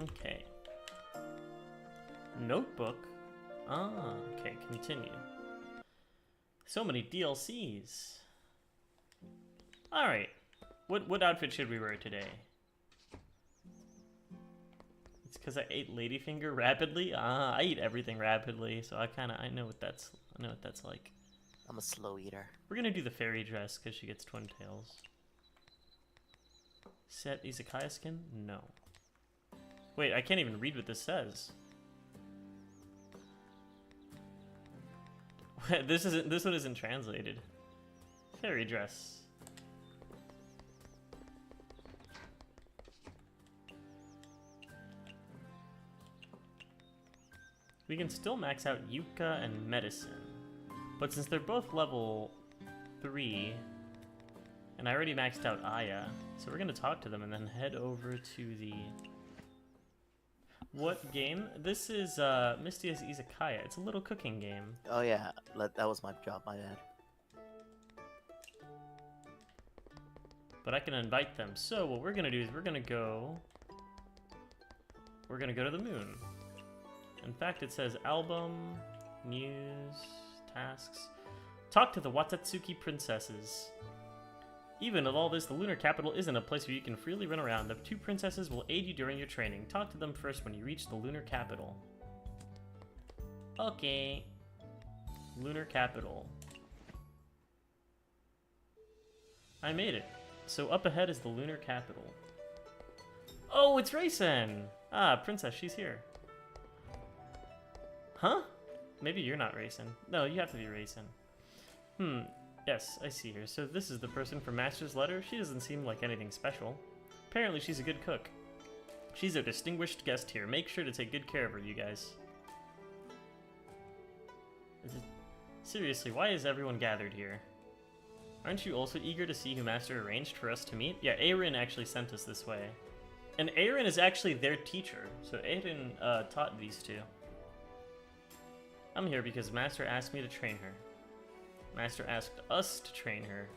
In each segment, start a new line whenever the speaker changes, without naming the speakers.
Okay. Notebook? Ah, okay, continue. So many DLCs. Alright. What outfit should we wear today? It's because I ate ladyfinger rapidly? Ah, I eat everything rapidly, so I know what that's like.
I'm a slow eater.
We're gonna do the fairy dress because she gets twin tails. Set Izakaya skin? No. Wait, I can't even read what this says. This one isn't translated. Fairy dress. We can still max out Yuka and Medicine. But since they're both level 3, and I already maxed out Aya, so we're gonna talk to them and then head over to the... What game? This is Mystia's Izakaya. It's a little cooking game.
Oh yeah, that was my job, my bad.
But I can invite them. So what we're gonna do is we're gonna go to the moon. In fact, it says album, news, tasks. Talk to the Watatsuki princesses. Even with all this, the lunar capital isn't a place where you can freely run around. The 2 princesses will aid you during your training. Talk to them first when you reach the lunar capital. Okay. Lunar capital. I made it. So up ahead is the lunar capital. Oh, it's Raysen! Ah, princess, she's here. Huh? Maybe you're not Raysen. No, you have to be Raysen. Yes, I see her. So this is the person from Master's letter? She doesn't seem like anything special. Apparently she's a good cook. She's a distinguished guest here. Make sure to take good care of her, you guys. Seriously, why is everyone gathered here? Aren't you also eager to see who Master arranged for us to meet? Yeah, Aaron actually sent us this way. And Aaron is actually their teacher. So Aaron taught these two. I'm here because Master asked me to train her. Master asked us to train her.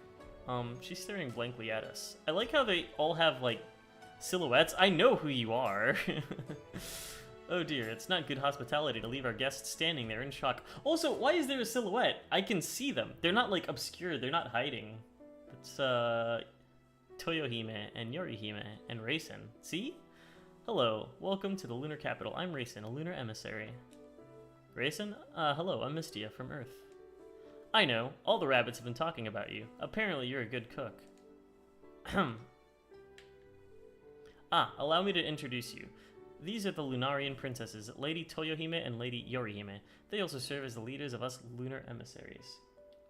She's staring blankly at us. I like how they all have, like, silhouettes. I know who you are. Oh dear, it's not good hospitality to leave our guests standing there in shock. Also, why is there a silhouette? I can see them. They're not, like, obscured. They're not hiding. It's, Toyohime and Yorihime and Raysen. See? Hello. Welcome to the lunar capital. I'm Raysen, a lunar emissary. Raysen? Hello. I'm Mystia from Earth. I know. All the rabbits have been talking about you. Apparently, you're a good cook. Allow me to introduce you. These are the Lunarian princesses, Lady Toyohime and Lady Yorihime. They also serve as the leaders of us lunar emissaries.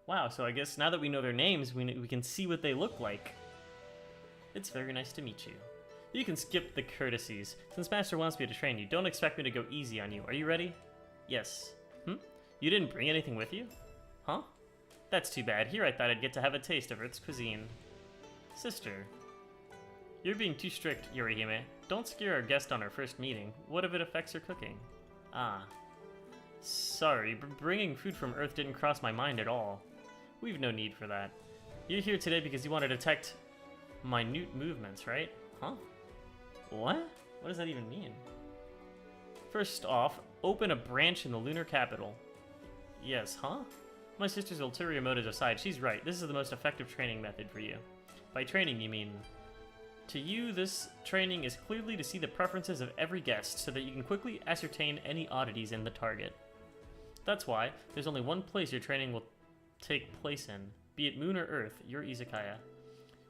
Wow, so I guess now that we know their names, we can see what they look like. It's very nice to meet you. You can skip the courtesies. Since Master wants me to train you, don't expect me to go easy on you. Are you ready? Yes. You didn't bring anything with you? Huh? That's too bad. Here I thought I'd get to have a taste of Earth's cuisine. Sister. You're being too strict, Yorihime. Don't scare our guest on our first meeting. What if it affects her cooking? Sorry, bringing food from Earth didn't cross my mind at all. We've no need for that. You're here today because you want to detect minute movements, right? Huh? What? What does that even mean? First off, open a branch in the lunar capital. Yes, huh? My sister's ulterior motives aside, she's right. This is the most effective training method for you. By training, you mean... To you, this training is clearly to see the preferences of every guest so that you can quickly ascertain any oddities in the target. That's why there's only one place your training will take place in, be it Moon or Earth, your Izakaya.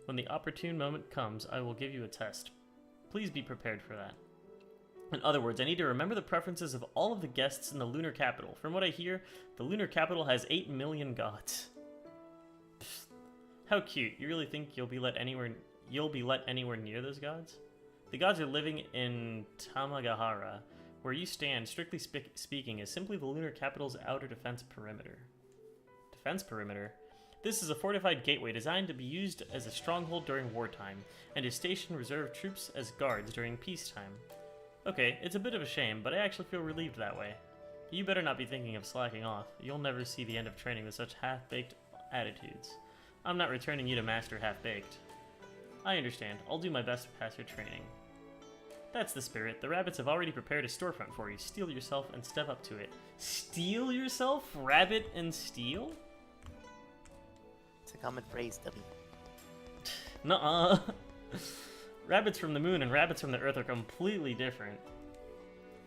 When the opportune moment comes, I will give you a test. Please be prepared for that. In other words, I need to remember the preferences of all of the guests in the lunar capital. From what I hear, the lunar capital has 8 million gods. Pfft. How cute. You really think you'll be let anywhere near those gods? The gods are living in Tamagahara. Where you stand, strictly speaking, is simply the lunar capital's outer defense perimeter. Defense perimeter? This is a fortified gateway designed to be used as a stronghold during wartime, and to station reserve troops as guards during peacetime. Okay, it's a bit of a shame, but I actually feel relieved that way. You better not be thinking of slacking off. You'll never see the end of training with such half-baked attitudes. I'm not returning you to Master half-baked. I understand. I'll do my best to pass your training. That's the spirit. The rabbits have already prepared a storefront for you. Steal yourself and step up to it. Steal yourself? Rabbit and steal?
It's a common phrase, dummy.
Nuh-uh. Rabbits from the moon and rabbits from the earth are completely different.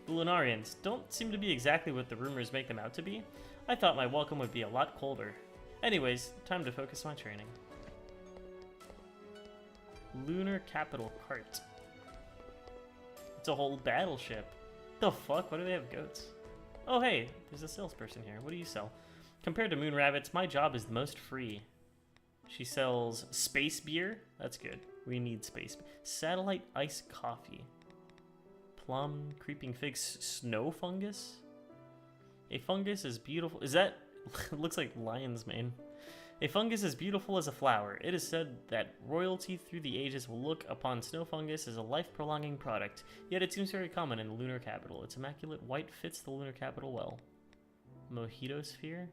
The Lunarians don't seem to be exactly what the rumors make them out to be. I thought my welcome would be a lot colder. Anyways, time to focus my training. Lunar Capital Cart. It's a whole battleship. The fuck? Why do they have goats? Oh hey, there's a salesperson here. What do you sell? Compared to moon rabbits, my job is the most free. She sells space beer. That's good. We need space. Satellite ice coffee. Plum, creeping figs, snow fungus? A fungus is beautiful. Is that... looks like lion's mane. A fungus is beautiful as a flower. It is said that royalty through the ages will look upon snow fungus as a life-prolonging product, yet it seems very common in the lunar capital. Its immaculate white fits the lunar capital well. Mojito sphere?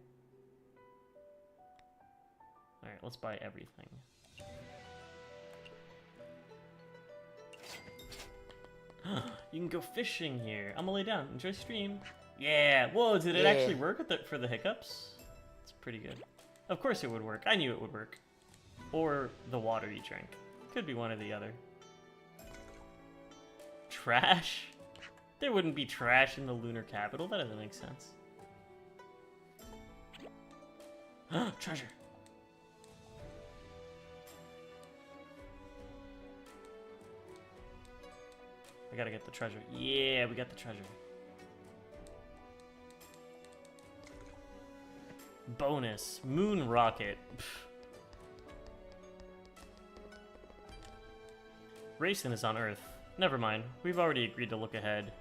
Alright, let's buy everything. You can go fishing here. I'm gonna lay down. Enjoy stream. Yeah! Whoa, did it actually work with for the hiccups? It's pretty good. Of course it would work. I knew it would work. Or the water you drank. Could be one or the other. Trash? There wouldn't be trash in the lunar capital. That doesn't make sense. Treasure! I gotta get the treasure. Yeah, we got the treasure. Bonus. Moon rocket. Racing is on Earth. Never mind. We've already agreed to look ahead.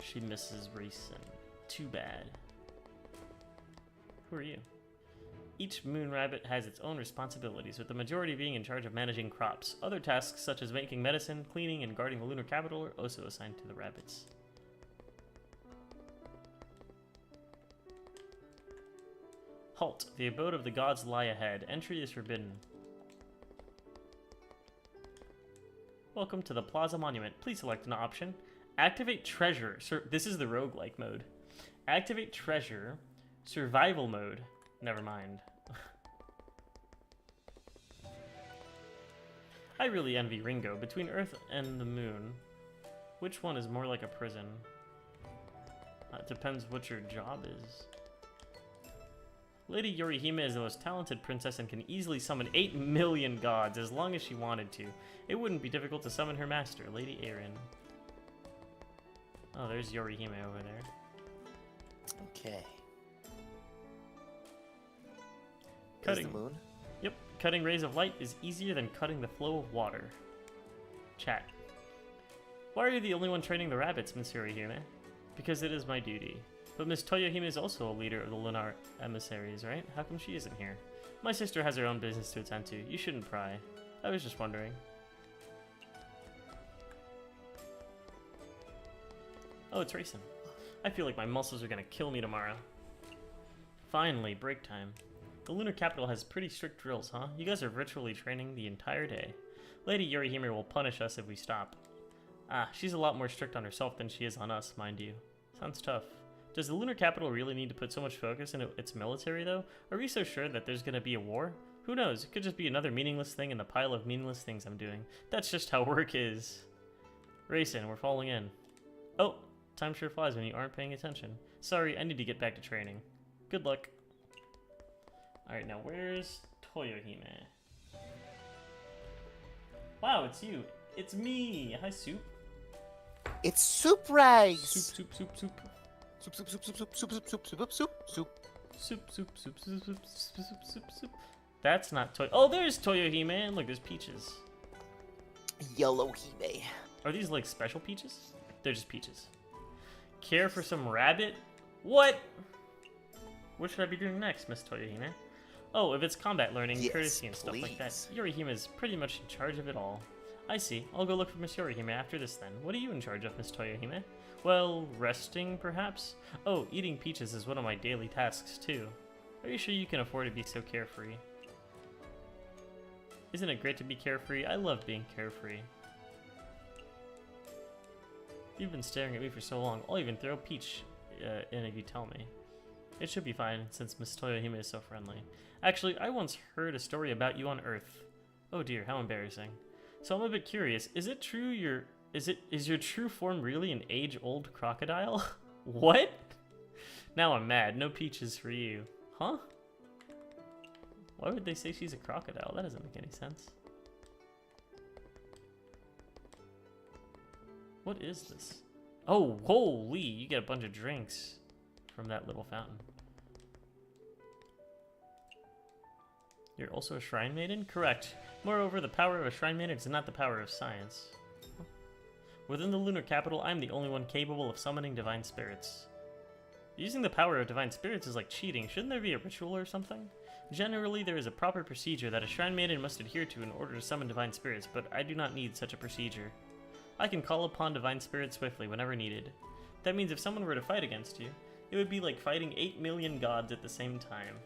She misses racing. Too bad. Who are you? Each moon rabbit has its own responsibilities, with the majority being in charge of managing crops. Other tasks, such as making medicine, cleaning, and guarding the lunar capital, are also assigned to the rabbits. Halt. The abode of the gods lie ahead. Entry is forbidden. Welcome to the Plaza Monument. Please select an option. Activate treasure. This is the roguelike mode. Activate treasure. Survival mode. Never mind. I really envy Ringo. Between Earth and the Moon, which one is more like a prison? It depends what your job is. Lady Yorihime is the most talented princess and can easily summon 8 million gods as long as she wanted to. It wouldn't be difficult to summon her master, Lady Erin. Oh, there's Yorihime over there.
Okay.
Cutting
the moon?
Yep, cutting rays of light is easier than cutting the flow of water. Chat. Why are you the only one training the rabbits, Miss Yorihime? Because it is my duty. But Miss Toyohime is also a leader of the Lunar emissaries, right? How come she isn't here? My sister has her own business to attend to. You shouldn't pry. I was just wondering. Oh, it's racing. I feel like my muscles are gonna kill me tomorrow. Finally, break time. The lunar capital has pretty strict drills, huh? You guys are virtually training the entire day. Lady Yorihime will punish us if we stop. Ah, she's a lot more strict on herself than she is on us, mind you. Sounds tough. Does the lunar capital really need to put so much focus into its military, though? Are we so sure that there's gonna be a war? Who knows? It could just be another meaningless thing in the pile of meaningless things I'm doing. That's just how work is. Racing, we're falling in. Oh, time sure flies when you aren't paying attention. Sorry, I need to get back to training. Good luck. Alright, now where's Toyohime? Wow, it's you. It's me. Hi, Soup.
It's soup rice.
Soup.
Soup, soup, soup, soup, soup, soup, soup, soup, soup, soup,
Soup. That's not Toy. Oh, there's Toyohime. Look, there's peaches.
Yellow hime.
Are these like special peaches? They're just peaches. Care for some rabbit? What? What should I be doing next, Miss Toyohime? Oh, if it's combat learning,
yes,
courtesy, and stuff like that, Yorihime is pretty much in charge of it all. I see. I'll go look for Miss Yorihime after this then. What are you in charge of, Miss Toyohime? Well, resting, perhaps? Oh, eating peaches is one of my daily tasks, too. Are you sure you can afford to be so carefree? Isn't it great to be carefree? I love being carefree. You've been staring at me for so long. I'll even throw Peach in if you tell me. It should be fine, since Miss Toyohime is so friendly. Actually, I once heard a story about you on Earth. Oh dear, how embarrassing. So I'm a bit curious. Is it true is your true form really an age-old crocodile? What? Now I'm mad. No peaches for you. Huh? Why would they say she's a crocodile? That doesn't make any sense. What is this? Oh, holy! You get a bunch of drinks from that little fountain. You're also a shrine maiden? Correct. Moreover, the power of a shrine maiden is not the power of science. Within the lunar capital, I'm the only one capable of summoning divine spirits. Using the power of divine spirits is like cheating. Shouldn't there be a ritual or something? Generally, there is a proper procedure that a shrine maiden must adhere to in order to summon divine spirits, but I do not need such a procedure. I can call upon divine spirits swiftly whenever needed. That means if someone were to fight against you, it would be like fighting 8 million gods at the same time.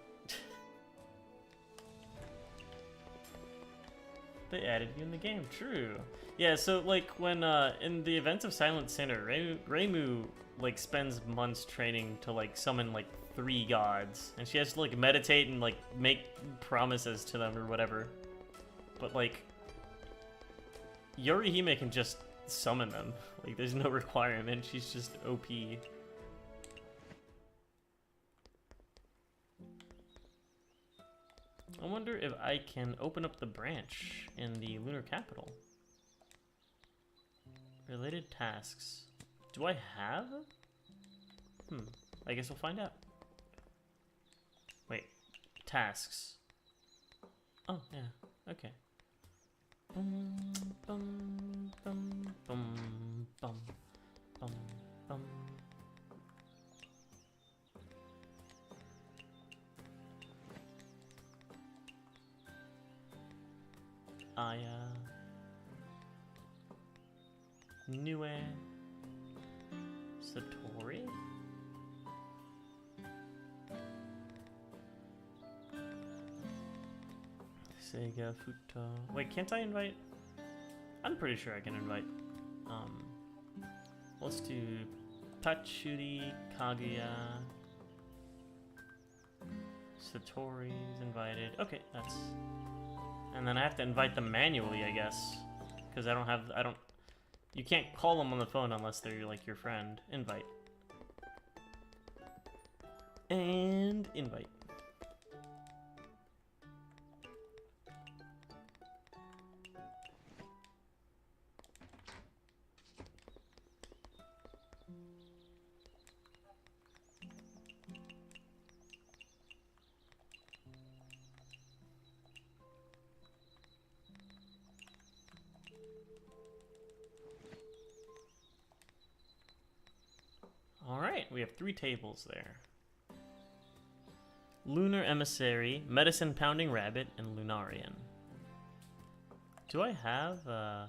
They added you in the game, true. Yeah, so like when in the events of Silent Sinner, Reimu like spends months training to like summon like 3 gods, and she has to like meditate and like make promises to them or whatever. But like Yorihime can just summon them. Like there's no requirement, she's just OP. I wonder if I can open up the branch in the lunar capital. Related tasks. Do I have? I guess we'll find out. Wait. Tasks. Oh, yeah. Okay. Bum, bum, bum, bum, bum, bum, bum. Aya. Nue. Satori? Sega Futo. Wait, can't I invite? I'm pretty sure I can invite. Let's do Pachuri, Kaguya. Satori's invited. Okay, that's. And then I have to invite them manually, I guess. Because I don't. You can't call them on the phone unless they're like your friend. Invite. And invite. Alright, we have 3 tables there. Lunar Emissary, Medicine Pounding Rabbit, and Lunarian. Do I have, oh.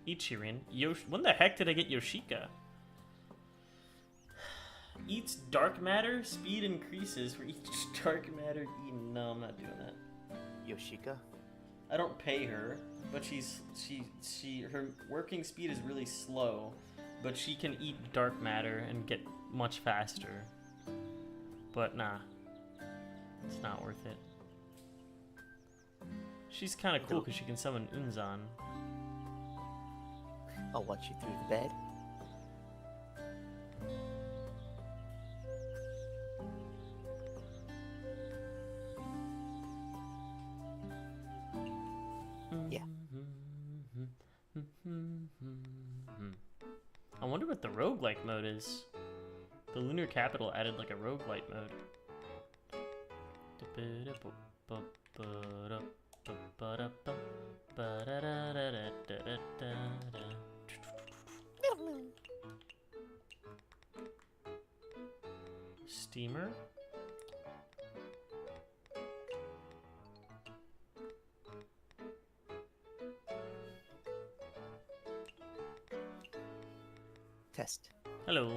Ichirin. When the heck did I get Yoshika? Eats dark matter, speed increases for each dark matter eaten. No, I'm not doing that.
Yoshika?
I don't pay her, but her working speed is really slow, but she can eat dark matter and get much faster. But nah, it's not worth it. She's kind of cool because she can summon Unzan.
I'll watch you through the bed. Yeah.
I wonder what the roguelike mode is. The Lunar Capital added like a roguelike mode. Steamer?
Test.
Hello.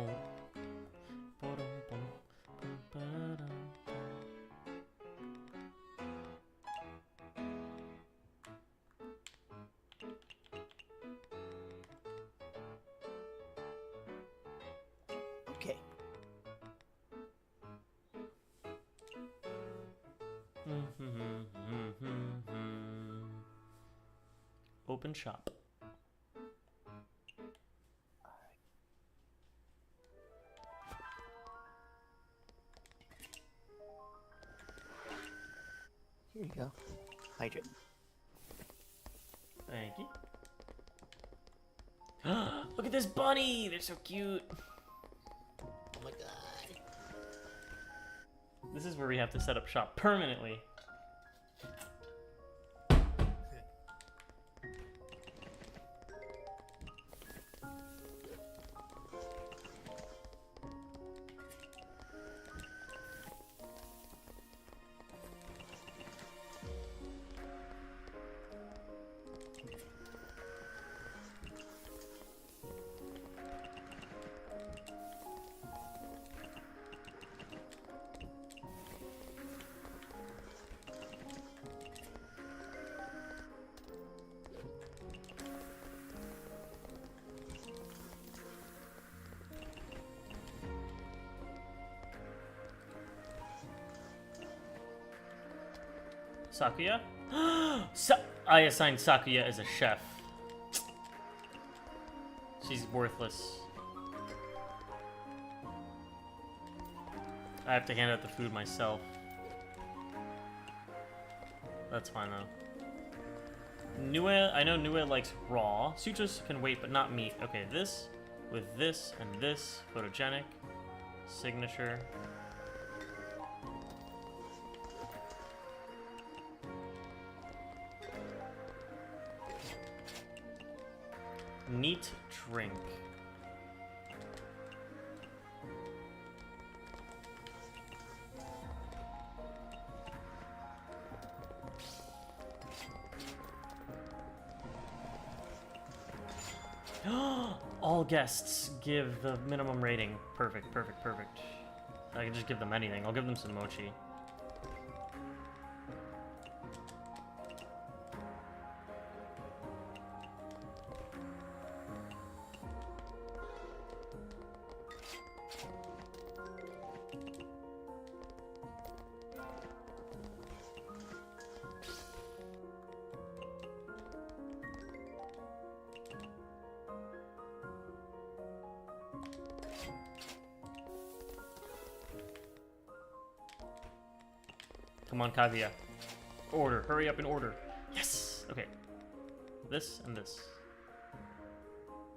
Open shop.
Here you go. Hydrate.
Thank you. Look at this bunny! They're so cute.
Oh my god.
This is where we have to set up shop permanently. Sakuya? I assigned Sakuya as a chef. She's worthless. I have to hand out the food myself. That's fine though. Nue, I know Nue likes raw. Sutras can wait, but not meat. Okay, this with this and this. Photogenic. Signature. Neat drink. All guests give the minimum rating. Perfect, perfect, perfect. I can just give them anything. I'll give them some mochi. Come on, Kaguya. Order. Hurry up and order. Yes! Okay. This and this.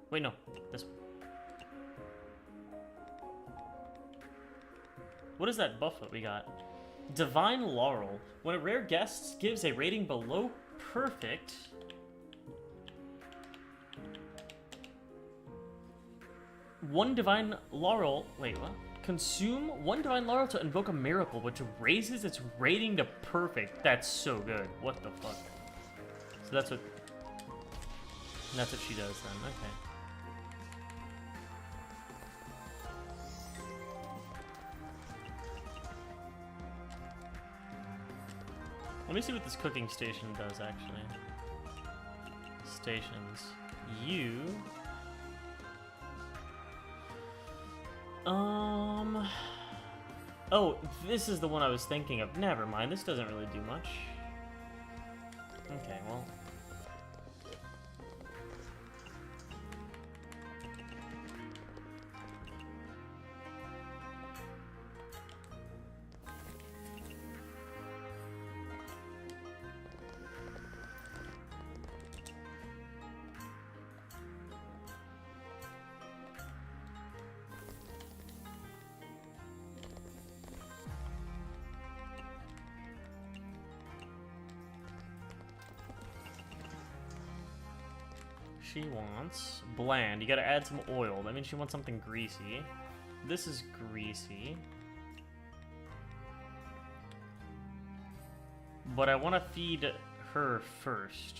Wait, no. This one. What is that buff that we got? Divine Laurel. When a rare guest gives a rating below perfect... One Divine Laurel... Wait, what? Consume one Divine Laurel to invoke a miracle, which raises its rating to perfect. That's so good. What the fuck? So that's what she does then. Okay. Let me see what this cooking station does, actually. Stations. You... Oh, this is the one I was thinking of. Never mind, this doesn't really do much. Okay, well... She wants bland. You gotta add some oil. That means she wants something greasy. This is greasy. But I want to feed her first.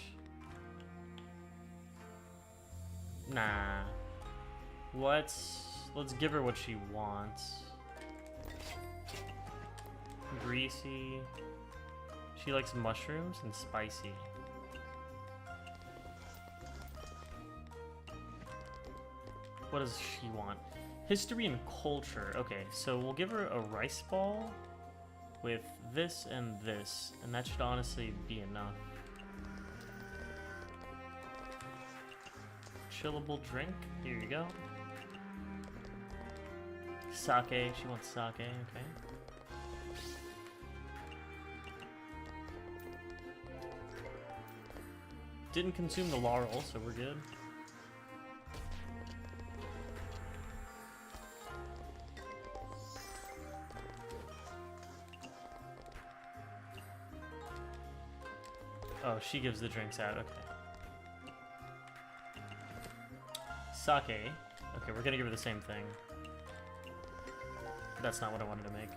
Nah. Let's give her what she wants. Greasy. She likes mushrooms and spicy. What does she want? History and culture. Okay, so we'll give her a rice ball. with this, and that should honestly be enough. Chillable drink, here you go. Sake, she wants sake, okay. Didn't consume the laurel, so we're good. Oh, she gives the drinks out, okay. Sake. Okay, we're gonna give her the same thing. That's not what I wanted to make.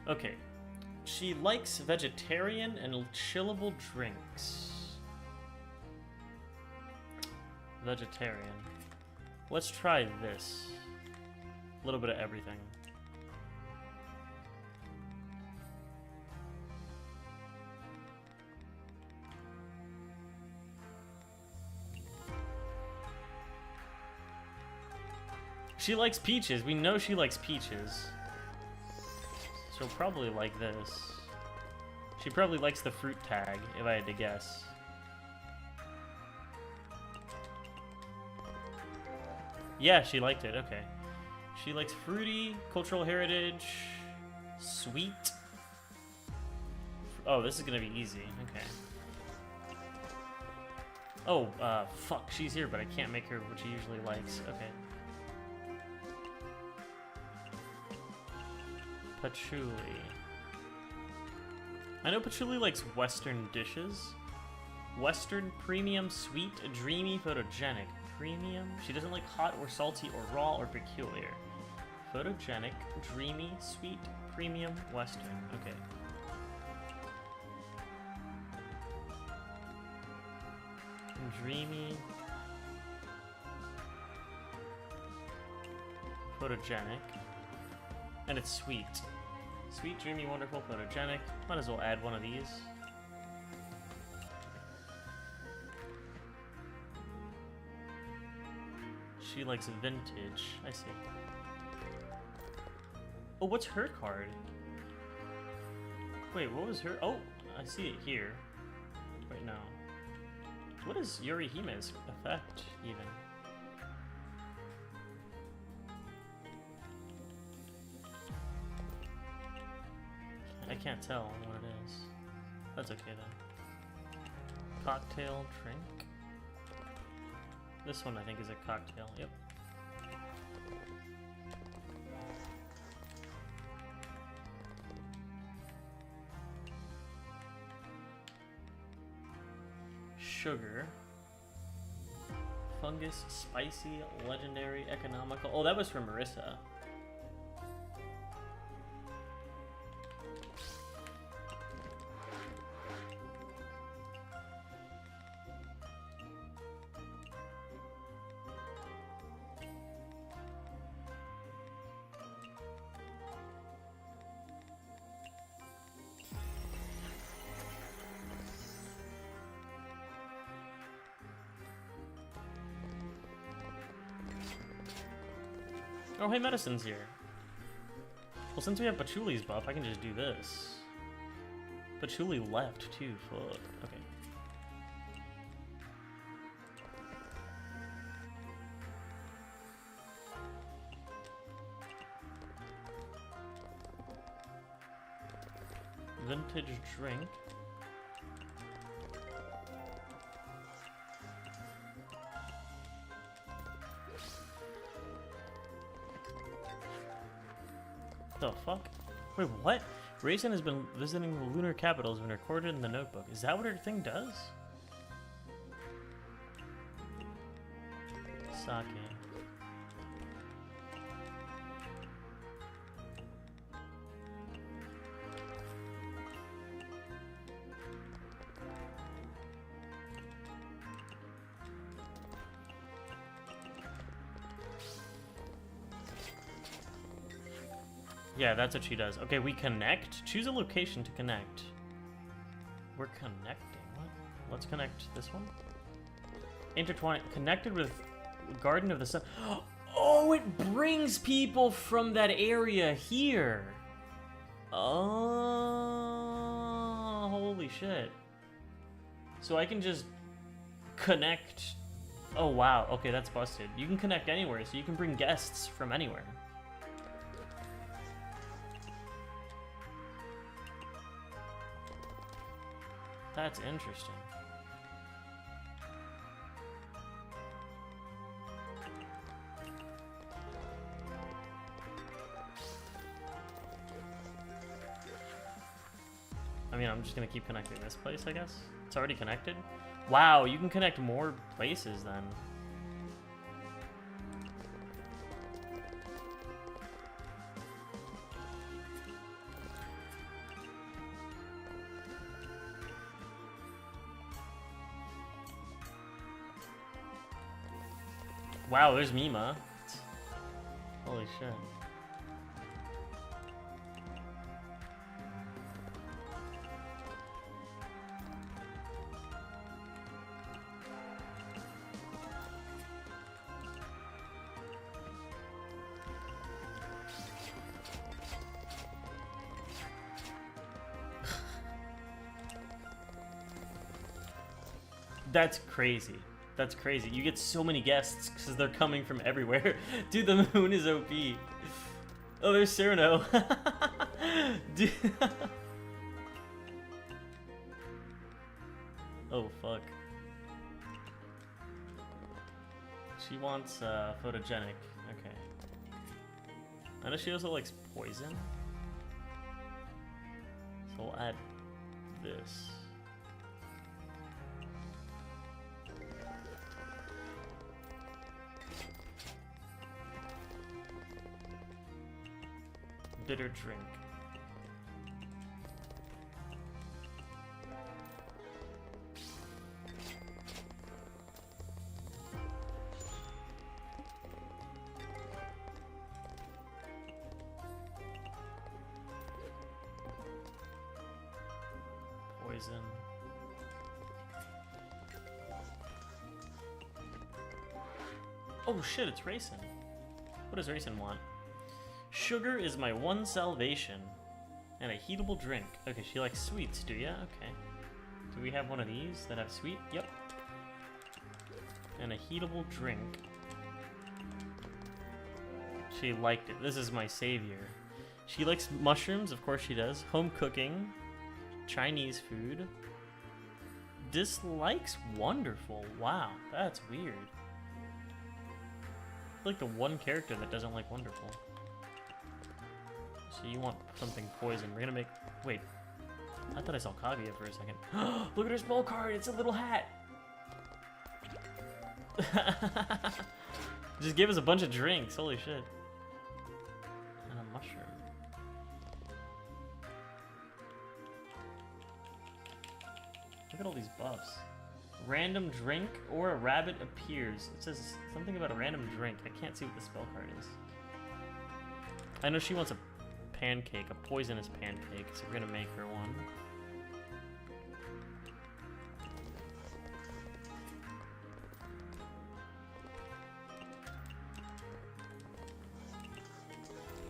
Okay, she likes vegetarian and chillable drinks. Vegetarian. Let's try this. A little bit of everything. She likes peaches. We know she likes peaches. She'll probably like this. She probably likes the fruit tag, if I had to guess. Yeah, she liked it, okay. She likes fruity, cultural heritage, sweet. Oh, this is gonna be easy, okay. Oh, fuck, she's here, but I can't make her what she usually likes, okay. Patchouli. I know Patchouli likes Western dishes. Western, premium, sweet, dreamy, photogenic. Premium? She doesn't like hot or salty or raw or peculiar. Photogenic, dreamy, sweet, premium, Western. Okay. Dreamy. Photogenic. And it's sweet. Sweet, dreamy, wonderful, photogenic. Might as well add one of these. She likes vintage. I see. Oh, what's her card? Wait, what was her? Oh, I see it here. Right now. What is Yurihime's effect, even? I can't tell what it is. That's okay then. Cocktail, drink. This one I think is a cocktail, yep. Sugar. Fungus, spicy, legendary, economical. Oh, that was from Marissa. Oh, hey, medicine's here. Well, since we have Patchouli's buff, I can just do this. Patchouli left, too. Fuck. Okay. Vintage drink. The fuck? Wait, what? Raisin has been visiting the lunar capital, has been recorded in the notebook. Is that what her thing does? Sake. Yeah, that's what she does. Okay, we connect. Choose a location to connect. We're connecting. What? Let's connect this one. Intertwine. Connected with Garden of the Sun. Oh, it brings people from that area here. Oh, holy shit. So I can just connect. Oh, wow. Okay, that's busted. You can connect anywhere, so you can bring guests from anywhere. That's interesting. I mean, I'm just gonna keep connecting this place, I guess. It's already connected. Wow, you can connect more places then. Wow, there's Mima. Holy shit. That's crazy. That's crazy. You get so many guests because they're coming from everywhere. Dude, the moon is OP. Oh, there's Cyrano. Dude. Oh, fuck. She wants photogenic. Okay. I know she also likes poison. So we'll add this. Bitter drink. Poison. Oh shit, it's Racing. What does Racing want? Sugar is my one salvation. And a heatable drink. Okay, she likes sweets, do ya? Okay. Do we have one of these that have sweet? Yep. And a heatable drink. She liked it. This is my savior. She likes mushrooms, of course she does. Home cooking. Chinese food. Dislikes wonderful. Wow, that's weird. Like the one character that doesn't like wonderful. So you want something poison. We're gonna make... Wait. I thought I saw Kaguya for a second. Look at her spell card! It's a little hat! Just gave us a bunch of drinks. Holy shit. And a mushroom. Look at all these buffs. Random drink or a rabbit appears. It says something about a random drink. I can't see what the spell card is. I know she wants a pancake, a poisonous pancake, so we're gonna make her one.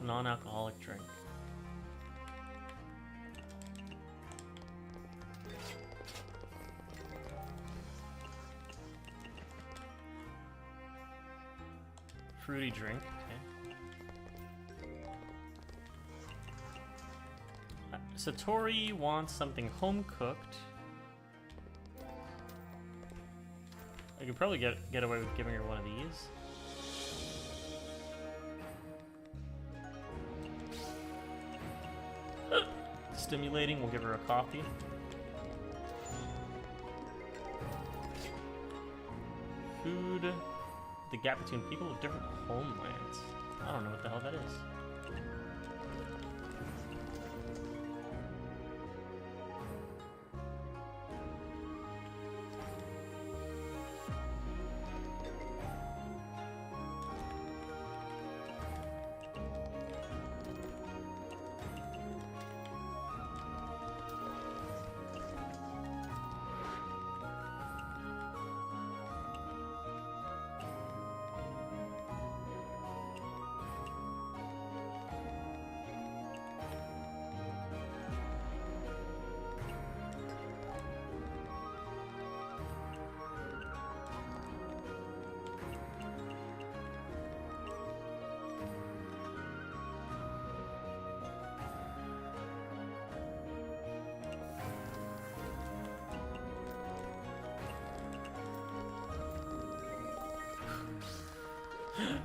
Non-alcoholic drink. Fruity drink, okay. Satori wants something home-cooked. I could probably get away with giving her one of these. Stimulating, we'll give her a coffee. Food. The gap between people of different homelands. I don't know what the hell that is.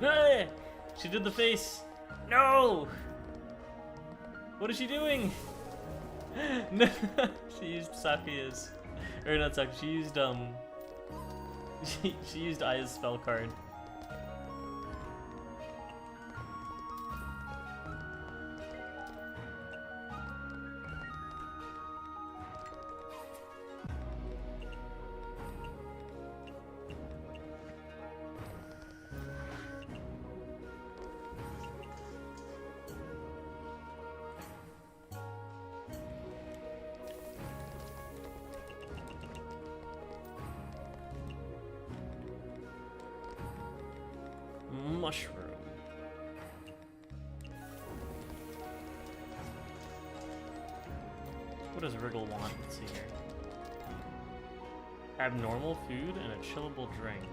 Hey! She did the face. No! What is she doing? No, she used Sakuya's, or not Sakuya. She used she used Aya's spell card. Mushroom. What does Wriggle want? Let's see here. Abnormal food and a chillable drink.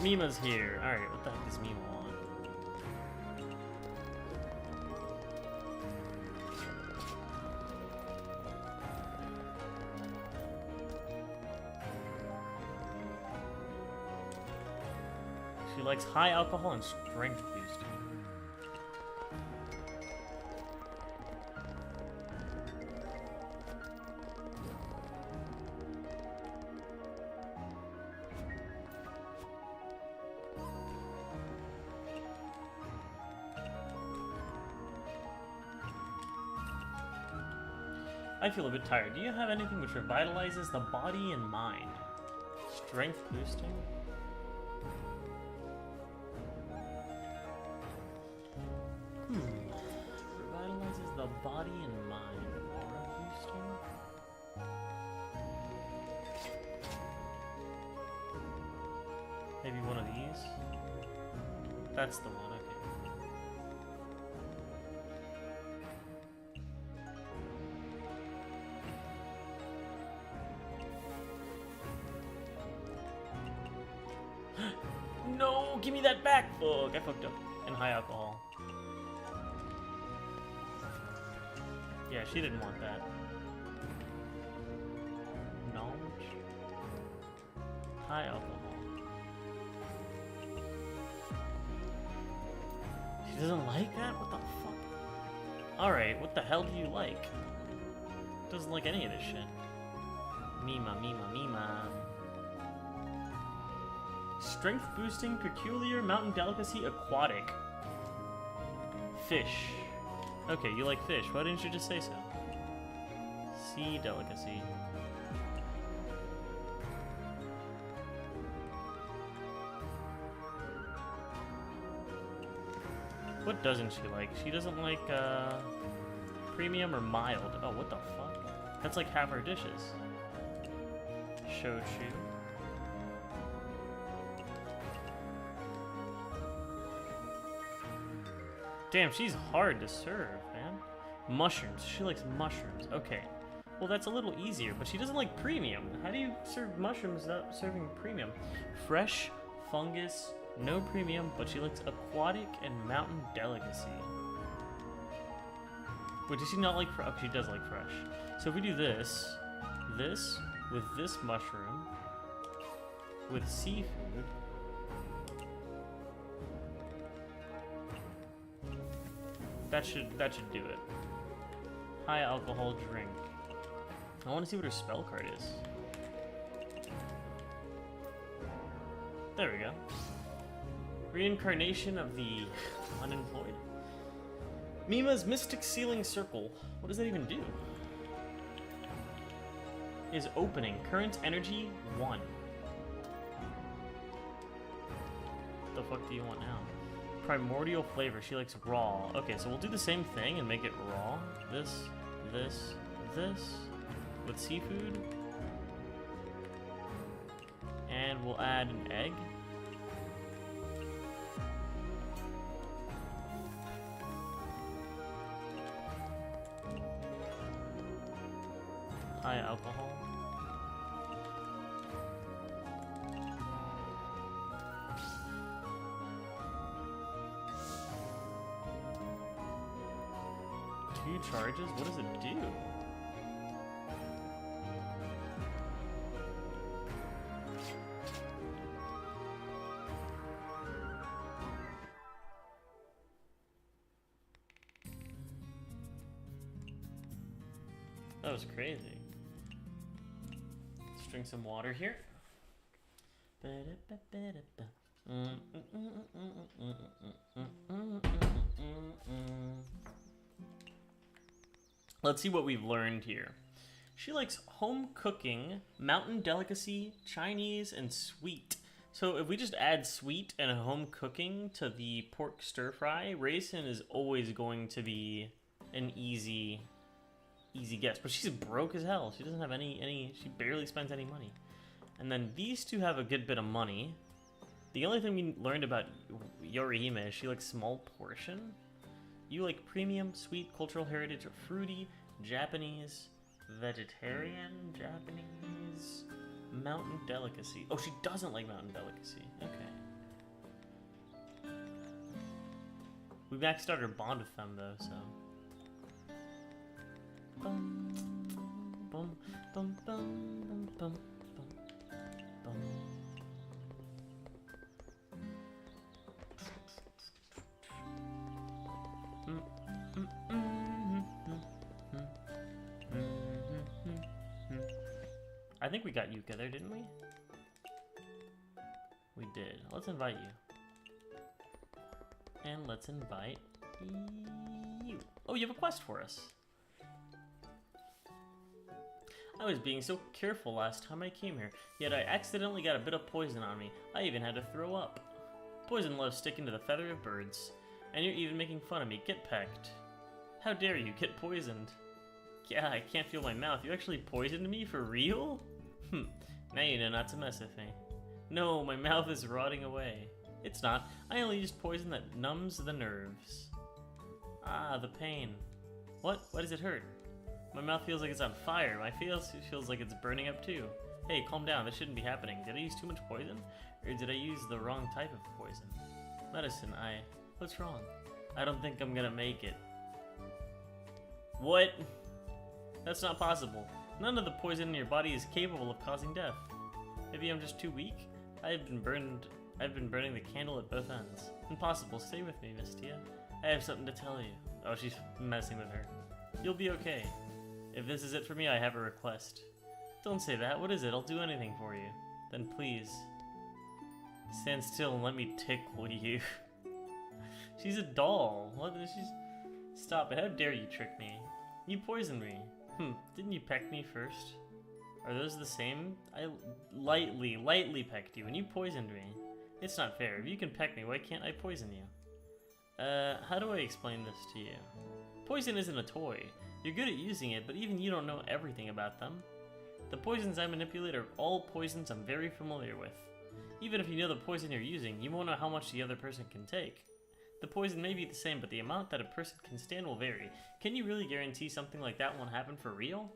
Mima's here. Alright, what the heck is Mima on? She likes high alcohol and strength boosting. I feel a bit tired. Do you have anything which revitalizes the body and mind? Strength boosting? Revitalizes the body and mind. Aura boosting? Maybe one of these? That's the one, okay. No, give me that back! Fuck, I fucked up. And high alcohol. Yeah, she didn't want that. Knowledge? High alcohol. She doesn't like that? What the fuck? Alright, what the hell do you like? Doesn't like any of this shit. Mima, Mima, Mima. Strength boosting, peculiar, mountain delicacy, aquatic. Fish. Okay, you like fish. Why didn't you just say so? Sea delicacy. What doesn't she like? She doesn't like, premium or mild. Oh, what the fuck? That's like half our dishes. Shochu. Damn, she's hard to serve, man. Mushrooms. She likes mushrooms. Okay. Well, that's a little easier, but she doesn't like premium. How do you serve mushrooms without serving premium? Fresh, fungus, no premium, but she likes aquatic and mountain delicacy. Wait, does she not like fresh? Oh, she does like fresh. So if we do this, with this mushroom, with seafood, that should do it. High alcohol drink. I want to see what her spell card is. There we go. Reincarnation of the unemployed. Mima's Mystic Sealing Circle. What does that even do? Is opening. Current energy 1. What the fuck do you want now? Primordial flavor. She likes raw. Okay, so we'll do the same thing and make it raw. This, with seafood. And we'll add an egg. High alcohol. Two charges? What does it do? That was crazy. Let's drink some water here. Let's see what we've learned here. She likes home cooking, mountain delicacy, Chinese, and sweet. So if we just add sweet and home cooking to the pork stir fry, raisin is always going to be an easy guess. But she's broke as hell. She doesn't have she barely spends any money. And then these two have a good bit of money. The only thing we learned about Yorihime is she likes small portion. You like premium, sweet, cultural heritage, fruity, Japanese, vegetarian, Japanese, mountain delicacy. Oh, she doesn't like mountain delicacy. Okay. We maxed out her bond with them, though, so. Bum, bum, bum, bum, bum, bum, bum. I think we got Yuka there, didn't we? We did. Let's invite you. And let's invite you. Oh, you have a quest for us. I was being so careful last time I came here, yet I accidentally got a bit of poison on me. I even had to throw up. Poison loves sticking to the feather of birds. And you're even making fun of me. Get pecked. How dare you get poisoned? Yeah, I can't feel my mouth. You actually poisoned me for real? Now you know not to mess with me. No, my mouth is rotting away. It's not. I only used poison that numbs the nerves. Ah, the pain. What? Why does it hurt? My mouth feels like it's on fire. My face feels like it's burning up too. Hey, calm down. This shouldn't be happening. Did I use too much poison? Or did I use the wrong type of poison? Medicine, What's wrong? I don't think I'm gonna make it. What? That's not possible. None of the poison in your body is capable of causing death. Maybe I'm just too weak? I've been burning the candle at both ends. Impossible. Stay with me, Mystia. I have something to tell you. Oh, she's messing with her. You'll be okay. If this is it for me, I have a request. Don't say that. What is it? I'll do anything for you. Then please, stand still and let me tickle you. She's a doll. What? Stop it. How dare you trick me? You poisoned me. Didn't you peck me first? Are those the same? I lightly pecked you and you poisoned me. It's not fair. If you can peck me, why can't I poison you? How do I explain this to you? Poison isn't a toy. You're good at using it, but even you don't know everything about them. The poisons I manipulate are all poisons I'm very familiar with. Even if you know the poison you're using, you won't know how much the other person can take. The poison may be the same, but the amount that a person can stand will vary. Can you really guarantee something like that won't happen for real?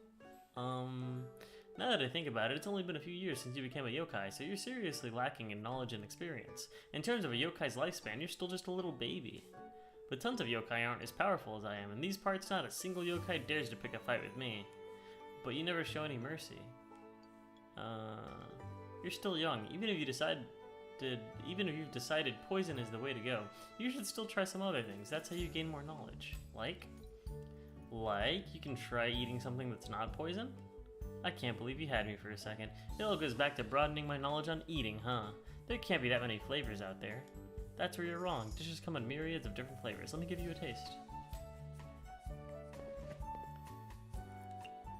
Now that I think about it, it's only been a few years since you became a yokai, so you're seriously lacking in knowledge and experience. In terms of a yokai's lifespan, you're still just a little baby. But tons of yokai aren't as powerful as I am. In these parts, not a single yokai dares to pick a fight with me. But you never show any mercy. You're still young. Even if you've decided poison is the way to go, you should still try some other things. That's how you gain more knowledge. Like you can try eating something that's not poison? I can't believe you had me for a second. It all goes back to broadening my knowledge on eating, huh? There can't be that many flavors out there. That's where you're wrong. Dishes come in myriads of different flavors. Let me give you a taste.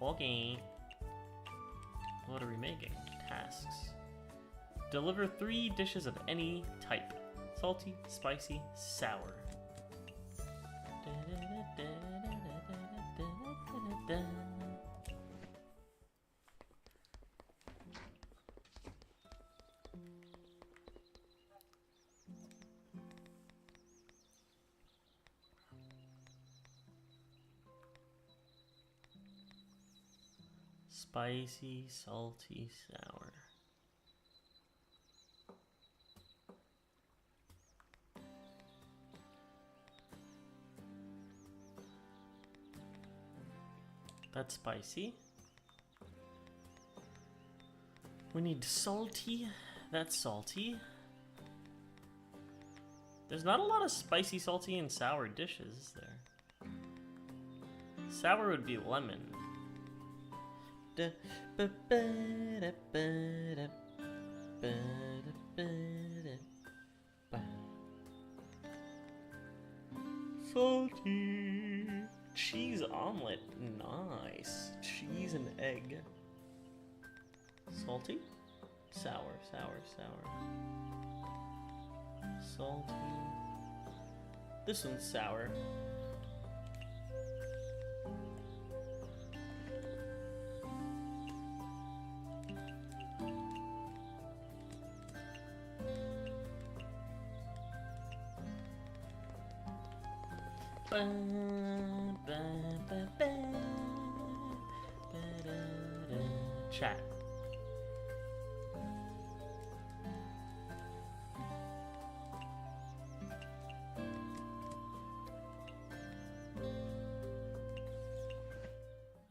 Okay. What are we making? Tasks. Deliver 3 dishes of any type. Salty, spicy, sour. Spicy, salty, sour. That's spicy. We need salty. That's salty. There's not a lot of spicy, salty, and sour dishes, is there? Sour would be lemon. Salty. Cheese omelet. Nice. Cheese and egg. Salty? Sour, sour, sour. Salty. This one's sour. Chat.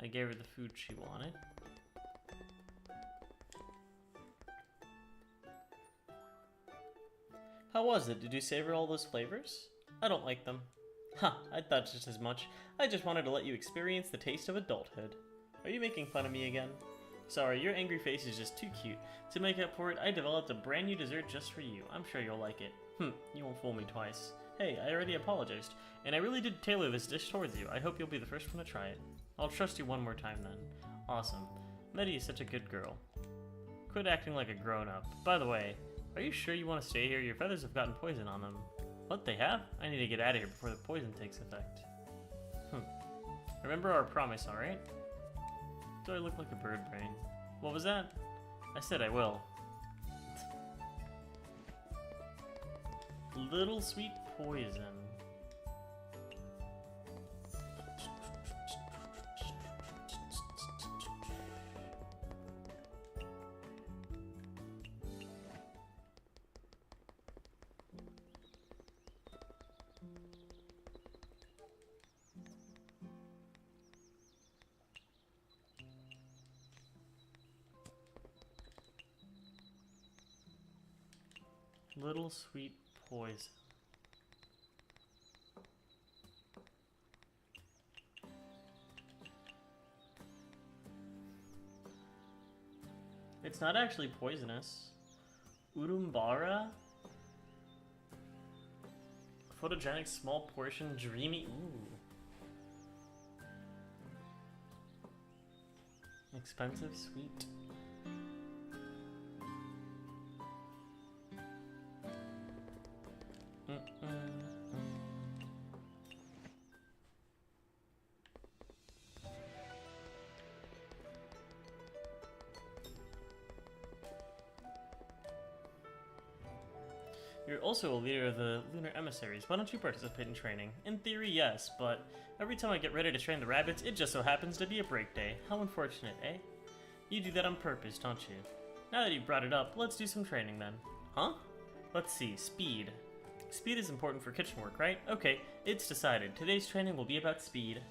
I gave her the food she wanted. How was it? Did you savor all those flavors? I don't like them. Ha, I thought just as much. I just wanted to let you experience the taste of adulthood. Are you making fun of me again? Sorry, your angry face is just too cute. To make up for it, I developed a brand new dessert just for you. I'm sure you'll like it. You won't fool me twice. Hey, I already apologized, and I really did tailor this dish towards you. I hope you'll be the first one to try it. I'll trust you one more time then. Awesome. Medi is such a good girl. Quit acting like a grown-up. By the way, are you sure you want to stay here? Your feathers have gotten poison on them. What, they have? I need to get out of here before the poison takes effect. Remember our promise, alright? Do I look like a bird brain? What was that? I said I will. Little sweet poison. Little sweet poison. It's not actually poisonous. Urumbara? Photogenic small portion, dreamy. Ooh. Expensive, sweet. You're also a leader of the Lunar Emissaries. Why don't you participate in training? In theory, yes, but every time I get ready to train the rabbits, it just so happens to be a break day. How unfortunate, eh? You do that on purpose, don't you? Now that you brought it up, let's do some training then. Huh? Let's see, speed. Speed is important for kitchen work, right? Okay, it's decided. Today's training will be about speed.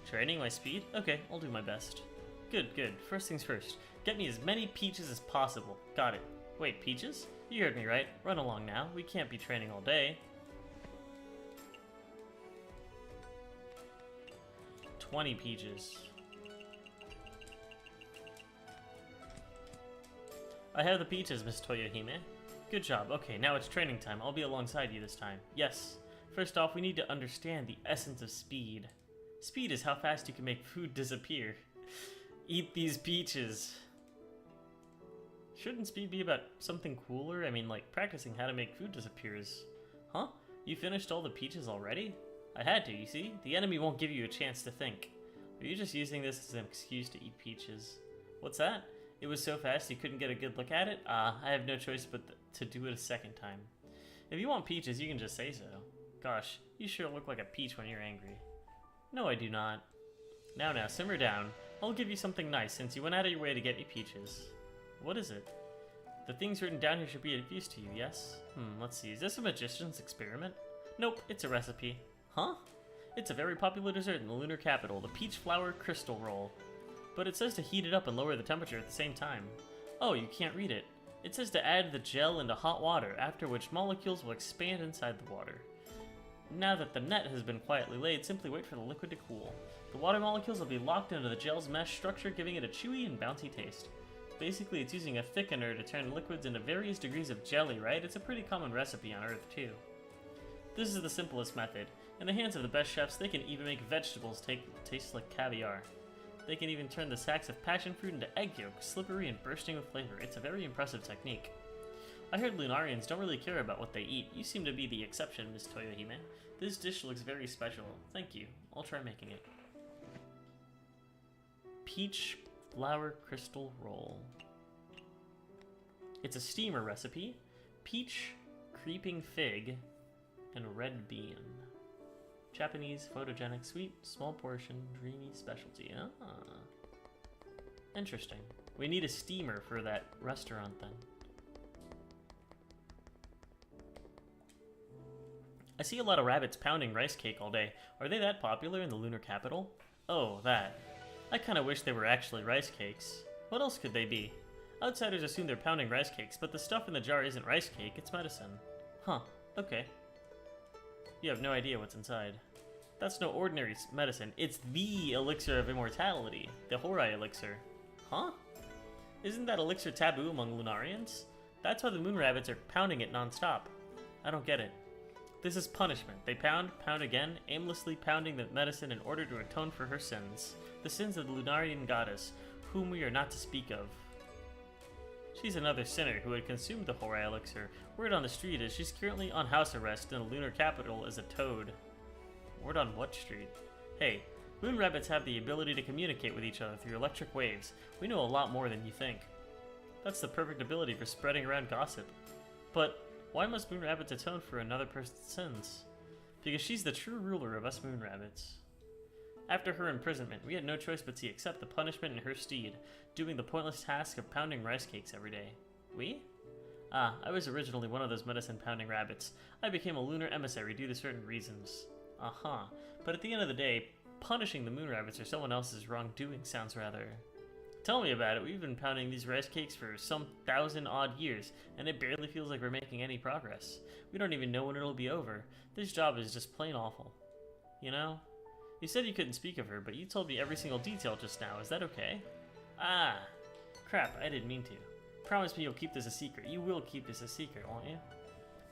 Training my speed? Okay, I'll do my best. Good, good. First things first. Get me as many peaches as possible. Got it. Wait, peaches? You heard me right. Run along now. We can't be training all day. 20 peaches. I have the peaches, Miss Toyohime. Good job. Okay, now it's training time. I'll be alongside you this time. Yes. First off, we need to understand the essence of speed. Speed is how fast you can make food disappear. Eat these peaches. Shouldn't speed be about something cooler? I mean, like practicing how to make food disappears. Huh? You finished all the peaches already? I had to, you see? The enemy won't give you a chance to think. Are you just using this as an excuse to eat peaches? What's that? It was so fast you couldn't get a good look at it? I have no choice but to do it a second time. If you want peaches, you can just say so. Gosh, you sure look like a peach when you're angry. No, I do not. Now, simmer down. I'll give you something nice since you went out of your way to get me peaches. What is it? The things written down here should be of use to you, yes? Let's see. Is this a magician's experiment? Nope, it's a recipe. Huh? It's a very popular dessert in the lunar capital, the peach flower crystal roll. But it says to heat it up and lower the temperature at the same time. Oh, you can't read it. It says to add the gel into hot water, after which molecules will expand inside the water. Now that the net has been quietly laid, simply wait for the liquid to cool. The water molecules will be locked into the gel's mesh structure, giving it a chewy and bouncy taste. Basically, it's using a thickener to turn liquids into various degrees of jelly, right? It's a pretty common recipe on Earth, too. This is the simplest method. In the hands of the best chefs, they can even make vegetables taste like caviar. They can even turn the sacks of passion fruit into egg yolk, slippery and bursting with flavor. It's a very impressive technique. I heard Lunarians don't really care about what they eat. You seem to be the exception, Miss Toyohime. This dish looks very special. Thank you. I'll try making it. Peach flower crystal roll. It's a steamer recipe. Peach, creeping fig, and red bean. Japanese, photogenic, sweet, small portion, dreamy specialty. Ah. Interesting. We need a steamer for that restaurant then. I see a lot of rabbits pounding rice cake all day. Are they that popular in the lunar capital? Oh, that. I kinda wish they were actually rice cakes. What else could they be? Outsiders assume they're pounding rice cakes, but the stuff in the jar isn't rice cake, it's medicine. Huh, okay. You have no idea what's inside. That's no ordinary medicine, it's the elixir of immortality, the Horai elixir. Huh? Isn't that elixir taboo among Lunarians? That's why the moon rabbits are pounding it non-stop. I don't get it. This is punishment. They pound again, aimlessly pounding the medicine in order to atone for her sins. The sins of the Lunarian goddess, whom we are not to speak of. She's another sinner who had consumed the Horai elixir. Word on the street is she's currently on house arrest in the lunar capital as a toad. Word on what street? Hey, moon rabbits have the ability to communicate with each other through electric waves. We know a lot more than you think. That's the perfect ability for spreading around gossip. But why must moon rabbits atone for another person's sins? Because she's the true ruler of us moon rabbits. After her imprisonment, we had no choice but to accept the punishment in her stead, doing the pointless task of pounding rice cakes every day. We? Ah, I was originally one of those medicine-pounding rabbits. I became a lunar emissary due to certain reasons. Uh-huh. But at the end of the day, punishing the moon rabbits or someone else's wrongdoing sounds rather... Tell me about it. We've been pounding these rice cakes for some 1,000-odd years, and it barely feels like we're making any progress. We don't even know when it'll be over. This job is just plain awful. You know? You said you couldn't speak of her, but you told me every single detail just now. Is that okay? Ah. Crap, I didn't mean to. Promise me you'll keep this a secret. You will keep this a secret, won't you?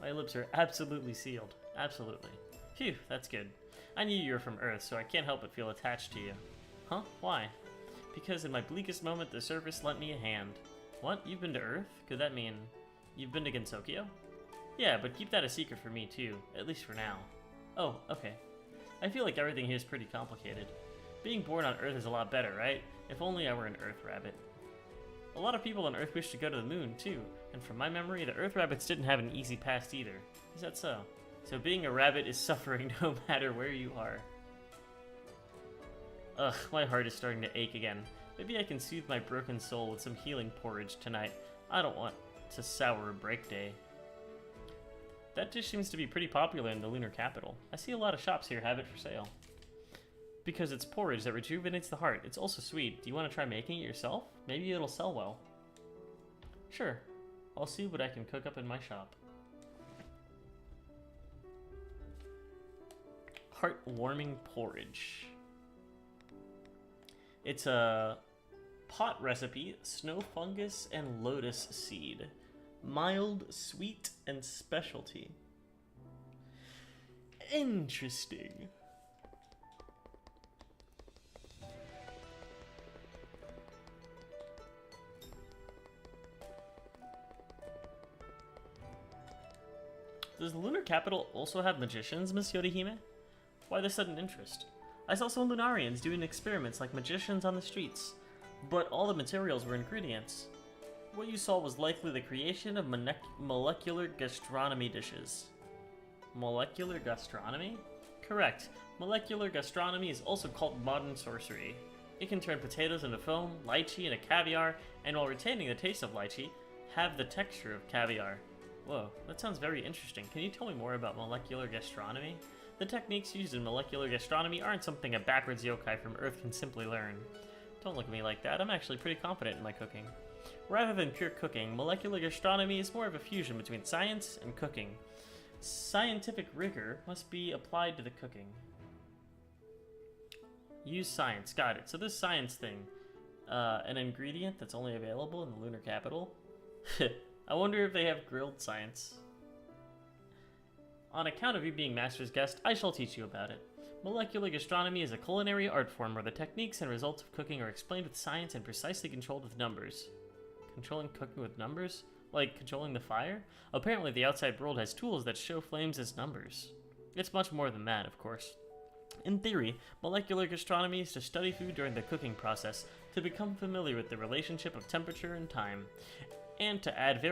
My lips are absolutely sealed. Absolutely. Phew, that's good. I knew you were from Earth, so I can't help but feel attached to you. Huh? Why? Because in my bleakest moment, the surface lent me a hand. What? You've been to Earth? Could that mean you've been to Gensokyo? Yeah, but keep that a secret for me, too. At least for now. Oh, okay. I feel like everything here is pretty complicated. Being born on Earth is a lot better, right? If only I were an Earth rabbit. A lot of people on Earth wish to go to the moon, too. And from my memory, the Earth rabbits didn't have an easy past either. Is that so? So being a rabbit is suffering no matter where you are. Ugh, my heart is starting to ache again. Maybe I can soothe my broken soul with some healing porridge tonight. I don't want to sour a break day. That dish seems to be pretty popular in the lunar capital. I see a lot of shops here have it for sale. Because it's porridge that rejuvenates the heart. It's also sweet. Do you want to try making it yourself? Maybe it'll sell well. Sure. I'll see what I can cook up in my shop. Heartwarming porridge. It's a pot recipe, snow fungus and lotus seed. Mild, sweet, and specialty. Interesting. Does the lunar capital also have magicians, Miss Yorihime? Why the sudden interest? I saw some Lunarians doing experiments like magicians on the streets, but all the materials were ingredients. What you saw was likely the creation of molecular gastronomy dishes. Molecular gastronomy? Correct. Molecular gastronomy is also called modern sorcery. It can turn potatoes into foam, lychee into caviar, and while retaining the taste of lychee, have the texture of caviar. Whoa, that sounds very interesting. Can you tell me more about molecular gastronomy? The techniques used in molecular gastronomy aren't something a backwards yokai from Earth can simply learn. Don't look at me like that, I'm actually pretty confident in my cooking. Rather than pure cooking, molecular gastronomy is more of a fusion between science and cooking. Scientific rigor must be applied to the cooking. Use science, got it. So this science thing, an ingredient that's only available in the lunar capital? I wonder if they have grilled science. On account of you being master's guest, I shall teach you about it. Molecular gastronomy is a culinary art form where the techniques and results of cooking are explained with science and precisely controlled with numbers. Controlling cooking with numbers? Like controlling the fire? Apparently the outside world has tools that show flames as numbers. It's much more than that, of course. In theory, molecular gastronomy is to study food during the cooking process, to become familiar with the relationship of temperature and time, and to add in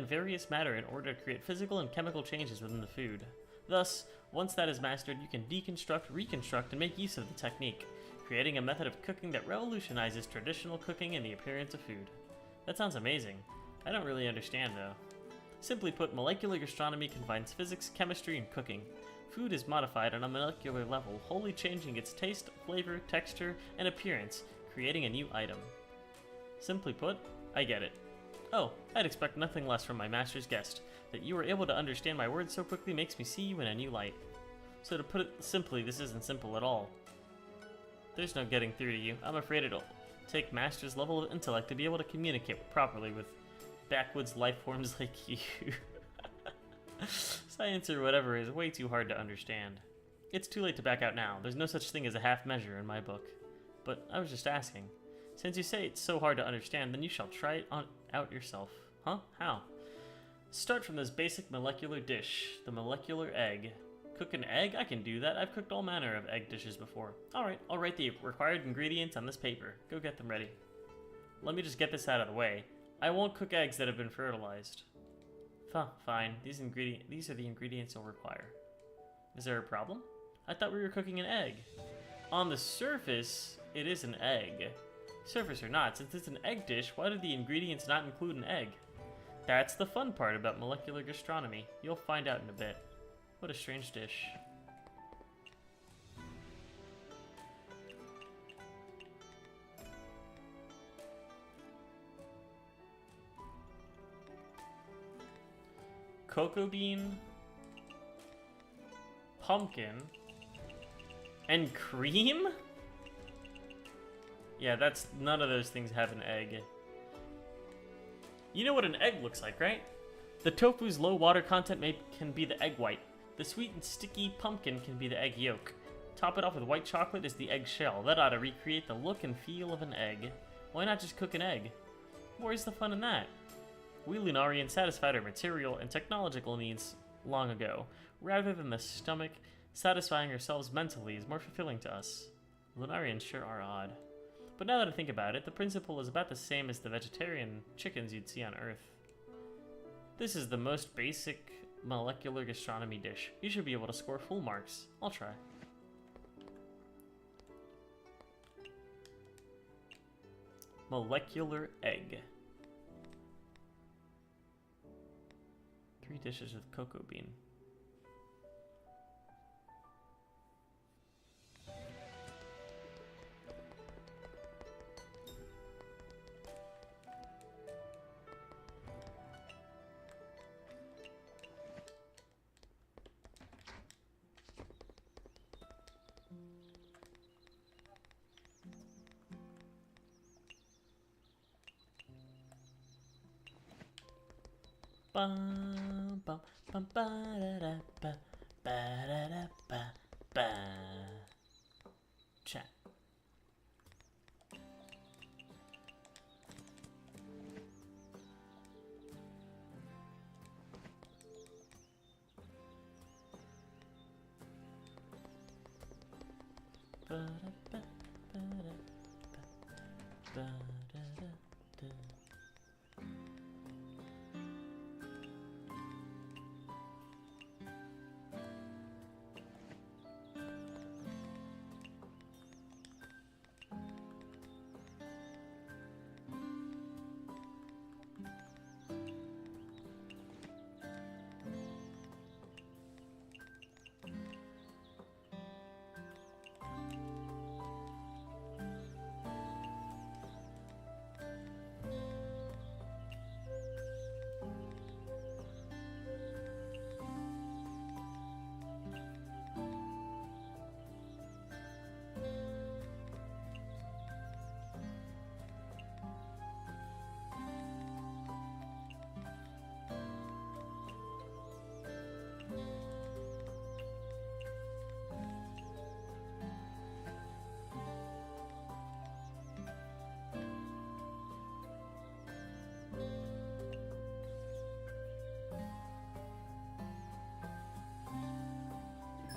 various matter in order to create physical and chemical changes within the food. Thus, once that is mastered, you can deconstruct, reconstruct, and make use of the technique, creating a method of cooking that revolutionizes traditional cooking and the appearance of food. That sounds amazing. I don't really understand, though. Simply put, molecular gastronomy combines physics, chemistry, and cooking. Food is modified on a molecular level, wholly changing its taste, flavor, texture, and appearance, creating a new item. Simply put, I get it. Oh, I'd expect nothing less from my master's guest. That you were able to understand my words so quickly makes me see you in a new light. So to put it simply, this isn't simple at all. There's no getting through to you. I'm afraid it'll take master's level of intellect to be able to communicate properly with backwoods life forms like you. Science or whatever is way too hard to understand. It's too late to back out now. There's no such thing as a half measure in my book. But I was just asking. Since you say it's so hard to understand, then you shall try it out yourself. Huh? How? Start from this basic molecular dish, the molecular egg. Cook an egg? I can do that. I've cooked all manner of egg dishes before. Alright, I'll write the required ingredients on this paper. Go get them ready. Let me just get this out of the way. I won't cook eggs that have been fertilized. Fine. These are the ingredients you'll require. Is there a problem? I thought we were cooking an egg. On the surface, it is an egg. Surface or not, since it's an egg dish, why do the ingredients not include an egg? That's the fun part about molecular gastronomy. You'll find out in a bit. What a strange dish. Cocoa bean, pumpkin, and cream? Yeah, none of those things have an egg. You know what an egg looks like, right? The tofu's low water content can be the egg white. The sweet and sticky pumpkin can be the egg yolk. Top it off with white chocolate is the egg shell. That ought to recreate the look and feel of an egg. Why not just cook an egg? Where's the fun in that? We Lunarians satisfied our material and technological needs long ago. Rather than the stomach, satisfying ourselves mentally is more fulfilling to us. Lunarians sure are odd. But now that I think about it, the principle is about the same as the vegetarian chickens you'd see on Earth. This is the most basic molecular gastronomy dish. You should be able to score full marks. I'll try. Molecular egg. 3 dishes with cocoa bean. Bum bum bum ba da da ba da da ba ba. Chat.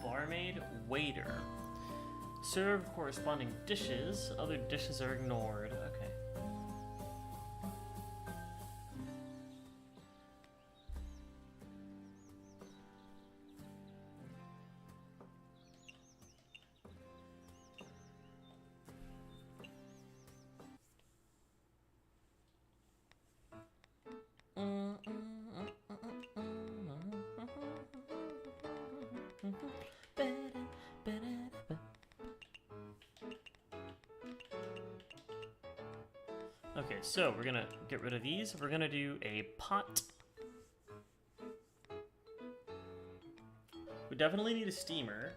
Barmaid, waiter. Serve corresponding dishes. Other dishes are ignored. Okay. Okay, so we're gonna get rid of these. We're gonna do a pot. We definitely need a steamer.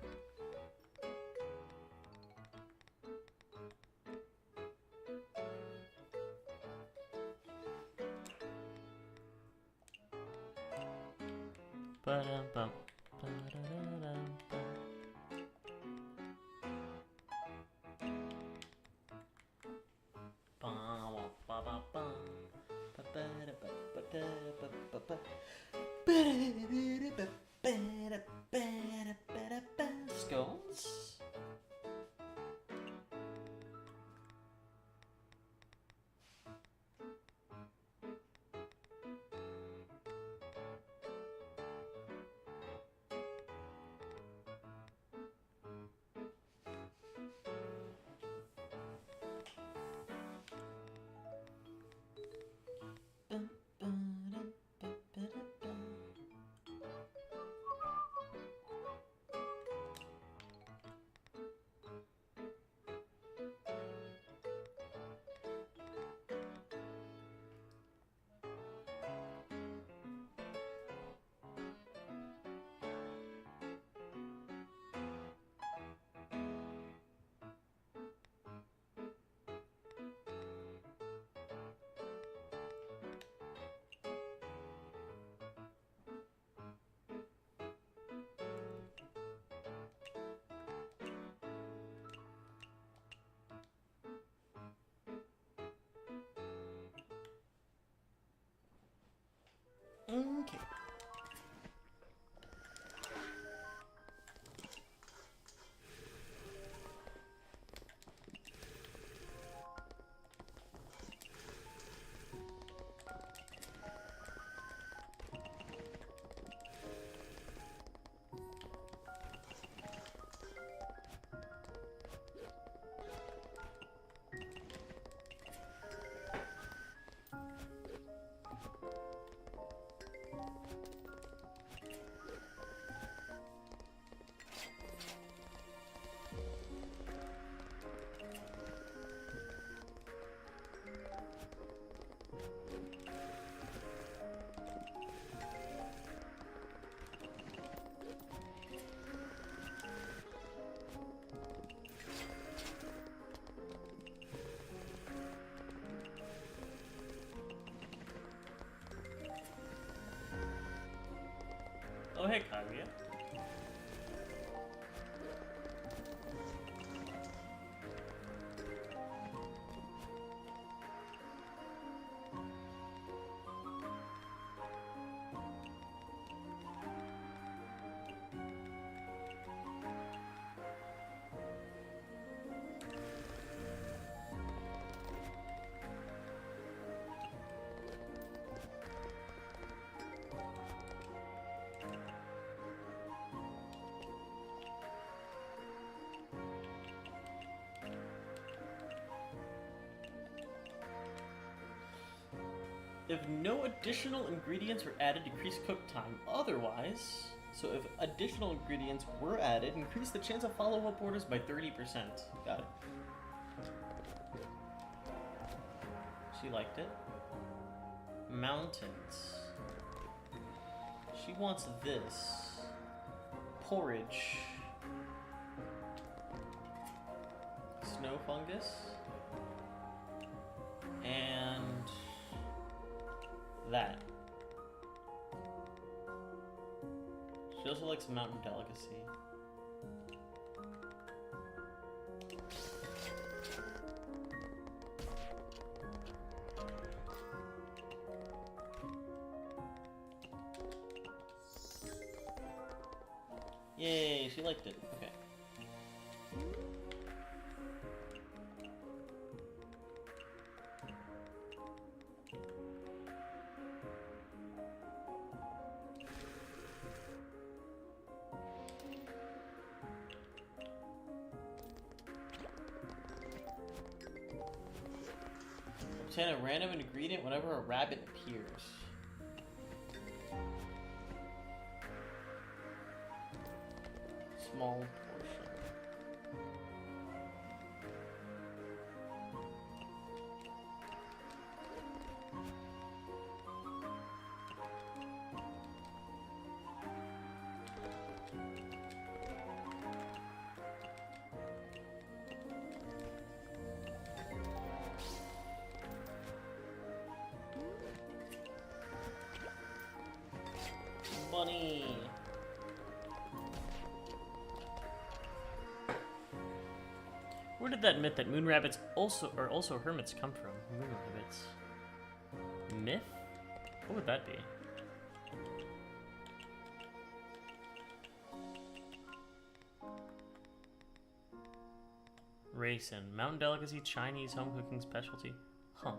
Ba-dum-bum, ba-da-da-dum-bum. Scones? Okay. If no additional ingredients were added, decrease cook time. Otherwise, so if additional ingredients were added, increase the chance of follow-up orders by 30%. Got it. She liked it. Mountains. She wants this. Porridge. Snow fungus. And that. She also likes mountain delicacy. Yay, she liked it. Okay. Obtain a random ingredient whenever a rabbit appears. Small portion. Bunny. Where did that myth that moon rabbits are also hermits come from? Moon rabbits. Myth? What would that be? Raisin. Mountain delicacy, Chinese home cooking specialty. Huh.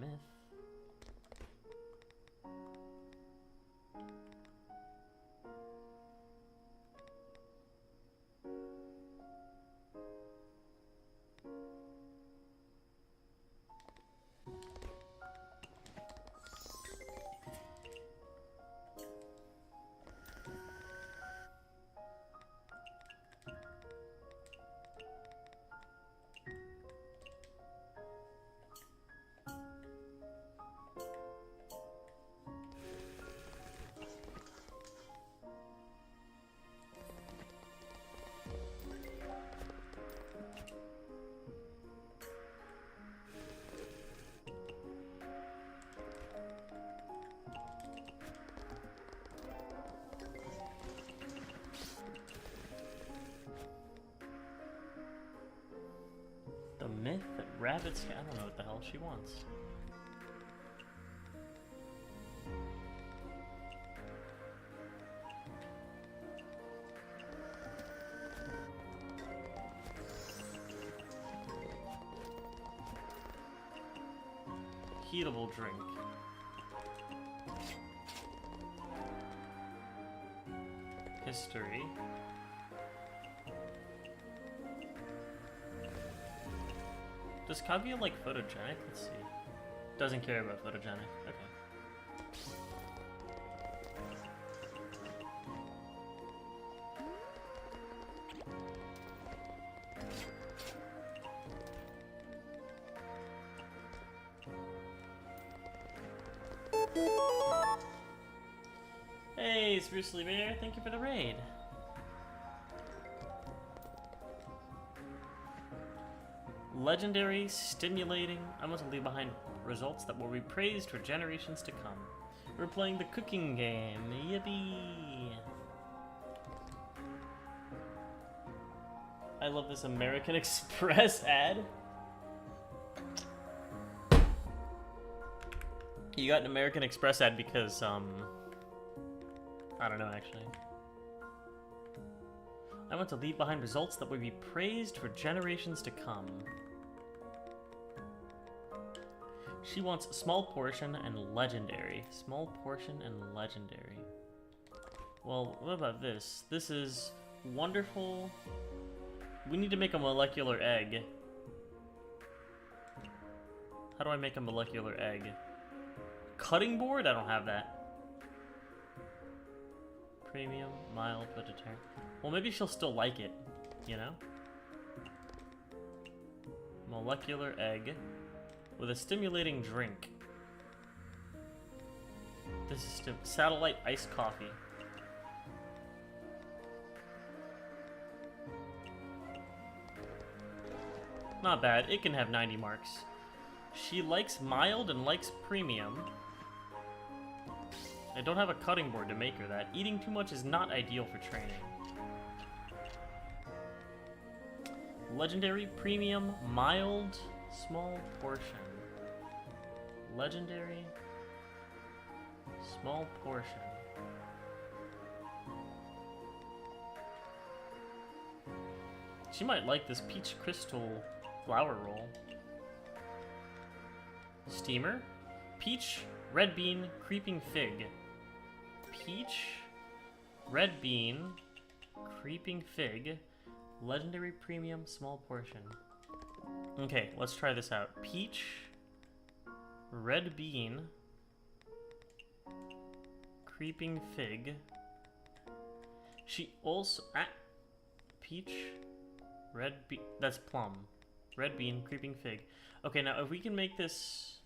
Myth. The myth that rabbits... I don't know what the hell she wants. Heatable drink. History. Does Kaguya like photogenic? Let's see. Doesn't care about photogenic. Okay. Hey, Sprucely Bear, thank you for the raid. Legendary, stimulating. I want to leave behind results that will be praised for generations to come. We're playing the cooking game. Yippee! I love this American Express ad. You got an American Express ad because, I don't know actually. I want to leave behind results that will be praised for generations to come. She wants small portion and legendary. Small portion and legendary. Well, what about this? This is wonderful. We need to make a molecular egg. How do I make a molecular egg? Cutting board? I don't have that. Premium, mild, vegetarian. Well, maybe she'll still like it, you know? Molecular egg with a stimulating drink. This is satellite iced coffee. Not bad. It can have 90 marks. She likes mild and likes premium. I don't have a cutting board to make her that. Eating too much is not ideal for training. Legendary, premium, mild, small portion. Legendary, small portion. She might like this peach crystal flour roll. Steamer, peach, red bean, creeping fig. Peach, red bean, creeping fig, legendary premium, small portion. Okay, let's try this out. Peach, red bean, creeping fig. She also peach, red bean. That's plum. Red bean, creeping fig. Okay, now if we can make this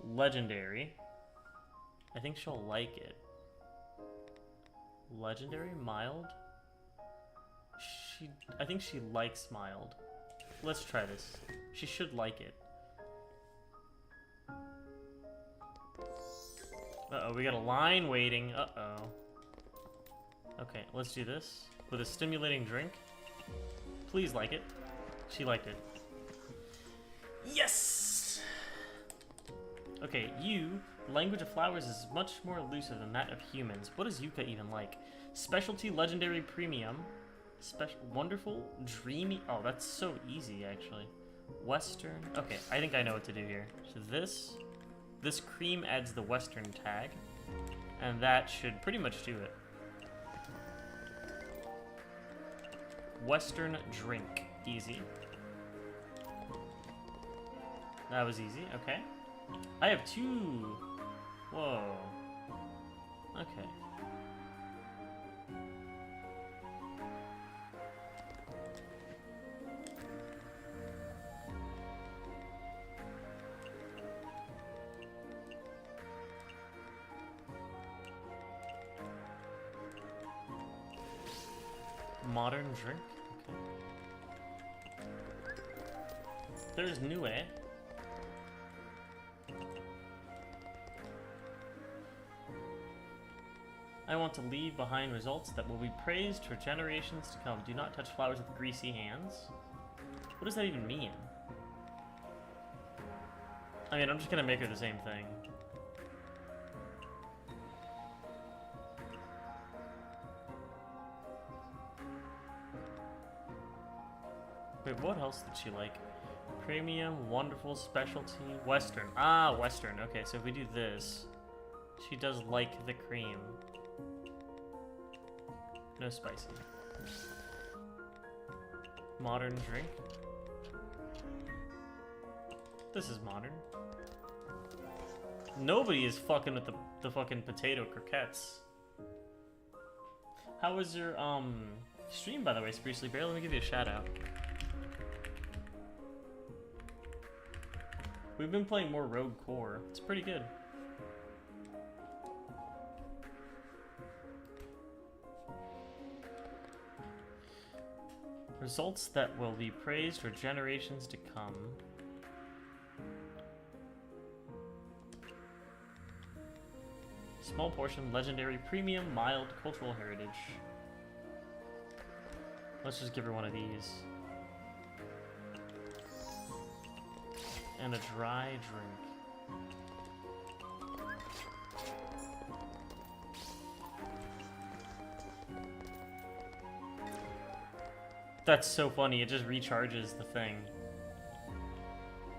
legendary, I think she'll like it. Legendary, mild. I think she likes mild. Let's try this. She should like it. Uh-oh, we got a line waiting. Uh-oh. Okay, let's do this. With a stimulating drink. Please like it. She liked it. Yes! Okay, language of flowers is much more elusive than that of humans. What does Yuka even like? Specialty, legendary, premium. Wonderful, dreamy. Oh, that's so easy, actually. Western. Okay, I think I know what to do here. So this cream adds the Western tag, and that should pretty much do it. Western drink. Easy. That was easy, okay. I have 2. Whoa. Okay. Modern drink? Okay. There's Nue. I want to leave behind results that will be praised for generations to come. Do not touch flowers with greasy hands. What does that even mean? I mean, I'm just gonna make her the same thing. Wait, what else did she like? Premium, wonderful, specialty, Western. Ah, Western. Okay, so if we do this, she does like the cream. No spicy. Modern drink. This is modern. Nobody is fucking with the fucking potato croquettes. How was your stream, by the way, Sprucely Bear? Let me give you a shout out. We've been playing more Rogue Core. It's pretty good. Results that will be praised for generations to come. Small portion, legendary, premium, mild, cultural heritage. Let's just give her one of these. And a dry drink. That's so funny, it just recharges the thing.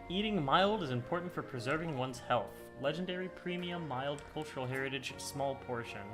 Eating mild is important for preserving one's health. Legendary, premium, mild, cultural heritage, small portion.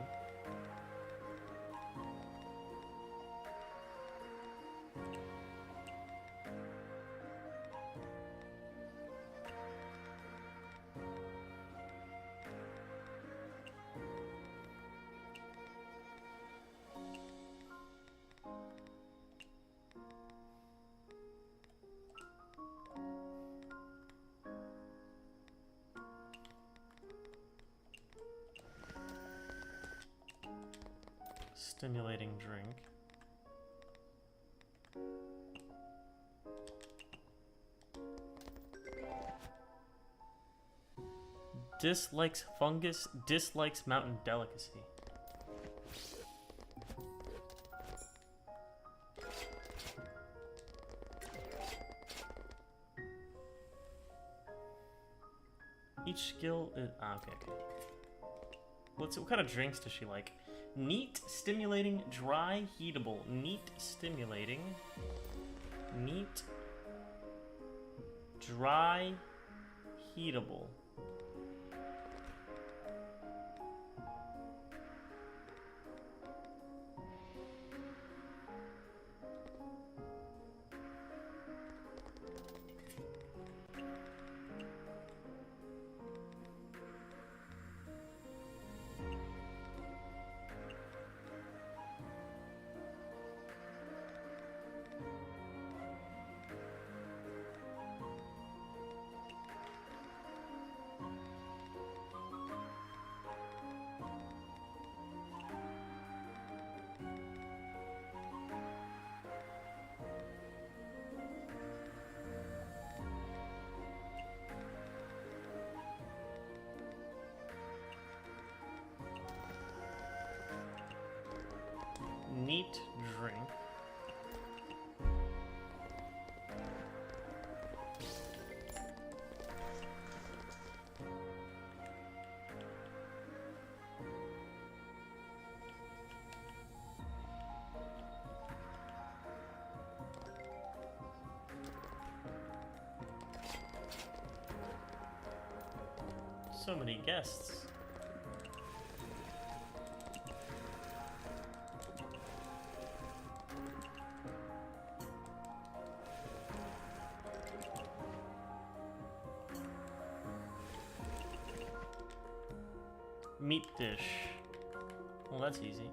Stimulating drink. Dislikes fungus, dislikes mountain delicacy. Each skill is okay. What kind of drinks does she like? Neat, stimulating, dry, heatable. Neat, stimulating. Neat, dry, heatable. Neat drink. So many guests. Meat dish. Well, that's easy.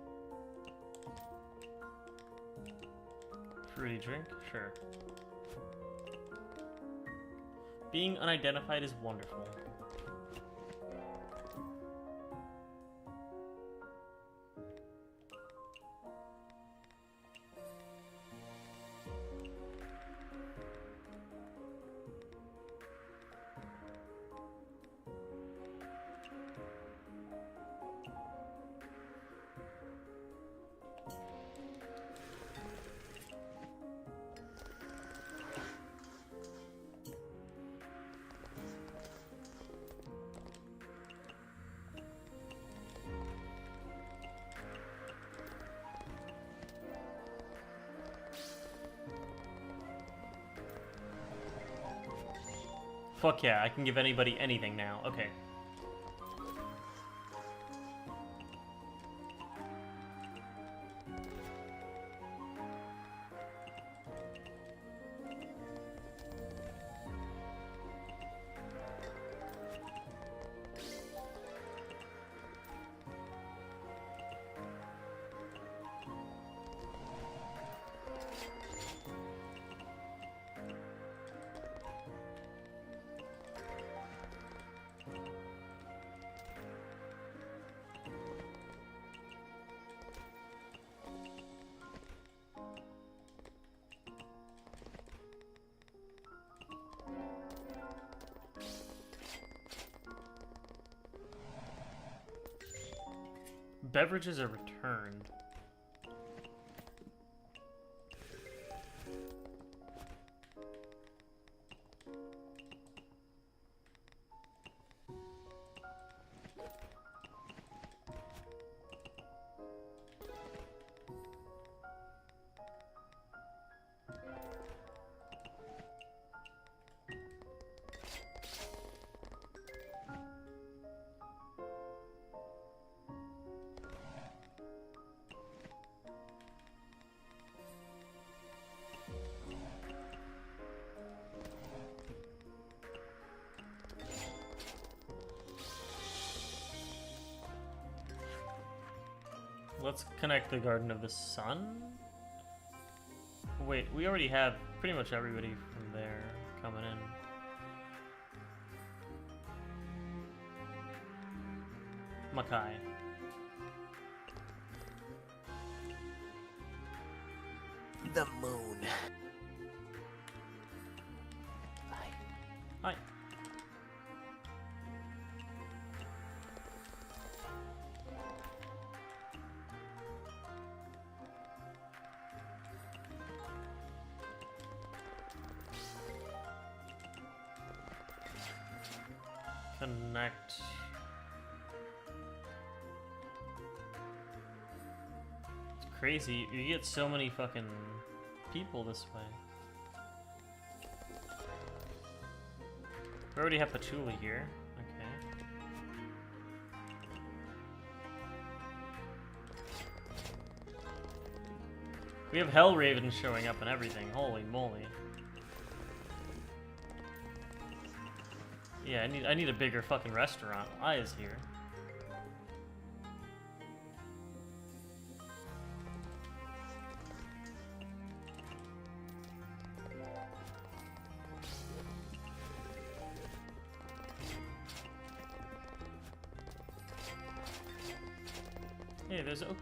Fruity drink? Sure. Being unidentified is wonderful. Fuck yeah, I can give anybody anything now. Okay. Beverages are returned. Let's connect the Garden of the Sun. Wait, we already have pretty much everybody from there coming in. Makai.
The moon. Bye.
Hi. Connect. It's crazy. You get so many fucking people this way. We already have Patchouli here. Okay. We have Hellraven showing up and everything. Holy moly. Yeah, I need a bigger fucking restaurant. I is here. Hey, there's Oku.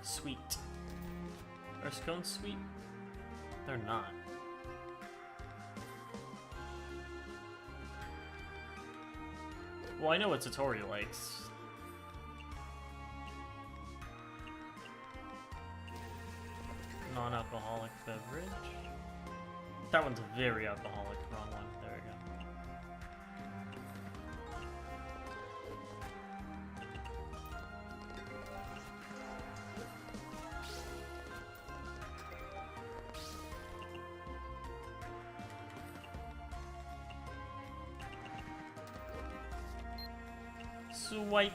Sweet. Are scones sweet? They're not. Well, I know what Satori likes. Non-alcoholic beverage. That one's very alcoholic. Wrong one. There we go. Swipe.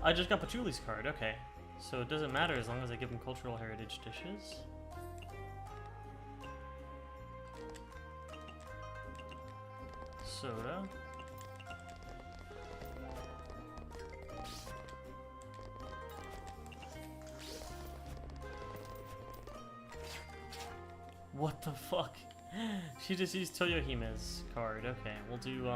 I just got Patchouli's card, okay. So it doesn't matter as long as I give him cultural heritage dishes. Soda. What the fuck? She just used Toyohime's card. Okay, we'll do,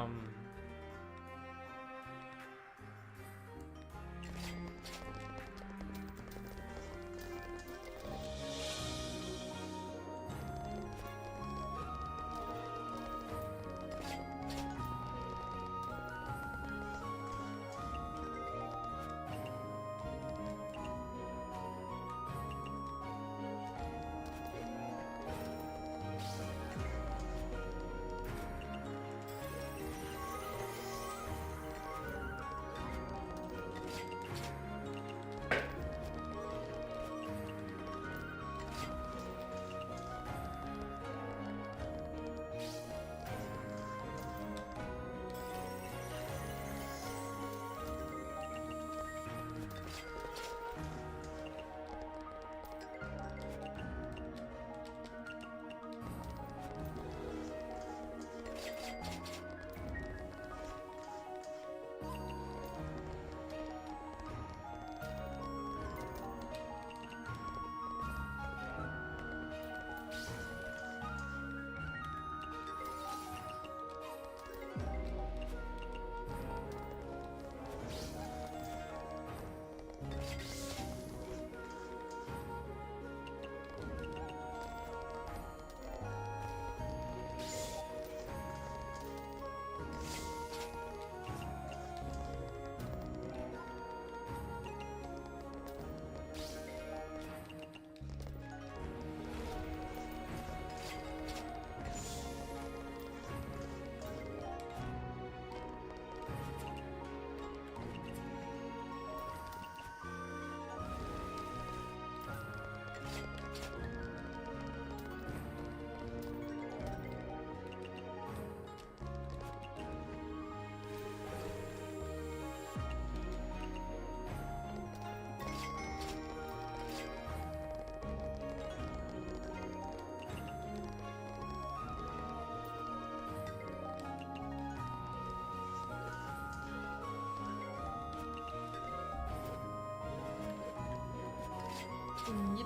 Yippee!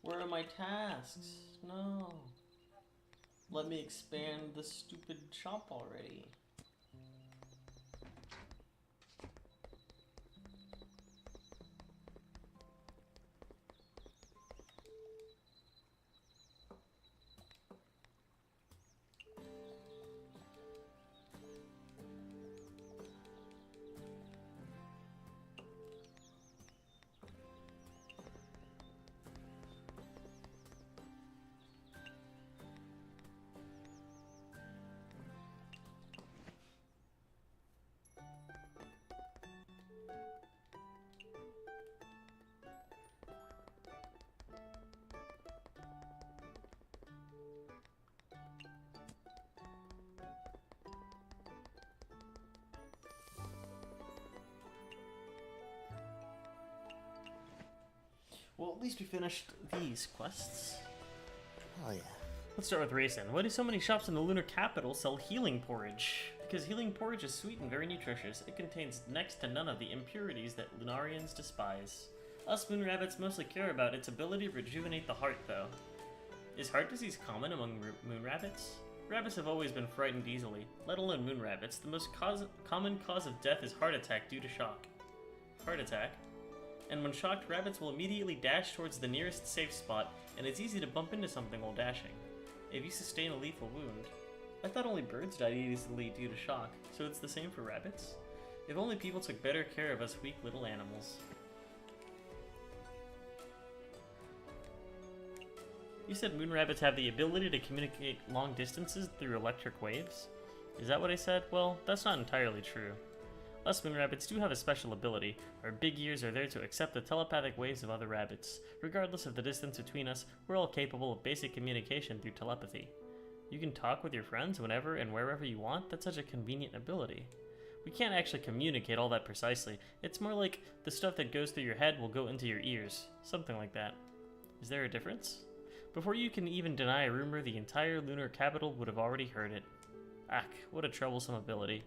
Where are my tasks? No. Let me expand the stupid shop already. Well, at least we finished these quests.
Oh yeah.
Let's start with racing. Why do so many shops in the lunar capital sell healing porridge? Because healing porridge is sweet and very nutritious. It contains next to none of the impurities that Lunarians despise. Us moon rabbits mostly care about its ability to rejuvenate the heart, though. Is heart disease common among moon rabbits? Rabbits have always been frightened easily, let alone moon rabbits. The most common cause of death is heart attack due to shock. Heart attack? And when shocked, rabbits will immediately dash towards the nearest safe spot, and it's easy to bump into something while dashing. If you sustain a lethal wound... I thought only birds died easily due to shock, so it's the same for rabbits? If only people took better care of us weak little animals. You said moon rabbits have the ability to communicate long distances through electric waves? Is that what I said? Well, that's not entirely true. Us moon rabbits do have a special ability. Our big ears are there to accept the telepathic waves of other rabbits. Regardless of the distance between us, we're all capable of basic communication through telepathy. You can talk with your friends whenever and wherever you want. That's such a convenient ability. We can't actually communicate all that precisely. It's more like the stuff that goes through your head will go into your ears. Something like that. Is there a difference? Before you can even deny a rumor, the entire lunar capital would have already heard it. Ack, what a troublesome ability.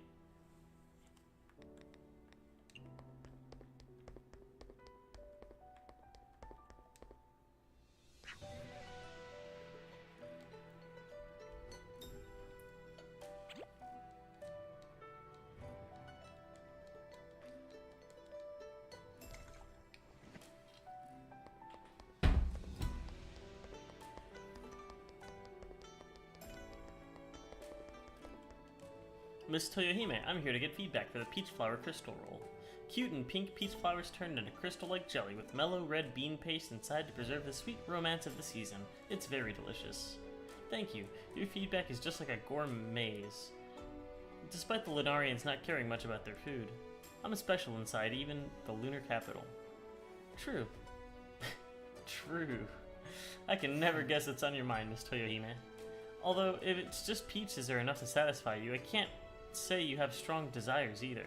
Miss Toyohime, I'm here to get feedback for the peach flower crystal roll. Cute and pink peach flowers turned into crystal-like jelly with mellow red bean paste inside to preserve the sweet romance of the season. It's very delicious. Thank you. Your feedback is just like a gourmet's. Despite the Lunarians not caring much about their food, I'm special inside even the lunar capital. True. True. I can never guess what's on your mind, Miss Toyohime. Although, if it's just peaches are enough to satisfy you, I can't say you have strong desires either.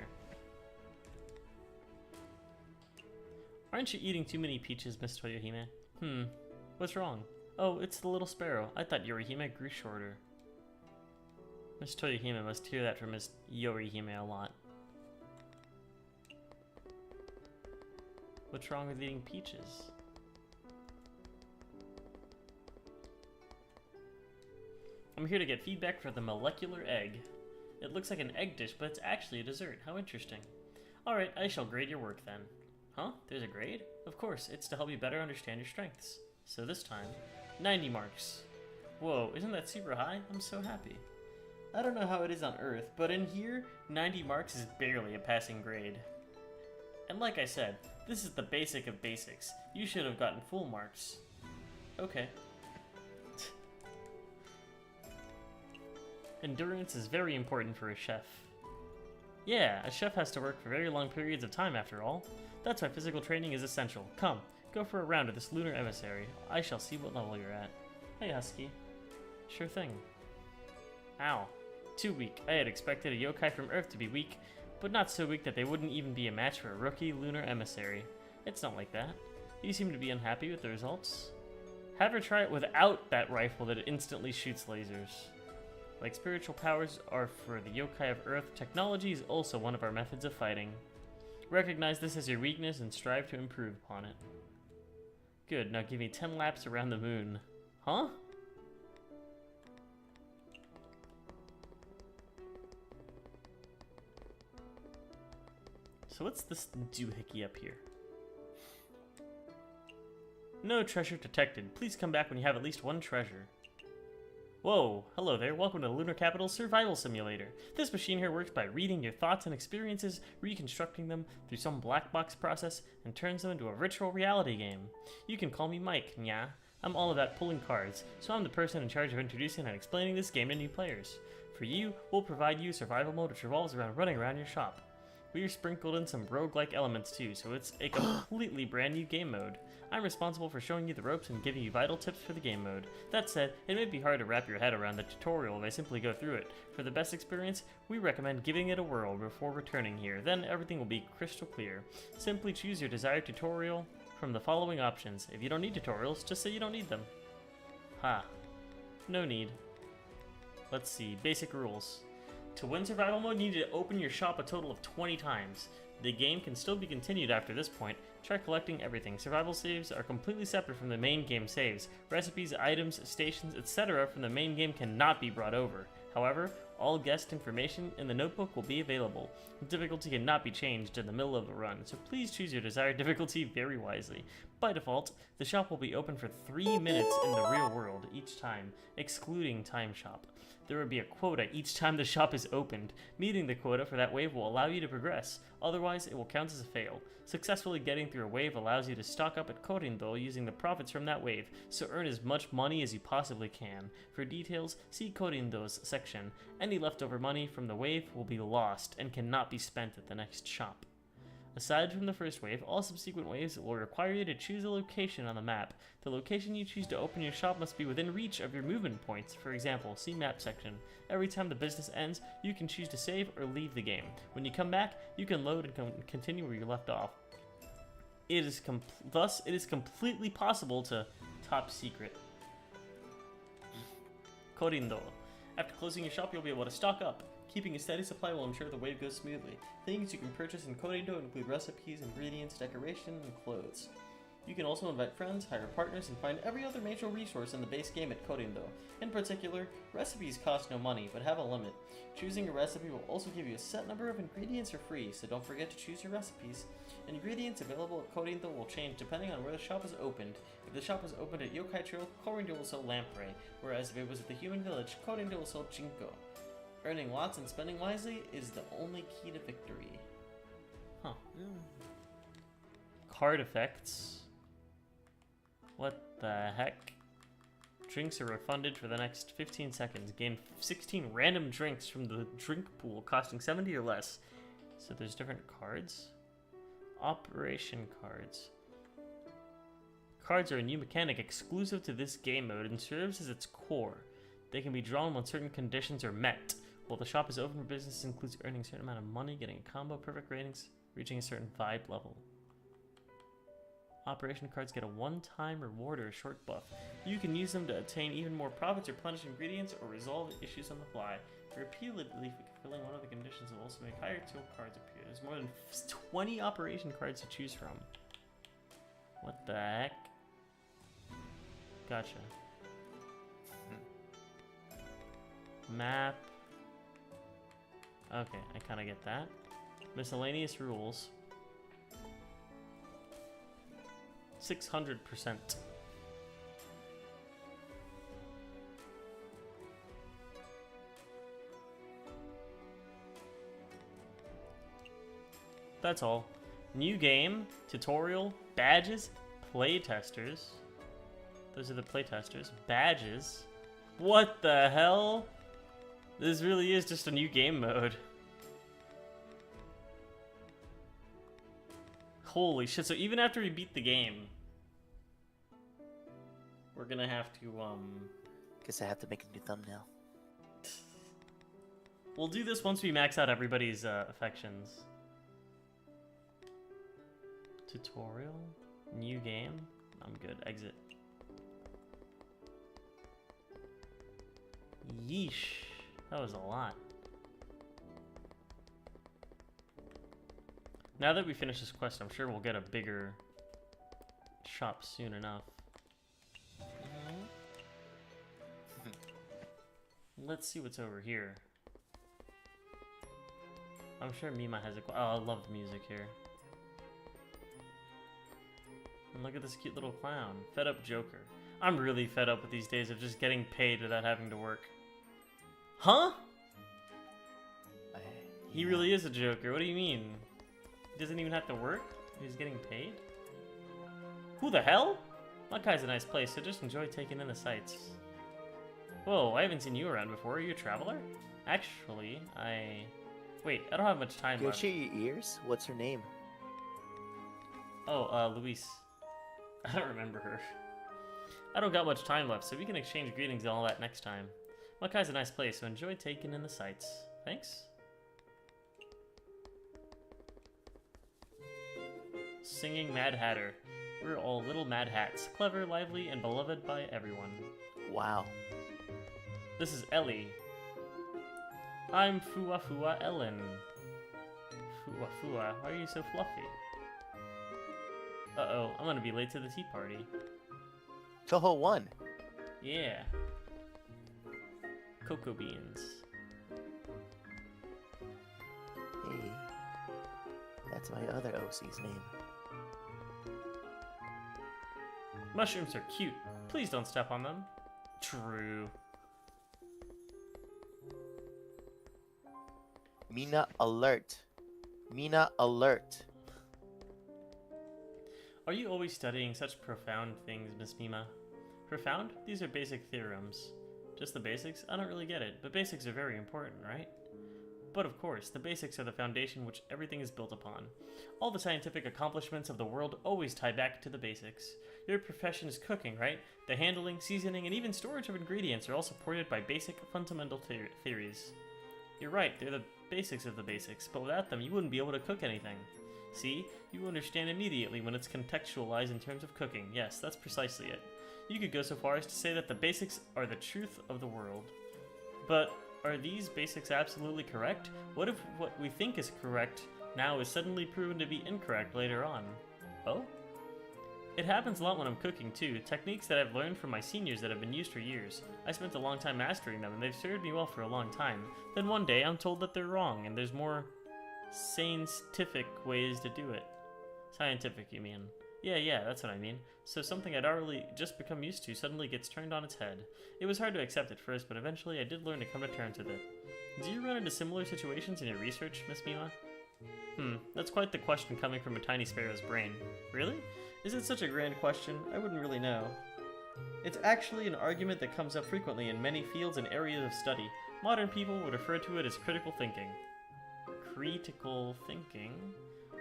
Aren't you eating too many peaches, Miss Toyohime? What's wrong? Oh, it's the little sparrow. I thought Yorihime grew shorter. Miss Toyohime must hear that from Miss Yorihime a lot. What's wrong with eating peaches? I'm here to get feedback for the molecular egg. It looks like an egg dish, but it's actually a dessert. How interesting. Alright, I shall grade your work then. Huh? There's a grade? Of course, it's to help you better understand your strengths. So this time, 90 marks. Whoa, isn't that super high? I'm so happy. I don't know how it is on Earth, but in here, 90 marks is barely a passing grade. And like I said, this is the basic of basics. You should have gotten full marks. Okay. Endurance is very important for a chef. Yeah, a chef has to work for very long periods of time after all. That's why physical training is essential. Come, go for a round of this lunar emissary. I shall see what level you're at. Hey, Husky. Sure thing. Ow. Too weak. I had expected a yokai from Earth to be weak, but not so weak that they wouldn't even be a match for a rookie lunar emissary. It's not like that. You seem to be unhappy with the results. Have her try it without that rifle that instantly shoots lasers. Like spiritual powers are for the yokai of Earth, technology is also one of our methods of fighting. Recognize this as your weakness and strive to improve upon it. Good, now give me 10 laps around the moon. Huh? So what's this doohickey up here? No treasure detected. Please come back when you have at least one treasure. Whoa, hello there. Welcome to Lunar Capital's Survival Simulator. This machine here works by reading your thoughts and experiences, reconstructing them through some black box process, and turns them into a virtual reality game. You can call me Mike, nya. I'm all about pulling cards, so I'm the person in charge of introducing and explaining this game to new players. For you, we'll provide you survival mode which revolves around running around your shop. We've sprinkled in some roguelike elements too, so it's a completely brand new game mode. I'm responsible for showing you the ropes and giving you vital tips for the game mode. That said, it may be hard to wrap your head around the tutorial if I simply go through it. For the best experience, we recommend giving it a whirl before returning here, then everything will be crystal clear. Simply choose your desired tutorial from the following options. If you don't need tutorials, just say you don't need them. Ha. No need. Let's see, basic rules. To win survival mode, you need to open your shop a total of 20 times. The game can still be continued after this point. Try collecting everything. Survival saves are completely separate from the main game saves. Recipes, items, stations, etc. from the main game cannot be brought over. However, all guest information in the notebook will be available. Difficulty cannot be changed in the middle of a run, so please choose your desired difficulty very wisely. By default, the shop will be open for 3 minutes in the real world each time, excluding time shop. There will be a quota each time the shop is opened. Meeting the quota for that wave will allow you to progress, otherwise it will count as a fail. Successfully getting through a wave allows you to stock up at Korindo using the profits from that wave, so earn as much money as you possibly can. For details, see Korindo's section. Any leftover money from the wave will be lost and cannot be spent at the next shop. Aside from the first wave, all subsequent waves will require you to choose a location on the map. The location you choose to open your shop must be within reach of your movement points. For example, see map section. Every time the business ends, you can choose to save or leave the game. When you come back, you can load and continue where you left off. Thus, it is completely possible to top secret. Korindo. After closing your shop, you'll be able to stock up. Keeping a steady supply will ensure the wave goes smoothly. Things you can purchase in Korindo include recipes, ingredients, decoration, and clothes. You can also invite friends, hire partners, and find every other major resource in the base game at Korindo. In particular, recipes cost no money, but have a limit. Choosing a recipe will also give you a set number of ingredients for free, so don't forget to choose your recipes. Ingredients available at Korindo will change depending on where the shop is opened. If the shop is opened at Yokai Trail, Korindo will sell lamprey, whereas if it was at the Human Village, Korindo will sell chinko. Earning lots and spending wisely is the only key to victory. Huh. Card effects. What the heck? Drinks are refunded for the next 15 seconds. Gain 16 random drinks from the drink pool costing 70 or less. So there's different cards. Operation cards. Cards are a new mechanic exclusive to this game mode and serves as its core. They can be drawn when certain conditions are met. While the shop is open for business, this includes earning a certain amount of money, getting a combo, perfect ratings, reaching a certain vibe level. Operation cards get a one-time reward or a short buff. You can use them to obtain even more profits, replenish ingredients, or resolve issues on the fly. Repeatedly fulfilling one of the conditions will also make higher tier cards appear. There's more than 20 operation cards to choose from. What the heck? Gotcha. Map. Okay, I kind of get that. Miscellaneous rules. 600%. That's all. New game, tutorial, badges, playtesters. Those are the playtesters. Badges. What the hell? This really is just a new game mode. Holy shit, so even after we beat the game, we're gonna have to,
Guess I have to make a new thumbnail.
We'll do this once we max out everybody's affections. Tutorial? New game? I'm good. Exit. Yeesh. That was a lot. Now that we finish this quest, I'm sure we'll get a bigger shop soon enough. Let's see what's over here. I'm sure Mima has a... Oh, I love the music here. And look at this cute little clown. Fed up Joker. I'm really fed up with these days of just getting paid without having to work. Huh? He really is a Joker. What do you mean? He doesn't even have to work? He's getting paid? Who the hell? Makai's a nice place, so just enjoy taking in the sights. Whoa, I haven't seen you around before. Are you a traveler? Actually, Wait, I don't have much time left.
Can you share your ears? What's her name?
Oh, Luis. I don't remember her. I don't got much time left, so we can exchange greetings and all that next time. Makai's a nice place, so enjoy taking in the sights. Thanks. Singing Mad Hatter. We're all little Mad Hats, clever, lively, and beloved by everyone.
Wow.
This is Ellie. I'm Fua Fua Ellen. Fua Fua, why are you so fluffy? Uh-oh, I'm gonna be late to the tea party.
Toho won.
Yeah. Cocoa beans.
Hey. That's my other OC's name.
Mushrooms are cute. Please don't step on them. True.
Mina alert. Mina alert.
Are you always studying such profound things, Miss Mima? Profound? These are basic theorems. Just the basics? I don't really get it, but basics are very important, right? But of course, the basics are the foundation which everything is built upon. All the scientific accomplishments of the world always tie back to the basics. Your profession is cooking, right? The handling, seasoning, and even storage of ingredients are all supported by basic, fundamental theories. You're right, they're the basics of the basics, but without them you wouldn't be able to cook anything. See? You understand immediately when it's contextualized in terms of cooking. Yes, that's precisely it. You could go so far as to say that the basics are the truth of the world. But are these basics absolutely correct? What if what we think is correct now is suddenly proven to be incorrect later on? Oh? It happens a lot when I'm cooking too, techniques that I've learned from my seniors that have been used for years. I spent a long time mastering them and they've served me well for a long time. Then one day I'm told that they're wrong and there's more scientific ways to do it. Scientific, you mean? Yeah, that's what I mean. So something I'd already just become used to suddenly gets turned on its head. It was hard to accept at first, but eventually I did learn to come to terms with it. Do you run into similar situations in your research, Miss Mima? That's quite the question coming from a tiny sparrow's brain. Really? Is it such a grand question? I wouldn't really know. It's actually an argument that comes up frequently in many fields and areas of study. Modern people would refer to it as critical thinking. Critical thinking?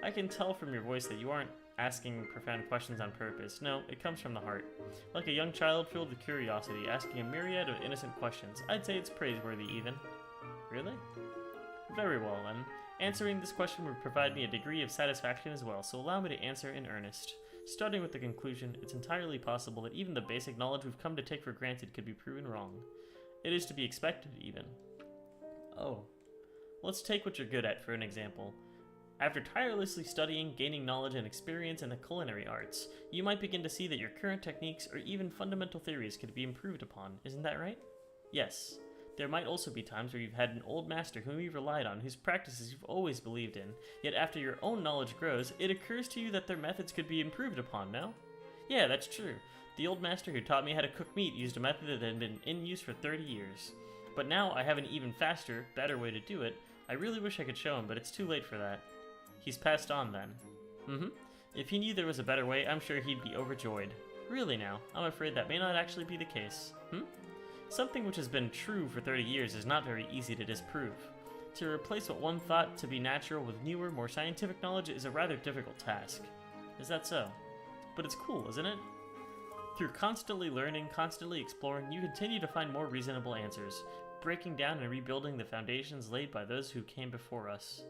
I can tell from your voice that you aren't asking profound questions on purpose. No, it comes from the heart. Like a young child filled with curiosity, asking a myriad of innocent questions. I'd say it's praiseworthy, even. Really? Very well, then. Answering this question would provide me a degree of satisfaction as well, so allow me to answer in earnest. Starting with the conclusion, it's entirely possible that even the basic knowledge we've come to take for granted could be proven wrong. It is to be expected, even. Oh. Let's take what you're good at for an example. After tirelessly studying, gaining knowledge and experience in the culinary arts, you might begin to see that your current techniques or even fundamental theories could be improved upon, isn't that right? Yes. There might also be times where you've had an old master whom you've relied on, whose practices you've always believed in, yet after your own knowledge grows, it occurs to you that their methods could be improved upon, no? Yeah, that's true. The old master who taught me how to cook meat used a method that had been in use for 30 years. But now I have an even faster, better way to do it. I really wish I could show him, but it's too late for that. He's passed on then. If he knew there was a better way, I'm sure he'd be overjoyed. Really now, I'm afraid that may not actually be the case. Something which has been true for 30 years is not very easy to disprove. To replace what one thought to be natural with newer, more scientific knowledge is a rather difficult task. Is that so? But it's cool, isn't it? Through constantly learning, constantly exploring, you continue to find more reasonable answers, breaking down and rebuilding the foundations laid by those who came before us.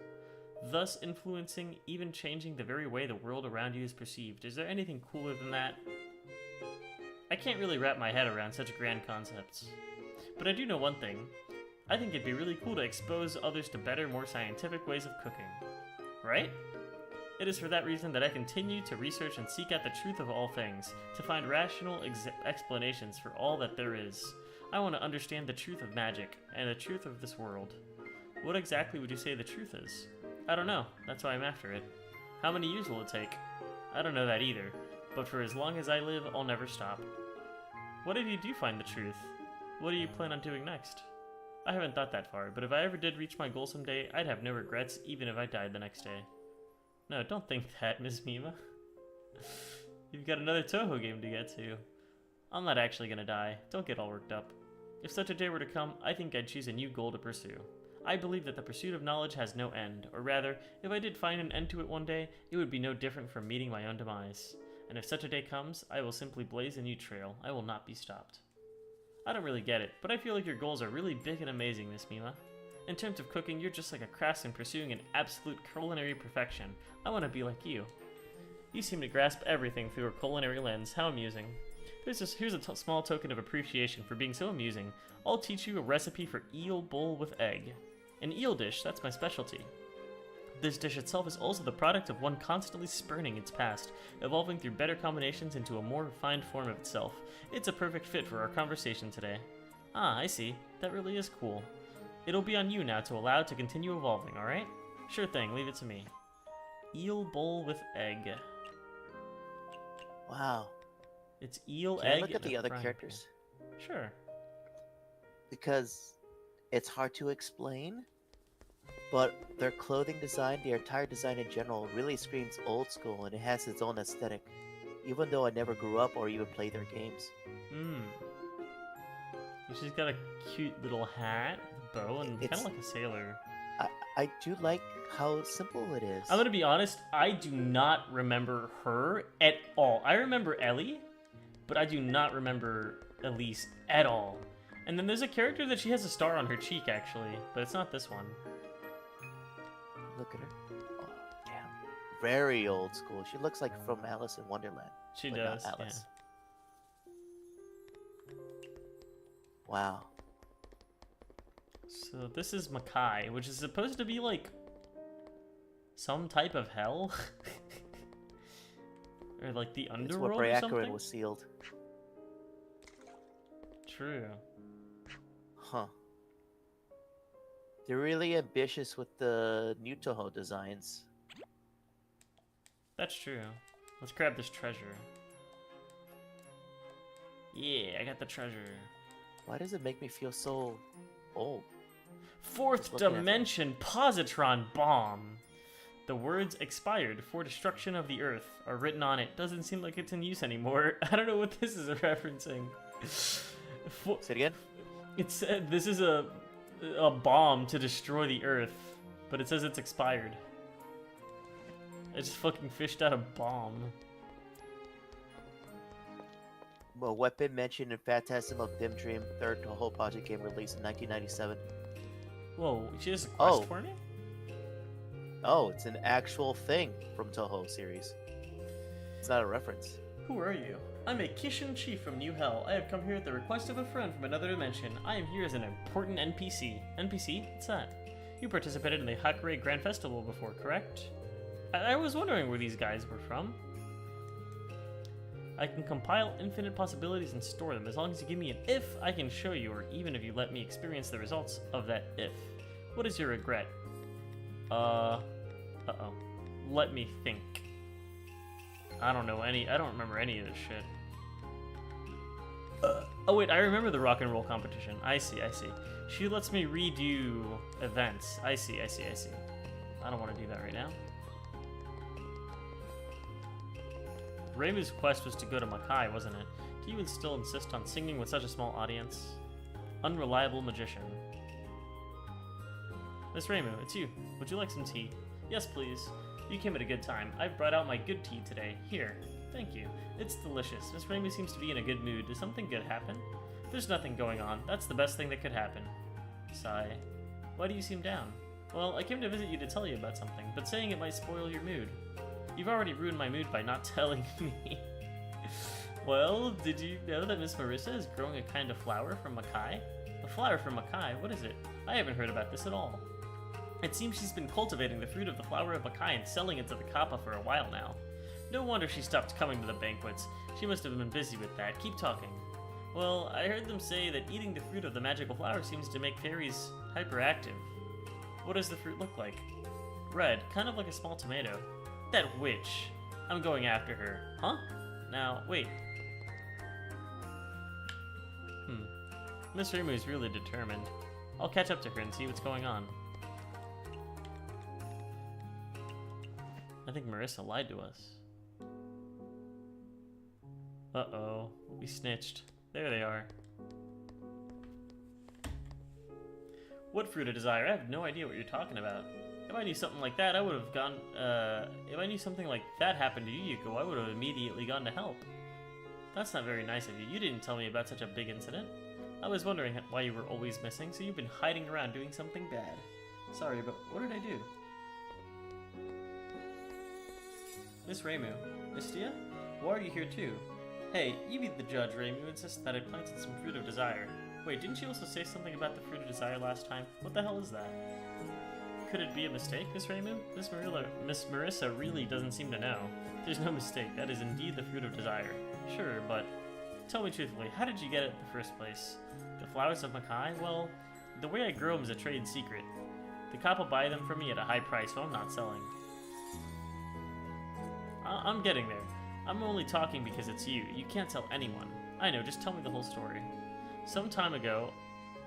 thus influencing, even changing the very way the world around you is perceived. Is there anything cooler than that? I can't really wrap my head around such grand concepts. But I do know one thing. I think it'd be really cool to expose others to better, more scientific ways of cooking. Right? It is for that reason that I continue to research and seek out the truth of all things, to find rational explanations for all that there is. I want to understand the truth of magic, and the truth of this world. What exactly would you say the truth is? I don't know, that's why I'm after it. How many years will it take? I don't know that either, but for as long as I live, I'll never stop. What if you do find the truth? What do you plan on doing next? I haven't thought that far, but if I ever did reach my goal someday, I'd have no regrets, even if I died the next day. No, don't think that, Miss Mima. You've got another Toho game to get to. I'm not actually gonna die. Don't get all worked up. If such a day were to come, I think I'd choose a new goal to pursue. I believe that the pursuit of knowledge has no end, or rather, if I did find an end to it one day, it would be no different from meeting my own demise. And if such a day comes, I will simply blaze a new trail. I will not be stopped. I don't really get it, but I feel like your goals are really big and amazing, Miss Mima. In terms of cooking, you're just like a craftsman pursuing an absolute culinary perfection. I want to be like you. You seem to grasp everything through a culinary lens. How amusing. Here's a small token of appreciation for being so amusing. I'll teach you a recipe for eel bowl with egg. An eel dish, that's my specialty. This dish itself is also the product of one constantly spurning its past, evolving through better combinations into a more refined form of itself. It's a perfect fit for our conversation today. Ah, I see. That really is cool. It'll be on you now to allow it to continue evolving, alright? Sure thing, leave it to me. Eel bowl with egg.
Wow.
It's eel,
Can
egg,
I look at
and
the
a
other
frying
characters?
pan. Sure.
Because it's hard to explain, but their clothing design, their attire design in general, really screams old school, and it has its own aesthetic, even though I never grew up or even played their games.
She's got a cute little hat, bow, and kind of like a sailor.
I do like how simple it is.
I'm gonna be honest, I do not remember her at all. I remember Ellie, but I do not remember Elise at all. And then there's a character that she has a star on her cheek, actually, but it's not this one.
Look at her. Oh, damn. Very old school. She looks like from Alice in Wonderland.
She
but
does,
not Alice.
yeah.
Wow.
So this is Makai, which is supposed to be like some type of hell, or like the
It's
underworld
what
or
Brayakurin
something.
was sealed.
True.
Huh. They're really ambitious with the new Toho designs.
That's true. Let's grab this treasure. Yeah, I got the treasure.
Why does it make me feel so old?
Fourth
Just looking at
dimension positron bomb. The words expired for destruction of the earth are written on it. Doesn't seem like it's in use anymore. I don't know what this is referencing.
Say it again?
It said this is a bomb to destroy the earth, but it says it's expired. I just fucking fished out a bomb.
A weapon mentioned in Phantasm of Dim Dream, third Toho project game released in 1997.
Whoa, she has a quest
Oh.
for me?
Oh, it's an actual thing from Toho series. It's not a reference.
Who are you? I'm a Kishin chief from New Hell. I have come here at the request of a friend from another dimension. I am here as an important NPC. NPC? What's that? You participated in the Hakurei Grand Festival before, correct? I was wondering where these guys were from. I can compile infinite possibilities and store them. As long as you give me an if, I can show you, or even if you let me experience the results of that if. What is your regret? Uh-oh. Let me think. I don't remember any of this shit. Oh wait, I remember the rock and roll competition. I see. She lets me redo events. I see. I don't want to do that right now. Reimu's quest was to go to Makai, wasn't it? Do you still insist on singing with such a small audience? Unreliable magician. Miss Reimu, it's you. Would you like some tea? Yes, please. You came at a good time. I've brought out my good tea today. Here. Thank you. It's delicious. Miss Reimu seems to be in a good mood. Did something good happen? There's nothing going on. That's the best thing that could happen. Sigh. Why do you seem down? Well, I came to visit you to tell you about something, but saying it might spoil your mood. You've already ruined my mood by not telling me. Well, did you know that Miss Marissa is growing a kind of flower from Makai? A flower from Makai? What is it? I haven't heard about this at all. It seems she's been cultivating the fruit of the flower of Makai and selling it to the Kappa for a while now. No wonder she stopped coming to the banquets. She must have been busy with that. Keep talking. Well, I heard them say that eating the fruit of the magical flower seems to make fairies hyperactive. What does the fruit look like? Red, kind of like a small tomato. That witch! I'm going after her. Huh? Now, wait. Miss Rimu is really determined. I'll catch up to her and see what's going on. I think Marissa lied to us. Uh-oh, we snitched. There they are. What fruit of desire? I have no idea what you're talking about. If I knew something like that, I would have gone, if I knew something like that happened to you, Yuko, I would have immediately gone to help. That's not very nice of you. You didn't tell me about such a big incident. I was wondering why you were always missing, so you've been hiding around doing something bad. Sorry, but what did I do? Miss Reimu. Mystia? Why are you here too? Hey, you be the judge, Reimu insisted that I planted some fruit of desire. Wait, didn't you also say something about the fruit of desire last time? What the hell is that? Could it be a mistake, Miss Reimu? Miss Marissa really doesn't seem to know. There's no mistake, that is indeed the fruit of desire. Sure, but tell me truthfully, how did you get it in the first place? The flowers of Makai? Well, the way I grow them is a trade secret. The Kappa buy them from me at a high price, so I'm not selling. I'm getting there. I'm only talking because it's you. You can't tell anyone. I know, just tell me the whole story. Some time ago,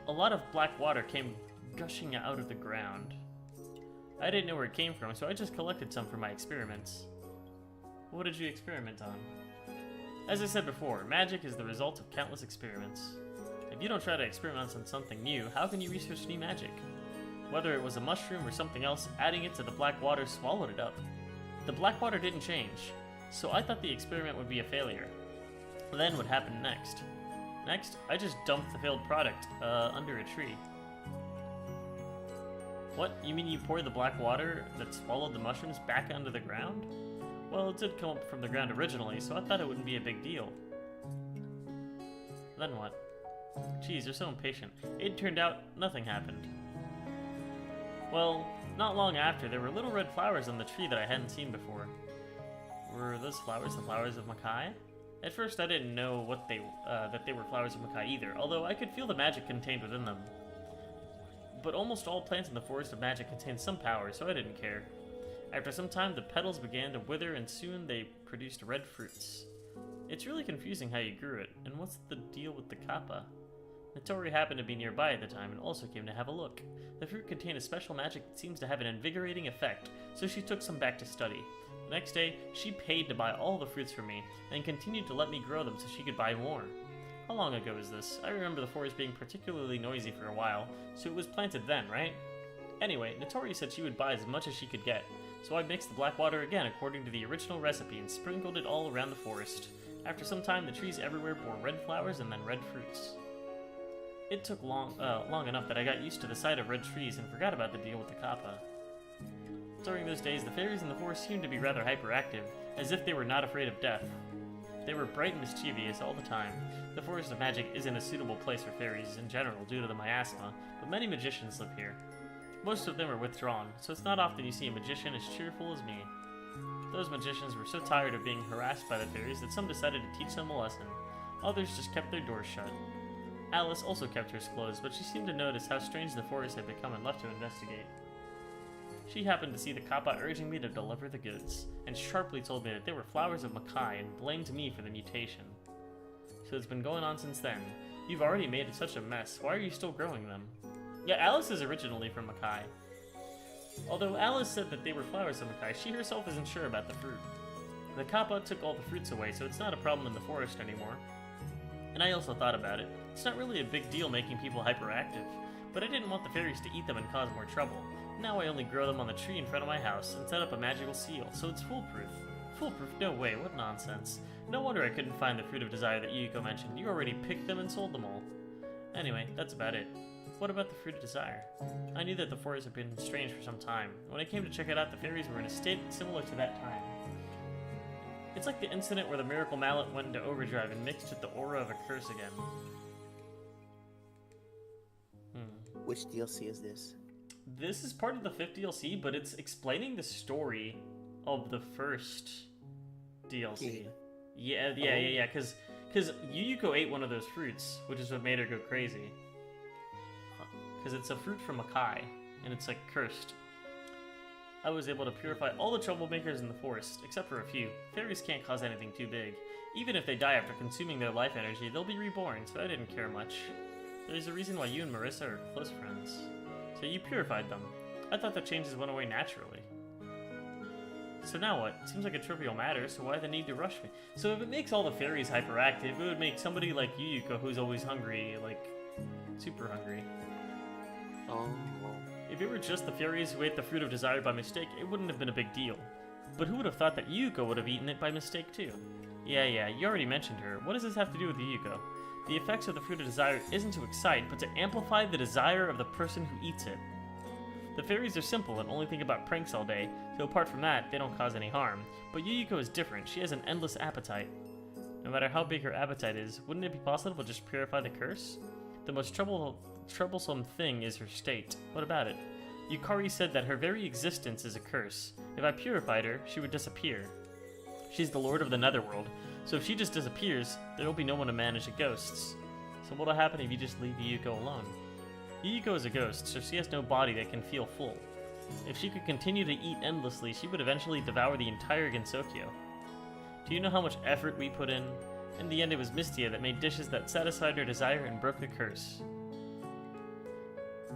a lot of black water came gushing out of the ground. I didn't know where it came from, so I just collected some for my experiments. What did you experiment on? As I said before, magic is the result of countless experiments. If you don't try to experiment on something new, how can you research new magic? Whether it was a mushroom or something else, adding it to the black water swallowed it up. The black water didn't change, so I thought the experiment would be a failure. Then what happened next? Next, I just dumped the failed product, under a tree. What? You mean you poured the black water that swallowed the mushrooms back onto the ground? Well, it did come up from the ground originally, so I thought it wouldn't be a big deal. Then what? Geez, you're so impatient. It turned out nothing happened. Well, not long after, there were little red flowers on the tree that I hadn't seen before. Were those flowers the flowers of Makai? At first, I didn't know that they were flowers of Makai either, although I could feel the magic contained within them. But almost all plants in the Forest of Magic contain some power, so I didn't care. After some time, the petals began to wither, and soon they produced red fruits. It's really confusing how you grew it, and what's the deal with the Kappa? Notori happened to be nearby at the time and also came to have a look. The fruit contained a special magic that seems to have an invigorating effect, so she took some back to study. The next day, she paid to buy all the fruits from me, and continued to let me grow them so she could buy more. How long ago is this? I remember the forest being particularly noisy for a while, so it was planted then, right? Anyway, Notori said she would buy as much as she could get, so I mixed the black water again according to the original recipe and sprinkled it all around the forest. After some time, the trees everywhere bore red flowers and then red fruits. It took long enough that I got used to the sight of red trees and forgot about the deal with the Kappa. During those days, the fairies in the forest seemed to be rather hyperactive, as if they were not afraid of death. They were bright and mischievous all the time. The Forest of Magic isn't a suitable place for fairies in general due to the miasma, but many magicians live here. Most of them are withdrawn, so it's not often you see a magician as cheerful as me. Those magicians were so tired of being harassed by the fairies that some decided to teach them a lesson. Others just kept their doors shut. Alice also kept hers closed, but she seemed to notice how strange the forest had become and left to investigate. She happened to see the Kappa urging me to deliver the goods, and sharply told me that they were flowers of Makai and blamed me for the mutation. So it's been going on since then. You've already made such a mess, why are you still growing them? Yeah, Alice is originally from Makai. Although Alice said that they were flowers of Makai, she herself isn't sure about the fruit. The Kappa took all the fruits away, so it's not a problem in the forest anymore. And I also thought about it. It's not really a big deal making people hyperactive, but I didn't want the fairies to eat them and cause more trouble. Now I only grow them on the tree in front of my house and set up a magical seal, so it's foolproof. Foolproof? No way, what nonsense. No wonder I couldn't find the fruit of desire that Yuko mentioned. You already picked them and sold them all. Anyway, that's about it. What about the Fruit of Desire? I knew that the forest had been strange for some time. When I came to check it out, the fairies were in a state similar to that time. It's like the incident where the miracle mallet went into overdrive and mixed with the aura of a curse again.
Which DLC is this?
This is part of the 5th DLC, but it's explaining the story of the first DLC.
Game.
Yeah, because Yuyuko ate one of those fruits, which is what made her go crazy. Because it's a fruit from Makai, and it's like cursed. I was able to purify all the troublemakers in the forest, except for a few. Fairies can't cause anything too big. Even if they die after consuming their life energy, they'll be reborn, so I didn't care much. There's a reason why you and Marissa are close friends. So you purified them. I thought the changes went away naturally. So now what? Seems like a trivial matter, so why the need to rush me? So if it makes all the fairies hyperactive, it would make somebody like Yuyuko, who's always hungry, like, super hungry.
Oh.
If it were just the fairies who ate the Fruit of Desire by mistake, it wouldn't have been a big deal. But who would have thought that Yuyuko would have eaten it by mistake too? Yeah, you already mentioned her. What does this have to do with Yuyuko? The effects of the Fruit of Desire isn't to excite, but to amplify the desire of the person who eats it. The fairies are simple and only think about pranks all day, so apart from that, they don't cause any harm. But Yuyuko is different. She has an endless appetite. No matter how big her appetite is, wouldn't it be possible to just purify the curse? The most troublesome thing is her state. What about it? Yukari said that her very existence is a curse. If I purified her, she would disappear. She's the lord of the netherworld, so if she just disappears, there will be no one to manage the ghosts. So what'll happen if you just leave Yuyuko alone? Yuyuko is a ghost, so she has no body that can feel full. If she could continue to eat endlessly, she would eventually devour the entire Gensokyo. Do you know how much effort we put in? In the end, it was Mystia that made dishes that satisfied her desire and broke the curse.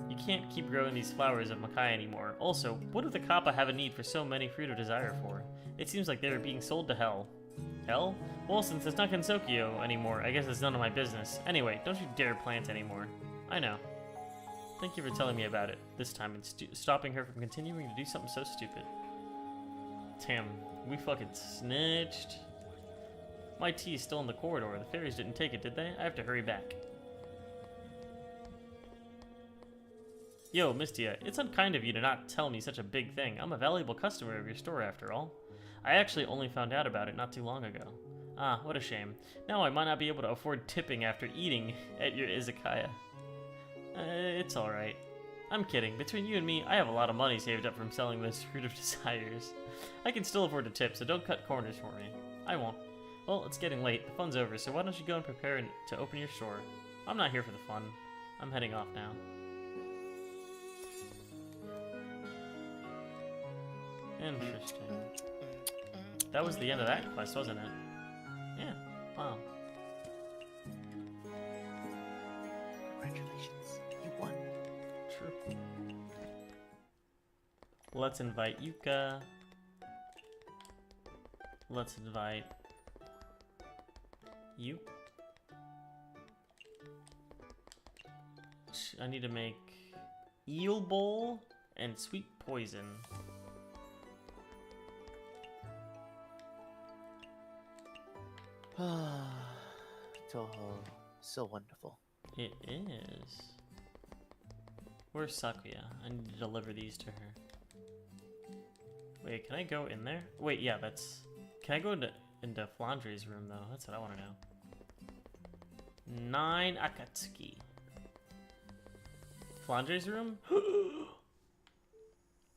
You can't keep growing these flowers of Makai anymore. Also, what did the Kappa have a need for so many Fruit of Desire for? It seems like they were being sold to hell. Hell? Well, since it's not Gensokyo anymore, I guess it's none of my business. Anyway, don't you dare plant anymore. I know. Thank you for telling me about it this time and stopping her from continuing to do something so stupid. Damn, we fucking snitched. My tea is still in the corridor. The fairies didn't take it, did they? I have to hurry back. Yo, Mystia, it's unkind of you to not tell me such a big thing. I'm a valuable customer of your store after all. I actually only found out about it not too long ago. Ah, what a shame. Now I might not be able to afford tipping after eating at your Izakaya. It's alright. I'm kidding. Between you and me, I have a lot of money saved up from selling those Fruit of Desires. I can still afford to tip, so don't cut corners for me. I won't. Well, it's getting late. The fun's over, so why don't you go and prepare to open your store? I'm not here for the fun. I'm heading off now. Interesting. That was the end of that quest, wasn't it? Yeah. Wow.
Congratulations. You won.
True. Let's invite Yuka. Let's invite you. I need to make eel bowl and sweet poison.
Toho, so wonderful.
It is. Where's Sakuya? I need to deliver these to her. Wait, can I go in there? Wait, yeah, that's... Can I go into Flandre's room, though? That's what I want to know. 9 Akatsuki. Flandre's room?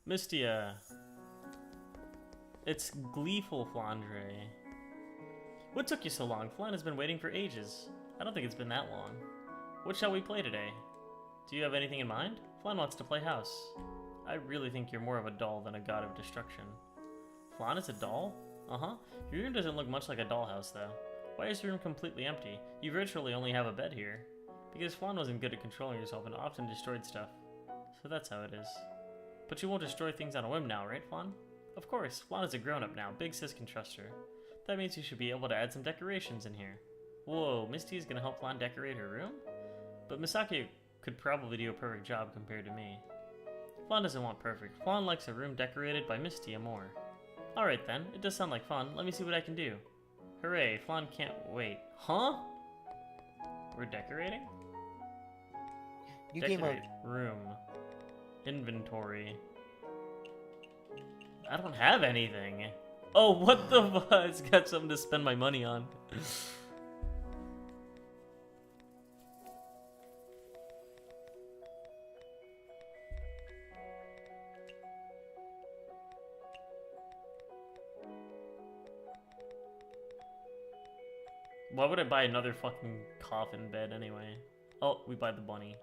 Mystia. It's gleeful Flandre. What took you so long? Flan has been waiting for ages. I don't think it's been that long. What shall we play today? Do you have anything in mind? Flan wants to play house. I really think you're more of a doll than a god of destruction. Flan is a doll? Uh-huh. Your room doesn't look much like a dollhouse, though. Why is your room completely empty? You virtually only have a bed here. Because Flan wasn't good at controlling herself and often destroyed stuff. So that's how it is. But you won't destroy things on a whim now, right, Flan? Of course. Flan is a grown-up now. Big sis can trust her. That means you should be able to add some decorations in here. Whoa, Misty is gonna help Flan decorate her room? But Misaki could probably do a perfect job compared to me. Flan doesn't want perfect. Flan likes a room decorated by Mystia more. Alright then, it does sound like fun. Let me see what I can do. Hooray, Flan can't wait. Huh? We're decorating?
You came out.
Decorate. Room. Inventory. I don't have anything. Oh, what the fuck? It's got something to spend my money on. Why would I buy another fucking coffin bed anyway? Oh, we buy the bunny.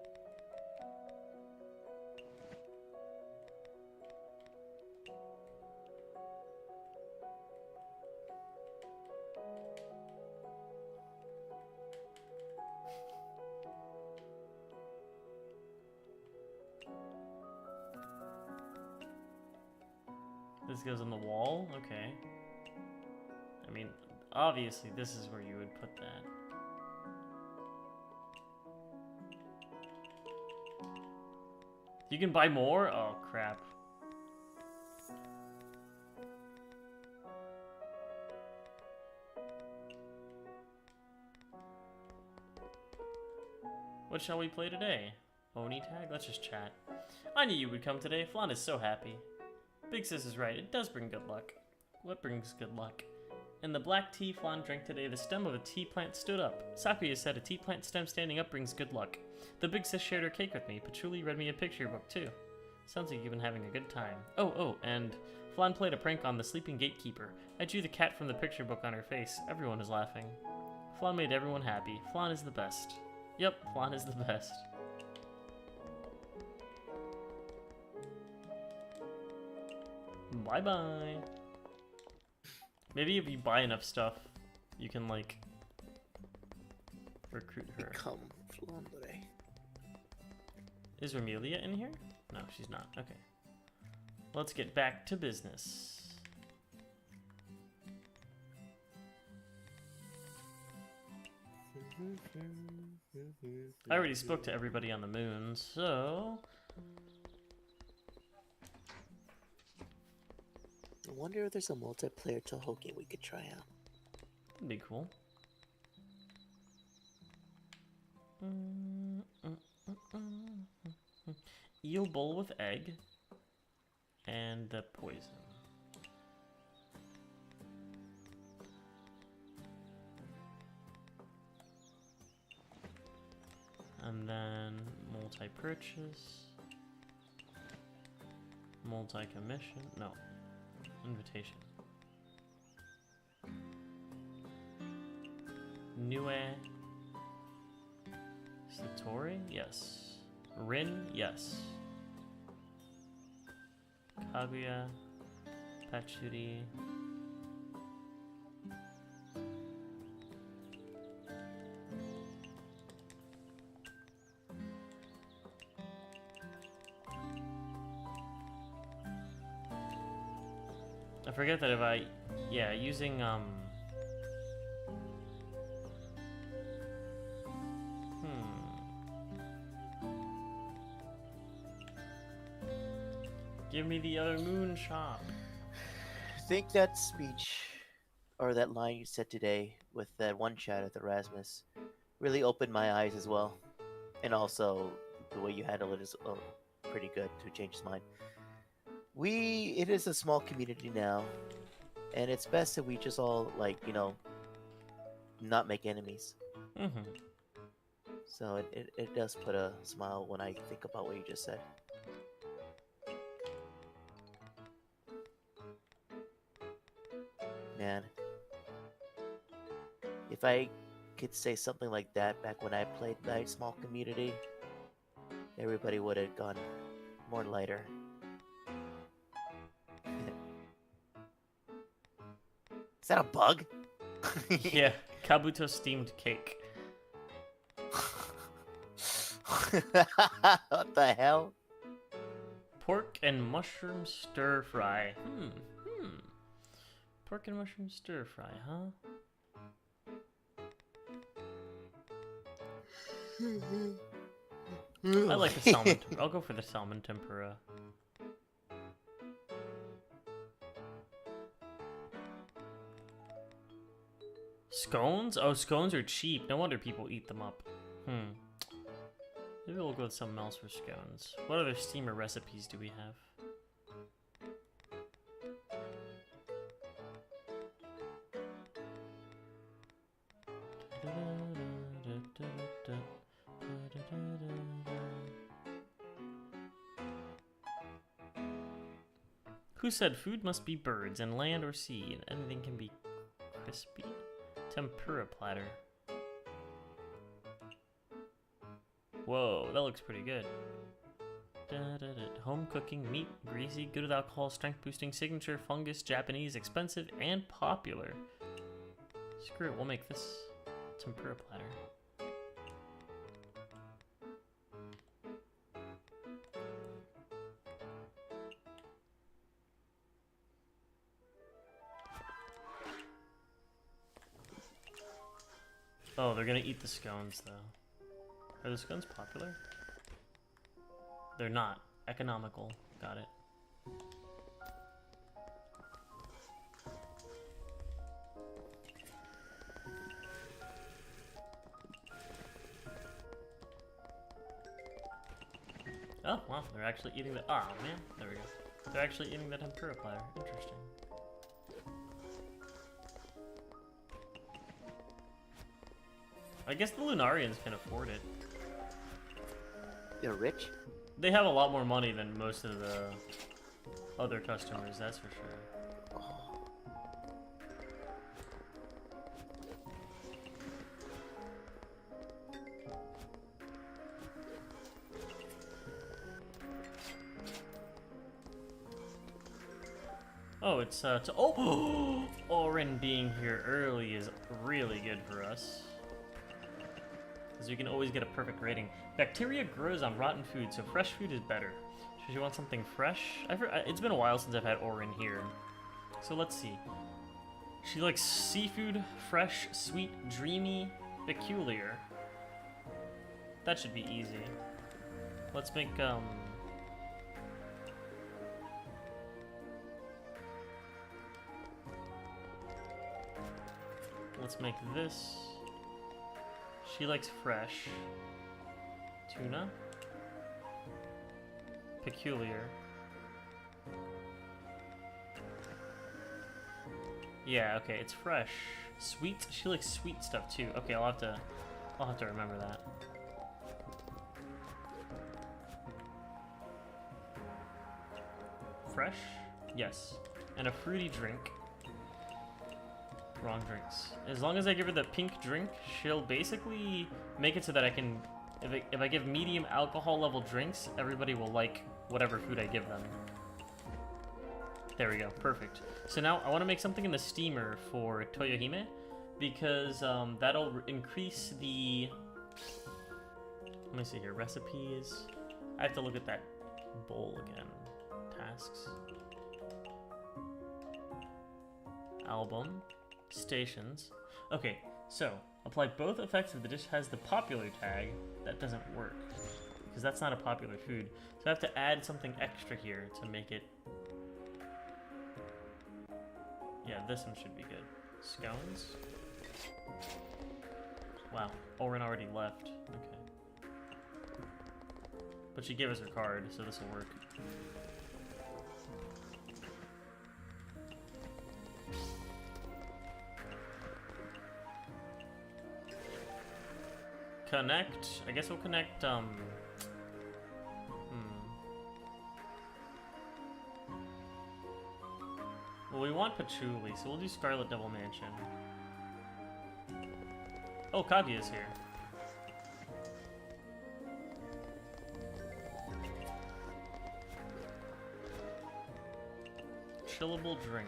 This goes on the wall? Okay. I mean, obviously this is where you would put that. You can buy more? Oh, crap. What shall we play today? Oni tag? Let's just chat. I knew you would come today. Flan is so happy. Big Sis is right. It does bring good luck. What brings good luck? In the black tea Flan drank today, the stem of a tea plant stood up. Sakuya said a tea plant stem standing up brings good luck. The Big Sis shared her cake with me. Patchouli read me a picture book too. Sounds like you've been having a good time. Oh, and Flan played a prank on the sleeping gatekeeper. I drew the cat from the picture book on her face. Everyone is laughing. Flan made everyone happy. Flan is the best. Yep, Flan is the best. Bye-bye. Maybe if you buy enough stuff, you can, like, recruit her.
Become Flandre.
Is Romelia in here? No, she's not. Okay. Let's get back to business. I already spoke to everybody on the moon, so...
I wonder if there's a multiplayer Toho game we could try out.
That'd be cool. Eel bowl with egg. And the poison. And then multi-purchase. Multi-commission. No. Invitation. Nue. Satori? Yes. Rin? Yes. Kaguya. Patchouli. I forget that if I, using, Give me the other moon shop.
I think that speech, or that line you said today with that one chat with Erasmus, really opened my eyes as well. And also, the way you handle it is pretty good to change his mind. It is a small community now, and it's best that we just all, like, you know, not make enemies.
Mm-hmm.
So it does put a smile when I think about what you just said. Man, if I could say something like that back when I played my small community, everybody would have gone more lighter. Is that a bug?
Yeah, Kabuto steamed cake.
What the hell?
Pork and mushroom stir fry. Pork and mushroom stir fry, huh? I like the salmon. I'll go for the salmon tempura. Scones? Oh, scones are cheap. No wonder people eat them up. Maybe we'll go with something else for scones. What other steamer recipes do we have? Who said food must be birds and land or sea and anything can be crispy? Tempura platter. Whoa, that looks pretty good. Home cooking, meat, greasy, good with alcohol, strength boosting, signature, fungus, Japanese, expensive, and popular. Screw it, we'll make this tempura platter. Oh, they're gonna eat the scones, though. Are the scones popular? They're not. Economical. Got it. Oh, wow. They're actually eating the... Oh, man. There we go. They're actually eating the tempura platter. Interesting. I guess the Lunarians can afford it.
They're rich?
They have a lot more money than most of the other customers, that's for sure.
Oh.
Oh, it's oh, Orin being here early is really good for us. Because we can always get a perfect rating. Bacteria grows on rotten food, so fresh food is better. Does she want something fresh? It's been a while since I've had Orin here. So let's see. She likes seafood, fresh, sweet, dreamy, peculiar. That should be easy. Let's make, let's make this. She likes fresh. Tuna. Peculiar. Yeah, okay, it's fresh. Sweet. She likes sweet stuff too. Okay, I'll have to remember that. Fresh? Yes. And a fruity drink. Wrong drinks. As long as I give her the pink drink, she'll basically make it so that I can... If I give medium alcohol level drinks, everybody will like whatever food I give them. There we go. Perfect. So now I want to make something in the steamer for Toyohime, because that'll increase the... Let me see here. Recipes. I have to look at that bowl again. Tasks. Album. Stations. Okay, so apply both effects if the dish has the popular tag. That doesn't work because that's not a popular food. So I have to add something extra here to make it. Yeah, this one should be good. Scones. Wow, Oren already left. Okay. But she gave us her card, so this will work. Connect. I guess we'll connect, Well, we want Patchouli, so we'll do Scarlet Devil Mansion. Oh, Kaguya's here. Chillable drink.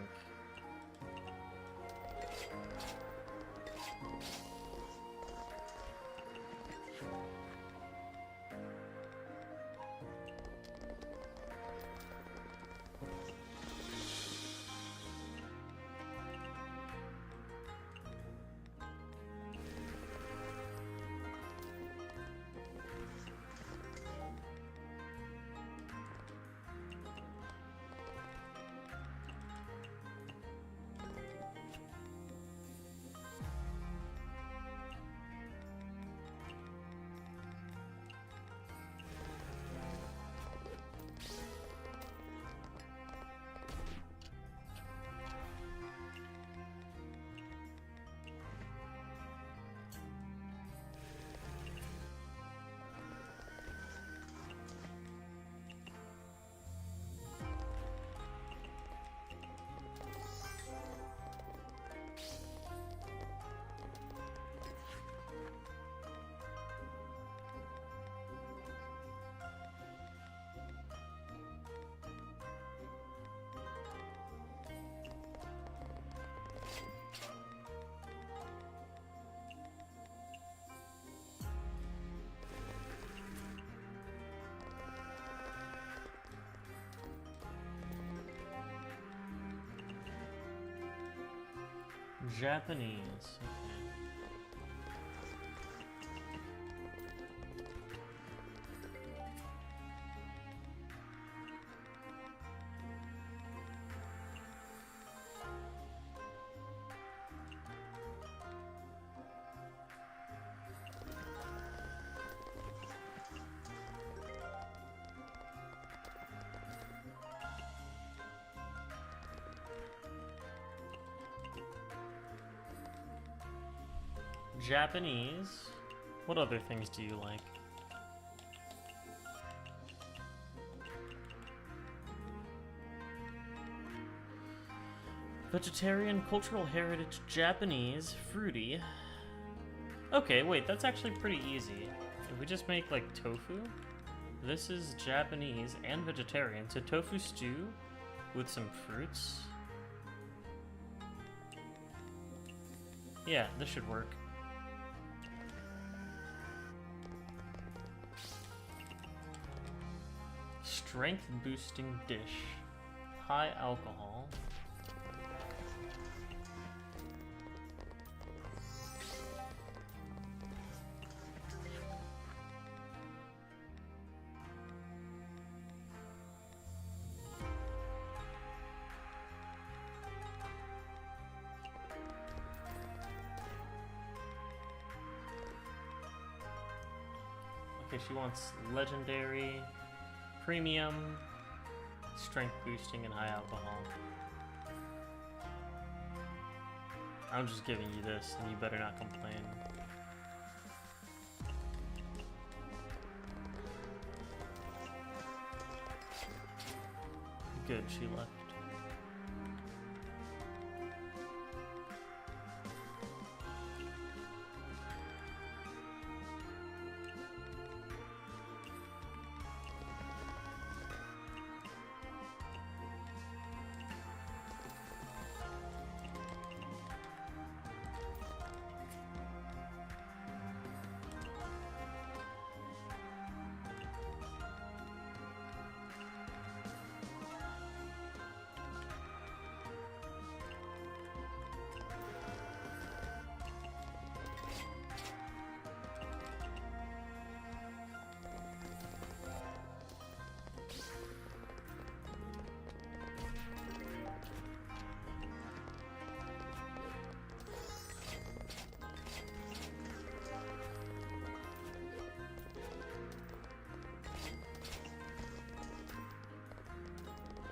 Japanese. Okay. Japanese. What other things do you like? Vegetarian, cultural heritage, Japanese, fruity. Okay, wait, that's actually pretty easy. If we just make, like, tofu, this is Japanese and vegetarian, so tofu stew with some fruits. Yeah, this should work. Strength boosting dish. High alcohol. Okay, she wants legendary, premium, strength boosting, and high alcohol. I'm just giving you this, and you better not complain. Good, she left.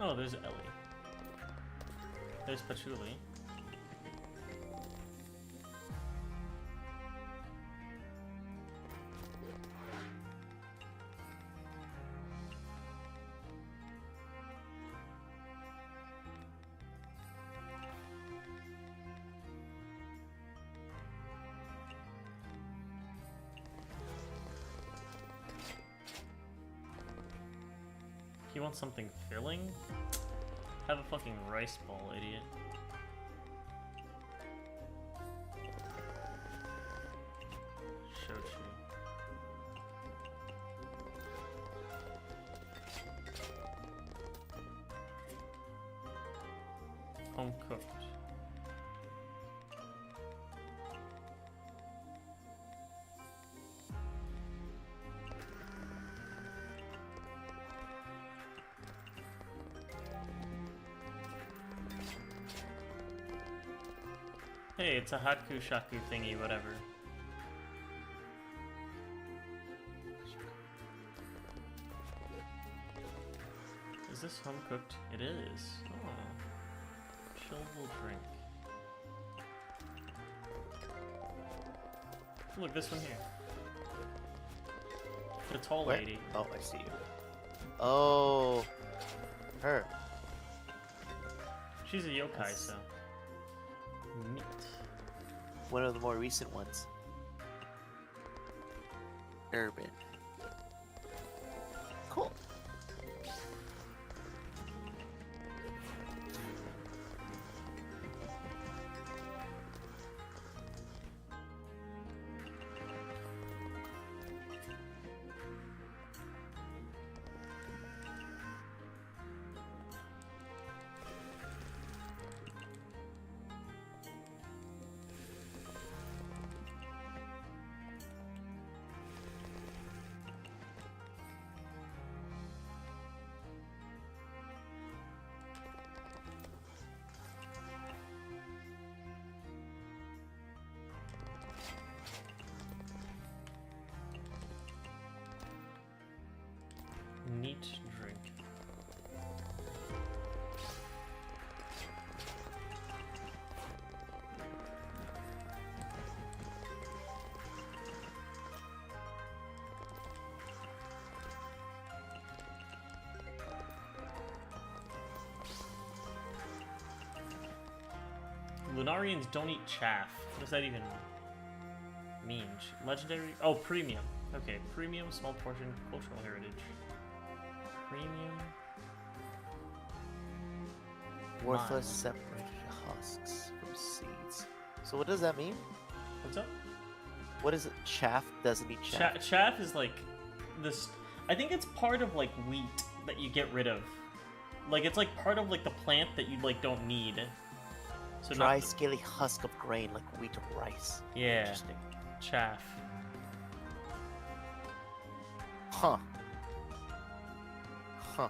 Oh, there's Ellie. There's Patchouli. You want something filling? Have a fucking rice ball, idiot. Shochu. Home cooked. Hey, it's a Haku Shaku thingy, whatever. Is this home cooked? It is. Oh. Chillable drink. Look, this one here. The tall
Where?
lady.
Oh, I see you. Oh, her.
She's a yokai,
That's-
so. Meat.
One of the more recent ones. Urban. Cool.
drink. Lunarians don't eat chaff. What does that even mean? Legendary? Oh, premium. Okay, premium, small portion, cultural heritage. Premium.
Worthless
Mine.
separated husks from seeds. So what does that mean?
What's up?
What is it? Chaff doesn't eat chaff.
Chaff is like this. I think it's part of like wheat that you get rid of. Like it's like part of like the plant that you like don't need. So
Dry,
not
scaly husk of grain like wheat or rice.
yeah,
Interesting.
chaff.
Huh. Huh.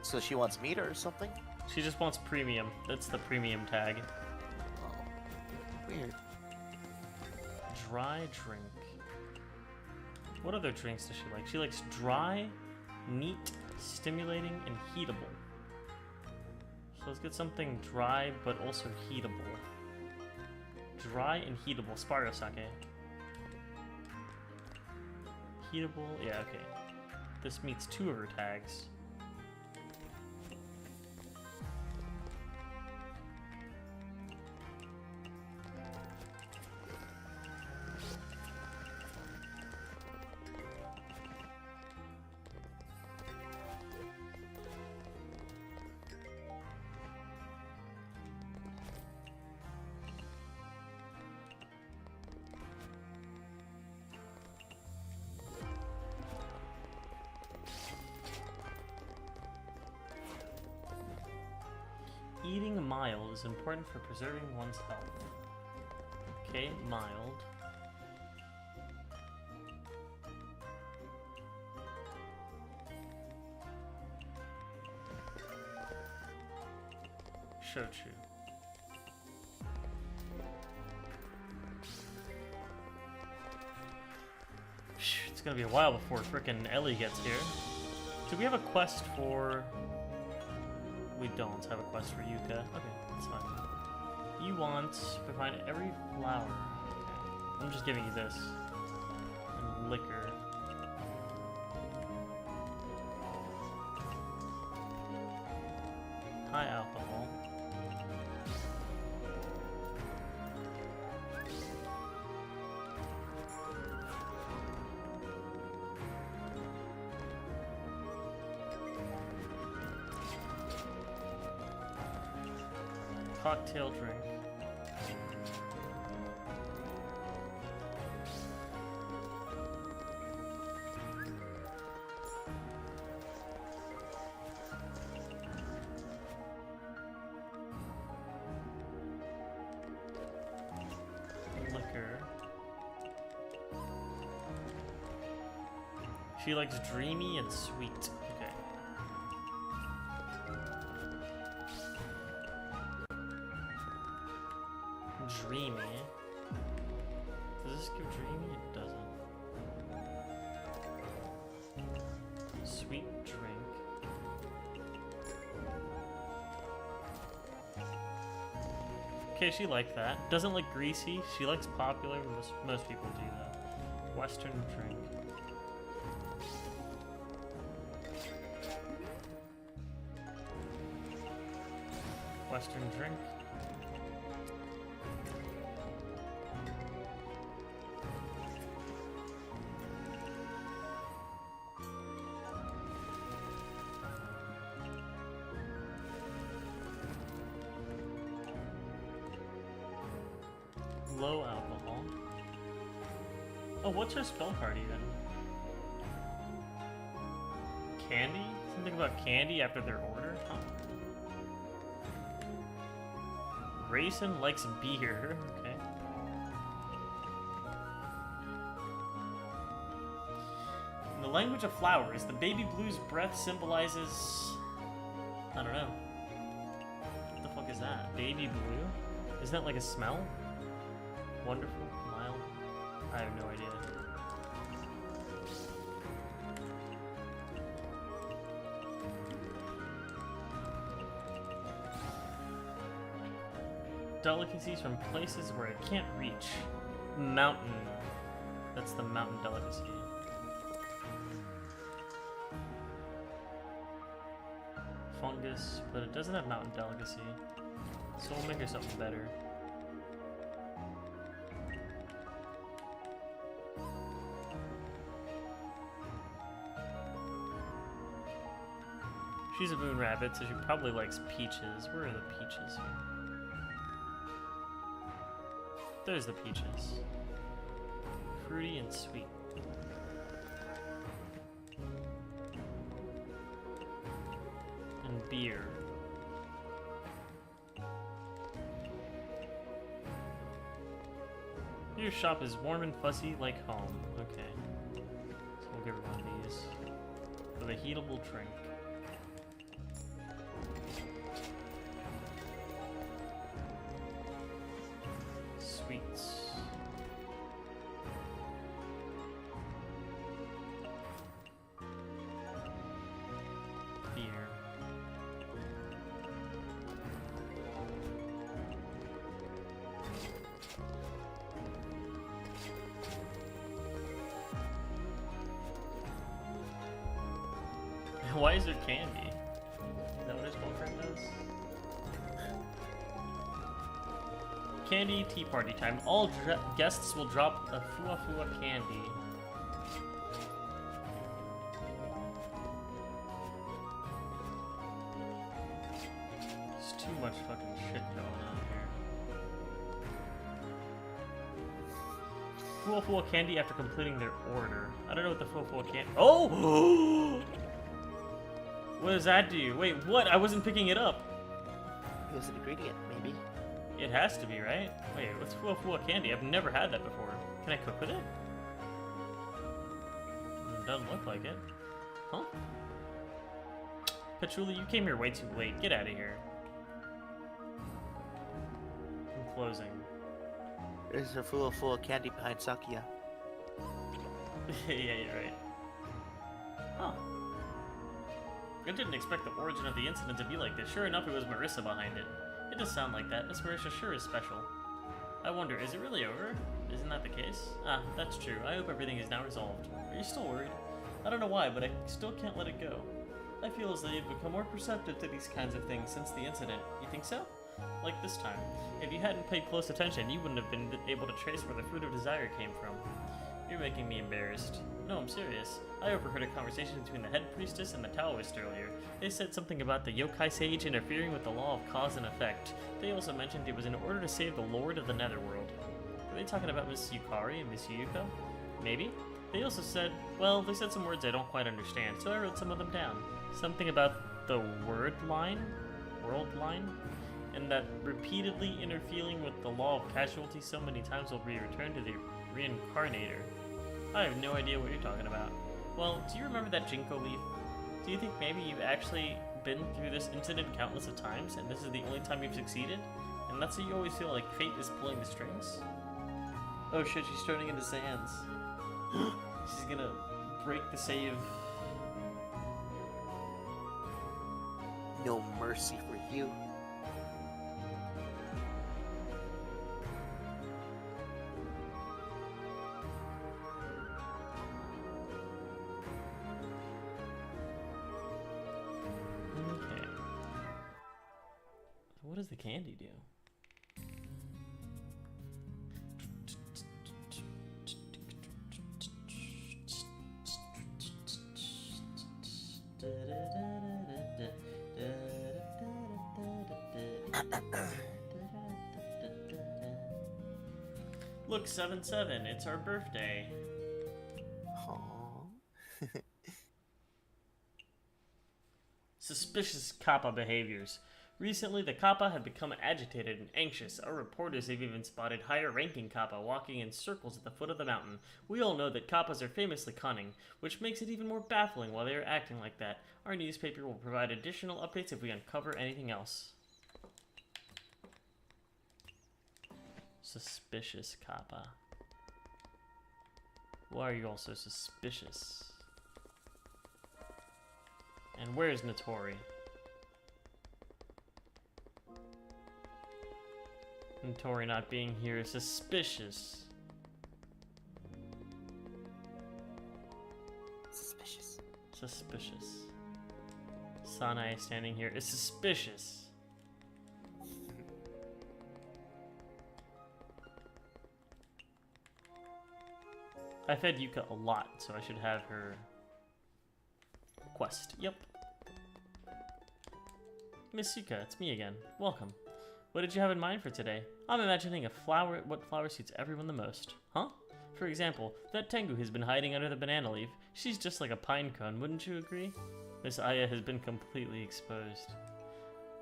So she wants meat or something?
She just wants premium. That's the premium tag.
Oh. Weird.
Dry drink. What other drinks does she like? She likes dry, neat, stimulating, and heatable. So let's get something dry but also heatable. Dry and heatable. Spiral sake. Heatable. Yeah, okay. This meets 2 of her tags. Eating mild is important for preserving one's health. Okay, mild. Shochu. It's gonna be a while before frickin' Ellie gets here. Do we have a quest for... We don't have a quest for Yuka. Okay, that's fine. You want to find every flower. Okay. I'm just giving you this. And liquor. High alcohol. Cocktail drink. Liquor. She likes dreamy and sweet. Okay. Dreamy. Does this give dreamy? It doesn't. Sweet drink. Okay, she liked that. Doesn't like greasy. She likes popular. Most people do that. Western drink. Western drink. Low alcohol. Oh, what's her spell card even? Candy? Something about candy after their order? Huh. Grayson likes beer. Okay. In the language of flowers, the baby blue's breath symbolizes... I don't know. What the fuck is that? Baby blue? Is that like a smell? Wonderful, mild. I have no idea. Delicacies from places where I can't reach. Mountain. That's the mountain delicacy. Fungus, but it doesn't have mountain delicacy. So we'll make her something better. She's a moon rabbit, so she probably likes peaches. Where are the peaches here? There's the peaches. Fruity and sweet. And beer. Your shop is warm and fuzzy like home. Okay. So we'll give her one of these. For the heatable drink. Sweets. Beer. Why is there candy? Is that what his boyfriend does? Candy tea party time. All guests will drop a fua fua candy. There's too much fucking shit going on here. Fua fua candy after completing their order. I don't know what the fua fua candy. Oh! What does that do? Wait, what? I wasn't picking it up.
It was an ingredient, maybe.
It has to be, right? Wait, what's fua fua candy? I've never had that before. Can I cook with it? Doesn't look like it. Huh? Patchouli, you came here way too late. Get out of here. I'm closing.
There's a full of candy behind Sakia.
Yeah, you're right. Huh. I didn't expect the origin of the incident to be like this. Sure enough, it was Marissa behind it. It does sound like that. Miss Marissa sure is special. I wonder, is it really over? Isn't that the case? Ah, that's true. I hope everything is now resolved. Are you still worried? I don't know why, but I still can't let it go. I feel as though you've become more perceptive to these kinds of things since the incident. You think so? Like this time. If you hadn't paid close attention, you wouldn't have been able to trace where the fruit of desire came from. You're making me embarrassed. No, I'm serious. I overheard a conversation between the head priestess and the Taoist earlier. They said something about the yokai sage interfering with the law of cause and effect. They also mentioned it was in order to save the Lord of the Netherworld. Were they talking about Miss Yukari and Miss Yuko? Maybe. They also said, well, they said some words I don't quite understand, so I wrote some of them down. Something about the word line? World line? And that repeatedly interfering with the law of casualty so many times will be returned to the reincarnator. I have no idea what you're talking about. Well, do you remember that Jinko leaf? Do you think maybe you've actually been through this incident countless of times, and this is the only time you've succeeded? And that's why you always feel like fate is pulling the strings? Oh shit, she's turning into Sans. She's gonna break the save.
No mercy for you.
Okay. So what does the candy do? Look, 7-7, it's our birthday.
Aww.
Suspicious Kappa behaviors. Recently, the Kappa have become agitated and anxious. Our reporters have even spotted higher-ranking Kappa walking in circles at the foot of the mountain. We all know that Kappas are famously cunning, which makes it even more baffling why they are acting like that. Our newspaper will provide additional updates if we uncover anything else. Suspicious Kappa. Why are you all so suspicious? And where's Notori? Notori not being here is suspicious.
Suspicious.
Suspicious. Sanae standing here is suspicious. I fed Yuka a lot, so I should have her quest. Yep. Miss Yuka, it's me again. Welcome. What did you have in mind for today? I'm imagining what flower suits everyone the most. Huh? For example, that Tengu has been hiding under the banana leaf. She's just like a pine cone, wouldn't you agree? Miss Aya has been completely exposed.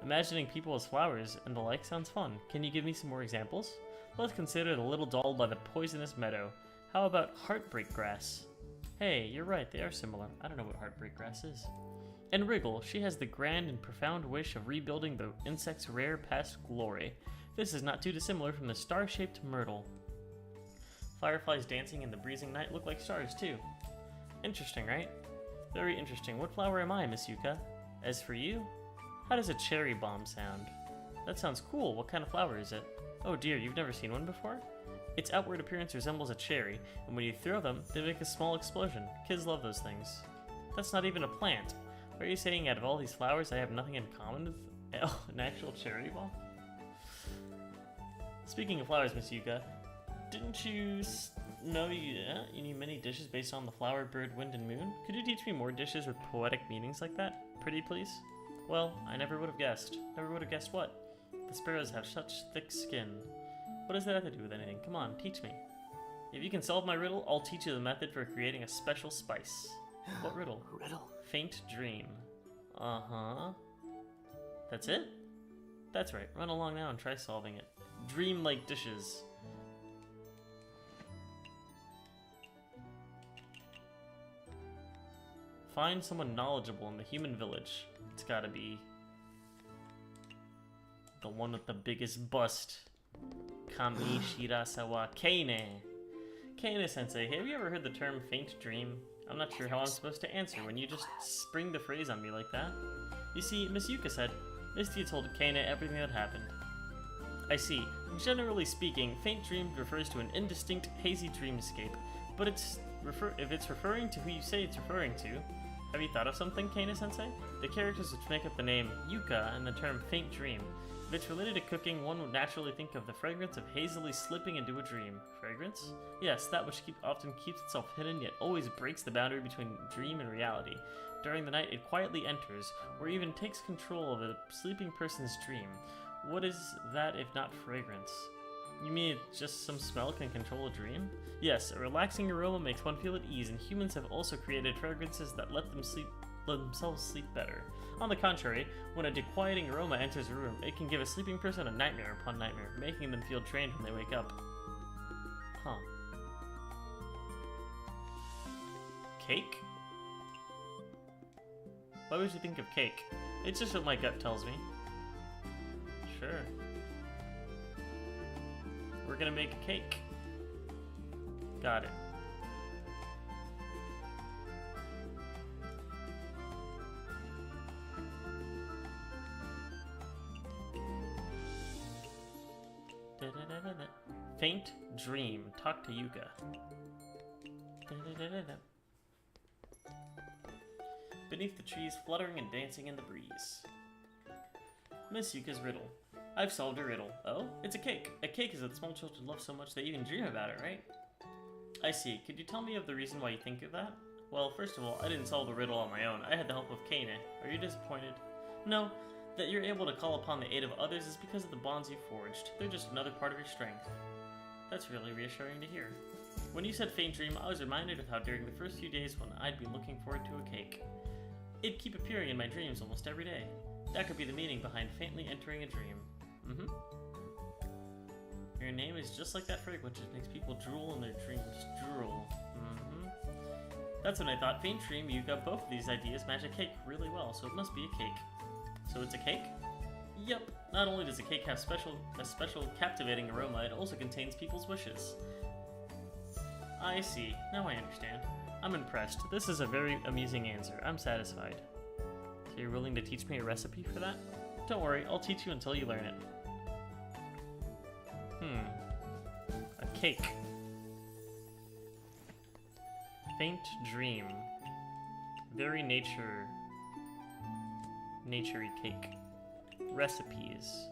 Imagining people as flowers and the like sounds fun. Can you give me some more examples? Let's consider the little doll by the poisonous meadow. How about heartbreak grass? Hey, you're right, they are similar. I don't know what heartbreak grass is. And Wriggle, she has the grand and profound wish of rebuilding the insect's rare past glory. This is not too dissimilar from the star-shaped myrtle. Fireflies dancing in the breezing night look like stars, too. Interesting, right? Very interesting. What flower am I, Miss Yuka? As for you, how does a cherry bomb sound? That sounds cool. What kind of flower is it? Oh dear, you've never seen one before? Its outward appearance resembles a cherry, and when you throw them, they make a small explosion. Kids love those things. That's not even a plant. Are you saying out of all these flowers I have nothing in common with an actual cherry bomb? Speaking of flowers, Miss Yuka, didn't you know you need many dishes based on the flower, bird, wind, and moon? Could you teach me more dishes with poetic meanings like that? Pretty please? Well, I never would have guessed. Never would have guessed what? The sparrows have such thick skin. What does that have to do with anything? Come on, teach me. If you can solve my riddle, I'll teach you the method for creating a special spice. What riddle?
Riddle.
Faint dream. Uh-huh. That's it? That's right. Run along now and try solving it. Dream-like dishes. Find someone knowledgeable in the human village. It's gotta be the one with the biggest bust. Kami Shirasawa Keine. Keine-sensei, have you ever heard the term faint dream? I'm not sure how I'm supposed to answer when you just spring the phrase on me like that. You see, Miss Yuka said, Mystia told Keine everything that happened. I see. Generally speaking, faint dream refers to an indistinct, hazy dreamscape, but if it's referring to who you say it's referring to, have you thought of something, Keine-sensei? The characters which make up the name Yuka and the term faint dream. If it's related to cooking, one would naturally think of the fragrance of hazily slipping into a dream. Fragrance? Yes, that which often keeps itself hidden yet always breaks the boundary between dream and reality. During the night, it quietly enters, or even takes control of a sleeping person's dream. What is that if not fragrance? You mean just some smell can control a dream? Yes, a relaxing aroma makes one feel at ease, and humans have also created fragrances that let themselves sleep better. On the contrary, when a disquieting aroma enters a room, it can give a sleeping person a nightmare upon nightmare, making them feel drained when they wake up. Huh. Cake? Why would you think of cake? It's just what my gut tells me. Sure. We're gonna make a cake. Got it. Faint dream. Talk to Yuka. Beneath the trees, fluttering and dancing in the breeze. Miss Yuka's riddle. I've solved a riddle. Oh? It's a cake. A cake is what small children love so much they even dream about it, right? I see. Could you tell me of the reason why you think of that? Well, first of all, I didn't solve the riddle on my own. I had the help of Keine. Are you disappointed? No. That you're able to call upon the aid of others is because of the bonds you forged. They're just another part of your strength. That's really reassuring to hear. When you said faint dream, I was reminded of how during the first few days when I'd be looking forward to a cake, it'd keep appearing in my dreams almost every day. That could be the meaning behind faintly entering a dream. Your name is just like that fragrance which makes people drool in their dreams. Drool. That's when I thought faint dream, you got both of these ideas match a cake really well, so it must be a cake. So it's a cake? Yep. Not only does a cake have a special captivating aroma, it also contains people's wishes. I see. Now I understand. I'm impressed. This is a very amusing answer. I'm satisfied. So you're willing to teach me a recipe for that? Don't worry, I'll teach you until you learn it. A cake. Faint dream. Very naturey cake. Recipes.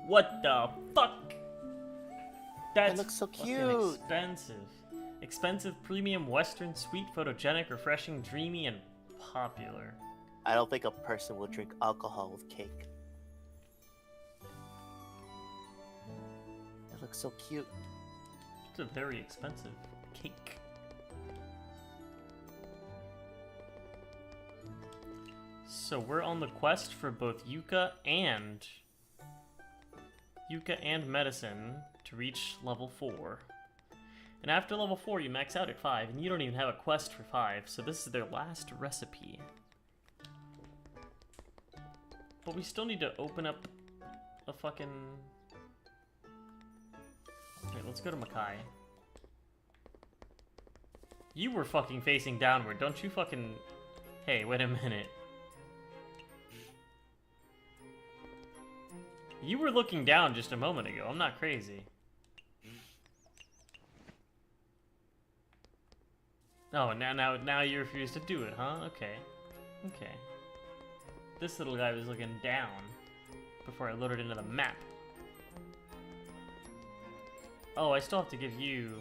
What the fuck? That
looks so
fucking
cute.
expensive. Expensive, premium, western, sweet, photogenic, refreshing, dreamy, and popular.
I don't think a person will drink alcohol with cake. It looks so cute.
It's a very expensive cake. So we're on the quest for both Yuka and medicine to reach level 4. And after level 4, you max out at 5, and you don't even have a quest for 5, so this is their last recipe. But we still need to open up a fucking... Wait, let's go to Makai. You were fucking facing downward, don't you fucking... Hey, wait a minute. You were looking down just a moment ago, I'm not crazy. Oh, now you refuse to do it, huh? Okay. Okay. This little guy was looking down before I loaded into the map. Oh, I still have to give you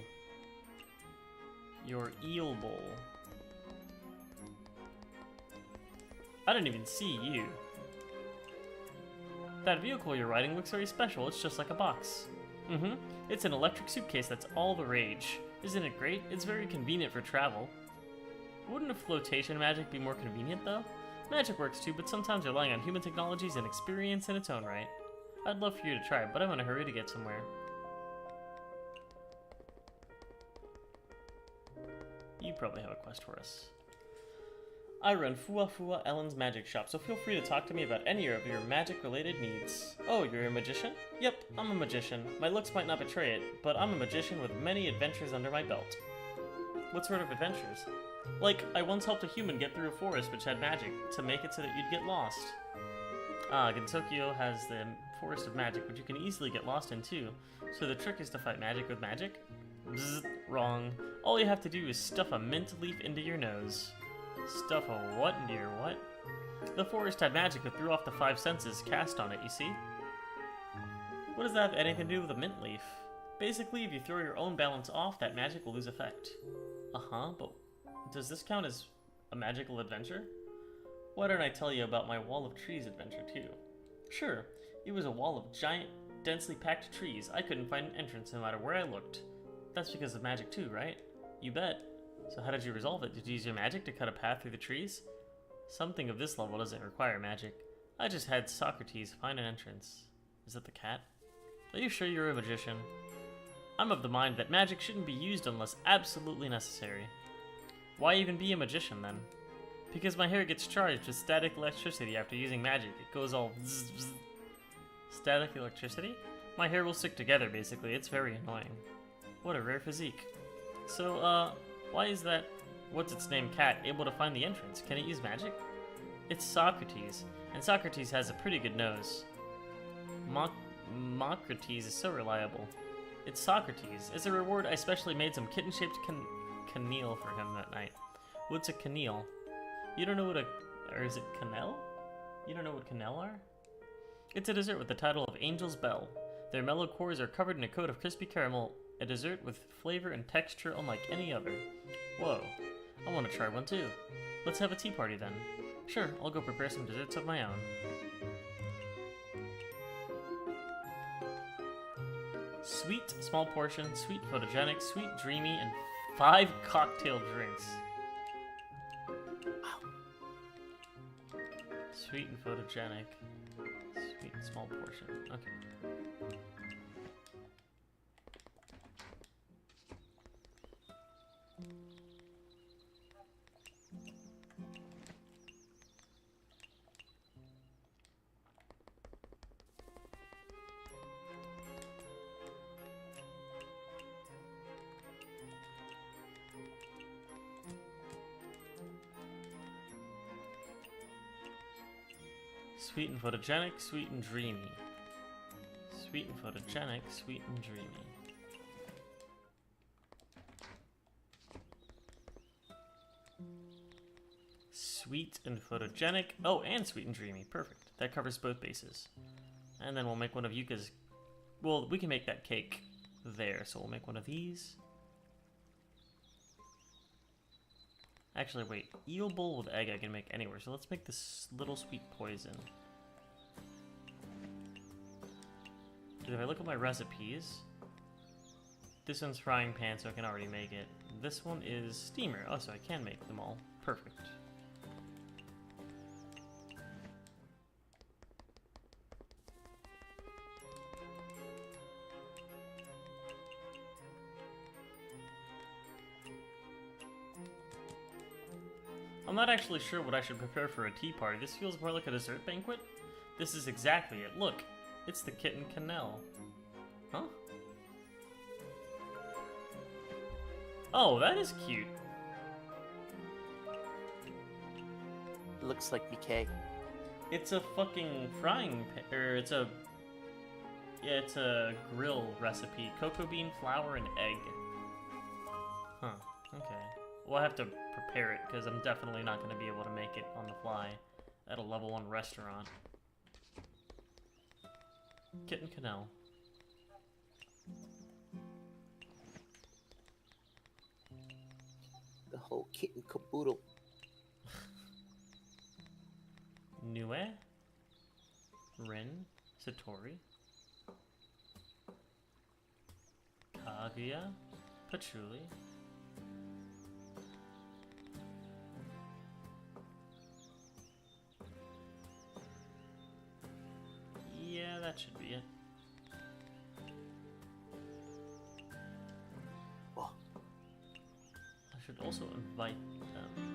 your eel bowl. I didn't even see you. That vehicle you're riding looks very special. It's just like a box. It's an electric suitcase that's all the rage. Isn't it great? It's very convenient for travel. Wouldn't a flotation magic be more convenient, though? Magic works too, but sometimes relying on human technologies and experience in its own right. I'd love for you to try it, but I'm in a hurry to get somewhere. You probably have a quest for us. I run Fua Fua Ellen's magic shop, so feel free to talk to me about any of your magic-related needs. Oh, you're a magician? Yep, I'm a magician. My looks might not betray it, but I'm a magician with many adventures under my belt. What sort of adventures? Like, I once helped a human get through a forest which had magic, to make it so that you'd get lost. Gensokyo has the Forest of Magic, which you can easily get lost in too, so the trick is to fight magic with magic? Bzzz, wrong. All you have to do is stuff a mint leaf into your nose. Stuff a what into your what? The forest had magic that threw off the 5 senses cast on it, you see? What does that have anything to do with a mint leaf? Basically, if you throw your own balance off, that magic will lose effect. But does this count as a magical adventure? Why don't I tell you about my Wall of Trees adventure too? Sure, it was a wall of giant, densely packed trees. I couldn't find an entrance no matter where I looked. That's because of magic too, right? You bet. So how did you resolve it? Did you use your magic to cut a path through the trees? Something of this level doesn't require magic. I just had Socrates find an entrance. Is that the cat? Are you sure you're a magician? I'm of the mind that magic shouldn't be used unless absolutely necessary. Why even be a magician then? Because my hair gets charged with static electricity after using magic. It goes all zzz, zzz. Static electricity? My hair will stick together basically. It's very annoying. What a rare physique. So, why is that what's-its-name cat able to find the entrance? Can it use magic? It's Socrates, and Socrates has a pretty good nose. Mocrates is so reliable. It's Socrates. As a reward, I specially made some kitten-shaped caneel for him that night. What's a caneel? You don't know what or is it cannelle? You don't know what cannelle are? It's a dessert with the title of Angel's Bell. Their mellow cores are covered in a coat of crispy caramel, a dessert with flavor and texture unlike any other. Whoa, I want to try one too. Let's have a tea party then. Sure, I'll go prepare some desserts of my own. Sweet, small portion, sweet, photogenic, sweet, dreamy, and 5 cocktail drinks. Wow. Sweet and photogenic. Sweet, small portion. Okay. Sweet and photogenic, sweet and dreamy. Sweet and photogenic, sweet and dreamy. Sweet and photogenic. Oh, and sweet and dreamy. Perfect. That covers both bases. And then we'll make one of Yuka's... Well, we can make that cake there, so we'll make one of these. Actually, wait. Eel bowl with egg I can make anywhere, so let's make this little sweet poison. Because if I look at my recipes, this one's frying pan, so I can already make it. This one is steamer. Oh, so I can make them all. Perfect. I'm not actually sure what I should prepare for a tea party. This feels more like a dessert banquet. This is exactly it. Look, it's the kitten canal. Huh? Oh, that is cute.
Looks like BK.
It's a fucking frying pan, or it's a... Yeah, it's a grill recipe. Cocoa bean, flour, and egg. Huh, okay. Well, I have to prepare it, because I'm definitely not going to be able to make it on the fly at a level 1 restaurant. Kitten canal.
The whole kitten caboodle.
Nue, Rin, Satori, Kaguya, Patchouli, yeah, that should be it.
Oh.
I should also invite them.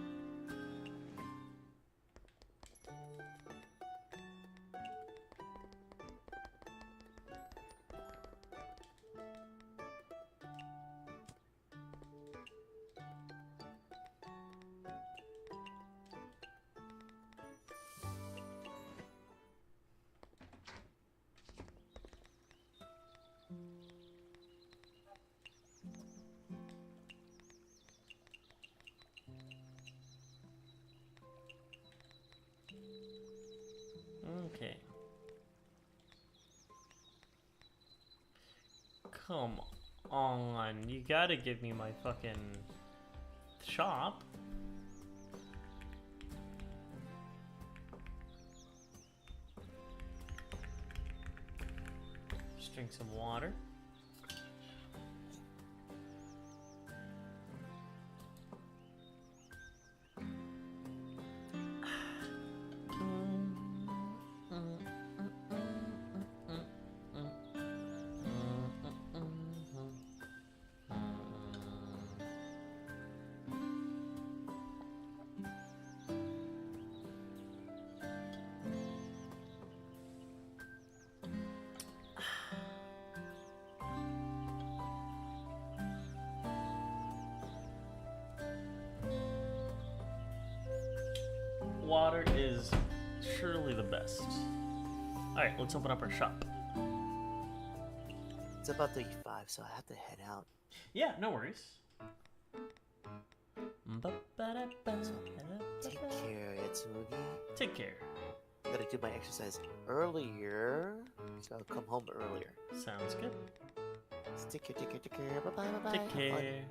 Okay. Come on, you gotta give me my fucking shop. Just drink some water. Water is surely the best. Alright, let's open up our shop.
It's about 35, so I have to head out.
Yeah, no worries.
So, take care, Yatsugi.
Take care.
I'm gonna do my exercise earlier, so I'll come home earlier.
Sounds good.
So take care, take care, take care. Bye bye, bye bye.
Take care.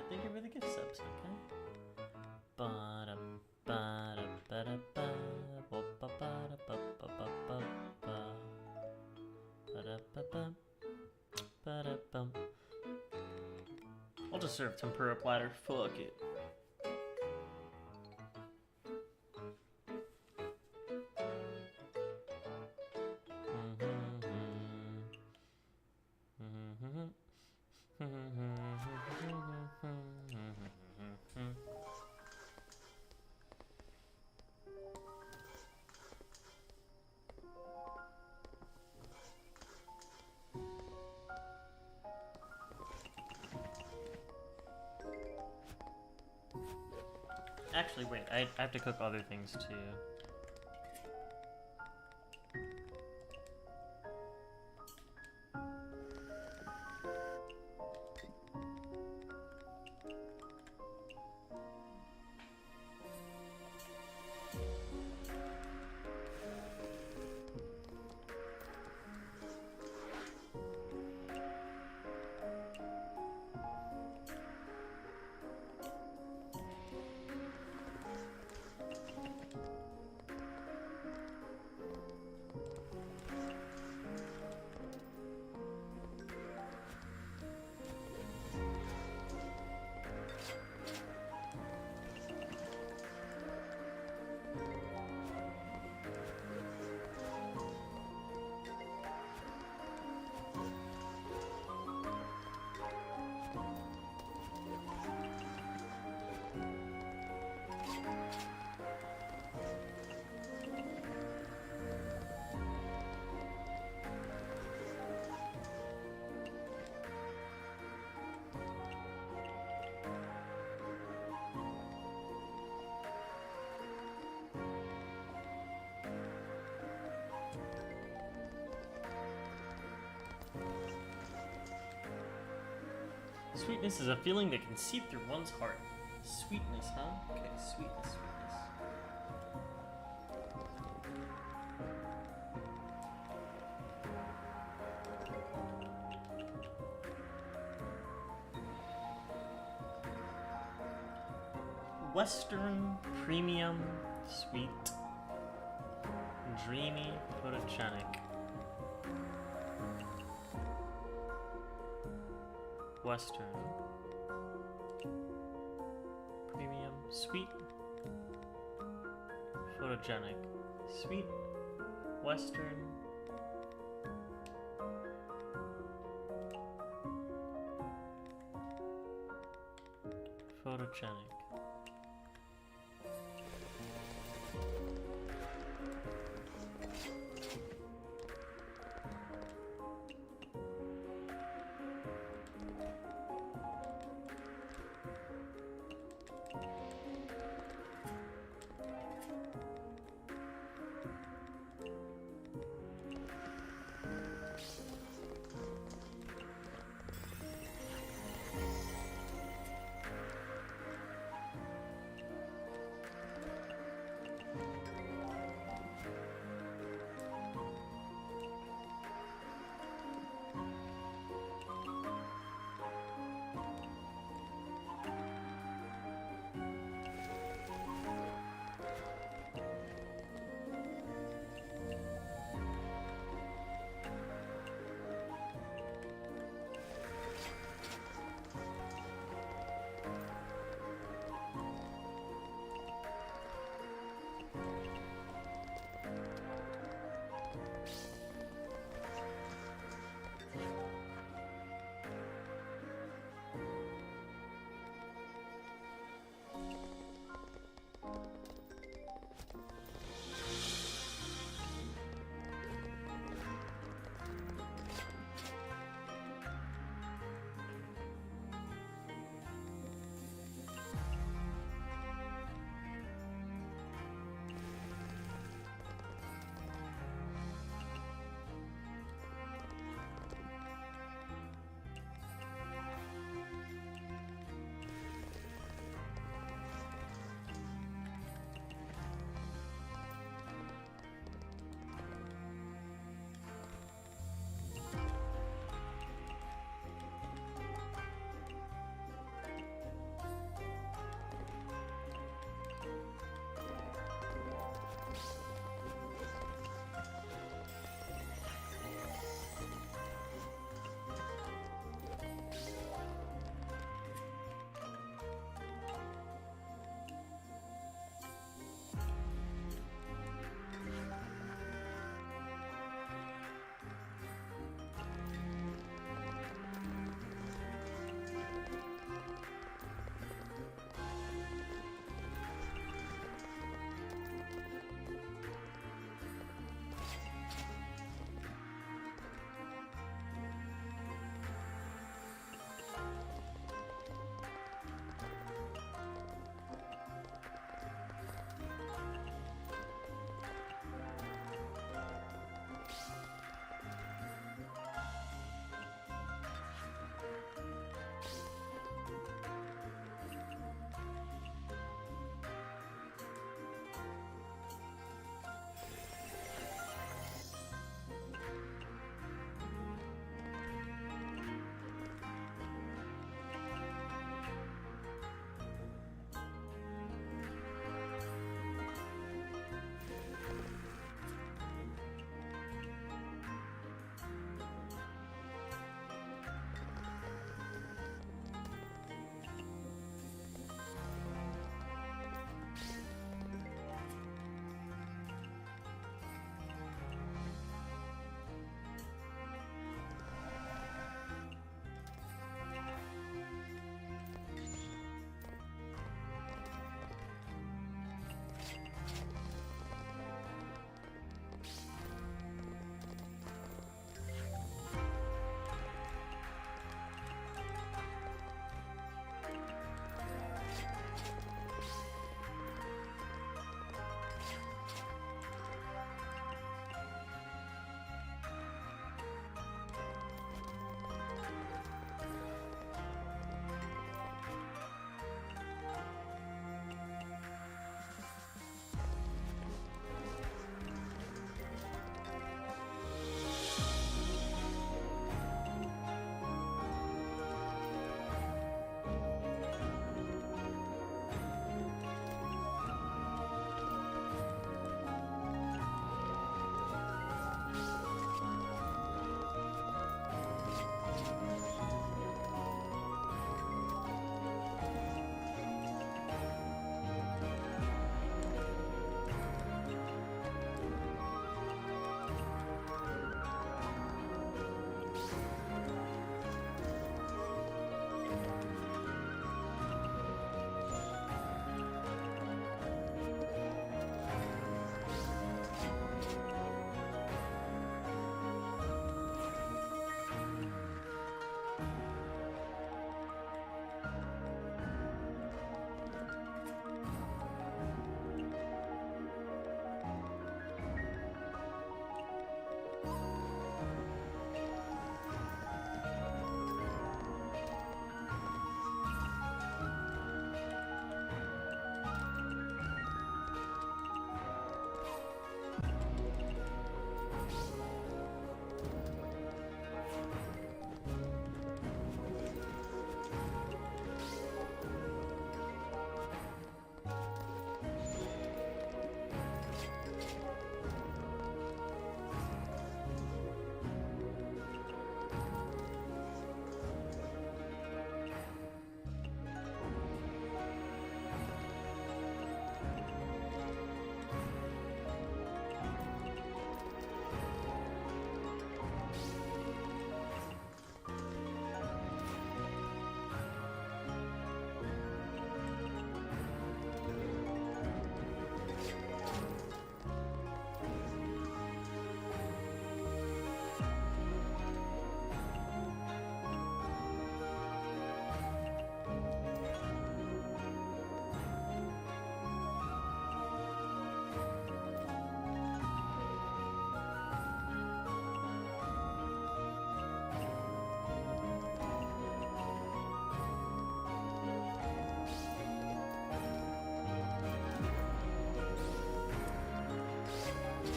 Thank you for the gift subs, okay? Bye. I'll just serve tempura platter. Fuck it. Actually, wait, I have to cook other things too. Sweetness is a feeling that can seep through one's heart. Sweetness, huh? Okay, sweetness. Western, premium, sweet, dreamy, photogenic. Western, premium, sweet, photogenic, sweet, Western, photogenic.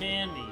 candy.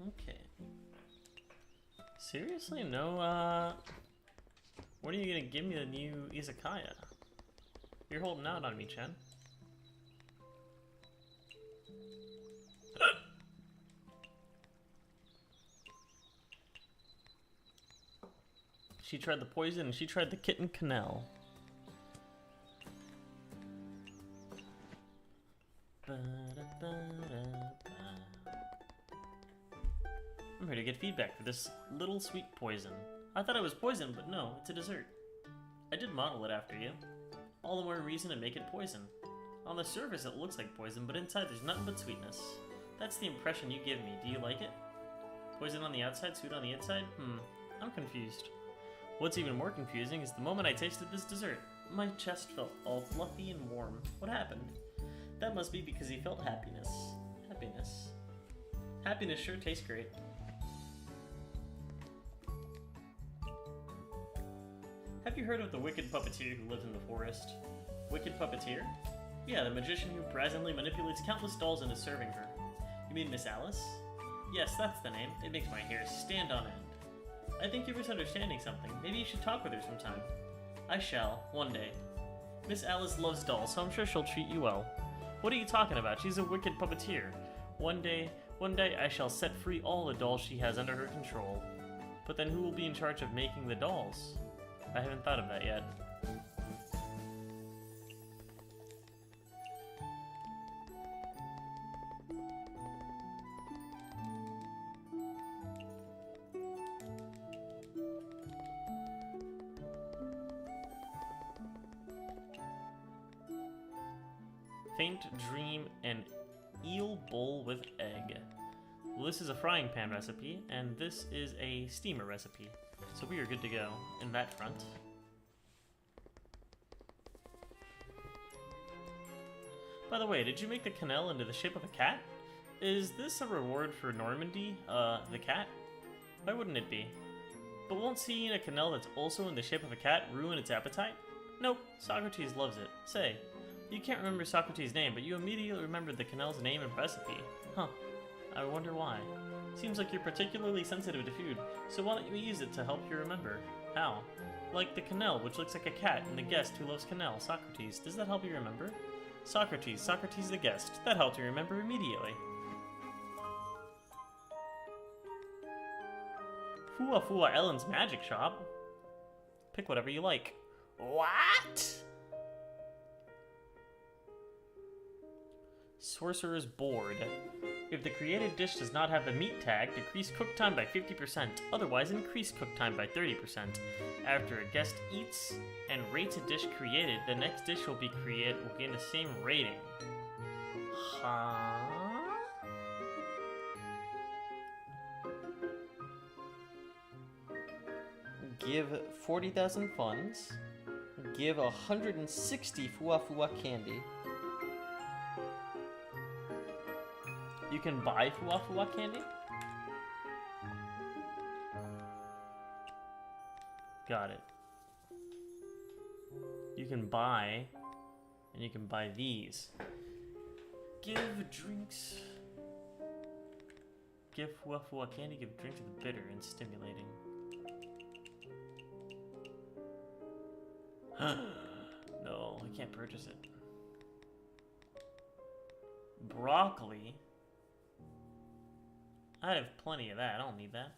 Okay. Seriously? No, when are you gonna give me the new Izakaya? You're holding out on me, Chen. She tried the poison and she tried the kitten canal. I'm here to get feedback for this little sweet poison. I thought it was poison, but no, it's a dessert. I did model it after you. All the more reason to make it poison. On the surface it looks like poison, but inside there's nothing but sweetness. That's the impression you give me. Do you like it? Poison on the outside, sweet on the inside? I'm confused. What's even more confusing is the moment I tasted this dessert. My chest felt all fluffy and warm. What happened? That must be because he felt happiness. Happiness. Happiness sure tastes great. Have you heard of the wicked puppeteer who lives in the forest? Wicked puppeteer? Yeah, the magician who brazenly manipulates countless dolls into serving her. You mean Miss Alice? Yes, that's the name. It makes my hair stand on end. I think you're misunderstanding something. Maybe you should talk with her sometime. I shall, one day. Miss Alice loves dolls, so I'm sure she'll treat you well. What are you talking about? She's a wicked puppeteer. One day I shall set free all the dolls she has under her control. But then who will be in charge of making the dolls? I haven't thought of that yet. Faint dream and eel bowl with egg. Well, this is a frying pan recipe, and this is a steamer recipe. So we are good to go in that front. By the way, did you make the canal into the shape of a cat? Is this a reward for Normandy, the cat? Why wouldn't it be? But won't seeing a canal that's also in the shape of a cat ruin its appetite? Nope, Socrates loves it. Say, you can't remember Socrates' name, but you immediately remembered the canal's name and recipe. Huh, I wonder why. Seems like you're particularly sensitive to food, so why don't you use it to help you remember? How? Like the canal, which looks like a cat, and the guest who loves canal, Socrates. Does that help you remember? Socrates the guest. That helped you remember immediately. Fua Fua Ellen's magic shop. Pick whatever you like. What? Sorcerer's Board. If the created dish does not have the meat tag, decrease cook time by 50%, otherwise increase cook time by 30%. After a guest eats and rates a dish created, the next dish will gain the same rating. Huh? give 40,000 funds, give 160 Fua Fua candy. You can buy Fua Fua candy? Got it. You can buy, and you can buy these. Give drinks. Give Fua Fua candy, give drinks of the bitter and stimulating. No, I can't purchase it. Broccoli? I have plenty of that, I don't need that.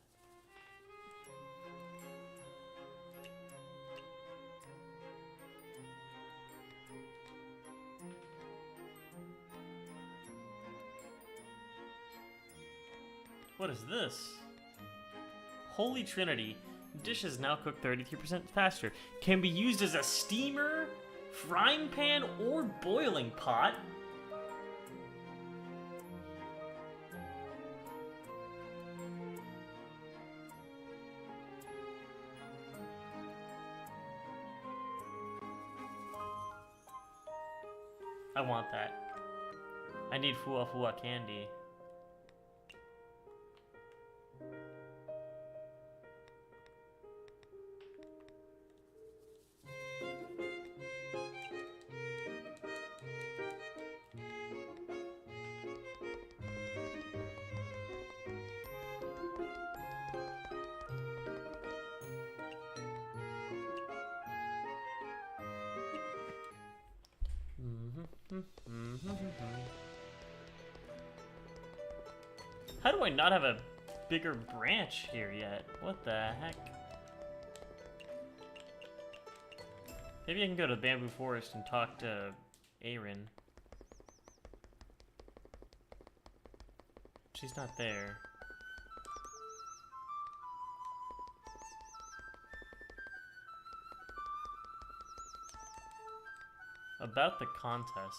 What is this? Holy Trinity. Dishes now cook 33% faster. Can be used as a steamer, frying pan, or boiling pot. I want that. I need Fua Fua candy. How do I not have a bigger branch here yet? What the heck? Maybe I can go to the bamboo forest and talk to Aaron. She's not there. About the contest.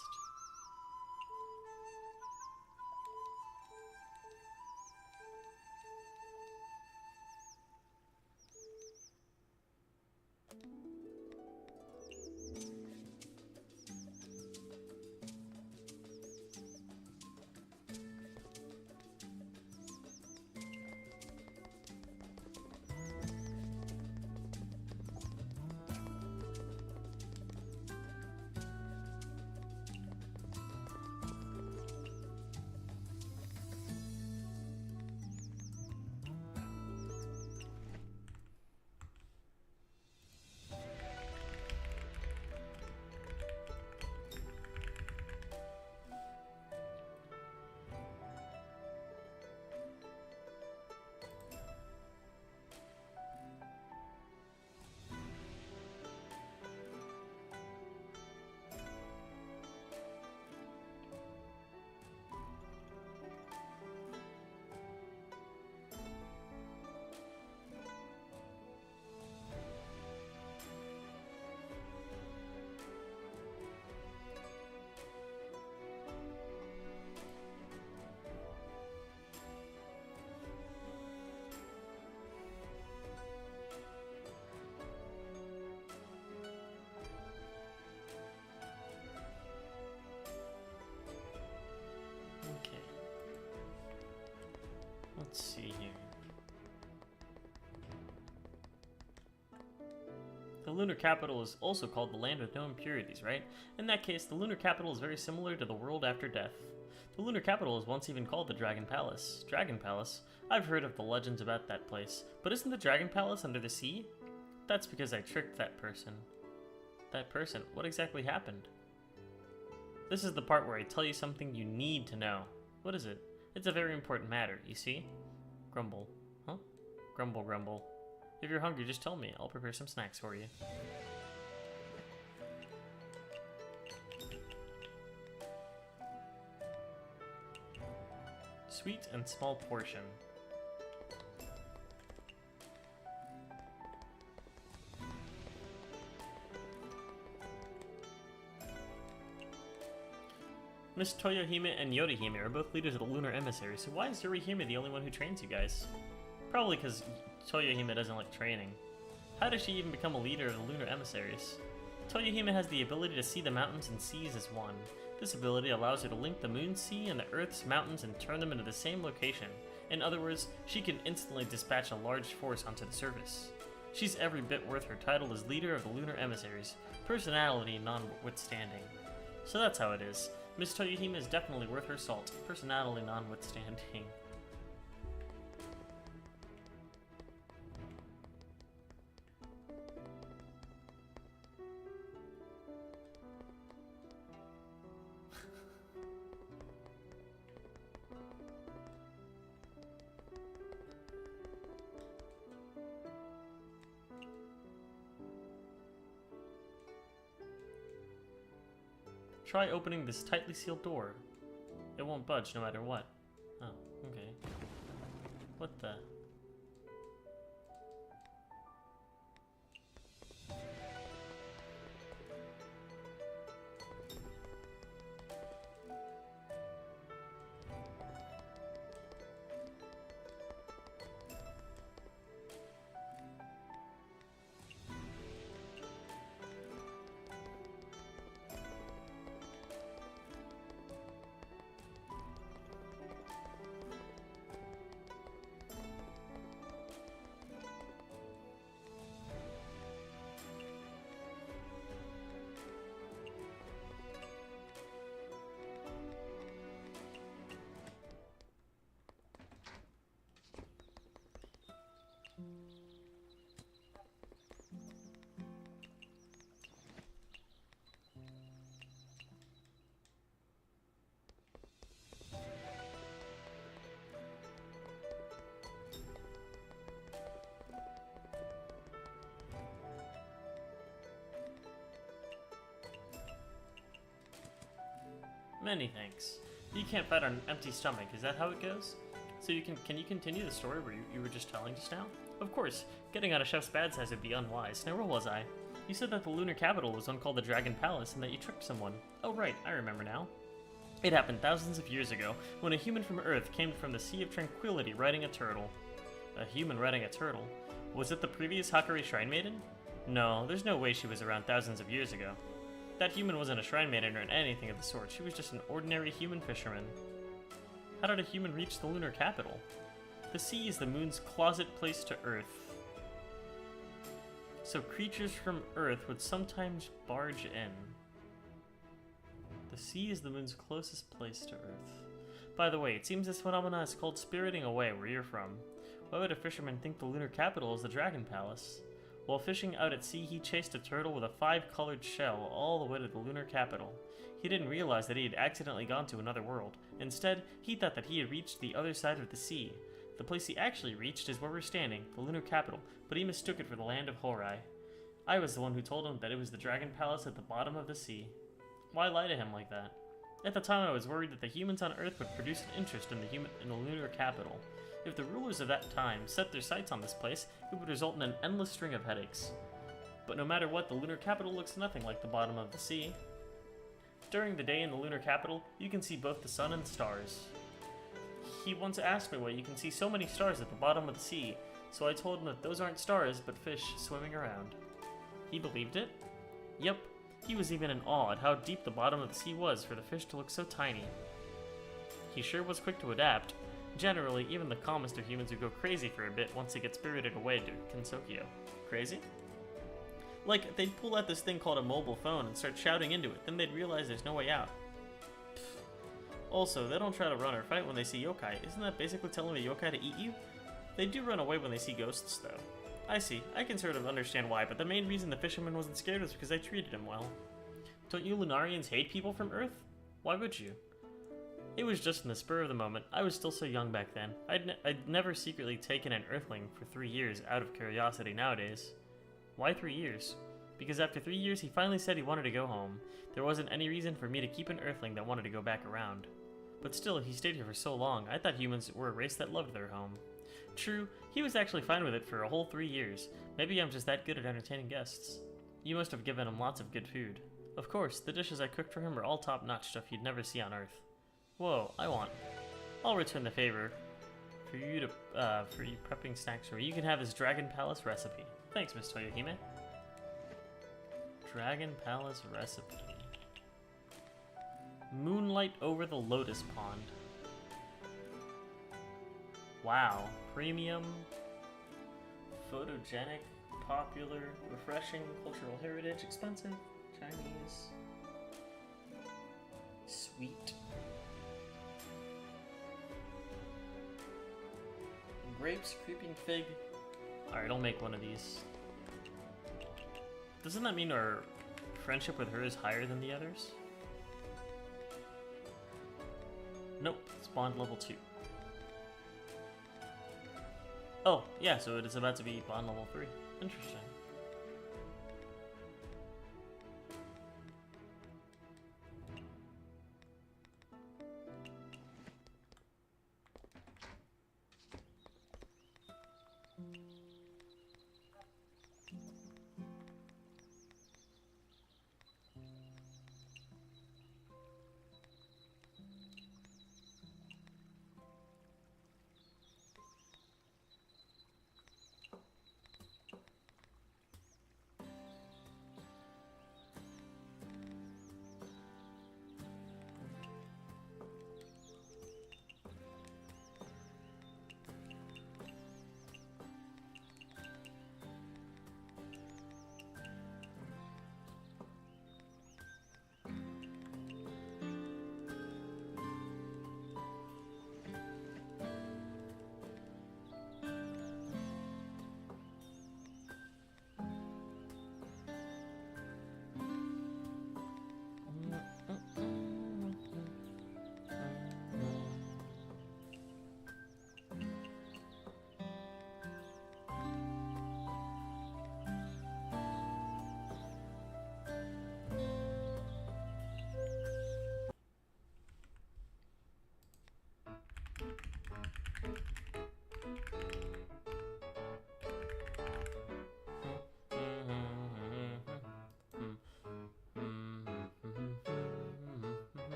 Let's see here. The lunar capital is also called the land with no impurities, right? In that case, the lunar capital is very similar to the world after death. The lunar capital was once even called the Dragon Palace. Dragon Palace? I've heard of the legends about that place, but isn't the Dragon Palace under the sea? That's because I tricked that person. That person? What exactly happened? This is the part where I tell you something you need to know. What is it? It's a very important matter, you see? Grumble. Huh? Grumble, grumble. If you're hungry, just tell me. I'll prepare some snacks for you. Sweet and small portion. Miss Toyohime and Yorihime are both leaders of the Lunar Emissary, so why is Yorihime the only one who trains you guys? Probably because Toyohime doesn't like training. How does she even become a leader of the lunar emissaries? Toyohime has the ability to see the mountains and seas as one. This ability allows her to link the Moon Sea and the Earth's mountains and turn them into the same location. In other words, she can instantly dispatch a large force onto the surface. She's every bit worth her title as leader of the lunar emissaries, personality notwithstanding. So that's how it is. Miss Toyohime is definitely worth her salt, personality notwithstanding. Try opening this tightly sealed door. It won't budge no matter what. Oh, okay. What the? Many thanks. You can't fight on an empty stomach, is that how it goes? So can you continue the story where you were just telling just now? Of course, getting out of Chef's bad size would be unwise. Now where was I? You said that the lunar capital was one called the Dragon Palace and that you tricked someone. Oh right, I remember now. It happened thousands of years ago, when a human from Earth came from the Sea of Tranquility riding a turtle. A human riding a turtle? Was it the previous Hakari Shrine Maiden? No, there's no way she was around thousands of years ago. That human wasn't a Shrine Maiden or anything of the sort, she was just an ordinary human fisherman. How did a human reach the lunar capital? The sea is the moon's closet place to Earth. So creatures from Earth would sometimes barge in. The sea is the moon's closest place to Earth. By the way, it seems this phenomena is called spiriting away where you're from. Why would a fisherman think the lunar capital is the Dragon Palace? While fishing out at sea, he chased a turtle with a 5-colored shell all the way to the lunar capital. He didn't realize that he had accidentally gone to another world. Instead, he thought that he had reached the other side of the sea. The place he actually reached is where we're standing, the lunar capital, but he mistook it for the land of Horai. I was the one who told him that it was the Dragon Palace at the bottom of the sea. Why lie to him like that? At the time, I was worried that the humans on Earth would produce an interest in the lunar capital. If the rulers of that time set their sights on this place, it would result in an endless string of headaches. But no matter what, the lunar capital looks nothing like the bottom of the sea. During the day in the lunar capital, you can see both the sun and stars. He once asked me why you can see so many stars at the bottom of the sea, so I told him that those aren't stars, but fish swimming around. He believed it? Yep, he was even in awe at how deep the bottom of the sea was for the fish to look so tiny. He sure was quick to adapt. Generally, even the calmest of humans would go crazy for a bit once they get spirited away to Kensokyo. Crazy? Like, they'd pull out this thing called a mobile phone and start shouting into it, then they'd realize there's no way out. Also, they don't try to run or fight when they see yokai. Isn't that basically telling a yokai to eat you? They do run away when they see ghosts, though. I see. I can sort of understand why, but the main reason the fisherman wasn't scared was because I treated him well. Don't you Lunarians hate people from Earth? Why would you? It was just in the spur of the moment. I was still so young back then. I'd never secretly taken an Earthling for 3 years out of curiosity nowadays. Why 3 years? Because after 3 years, he finally said he wanted to go home. There wasn't any reason for me to keep an Earthling that wanted to go back around. But still, he stayed here for so long, I thought humans were a race that loved their home. True, he was actually fine with it for a whole 3 years. Maybe I'm just that good at entertaining guests. You must have given him lots of good food. Of course, the dishes I cooked for him are all top-notch stuff you'd never see on Earth. Whoa, I'll return the favor for you prepping snacks for me. You can have his Dragon Palace recipe. Thanks, Miss Toyohime. Dragon Palace Recipe. Moonlight over the Lotus Pond. Wow. Premium. Photogenic. Popular. Refreshing. Cultural heritage. Expensive. Chinese. Sweet. Grapes. Creeping fig. Alright, I'll make one of these. Doesn't that mean our friendship with her is higher than the others? Nope, it's bond level 2. Oh, yeah, so it is about to be bond level 3. Interesting.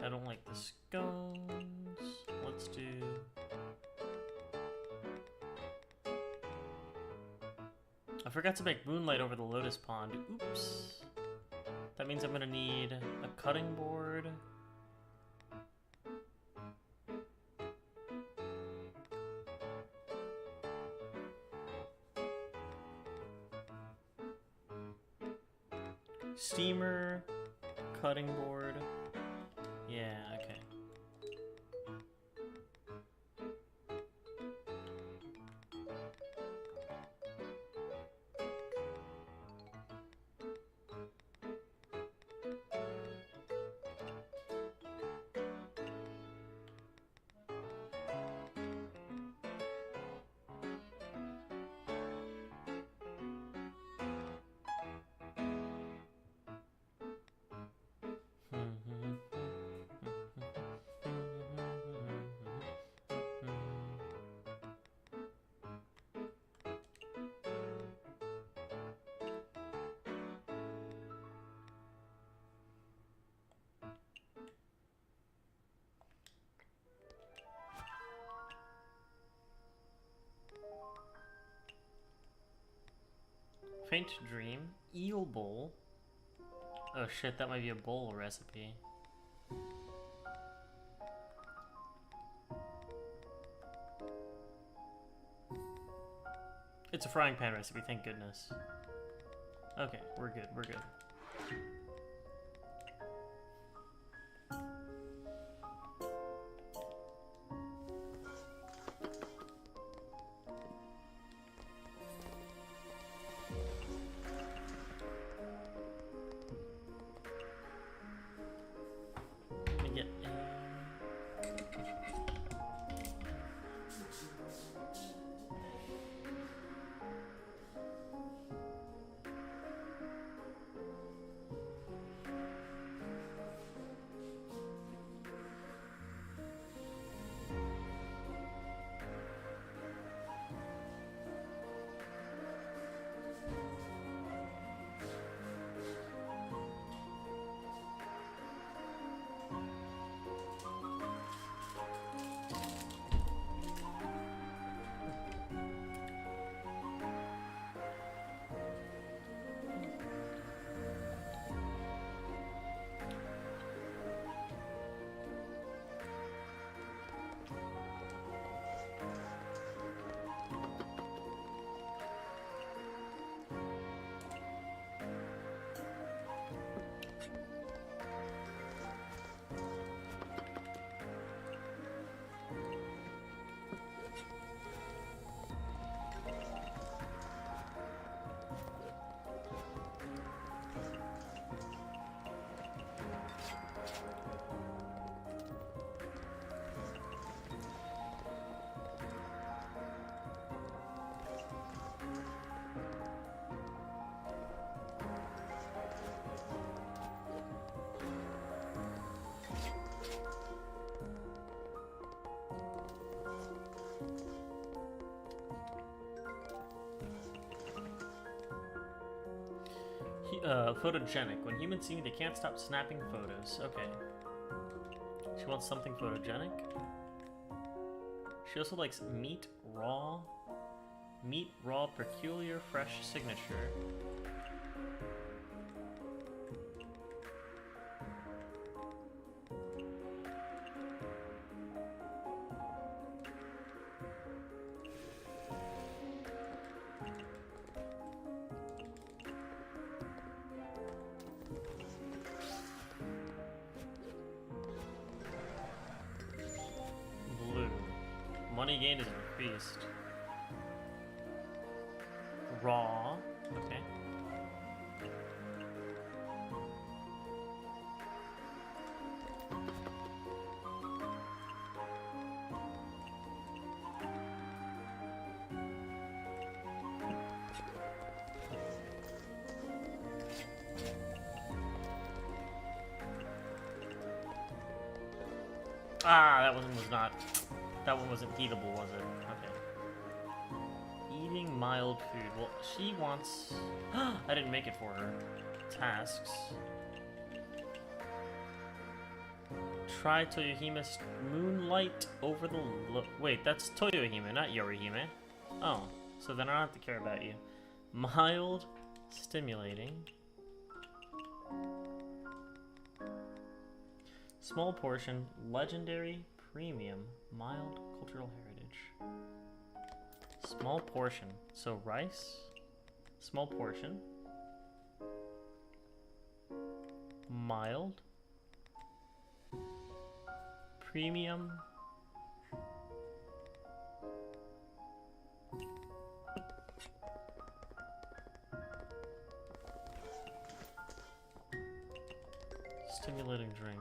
I don't like the scones. Let's do... I forgot to make moonlight over the lotus pond. Oops. That means I'm gonna need a cutting board. Steamer, cutting board. Yeah, okay. Faint dream. Eel bowl. Oh shit, that might be a bowl recipe. It's a frying pan recipe, thank goodness. Okay, we're good, we're good. Let me get photogenic. When humans see me, they can't stop snapping photos. Okay. She wants something photogenic. She also likes meat raw. Meat raw, peculiar, fresh signature. Money gained is increased. Raw. Okay. Ah, that one was not. That one wasn't eatable, was it? Okay. Eating mild food. Well, she wants... I didn't make it for her. Tasks. Try Toyohime's Moonlight over the... Wait, that's Toyohime, not Yorihime. Oh, so then I don't have to care about you. Mild, stimulating. Small portion, legendary, premium, mild, cultural heritage. Small portion. So rice, small portion, mild, premium, stimulating drink.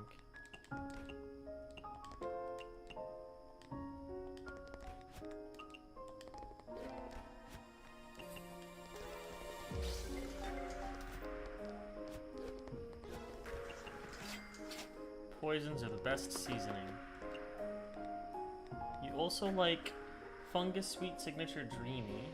Poisons are the best seasoning. You also like fungus sweet signature dreamy.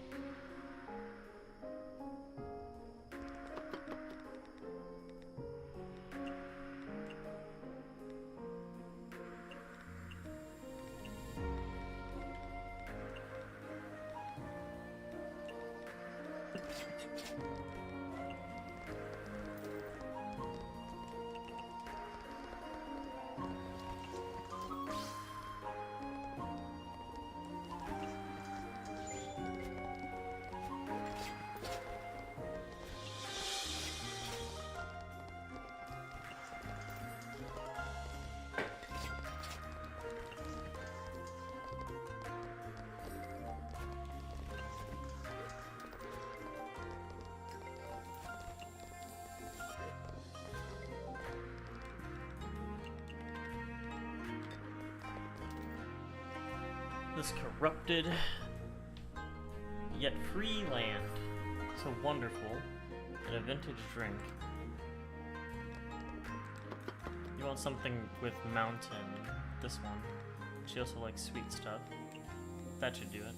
This corrupted yet free land. So wonderful. And a vintage drink. You want something with mountain. This one. She also likes sweet stuff. That should do it.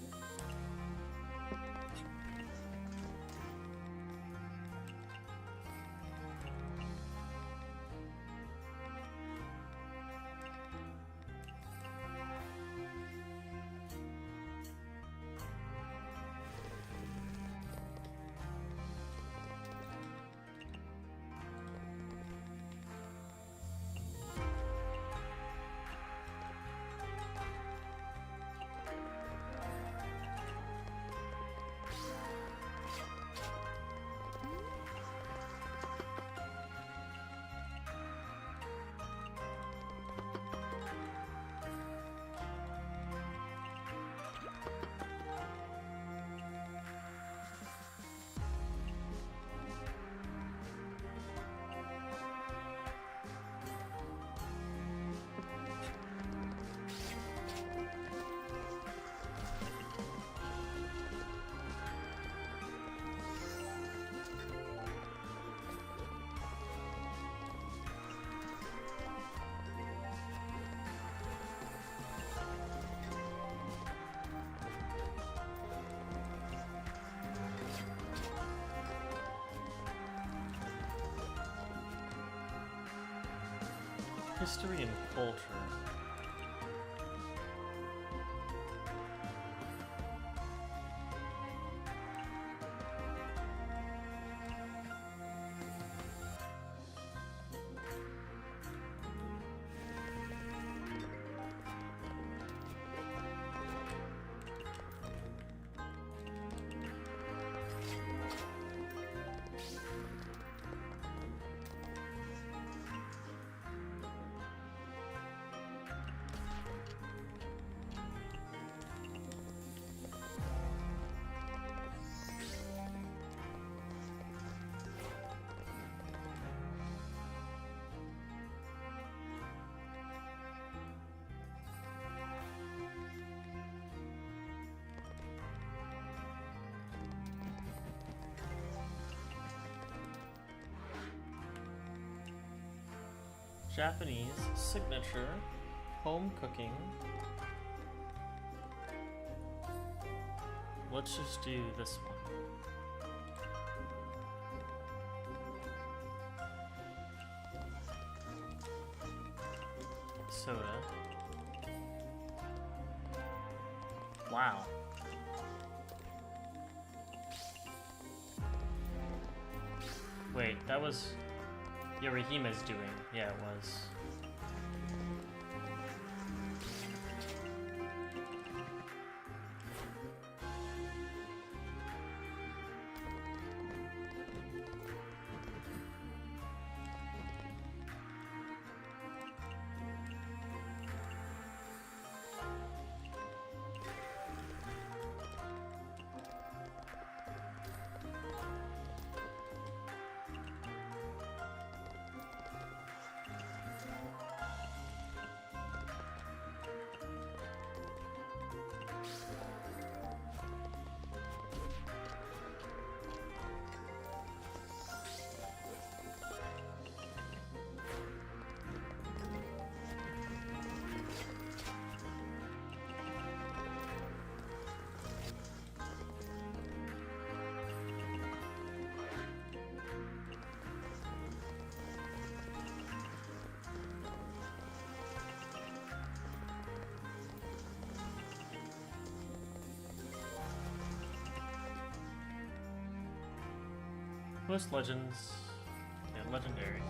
History and culture. Japanese signature home cooking. Let's just do this one. Soda. Wow. Wait, that was Yorihime's doing. Yeah, it was. Most legends, yeah, legendary.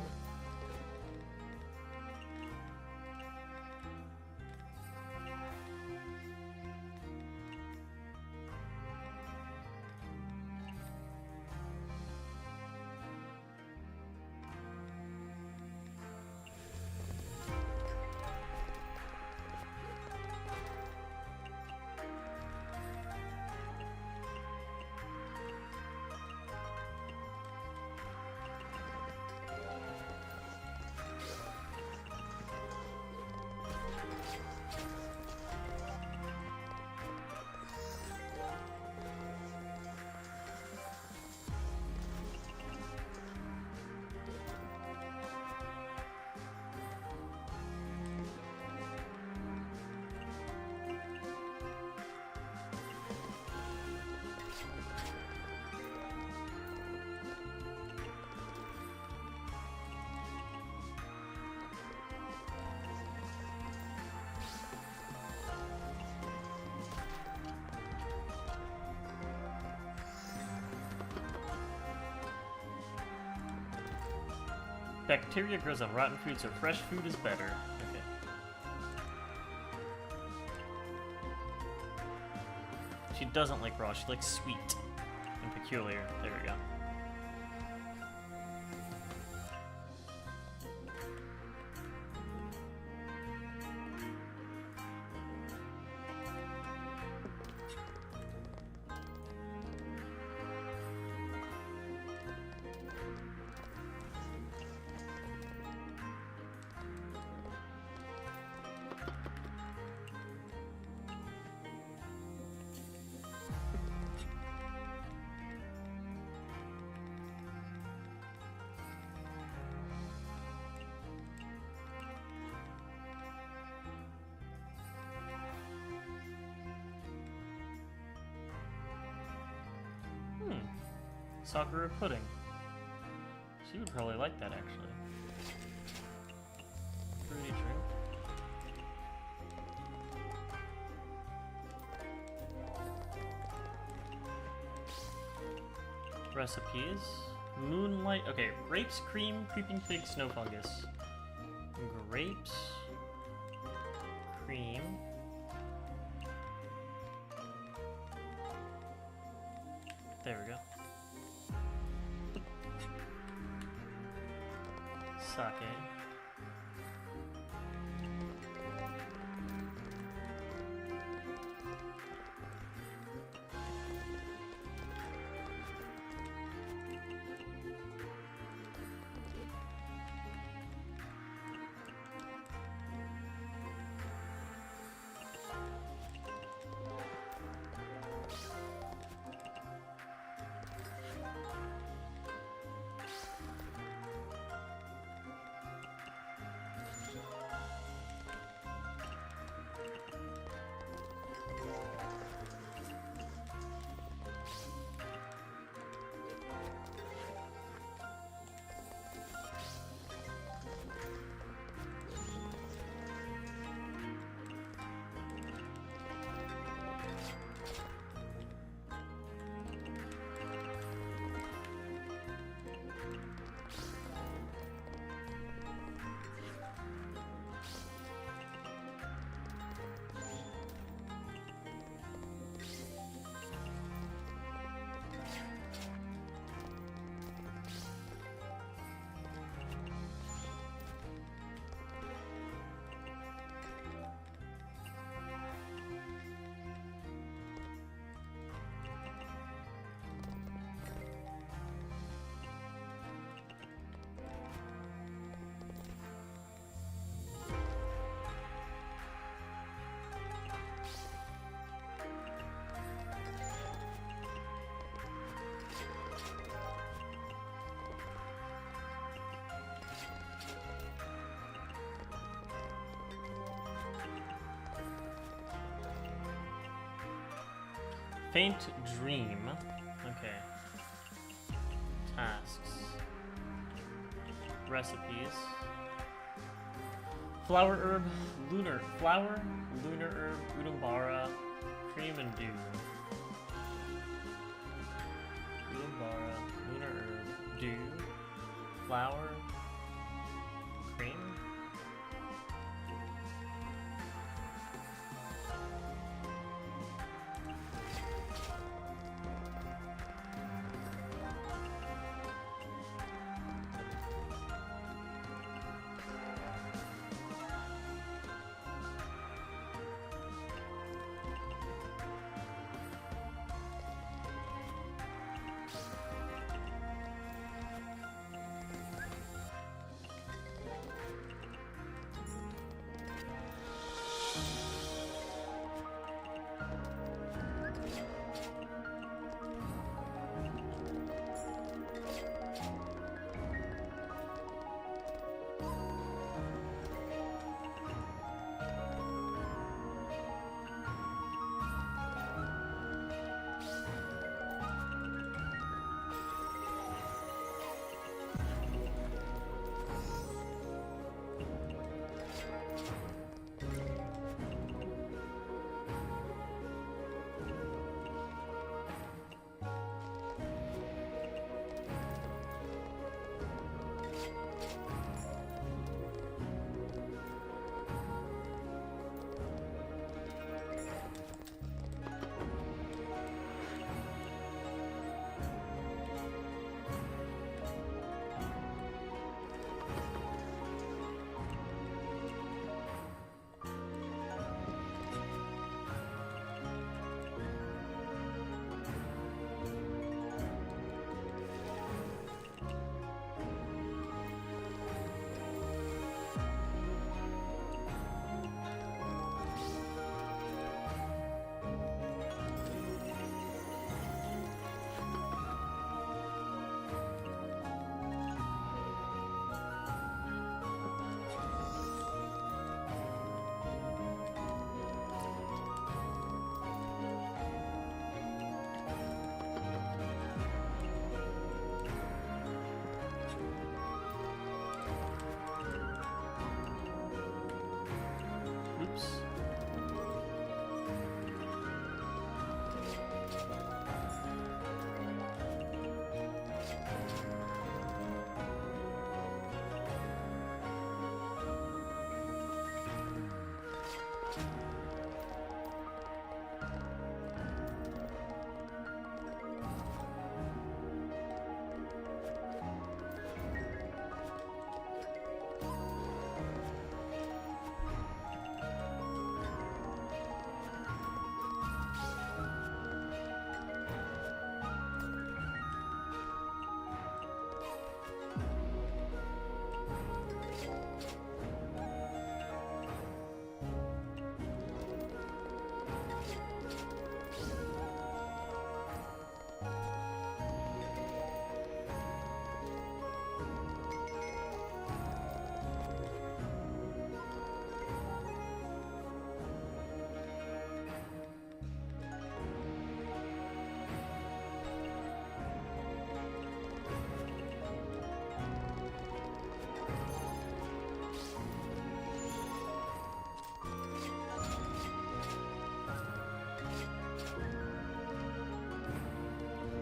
Bacteria grows on rotten food, so fresh food is better. Okay. She doesn't like raw, she likes sweet and peculiar. There we go. Sakura pudding. She would probably like that, actually. Fruity drink. Recipes. Moonlight. Okay, grapes, cream, creeping pig, snow fungus. Grapes. Cream. There we go. Sake. Faint dream. Okay. Tasks. Recipes. Flower herb, lunar flower, lunar herb, udambara, cream and dew. Udambara, lunar herb, dew, flower, cream.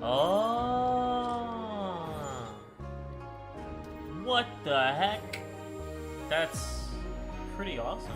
Oh. What the heck? That's pretty awesome.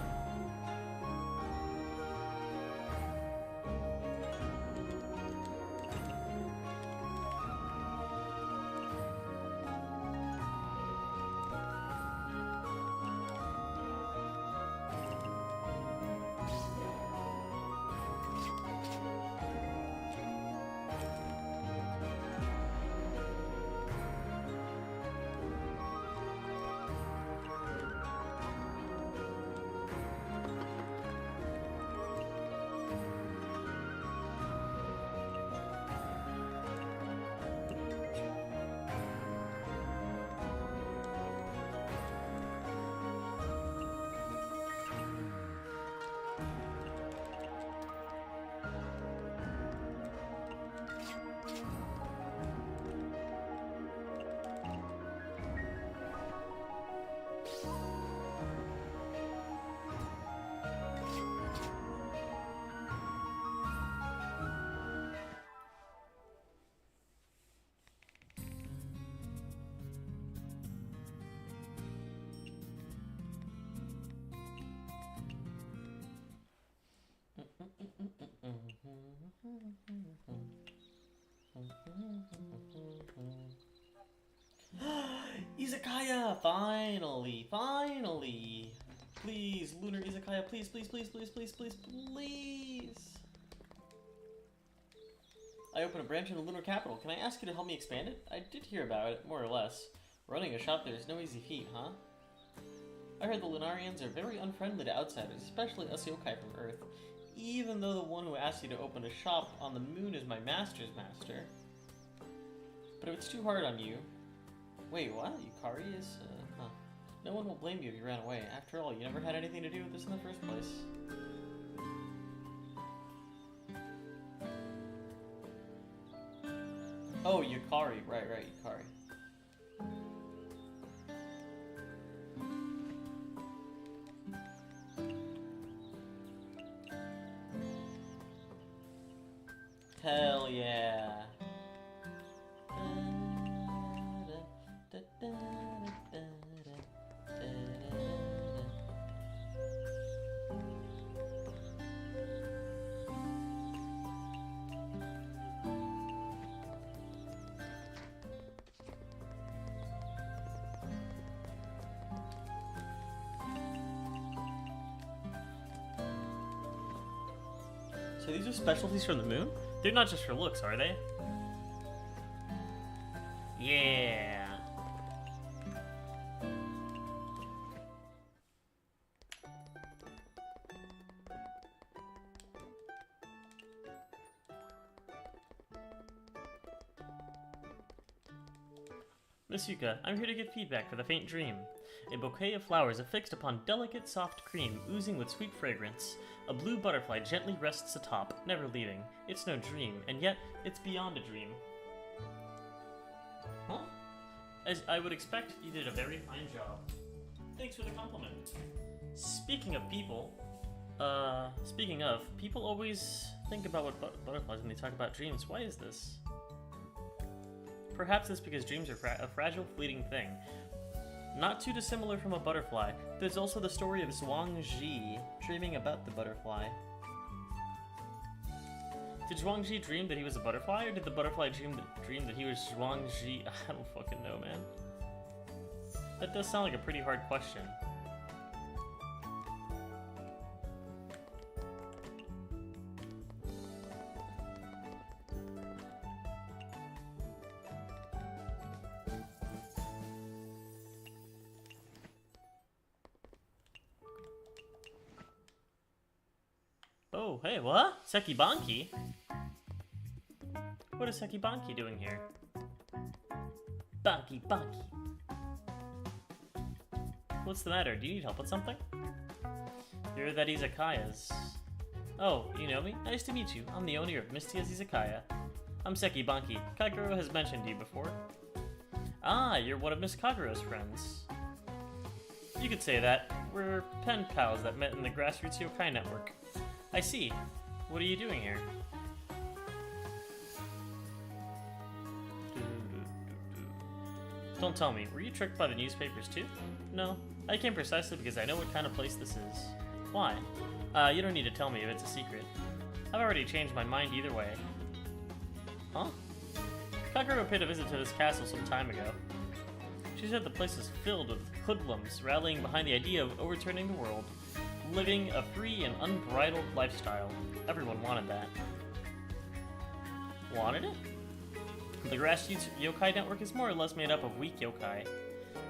Izakaya! Finally! Finally! Please, Lunar Izakaya, please, please, please, please, please, please, please! I opened a branch in the Lunar Capital. Can I ask you to help me expand it? I did hear about it, more or less. Running a shop there is no easy feat, huh? I heard the Lunarians are very unfriendly to outsiders, especially us yokai from Earth. Even though the one who asked you to open a shop on the moon is my master's master. But if it's too hard on you... Wait, what? Yukari is, huh. No one will blame you if you ran away. After all, you never had anything to do with this in the first place. Oh, Yukari. Right, Yukari. Hell yeah. So these are specialties from the moon? They're not just for looks, are they? Yeah. Miss Yuka, I'm here to give feedback for the faint dream. A bouquet of flowers affixed upon delicate, soft cream, oozing with sweet fragrance. A blue butterfly gently rests atop, never leaving. It's no dream, and yet it's beyond a dream. Huh? As I would expect, you did a very fine job. Thanks for the compliment. Speaking of, people always think about what butterflies when they talk about dreams. Why is this? Perhaps it's because dreams are a fragile, fleeting thing. Not too dissimilar from a butterfly, there's also the story of Zhuangzi dreaming about the butterfly. Did Zhuangzi dream that he was a butterfly, or did the butterfly dream that he was Zhuangzi? I don't fucking know, man. That does sound like a pretty hard question. Oh, hey, what? Sekibanki? What is Sekibanki doing here? Banki. What's the matter? Do you need help with something? You're that Izakaya's. Oh, you know me? Nice to meet you. I'm the owner of Mystia's Izakaya. I'm Sekibanki. Kagero has mentioned you before. Ah, you're one of Miss Kagero's friends. You could say that. We're pen pals that met in the Grassroots Yokai Network. I see. What are you doing here? Don't tell me, were you tricked by the newspapers too? No, I came precisely because I know what kind of place this is. Why? You don't need to tell me if it's a secret. I've already changed my mind either way. Huh? Kakuro paid a visit to this castle some time ago. She said the place is filled with hoodlums rallying behind the idea of overturning the world, living a free and unbridled lifestyle. Everyone wanted that. Wanted it? The grassroots yokai network is more or less made up of weak yokai.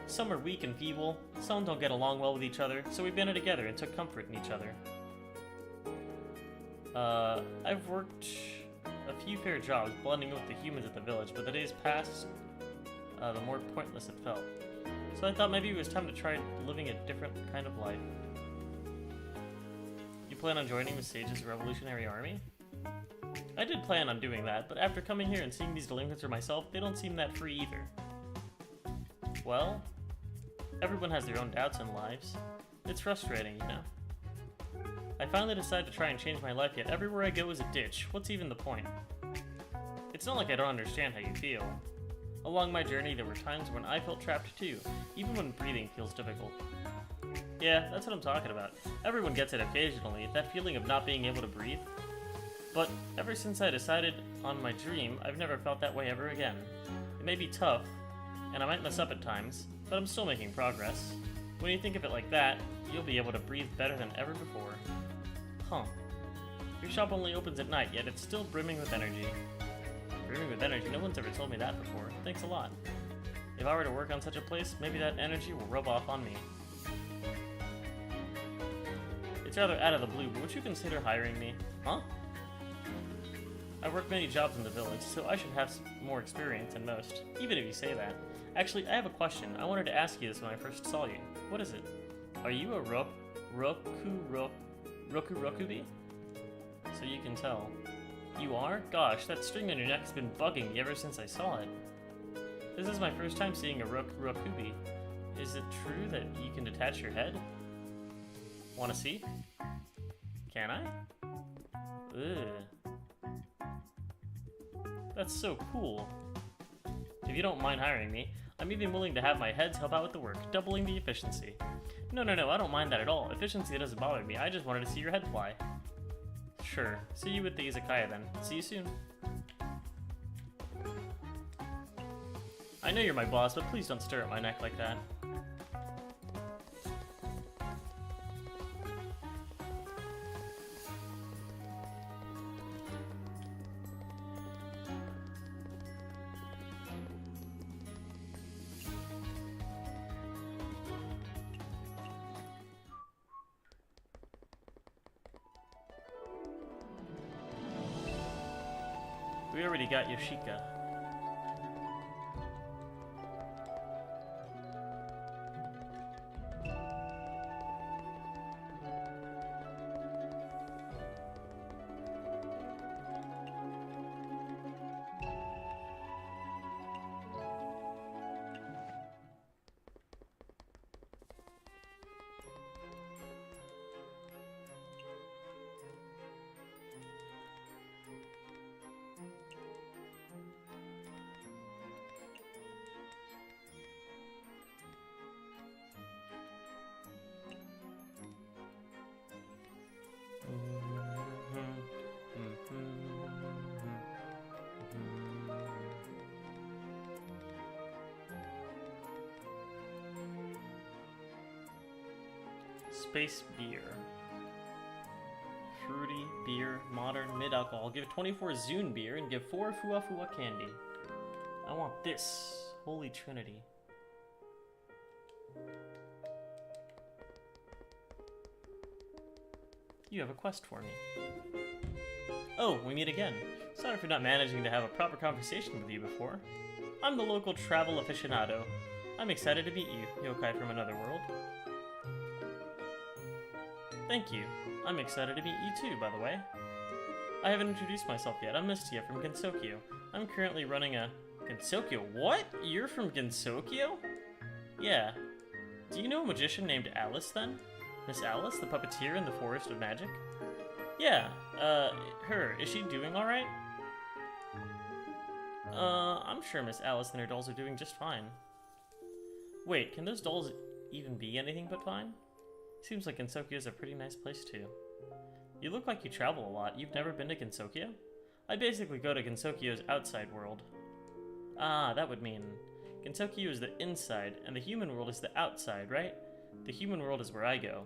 Some are weak and feeble, some don't get along well with each other, so we banded together and took comfort in each other. I've worked a few fair jobs blending with the humans at the village, but the days passed, the more pointless it felt. So I thought maybe it was time to try living a different kind of life. You plan on joining the Sage's Revolutionary Army? I did plan on doing that, but after coming here and seeing these delinquents for myself, they don't seem that free either. Well, everyone has their own doubts in lives. It's frustrating, you know? I finally decided to try and change my life, yet everywhere I go is a ditch. What's even the point? It's not like I don't understand how you feel. Along my journey, there were times when I felt trapped too, even when breathing feels difficult. Yeah, that's what I'm talking about. Everyone gets it occasionally, that feeling of not being able to breathe. But ever since I decided on my dream, I've never felt that way ever again. It may be tough, and I might mess up at times, but I'm still making progress. When you think of it like that, you'll be able to breathe better than ever before. Huh. Your shop only opens at night, yet it's still brimming with energy. Brimming with energy? No one's ever told me that before. Thanks a lot. If I were to work on such a place, maybe that energy will rub off on me. It's rather out of the blue, but would you consider hiring me? Huh? I work many jobs in the village, so I should have more experience than most, even if you say that. Actually, I have a question. I wanted to ask you this when I first saw you. What is it? Are you a Rokurokubi? So you can tell. You are? Gosh, that string on your neck's been bugging me ever since I saw it. This is my first time seeing a Rokurokubi. Is it true that you can detach your head? Wanna see? Can I? Ugh. That's so cool. If you don't mind hiring me, I'm even willing to have my heads help out with the work, doubling the efficiency. No, I don't mind that at all. Efficiency doesn't bother me. I just wanted to see your head fly. Sure. See you with the Izakaya then. See you soon. I know you're my boss, but please don't stare at my neck like that. We already got Yoshika. Space beer. Fruity beer, modern, mid-alcohol. Give 24 Zune beer and give 4 Fua Fua candy. I want this. Holy Trinity. You have a quest for me. Oh, we meet again. Sorry for not managing to have a proper conversation with you before. I'm the local travel aficionado. I'm excited to meet you, yokai from another world. Thank you. I'm excited to meet you too, by the way. I haven't introduced myself yet. I'm Mystia from Gensokyo. I'm currently running a... Gensokyo? What? You're from Gensokyo? Yeah. Do you know a magician named Alice, then? Miss Alice, the puppeteer in the Forest of Magic? Yeah, her. Is she doing alright? I'm sure Miss Alice and her dolls are doing just fine. Wait, can those dolls even be anything but fine? Seems like Gensokyo is a pretty nice place too. You look like you travel a lot. You've never been to Gensokyo? I basically go to Gensokyo's outside world. Ah, that would mean Gensokyo is the inside, and the human world is the outside, right? The human world is where I go.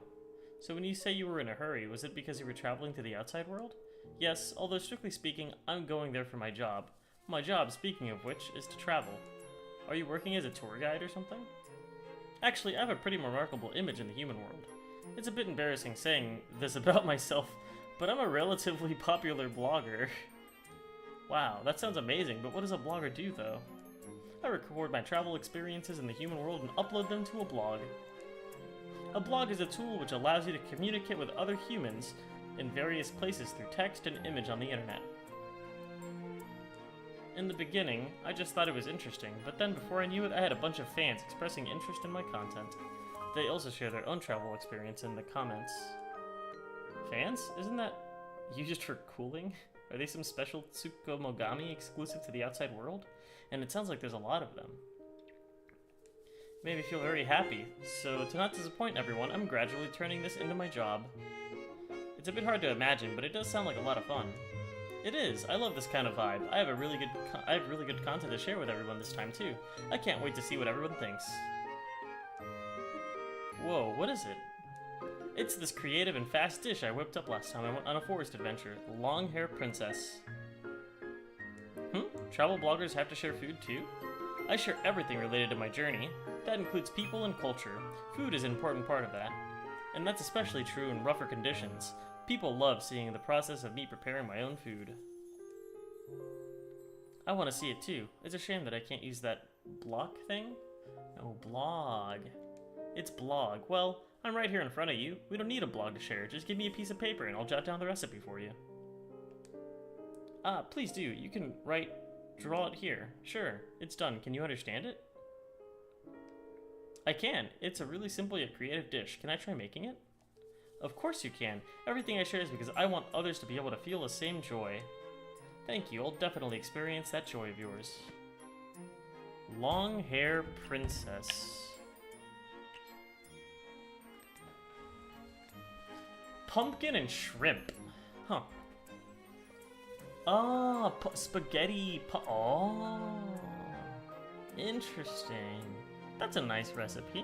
So when you say you were in a hurry, was it because you were traveling to the outside world? Yes, although strictly speaking, I'm going there for my job. My job, speaking of which, is to travel. Are you working as a tour guide or something? Actually, I have a pretty remarkable image in the human world. It's a bit embarrassing saying this about myself, but I'm a relatively popular blogger. Wow, that sounds amazing, but what does a blogger do, though? I record my travel experiences in the human world and upload them to a blog. A blog is a tool which allows you to communicate with other humans in various places through text and image on the internet. In the beginning, I just thought it was interesting, but then before I knew it, I had a bunch of fans expressing interest in my content. They also share their own travel experience in the comments. Fans? Isn't that used for cooling? Are they some special Tsukomogami exclusive to the outside world? And it sounds like there's a lot of them. Made me feel very happy, so to not disappoint everyone, I'm gradually turning this into my job. It's a bit hard to imagine, but it does sound like a lot of fun. It is. I love this kind of vibe. I have really good content to share with everyone this time too. I can't wait to see what everyone thinks. Whoa, what is it? It's this creative and fast dish I whipped up last time I went on a forest adventure, the Long Hair Princess. Travel bloggers have to share food too? I share everything related to my journey. That includes people and culture. Food is an important part of that. And that's especially true in rougher conditions. People love seeing the process of me preparing my own food. I want to see it too. It's a shame that I can't use that block thing. No, blog. It's blog. Well, I'm right here in front of you. We don't need a blog to share. Just give me a piece of paper and I'll jot down the recipe for you. Please do. You can draw it here. Sure, it's done. Can you understand it? I can. It's a really simple yet creative dish. Can I try making it? Of course you can. Everything I share is because I want others to be able to feel the same joy. Thank you. I'll definitely experience that joy of yours. Long Hair Princess. Pumpkin and shrimp. Huh. Ah, spaghetti. Oh. Interesting. That's a nice recipe.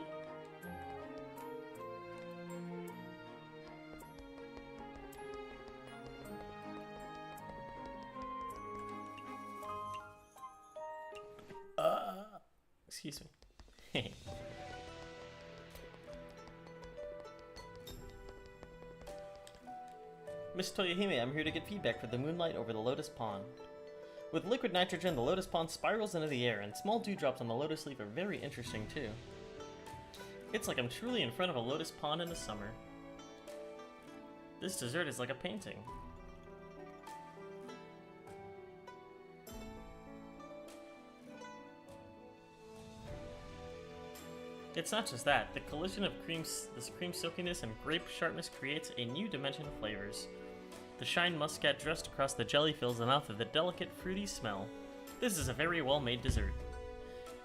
Excuse me. Miss Toyohime, I'm here to get feedback for the moonlight over the Lotus Pond. With liquid nitrogen, the Lotus Pond spirals into the air, and small dewdrops on the lotus leaf are very interesting too. It's like I'm truly in front of a lotus pond in the summer. This dessert is like a painting. It's not just that. The collision of this cream silkiness and grape sharpness creates a new dimension of flavors. The shine muscat dressed across the jelly fills the mouth with a delicate, fruity smell. This is a very well-made dessert.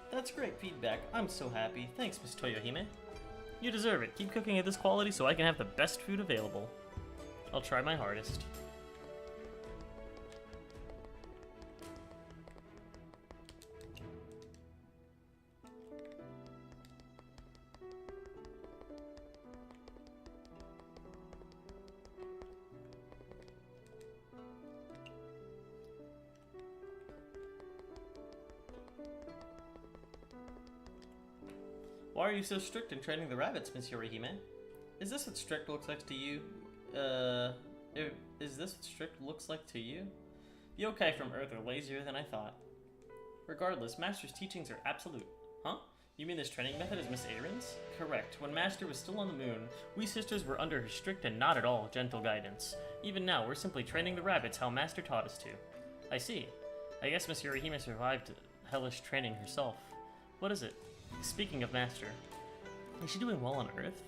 That's great feedback. I'm so happy. Thanks, Miss Toyohime. You deserve it. Keep cooking at this quality so I can have the best food available. I'll try my hardest. Why are you so strict in training the rabbits, Miss Yorihime? Is this what strict looks like to you? Is this what strict looks like to you? The yokai from Earth are lazier than I thought. Regardless, Master's teachings are absolute. Huh? You mean this training method is Miss Erin's? Correct. When Master was still on the moon, we sisters were under her strict and not at all gentle guidance. Even now, we're simply training the rabbits how Master taught us to. I see. I guess Miss Yorihime survived hellish training herself. What is it? Speaking of Master, is she doing well on Earth?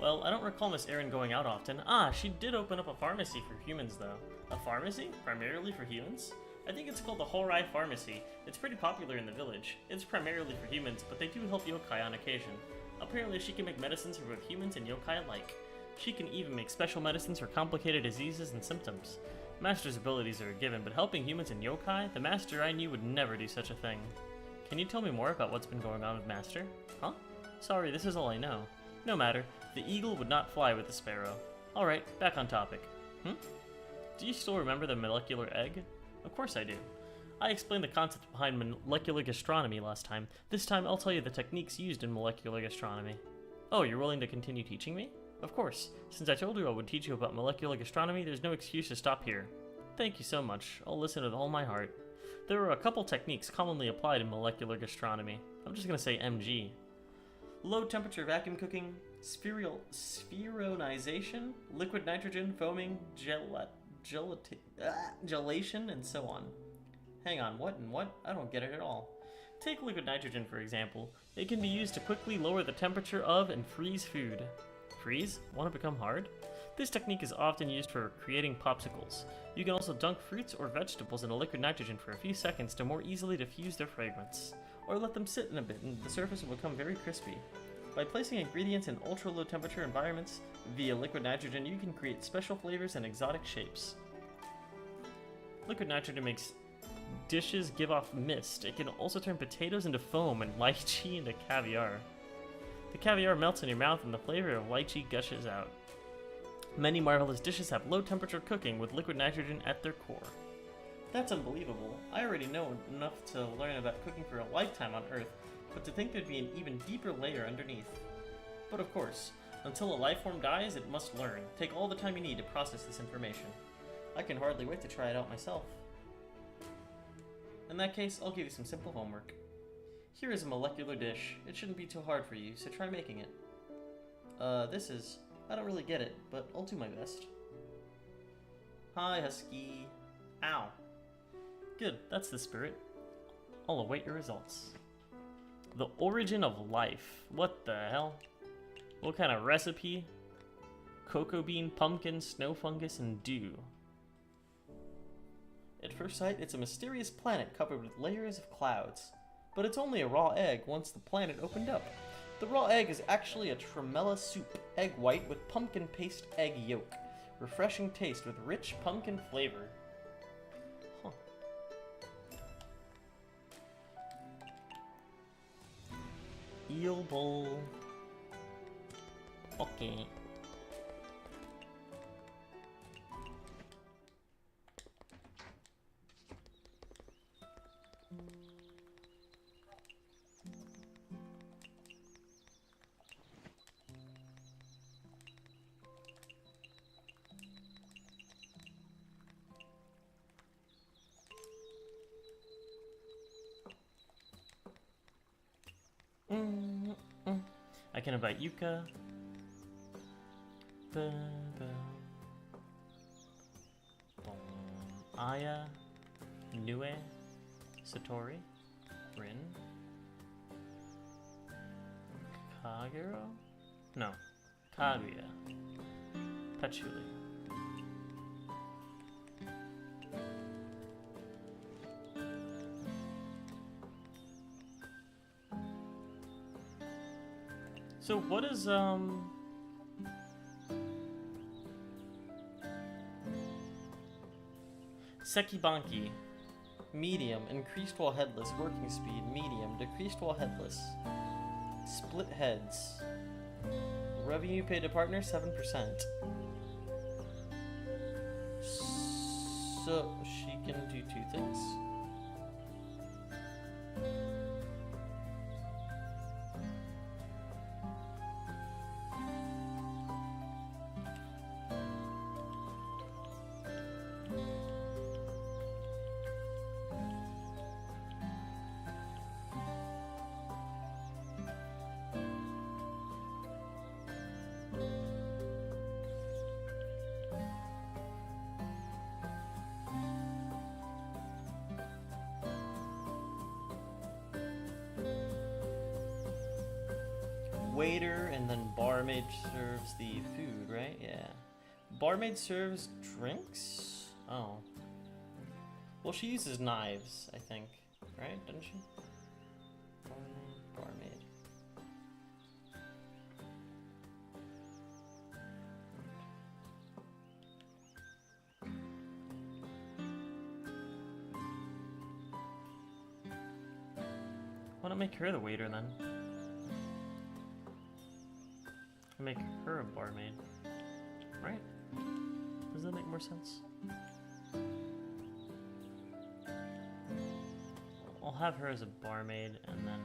Well, I don't recall Miss Erin going out often. Ah, she did open up a pharmacy for humans, though. A pharmacy? Primarily for humans? I think it's called the Horai Pharmacy. It's pretty popular in the village. It's primarily for humans, but they do help yokai on occasion. Apparently she can make medicines for both humans and yokai alike. She can even make special medicines for complicated diseases and symptoms. Master's abilities are a given, but helping humans and yokai? The Master I knew would never do such a thing. Can you tell me more about what's been going on with Master? Huh? Sorry, this is all I know. No matter. The eagle would not fly with the sparrow. Alright, back on topic. Do you still remember the molecular egg? Of course I do. I explained the concept behind molecular gastronomy last time. This time I'll tell you the techniques used in molecular gastronomy. Oh, you're willing to continue teaching me? Of course. Since I told you I would teach you about molecular gastronomy, there's no excuse to stop here. Thank you so much. I'll listen with all my heart. There are a couple techniques commonly applied in molecular gastronomy. I'm just gonna say MG. Low temperature vacuum cooking, spheronization, liquid nitrogen, foaming, gelation, and so on. Hang on, what and what? I don't get it at all. Take liquid nitrogen, for example. It can be used to quickly lower the temperature of and freeze food. Freeze? Want to become hard? This technique is often used for creating popsicles. You can also dunk fruits or vegetables in a liquid nitrogen for a few seconds to more easily diffuse their fragrance. Or let them sit in a bit and the surface will become very crispy. By placing ingredients in ultra-low temperature environments via liquid nitrogen, you can create special flavors and exotic shapes. Liquid nitrogen makes dishes give off mist. It can also turn potatoes into foam and lychee into caviar. The caviar melts in your mouth and the flavor of lychee gushes out. Many marvelous dishes have low temperature cooking with liquid nitrogen at their core. That's unbelievable. I already know enough to learn about cooking for a lifetime on Earth, but to think there'd be an even deeper layer underneath. But of course, until a life form dies, it must learn. Take all the time you need to process this information. I can hardly wait to try it out myself. In that case, I'll give you some simple homework. Here is a molecular dish. It shouldn't be too hard for you, so try making it. I don't really get it, but I'll do my best. Hi, Husky. Ow. Good, that's the spirit. I'll await your results. The origin of life. What the hell? What kind of recipe? Cocoa bean, pumpkin, snow fungus, and dew. At first sight, it's a mysterious planet covered with layers of clouds. But it's only a raw egg once the planet opened up. The raw egg is actually a tremella soup, egg white with pumpkin paste egg yolk. Refreshing taste with rich pumpkin flavor. Huh. Eel bowl. Okay. I can invite Yuka. Aya, Nue, Satori, Rin, Kagero? No, Kaguya, Patchouli. So what is, Sekibanki, medium, increased while headless, working speed, medium, decreased while headless. Split heads. Revenue paid to partner, 7%. So, she can do two things. Waiter, and then barmaid serves the food, right? Yeah. Barmaid serves drinks? Oh. Well, she uses knives, I think, right? Doesn't she? Barmaid. Why not make her the waiter then? Make her a barmaid, right? Does that make more sense? I'll have her as a barmaid and then...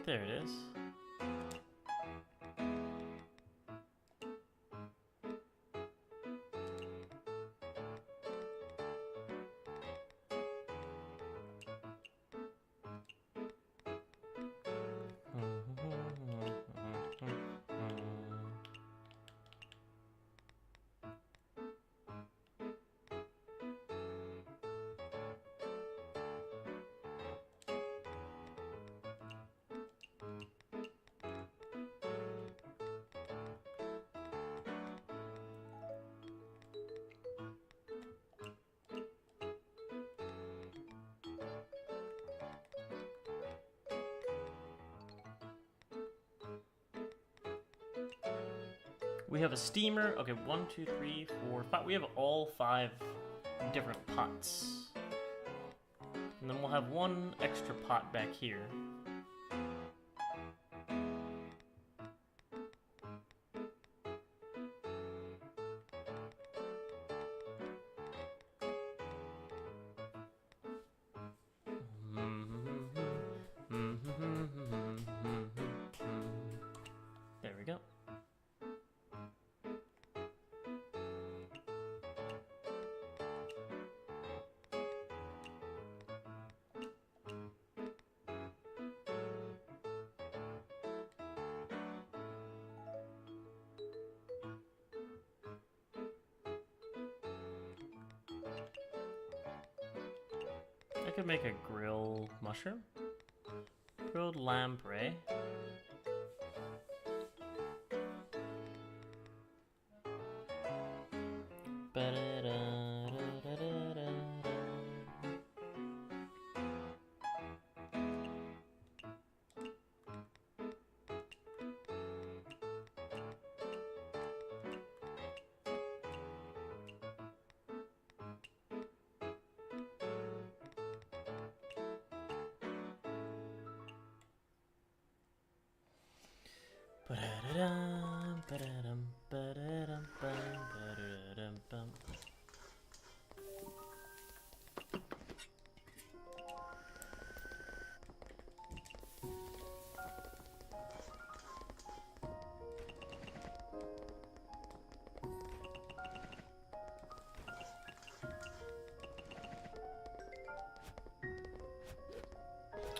There it is. We have a steamer. Okay, 1, 2, 3, 4, 5. We have all 5 different pots. And then we'll have one extra pot back here. There we go. I could make a grilled mushroom. Grilled lamprey.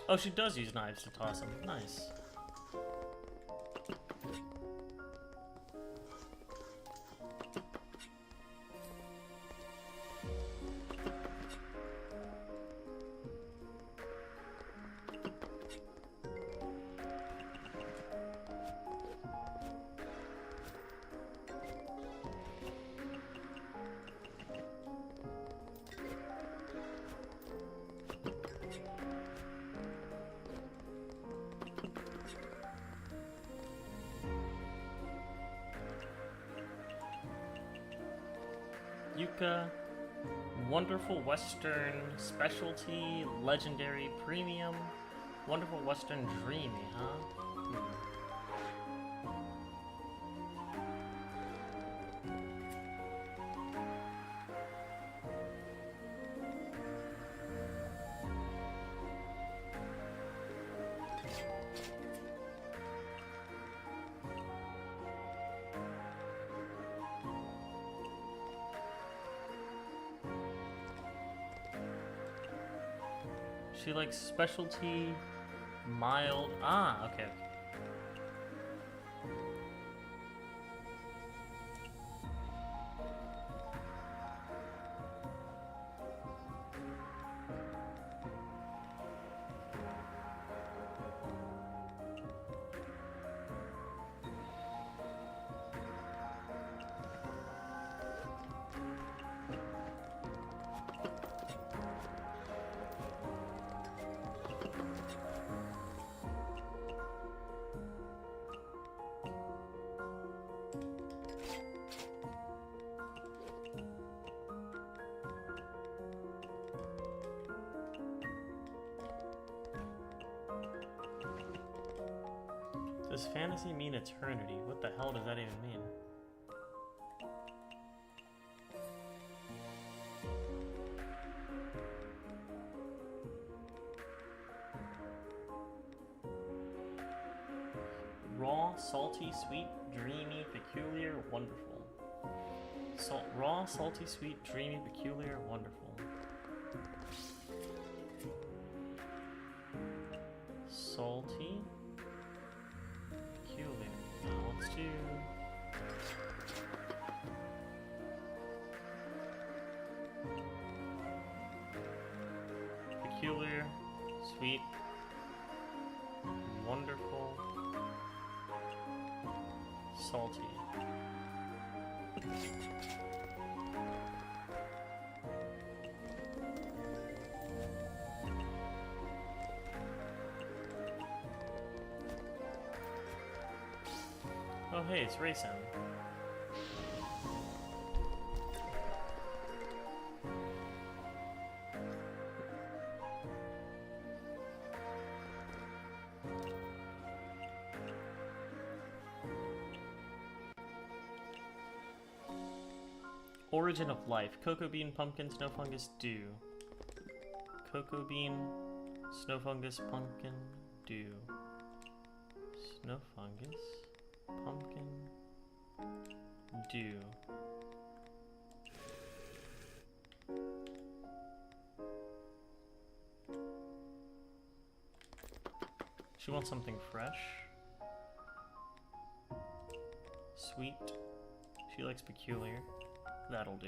Oh, she does use knives to toss them. Nice. Yuka, Wonderful Western Specialty, Legendary Premium, Wonderful Western Dreamy, huh? She likes specialty, mild. Ah, okay. Does fantasy mean eternity? What the hell does that even mean? Raw, salty, sweet, dreamy, peculiar, wonderful. Raw, salty, sweet, dreamy, peculiar, wonderful. Salty. Now let's do peculiar, sweet, wonderful, salty. Oh hey, it's racing. Origin of life. Cocoa bean, pumpkin, snow fungus, dew. Cocoa bean, snow fungus, pumpkin, dew. Snow fungus. Pumpkin, dew. She wants something fresh. Sweet. She likes peculiar. That'll do.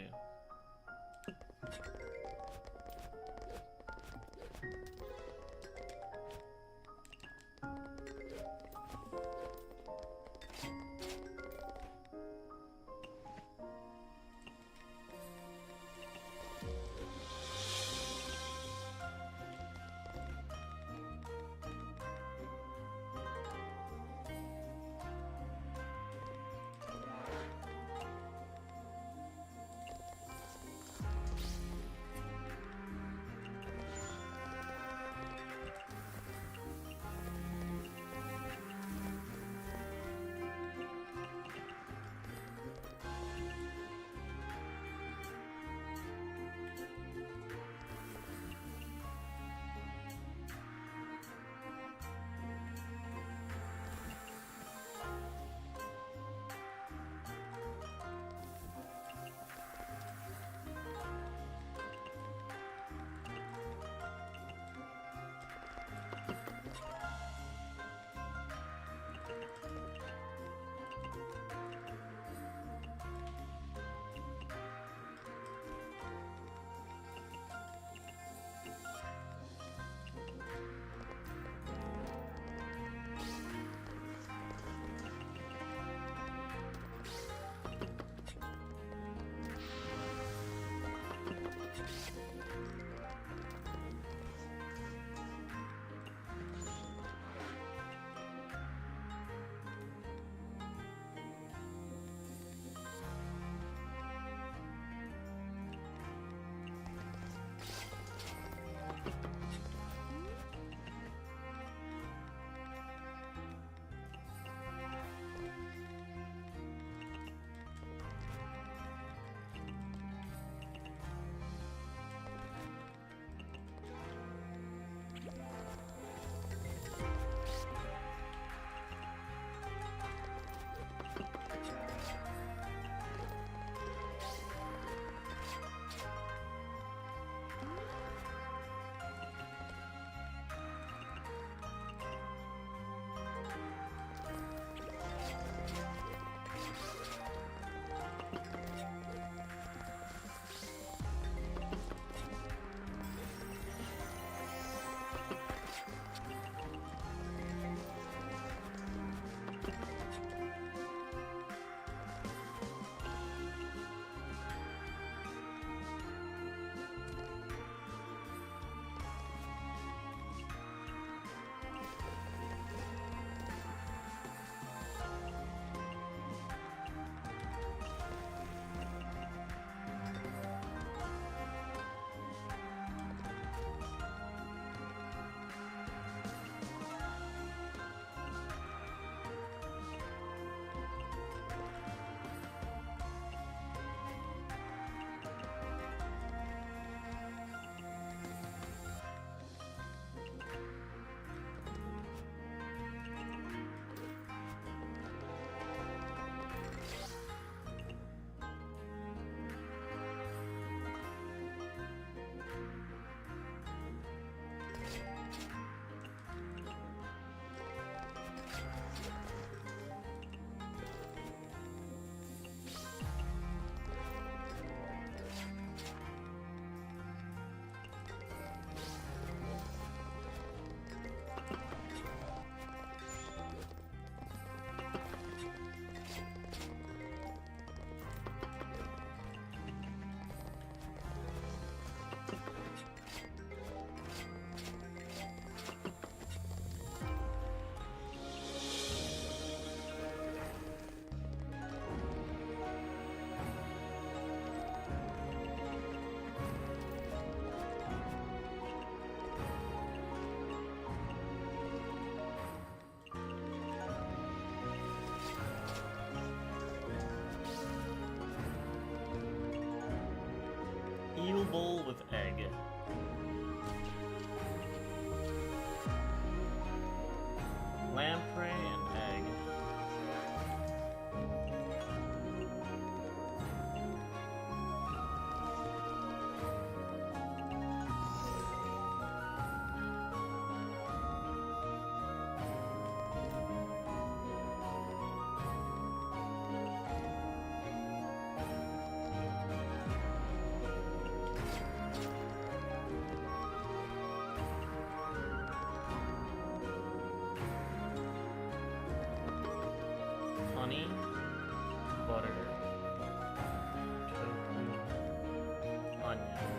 honey, butter, tofu, onion.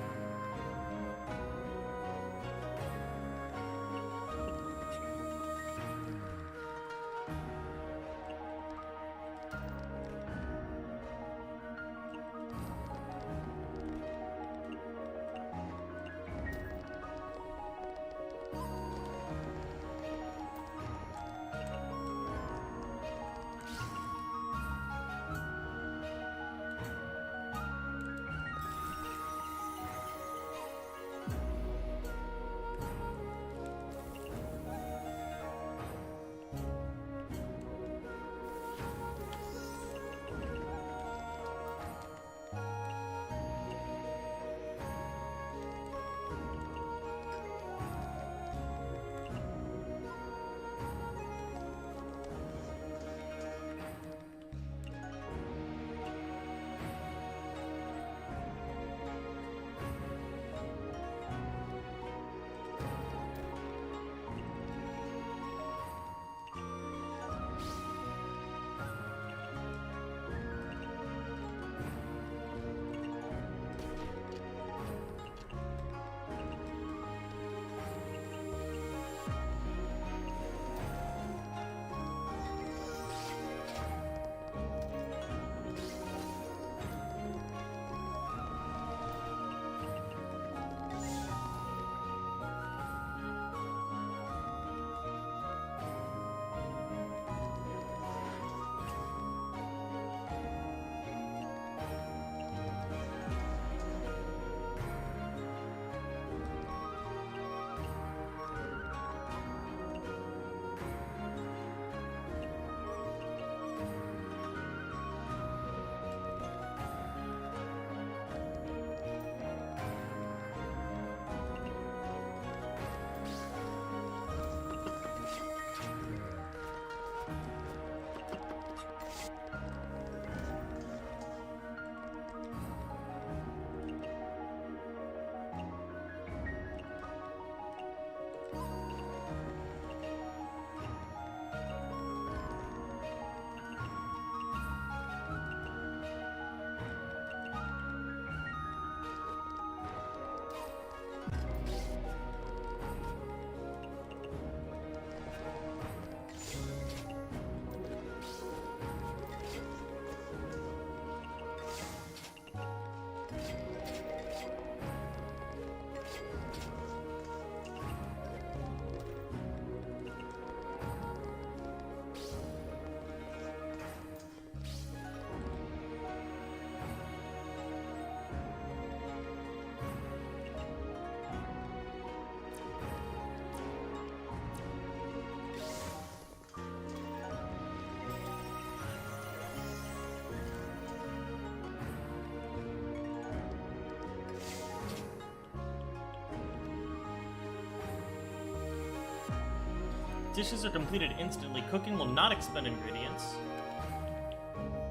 Dishes are completed instantly. Cooking will not expend ingredients.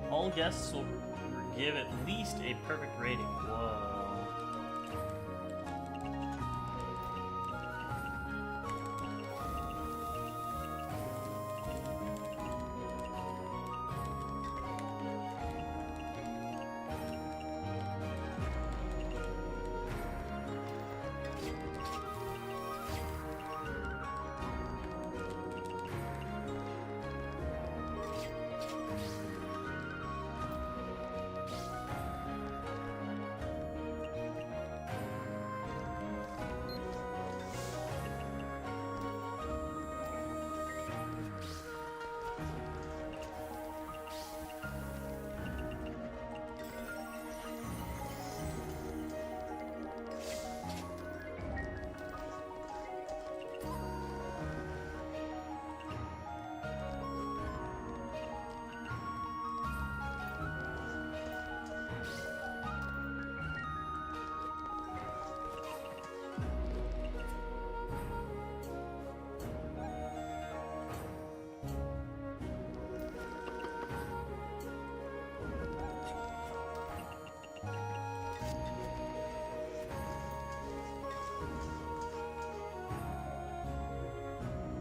All guests will give at least a perfect rating. Whoa.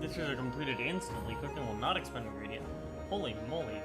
Dishes are completed instantly. Cooking will not expend ingredient. Holy moly.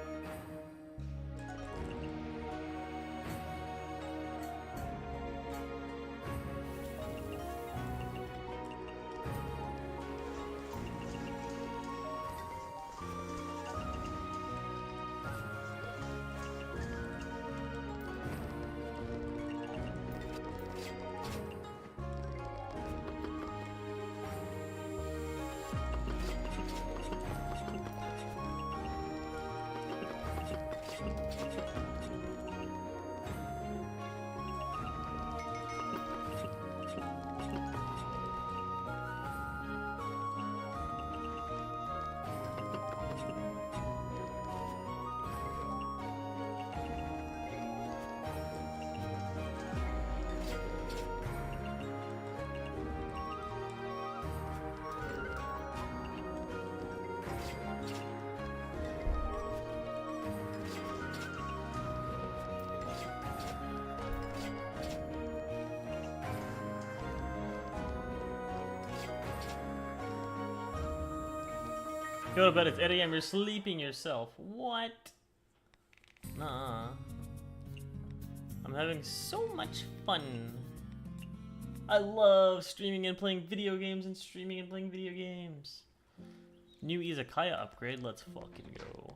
Go to bed, it's 8 a.m. You're sleeping yourself. What? Nah. I'm having so much fun. I love streaming and playing video games and streaming and playing video games. New Izakaya upgrade, let's fucking go.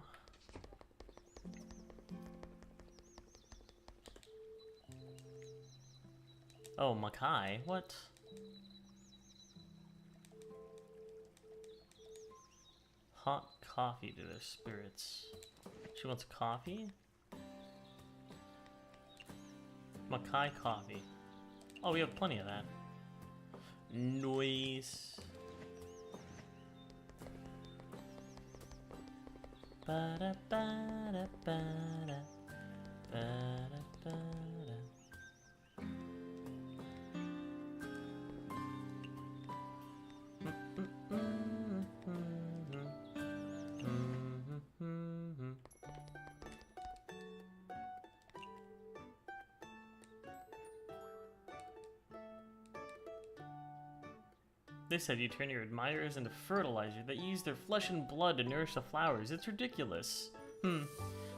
Oh, Makai, what? Hot coffee to their spirits. She wants coffee? Makai coffee. Oh, we have plenty of that. Nice. Ba-da, ba-da, ba-da, ba-da, ba-da. They said you turn your admirers into fertilizer, that you use their flesh and blood to nourish the flowers. It's ridiculous.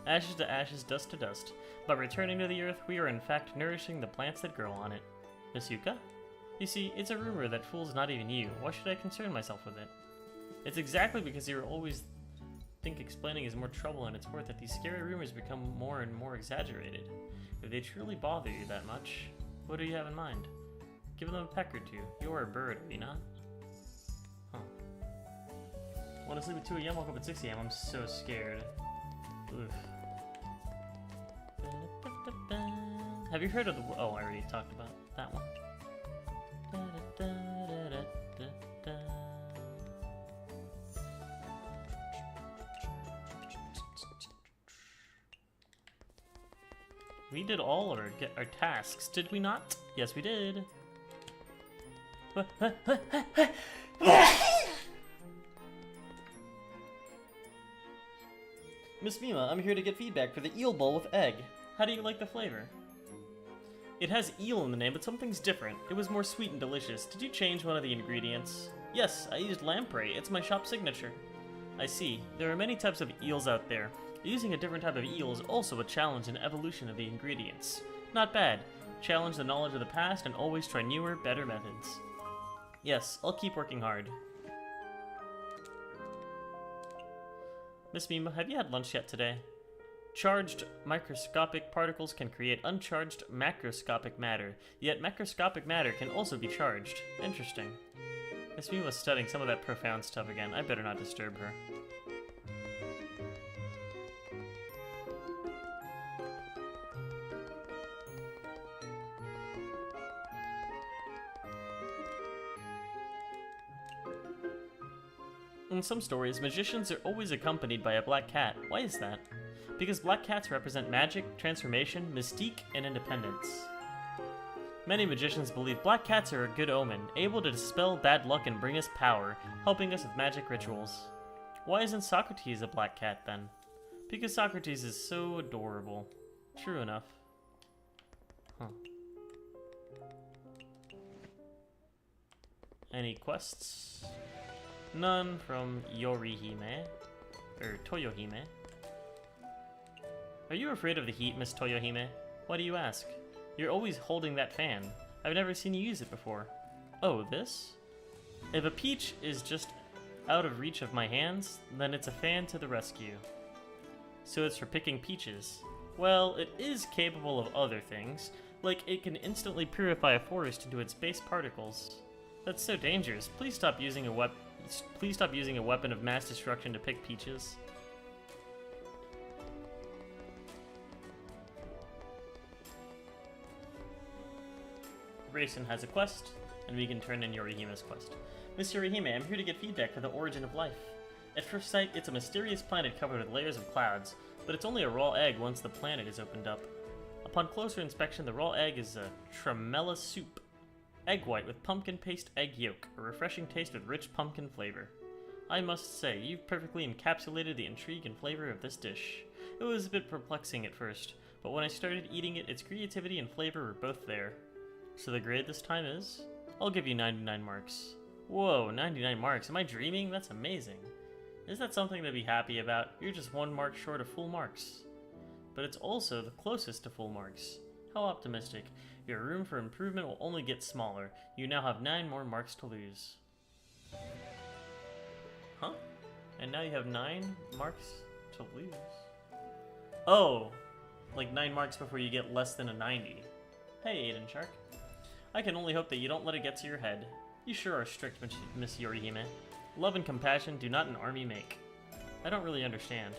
Ashes to ashes, dust to dust. By returning to the earth, we are in fact nourishing the plants that grow on it. Miss Yuka? You see, it's a rumor that fools not even you. Why should I concern myself with it? It's exactly because you always think explaining is more trouble than it's worth that these scary rumors become more and more exaggerated. If they truly bother you that much, what do you have in mind? Give them a peck or two. You're a bird, are you not? Huh. Want to sleep at 2 a.m., woke up at 6 a.m. I'm so scared. Oof. Have you heard of the... Oh, I already talked about that one. We did all our tasks, did we not? Yes, we did. Miss Mima, I'm here to get feedback for the eel bowl with egg. How do you like the flavor? It has eel in the name, but something's different. It was more sweet and delicious. Did you change one of the ingredients? Yes, I used lamprey. It's my shop signature. I see. There are many types of eels out there. Using a different type of eel is also a challenge in evolution of the ingredients. Not bad. Challenge the knowledge of the past and always try newer, better methods. Yes, I'll keep working hard. Miss Mima, have you had lunch yet today? Charged microscopic particles can create uncharged macroscopic matter, yet macroscopic matter can also be charged. Interesting. Miss Mima was studying some of that profound stuff again. I better not disturb her. In some stories, magicians are always accompanied by a black cat. Why is that? Because black cats represent magic, transformation, mystique, and independence. Many magicians believe black cats are a good omen, able to dispel bad luck and bring us power, helping us with magic rituals. Why isn't Socrates a black cat then? Because Socrates is so adorable. True enough. Huh. Any quests? None from Yorihime, or Toyohime. Are you afraid of the heat, Miss Toyohime? Why do you ask? You're always holding that fan. I've never seen you use it before. Oh, this? If a peach is just out of reach of my hands, then it's a fan to the rescue. So it's for picking peaches. Well, it is capable of other things, like it can instantly purify a forest into its base particles. That's so dangerous. Please stop using a weapon of mass destruction to pick peaches. Raisin has a quest, and we can turn in Yorihime's quest. Miss Yorihime, I'm here to get feedback for the origin of life. At first sight, it's a mysterious planet covered with layers of clouds, but it's only a raw egg once the planet is opened up. Upon closer inspection, the raw egg is a tremella soup. Egg white with pumpkin paste egg yolk, a refreshing taste with rich pumpkin flavor. I must say, you've perfectly encapsulated the intrigue and flavor of this dish. It was a bit perplexing at first, but when I started eating it, its creativity and flavor were both there. So the grade this time is? I'll give you 99 marks. Whoa, 99 marks. Am I dreaming? That's amazing. Is that something to be happy about? You're just 1 mark short of full marks. But it's also the closest to full marks. How optimistic. Your room for improvement will only get smaller. You now have 9 more marks to lose. Huh? And now you have 9 marks to lose? Oh! Like 9 marks before you get less than a 90. Hey, Aiden Shark. I can only hope that you don't let it get to your head. You sure are strict, Miss Yorihime. Love and compassion do not an army make. I don't really understand.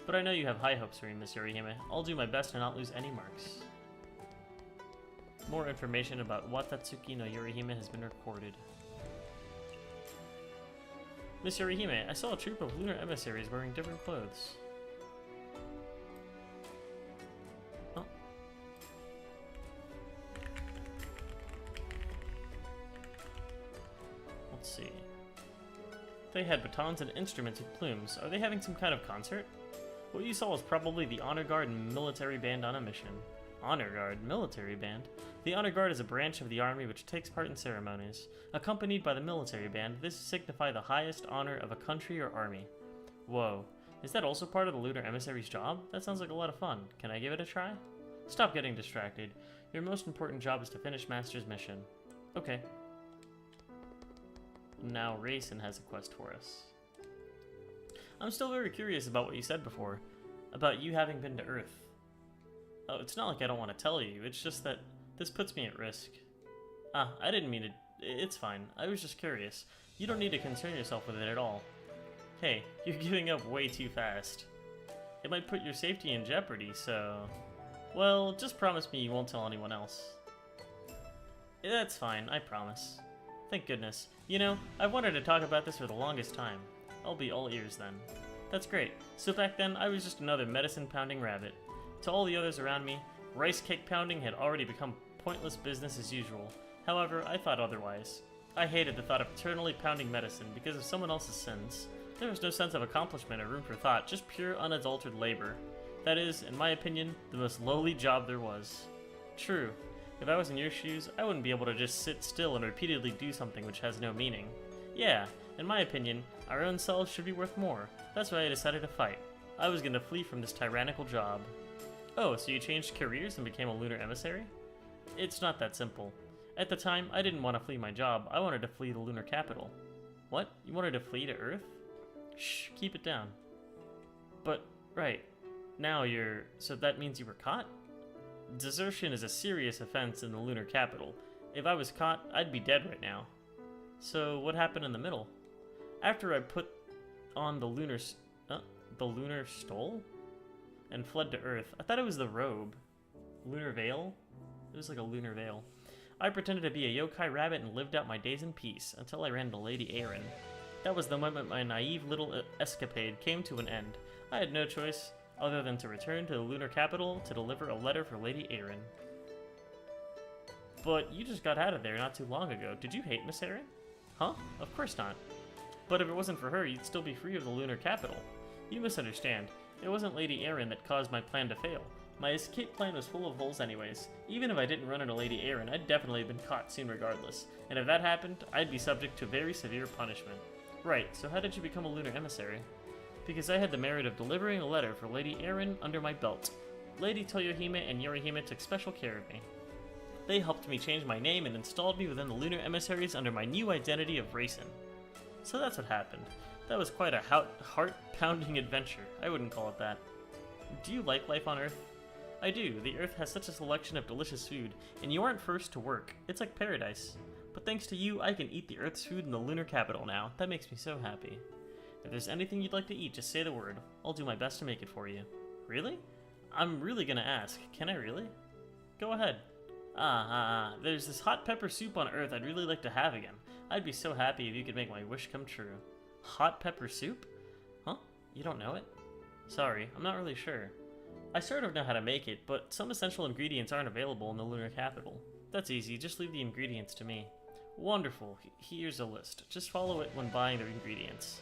But I know you have high hopes for me, Miss Yorihime. I'll do my best to not lose any marks. More information about Watatsuki no Yorihime has been recorded. Miss Yorihime, I saw a troop of lunar emissaries wearing different clothes. Oh. Let's see. They had batons and instruments with plumes. Are they having some kind of concert? What you saw was probably the Honor Guard and military band on a mission. Honor Guard? Military band? The Honor Guard is a branch of the army which takes part in ceremonies. Accompanied by the military band, this signify the highest honor of a country or army. Whoa. Is that also part of the lunar emissary's job? That sounds like a lot of fun. Can I give it a try? Stop getting distracted. Your most important job is to finish Master's mission. Okay. Now Raisin has a quest for us. I'm still very curious about what you said before, about you having been to Earth. Oh, it's not like I don't want to tell you, it's just that this puts me at risk. Ah, I didn't mean to. It's fine. I was just curious. You don't need to concern yourself with it at all. Hey, you're giving up way too fast. It might put your safety in jeopardy, so... Well, just promise me you won't tell anyone else. That's fine, I promise. Thank goodness. You know, I've wanted to talk about this for the longest time. I'll be all ears then. That's great. So back then, I was just another medicine-pounding rabbit. To all the others around me, rice cake pounding had already become pointless business as usual. However, I thought otherwise. I hated the thought of eternally pounding medicine because of someone else's sins. There was no sense of accomplishment or room for thought, just pure unadulterated labor. That is, in my opinion, the most lowly job there was. True. If I was in your shoes, I wouldn't be able to just sit still and repeatedly do something which has no meaning. Yeah, in my opinion, our own selves should be worth more. That's why I decided to fight. I was going to flee from this tyrannical job. Oh, so you changed careers and became a lunar emissary? It's not that simple. At the time, I didn't want to flee my job, I wanted to flee the lunar capital. What? You wanted to flee to Earth? Shh, keep it down. But, right, now you're... so that means you were caught? Desertion is a serious offense in the lunar capital. If I was caught, I'd be dead right now. So, what happened in the middle? After I put on the lunar stole? And fled to Earth. I thought it was the robe. Lunar veil? It was like a lunar veil. I pretended to be a yokai rabbit and lived out my days in peace, until I ran into Lady Erin. That was the moment my naive little escapade came to an end. I had no choice other than to return to the lunar capital to deliver a letter for Lady Erin. But you just got out of there not too long ago. Did you hate Miss Erin? Huh? Of course not. But if it wasn't for her, you'd still be free of the lunar capital. You misunderstand. It wasn't Lady Erin that caused my plan to fail. My escape plan was full of holes anyways. Even if I didn't run into Lady Erin, I'd definitely have been caught soon regardless. And if that happened, I'd be subject to very severe punishment. Right, so how did you become a lunar emissary? Because I had the merit of delivering a letter for Lady Erin under my belt. Lady Toyohime and Yorihime took special care of me. They helped me change my name and installed me within the lunar emissaries under my new identity of Raisin. So that's what happened. That was quite a heart-pounding adventure. I wouldn't call it that. Do you like life on Earth? I do. The Earth has such a selection of delicious food, and you aren't first to work. It's like paradise. But thanks to you, I can eat the Earth's food in the lunar capital now. That makes me so happy. If there's anything you'd like to eat, just say the word. I'll do my best to make it for you. Really? I'm really gonna ask. Can I really? Go ahead. There's this hot pepper soup on Earth I'd really like to have again. I'd be so happy if you could make my wish come true. Hot pepper soup? Huh? You don't know it? Sorry, I'm not really sure. I sort of know how to make it, but some essential ingredients aren't available in the lunar capital. That's easy, just leave the ingredients to me. Wonderful, here's a list. Just follow it when buying the ingredients.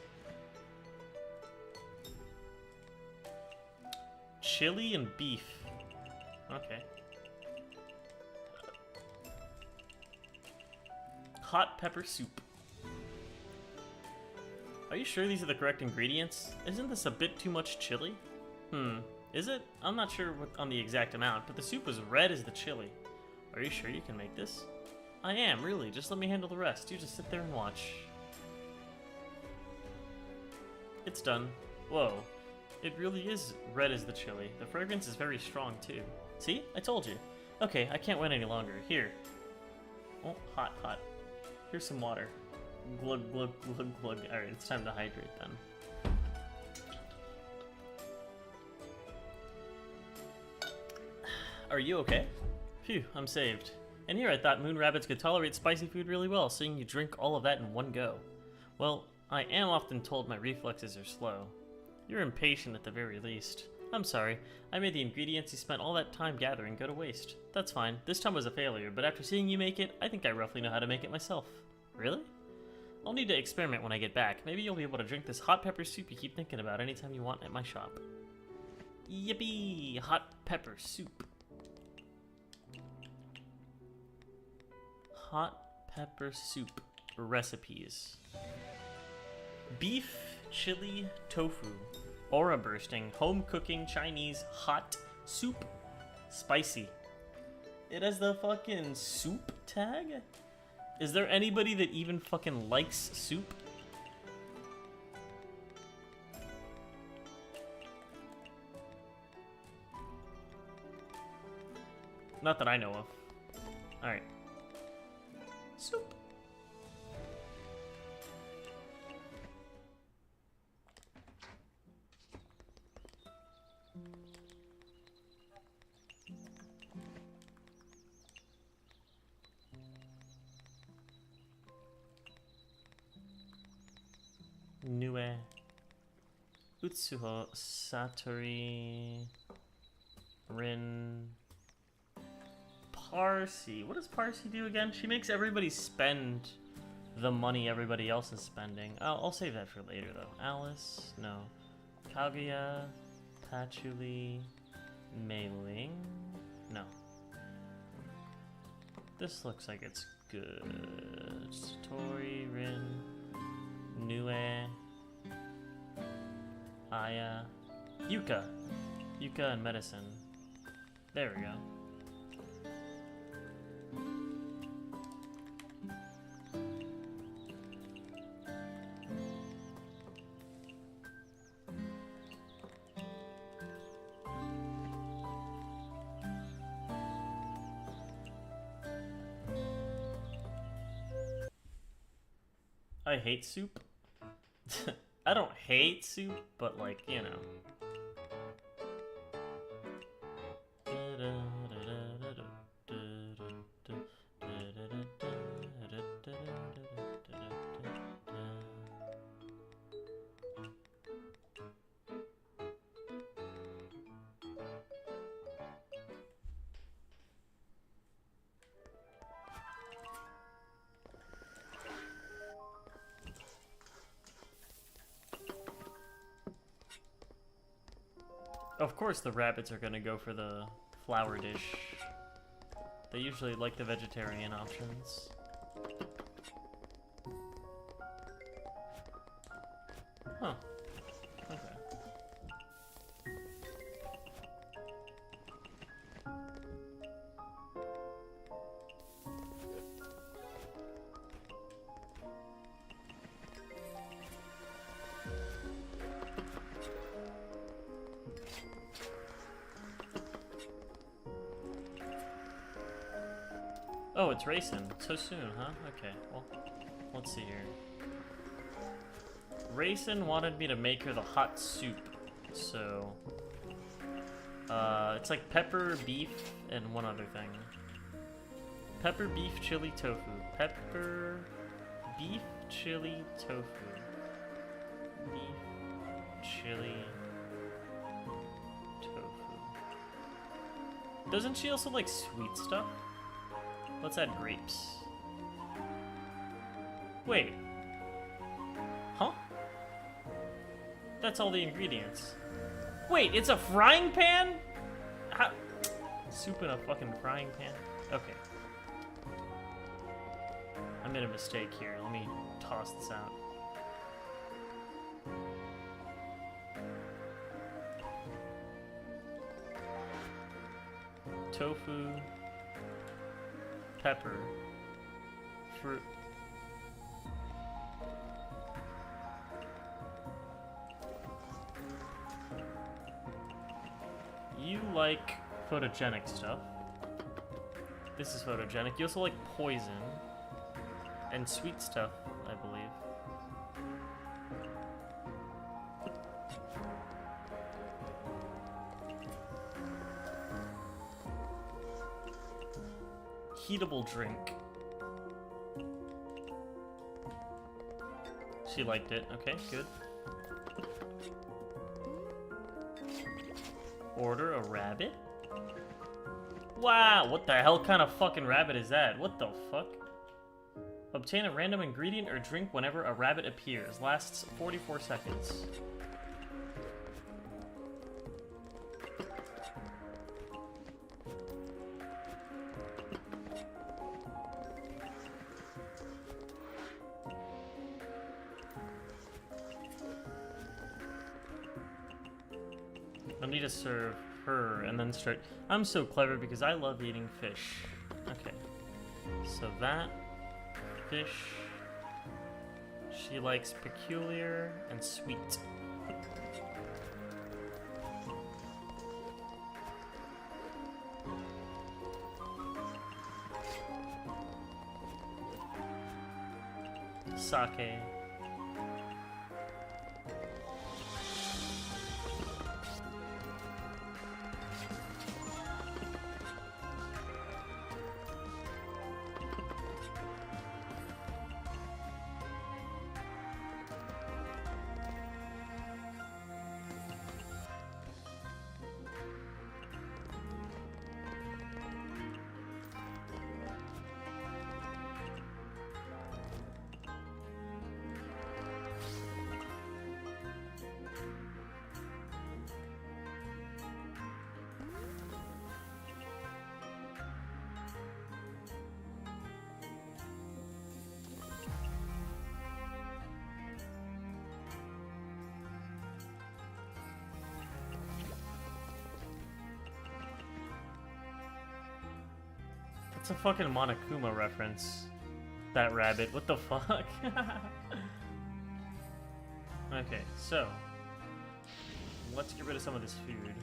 Chili and beef. Okay. Hot pepper soup. Are you sure these are the correct ingredients? Isn't this a bit too much chili? Is it? I'm not sure on the exact amount, but the soup was red as the chili. Are you sure you can make this? I am, really. Just let me handle the rest. You just sit there and watch. It's done. Whoa. It really is red as the chili. The fragrance is very strong, too. See? I told you. Okay, I can't wait any longer. Here. Oh, hot, hot. Here's some water. Glug, glug, glug, glug. Alright, it's time to hydrate then. Are you okay? Phew, I'm saved. And here I thought moon rabbits could tolerate spicy food really well, seeing you drink all of that in one go. Well, I am often told my reflexes are slow. You're impatient at the very least. I'm sorry, I made the ingredients you spent all that time gathering go to waste. That's fine, this time was a failure, but after seeing you make it, I think I roughly know how to make it myself. Really? I'll need to experiment when I get back. Maybe you'll be able to drink this hot pepper soup you keep thinking about anytime you want at my shop. Yippee! Hot pepper soup. Hot pepper soup recipes. Beef, chili, tofu, aura bursting, home cooking, Chinese, hot, soup, spicy. It has the fucking soup tag? Is there anybody that even fucking likes soup? Not that I know of. Alright. Soup. Nue. Utsuho Satori Rin Parsi. What does Parsi do again? She makes everybody spend the money everybody else is spending. I'll save that for later though. Alice, no. Kaguya, Patchouli, Mei Ling, no. This looks like it's good. Satori, Rin, Nue, Aya, Yuka. Yuka and medicine. There we go. I hate soup. I don't hate soup, but like, you know. Of course the rabbits are gonna go for the flower dish. They usually like the vegetarian options. Huh. Okay. Oh, it's racing. So soon, huh? Okay, well, let's see here. Racing wanted me to make her the hot soup, so... it's like pepper, beef, and one other thing. Pepper beef chili tofu. Pepper beef chili tofu. Beef chili tofu. Doesn't she also like sweet stuff? Let's add grapes. Wait. Huh? That's all the ingredients. Wait, it's a frying pan? How? Soup in a fucking frying pan? Okay. I made a mistake here. Let me toss this out. Tofu, pepper, fruit. You like photogenic stuff. This is photogenic. You also like poison and sweet stuff, I believe. Heatable drink. She liked it. Okay, good. Order a rabbit? Wow, what the hell kind of fucking rabbit is that? What the fuck? Obtain a random ingredient or drink whenever a rabbit appears. Lasts 44 seconds. I need to serve her and then start. I'm so clever because I love eating fish. Okay. So that fish. She likes peculiar and sweet. Sake. It's a fucking Monokuma reference. That rabbit. What the fuck? Okay, so let's get rid of some of this food.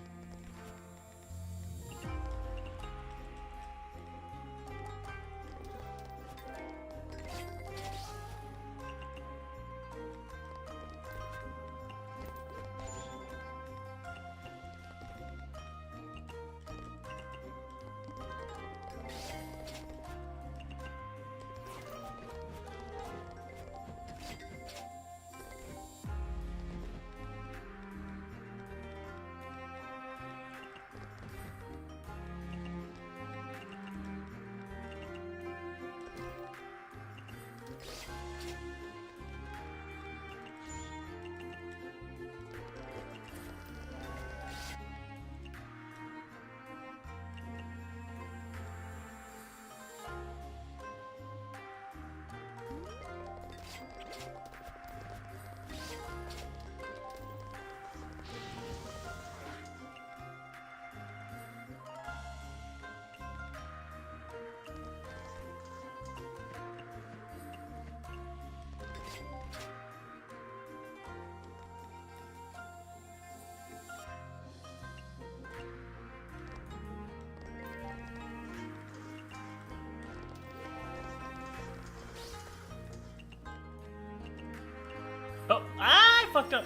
Oh, I fucked up.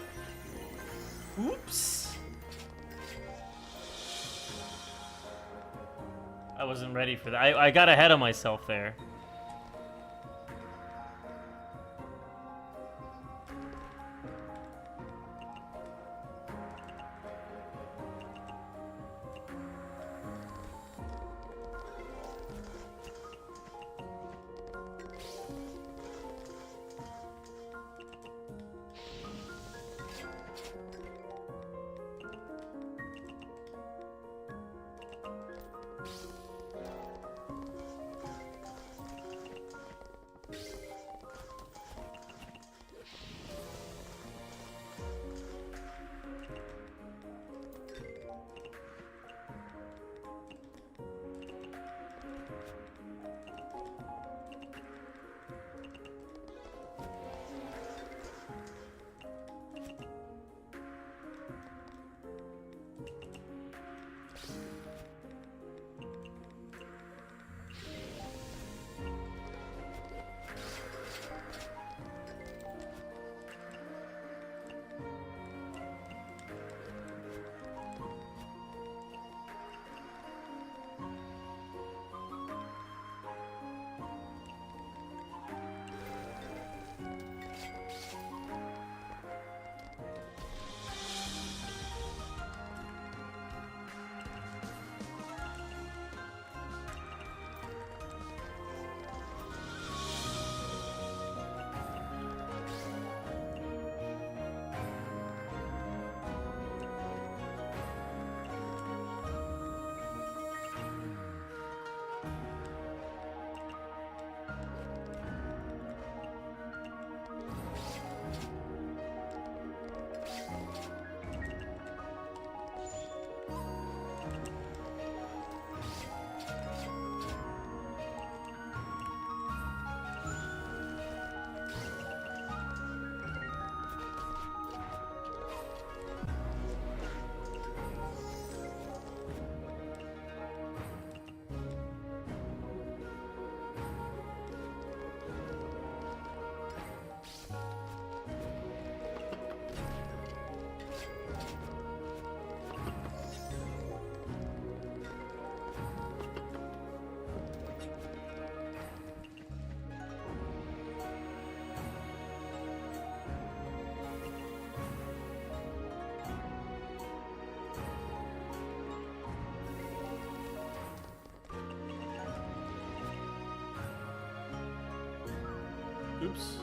Oops. I wasn't ready for that. I got ahead of myself there. Oops.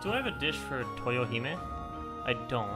Do I have a dish for Toyohime? I don't.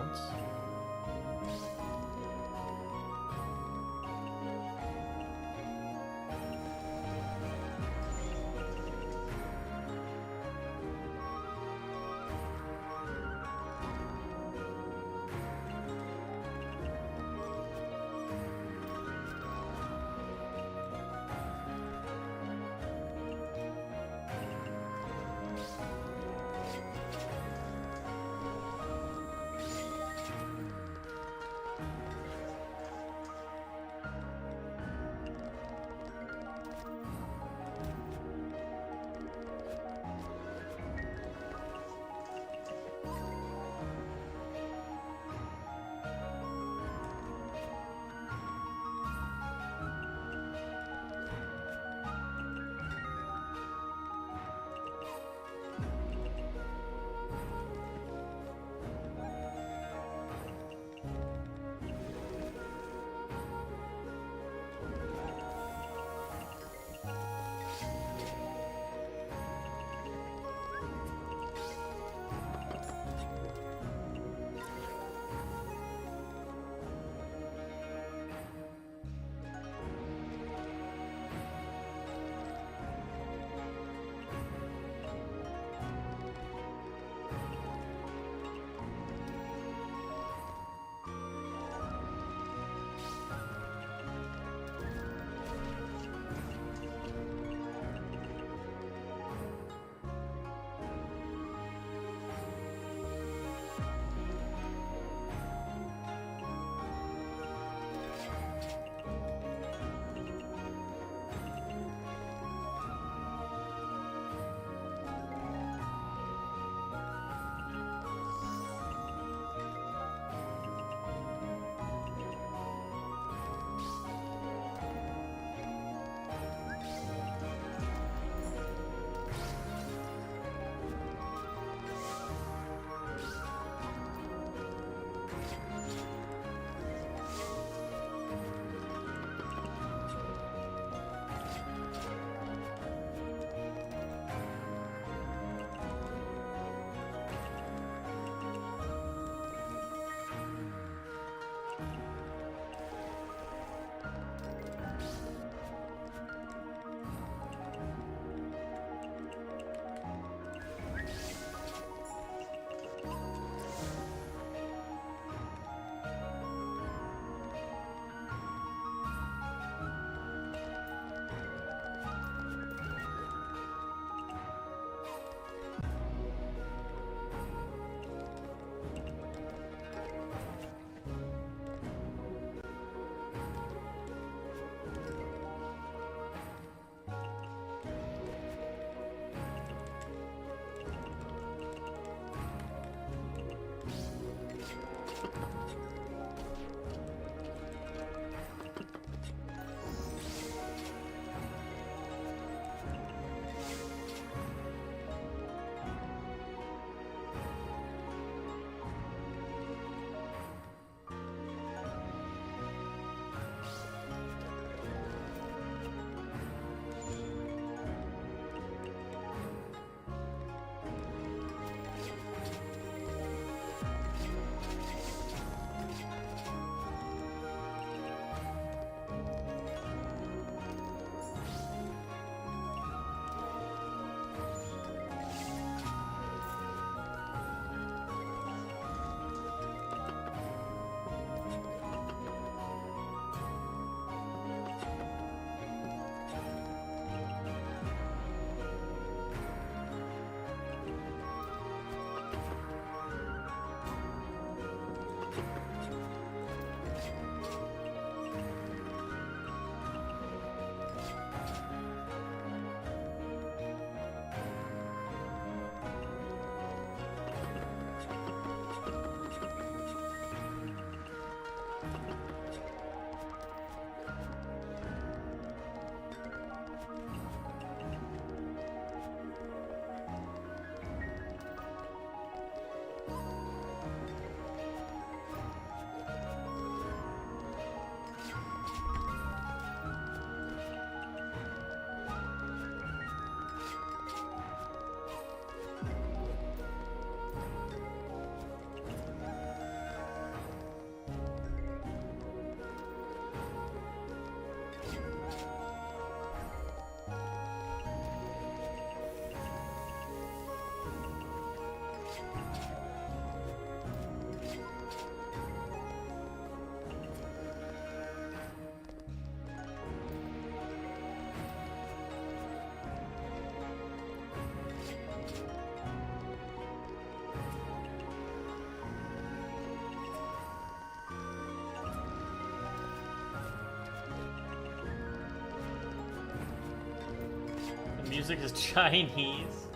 music is Chinese?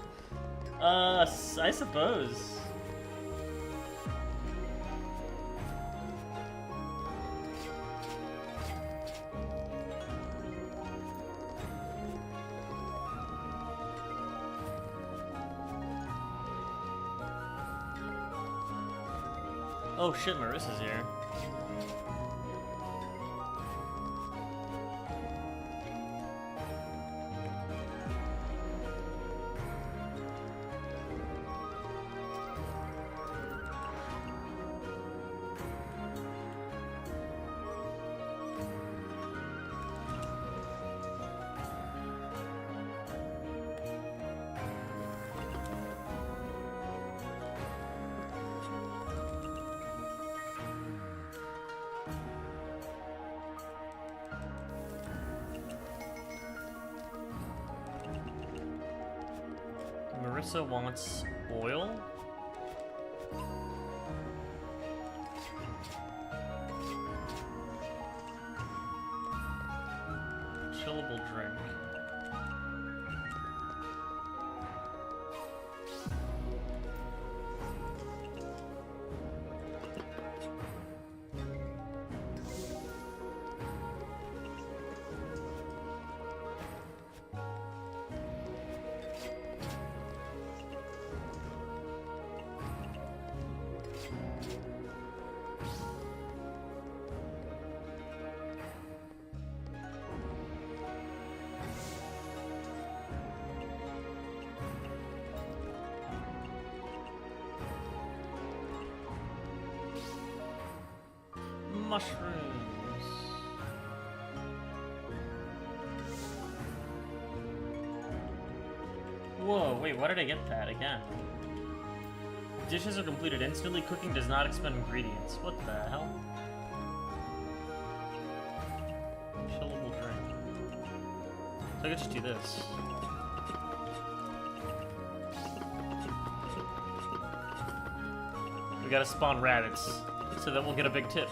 I suppose. Oh shit, Marissa's here. Marissa wants oil? Chillable drink. Mushrooms. Whoa, wait, why did I get that again? Dishes are completed instantly. Cooking does not expend ingredients. What the hell? Chillable drink. So I could just do this. We gotta spawn rabbits so that we'll get a big tip.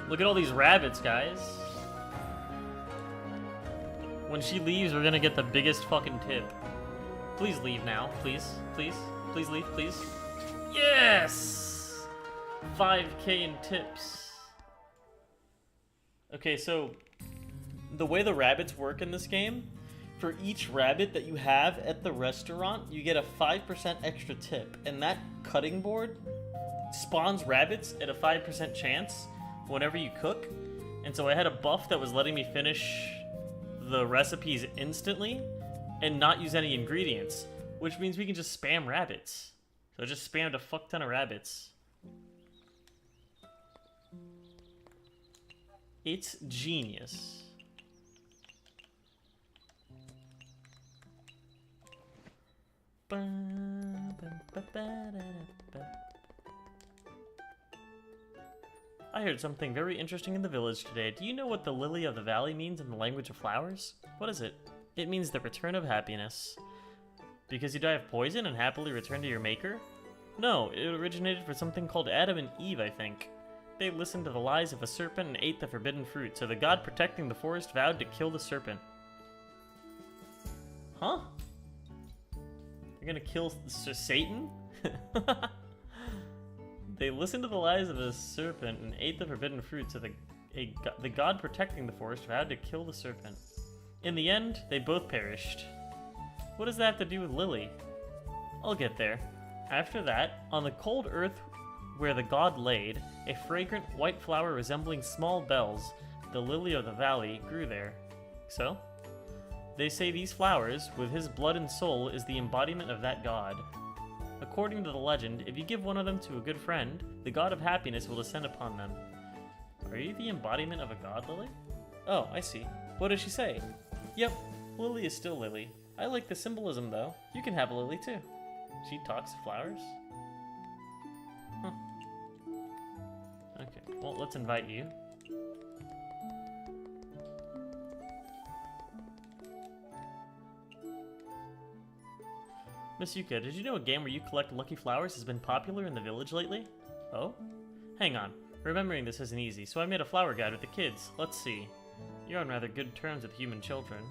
Look at all these rabbits, guys. When she leaves, we're gonna get the biggest fucking tip. Please leave now. Please. Please. Please leave, please. Yes! 5K in tips. Okay, so the way the rabbits work in this game, for each rabbit that you have at the restaurant, you get a 5% extra tip. And that cutting board spawns rabbits at a 5% chance whenever you cook. And so I had a buff that was letting me finish the recipes instantly and not use any ingredients, which means we can just spam rabbits. So I just spammed a fuck ton of rabbits. It's genius. I heard something very interesting in the village today. Do you know what the lily of the valley means in the language of flowers? What is it? It means the return of happiness. Because you die of poison and happily return to your maker? No, it originated from something called Adam and Eve, I think. They listened to the lies of a serpent and ate the forbidden fruit, so the god protecting the forest vowed to kill the serpent. Huh? You're gonna kill Satan? They listened to the lies of a serpent and ate the forbidden fruit, so the god protecting the forest vowed to kill the serpent. In the end, they both perished. What does that have to do with Lily? I'll get there. After that, on the cold earth where the god laid, a fragrant white flower resembling small bells, the lily of the valley, grew there. So? They say these flowers, with his blood and soul, is the embodiment of that god. According to the legend, if you give one of them to a good friend, the god of happiness will descend upon them. Are you the embodiment of a god, Lily? Oh, I see. What does she say? Yep, Lily is still Lily. I like the symbolism, though. You can have a Lily, too. She talks to flowers? Huh. Okay, well, let's invite you. Miss Yuka, did you know a game where you collect lucky flowers has been popular in the village lately? Oh? Hang on. Remembering this isn't easy, so I made a flower guide with the kids. Let's see. You're on rather good terms with human children.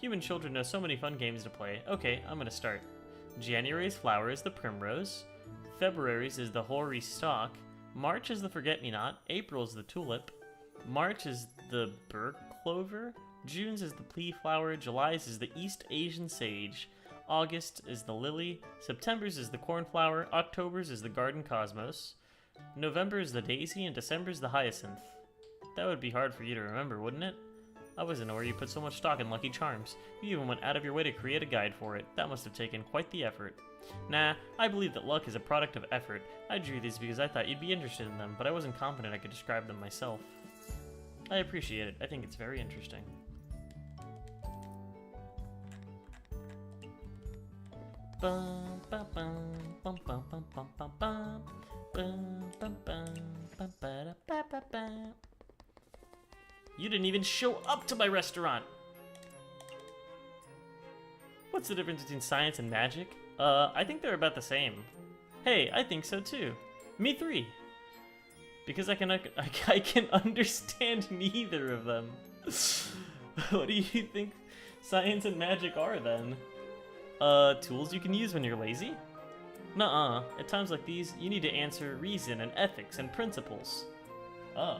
Human children know so many fun games to play. Okay, I'm gonna start. January's flower is the primrose. February's is the hoary stalk. March is the forget-me-not. April's the tulip. March is the burr clover. June's is the pea flower. July's is the East Asian sage. August is the lily. September's is the cornflower. October's is the garden cosmos. November is the daisy, and December's the hyacinth. That would be hard for you to remember, wouldn't it? I wasn't aware you put so much stock in Lucky Charms. You even went out of your way to create a guide for it. That must have taken quite the effort. Nah, I believe that luck is a product of effort. I drew these because I thought you'd be interested in them, but I wasn't confident I could describe them myself. I appreciate it. I think it's very interesting. Bum, bum, bum, bum, bum, bum, bum, bum, bum. Bum, bum, bum, bum, ba, da, ba, ba, ba. You didn't even show up to my restaurant! What's the difference between science and magic? I think they're about the same. Hey, I think so too. Me three. Because I can understand neither of them. What do you think science and magic are then? Tools you can use when you're lazy? Nuh-uh. At times like these, you need to answer reason and ethics and principles. Oh.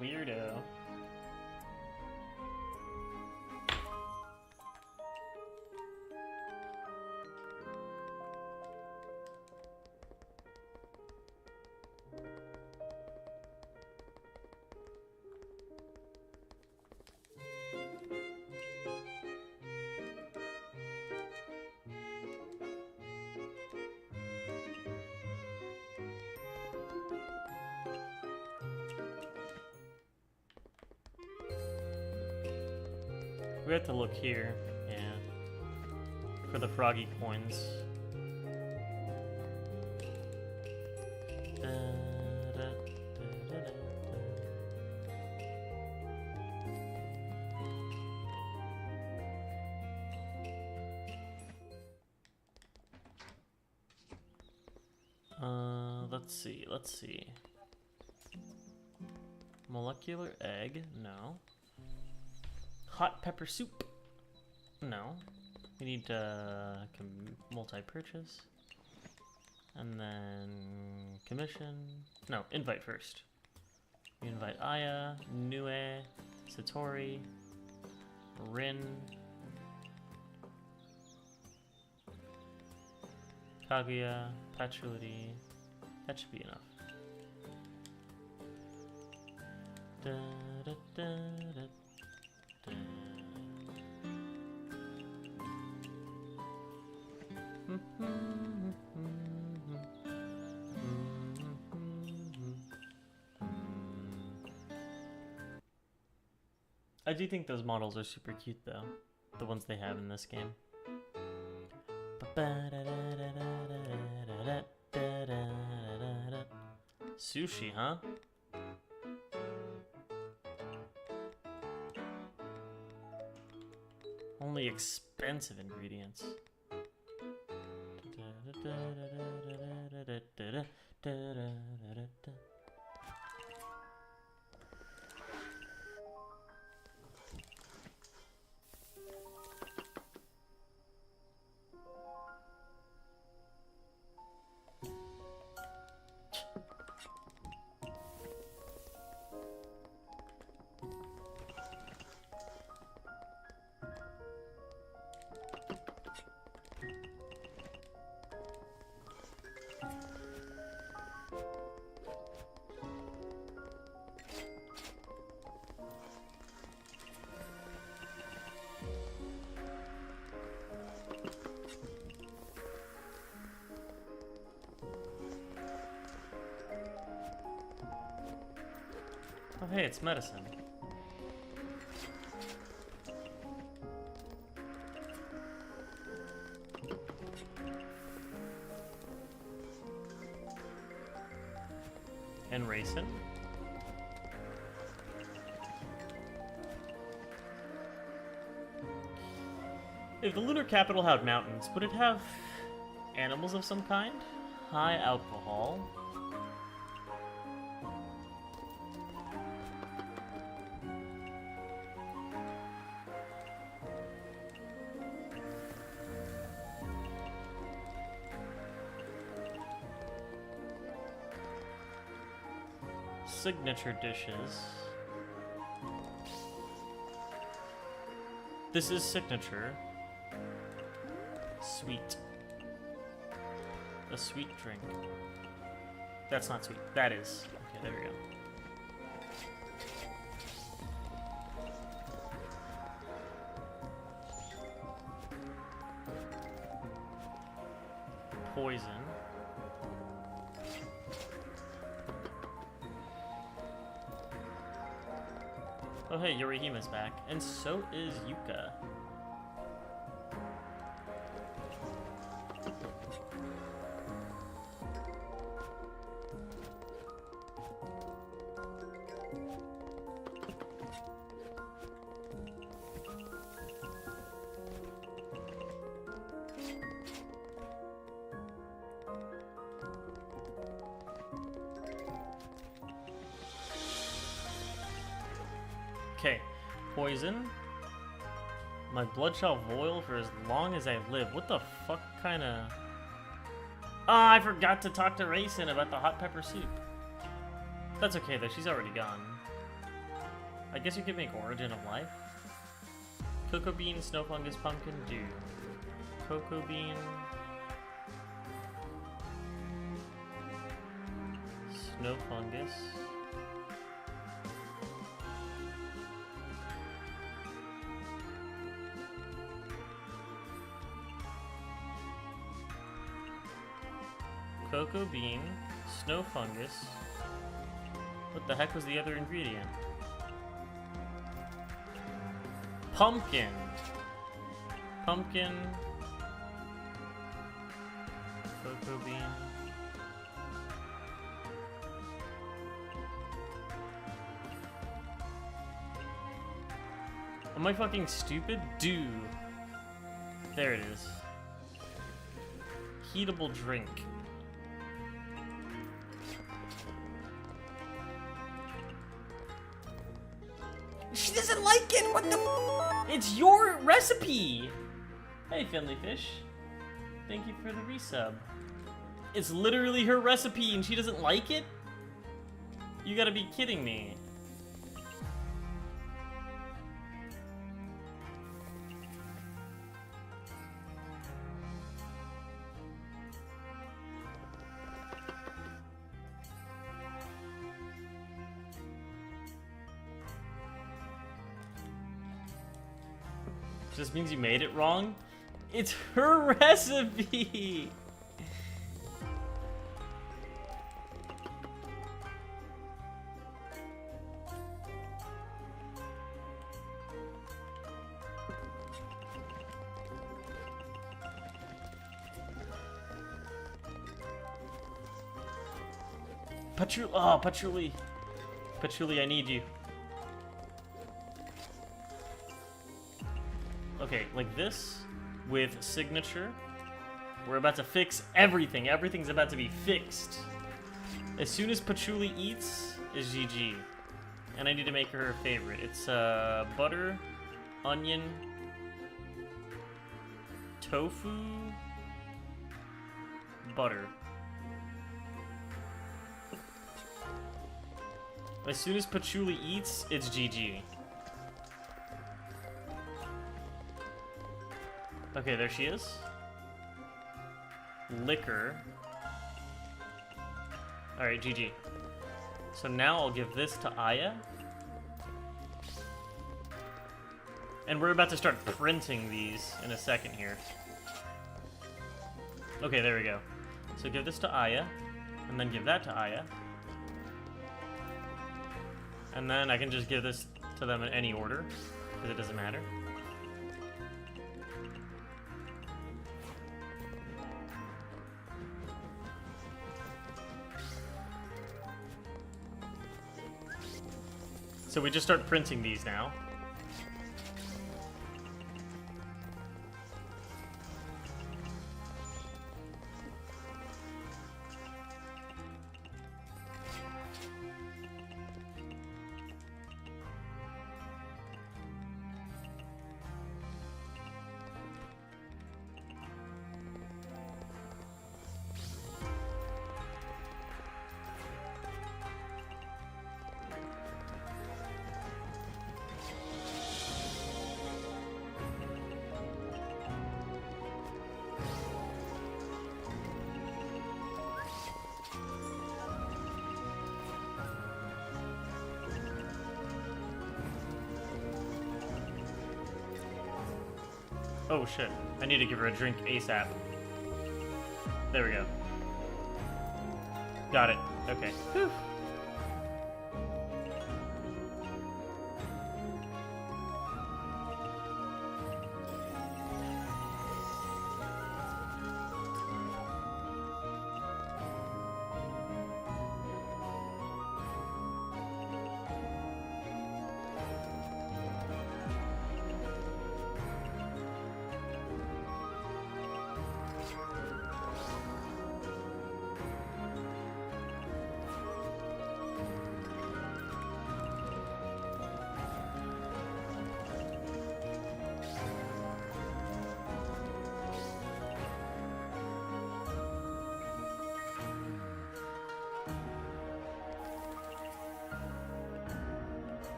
Weirdo. We have to look here, yeah, for the froggy coins. Let's see. Molecular egg, no. Hot pepper soup, no. We need multi-purchase. And then commission, no, invite first. We invite Aya, Nue, Satori, Rin, Kaguya, Patchouli. That should be enough. Da, da, da, da, da. I do think those models are super cute though, the ones they have in this game. Sushi, huh? Only expensive ingredients. Oh hey, it's medicine. And raisin. If the lunar capital had mountains, would it have animals of some kind? High alcohol. Signature dishes. This is signature. Sweet. A sweet drink. That's not sweet. That is. Okay, there we go. Poison. Oh hey, Yorihima's back. And so is Yuka. Okay, poison. My blood shall boil for as long as I live. What the fuck kind of... Ah, I forgot to talk to Raisin about the hot pepper soup. That's okay though, she's already gone. I guess you could make Origin of Life. Cocoa bean, snow fungus, pumpkin, dew. Cocoa bean. Snow fungus. Cocoa bean, snow fungus. What the heck was the other ingredient? Pumpkin. Pumpkin. Cocoa bean. Am I fucking stupid? Dew. There it is. Heatable drink. She doesn't like it! What the... It's your recipe! Hey, Finley Fish. Thank you for the resub. It's literally her recipe and she doesn't like it? You gotta be kidding me. Just means you made it wrong? It's her recipe! Patchouli. Patchouli, I need you. Okay, like this, with signature. We're about to fix everything. Everything's about to be fixed. As soon as Patchouli eats, is GG. And I need to make her favorite. It's butter, onion, tofu, butter. As soon as Patchouli eats, it's GG. Okay, there she is. Liquor. Alright, GG. So now I'll give this to Aya. And we're about to start printing these in a second here. Okay, there we go. So give this to Aya, and then give that to Aya. And then I can just give this to them in any order, because it doesn't matter. So we just start printing these now. Oh shit. I need to give her a drink ASAP. There we go. Got it. Okay. Whew.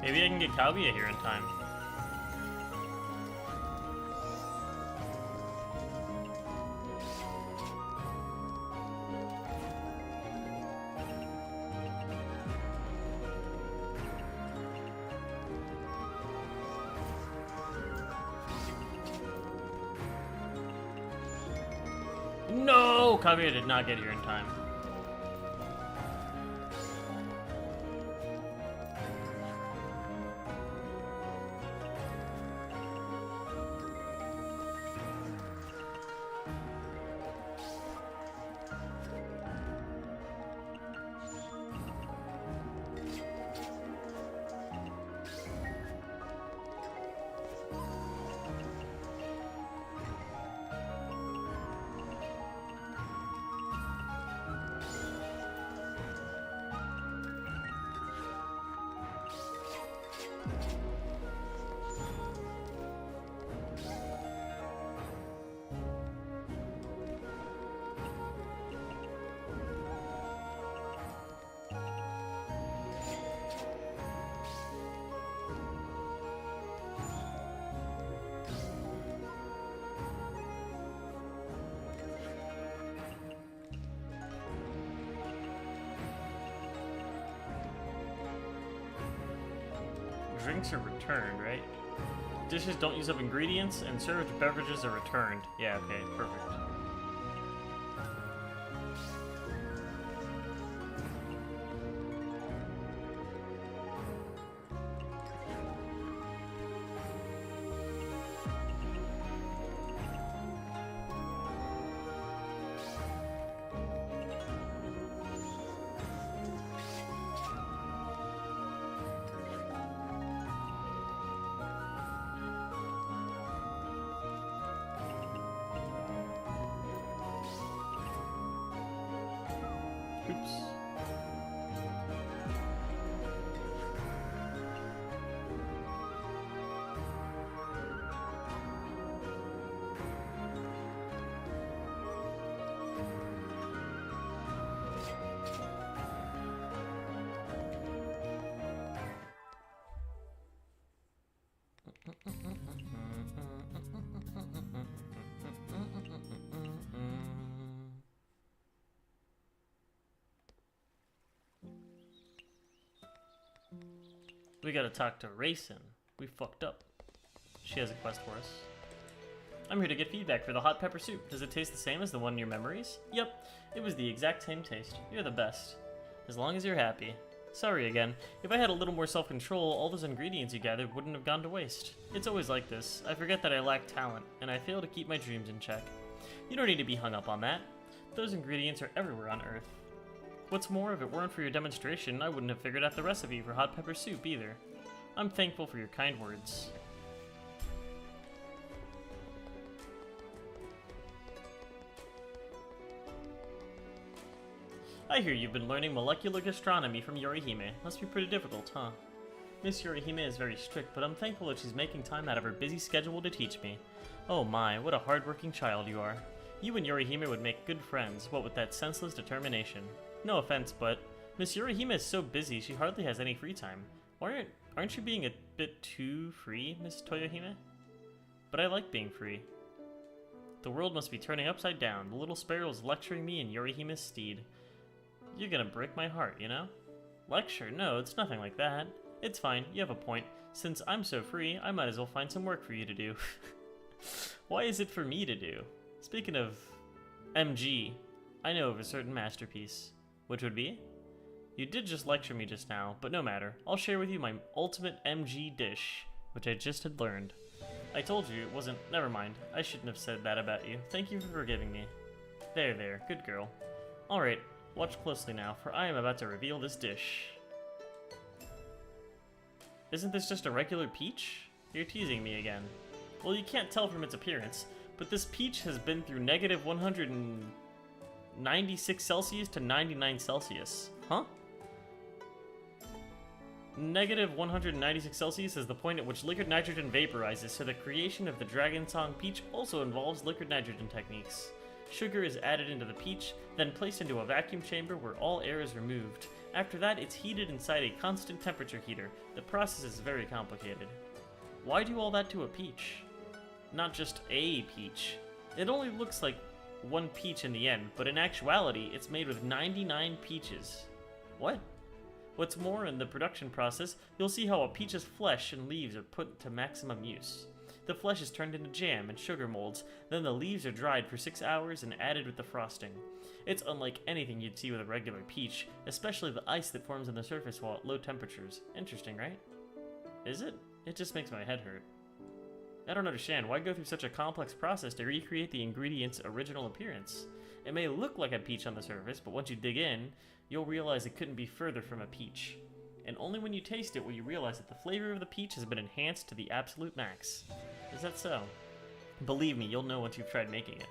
Maybe I can get Kaguya here in time. No! Kaguya did not get here in time. Drinks are returned, right? Dishes don't use up ingredients, and served beverages are returned. Yeah, okay, perfect. Oops. We gotta talk to Racin. We fucked up. She has a quest for us. I'm here to get feedback for the hot pepper soup. Does it taste the same as the one in your memories? Yep, it was the exact same taste. You're the best. As long as you're happy. Sorry again. If I had a little more self-control, all those ingredients you gathered wouldn't have gone to waste. It's always like this. I forget that I lack talent, and I fail to keep my dreams in check. You don't need to be hung up on that. Those ingredients are everywhere on Earth. What's more, if it weren't for your demonstration, I wouldn't have figured out the recipe for hot pepper soup either. I'm thankful for your kind words. I hear you've been learning molecular gastronomy from Yorihime. Must be pretty difficult, huh? Miss Yorihime is very strict, but I'm thankful that she's making time out of her busy schedule to teach me. Oh my, what a hard-working child you are. You and Yorihime would make good friends, what with that senseless determination. No offense, but Miss Yorihime is so busy she hardly has any free time. Aren't you being a bit too free, Miss Toyohime? But I like being free. The world must be turning upside down. The little sparrow's lecturing me in Yorihime's steed. You're gonna break my heart, you know? Lecture? No, it's nothing like that. It's fine, you have a point. Since I'm so free, I might as well find some work for you to do. Why is it for me to do? Speaking of MG, I know of a certain masterpiece. Which would be? You did just lecture me just now, but no matter. I'll share with you my ultimate MG dish, which I just had learned. I told you it wasn't... Never mind. I shouldn't have said that about you. Thank you for forgiving me. There. Good girl. Alright. Watch closely now, for I am about to reveal this dish. Isn't this just a regular peach? You're teasing me again. Well, you can't tell from its appearance, but this peach has been through negative 196 Celsius to 99 Celsius. Huh? Negative 196 Celsius is the point at which liquid nitrogen vaporizes, so the creation of the Dragon Song peach also involves liquid nitrogen techniques. Sugar is added into the peach, then placed into a vacuum chamber where all air is removed. After that, it's heated inside a constant temperature heater. The process is very complicated. Why do all that to a peach? Not just a peach. It only looks like one peach in the end, but in actuality, it's made with 99 peaches. What? What's more, in the production process, you'll see how a peach's flesh and leaves are put to maximum use. The flesh is turned into jam and sugar molds, then the leaves are dried for 6 hours and added with the frosting. It's unlike anything you'd see with a regular peach, especially the ice that forms on the surface while at low temperatures. Interesting, right? Is it? It just makes my head hurt. I don't understand, why go through such a complex process to recreate the ingredient's original appearance? It may look like a peach on the surface, but once you dig in, you'll realize it couldn't be further from a peach. And only when you taste it will you realize that the flavor of the peach has been enhanced to the absolute max. Is that so? Believe me, you'll know once you've tried making it.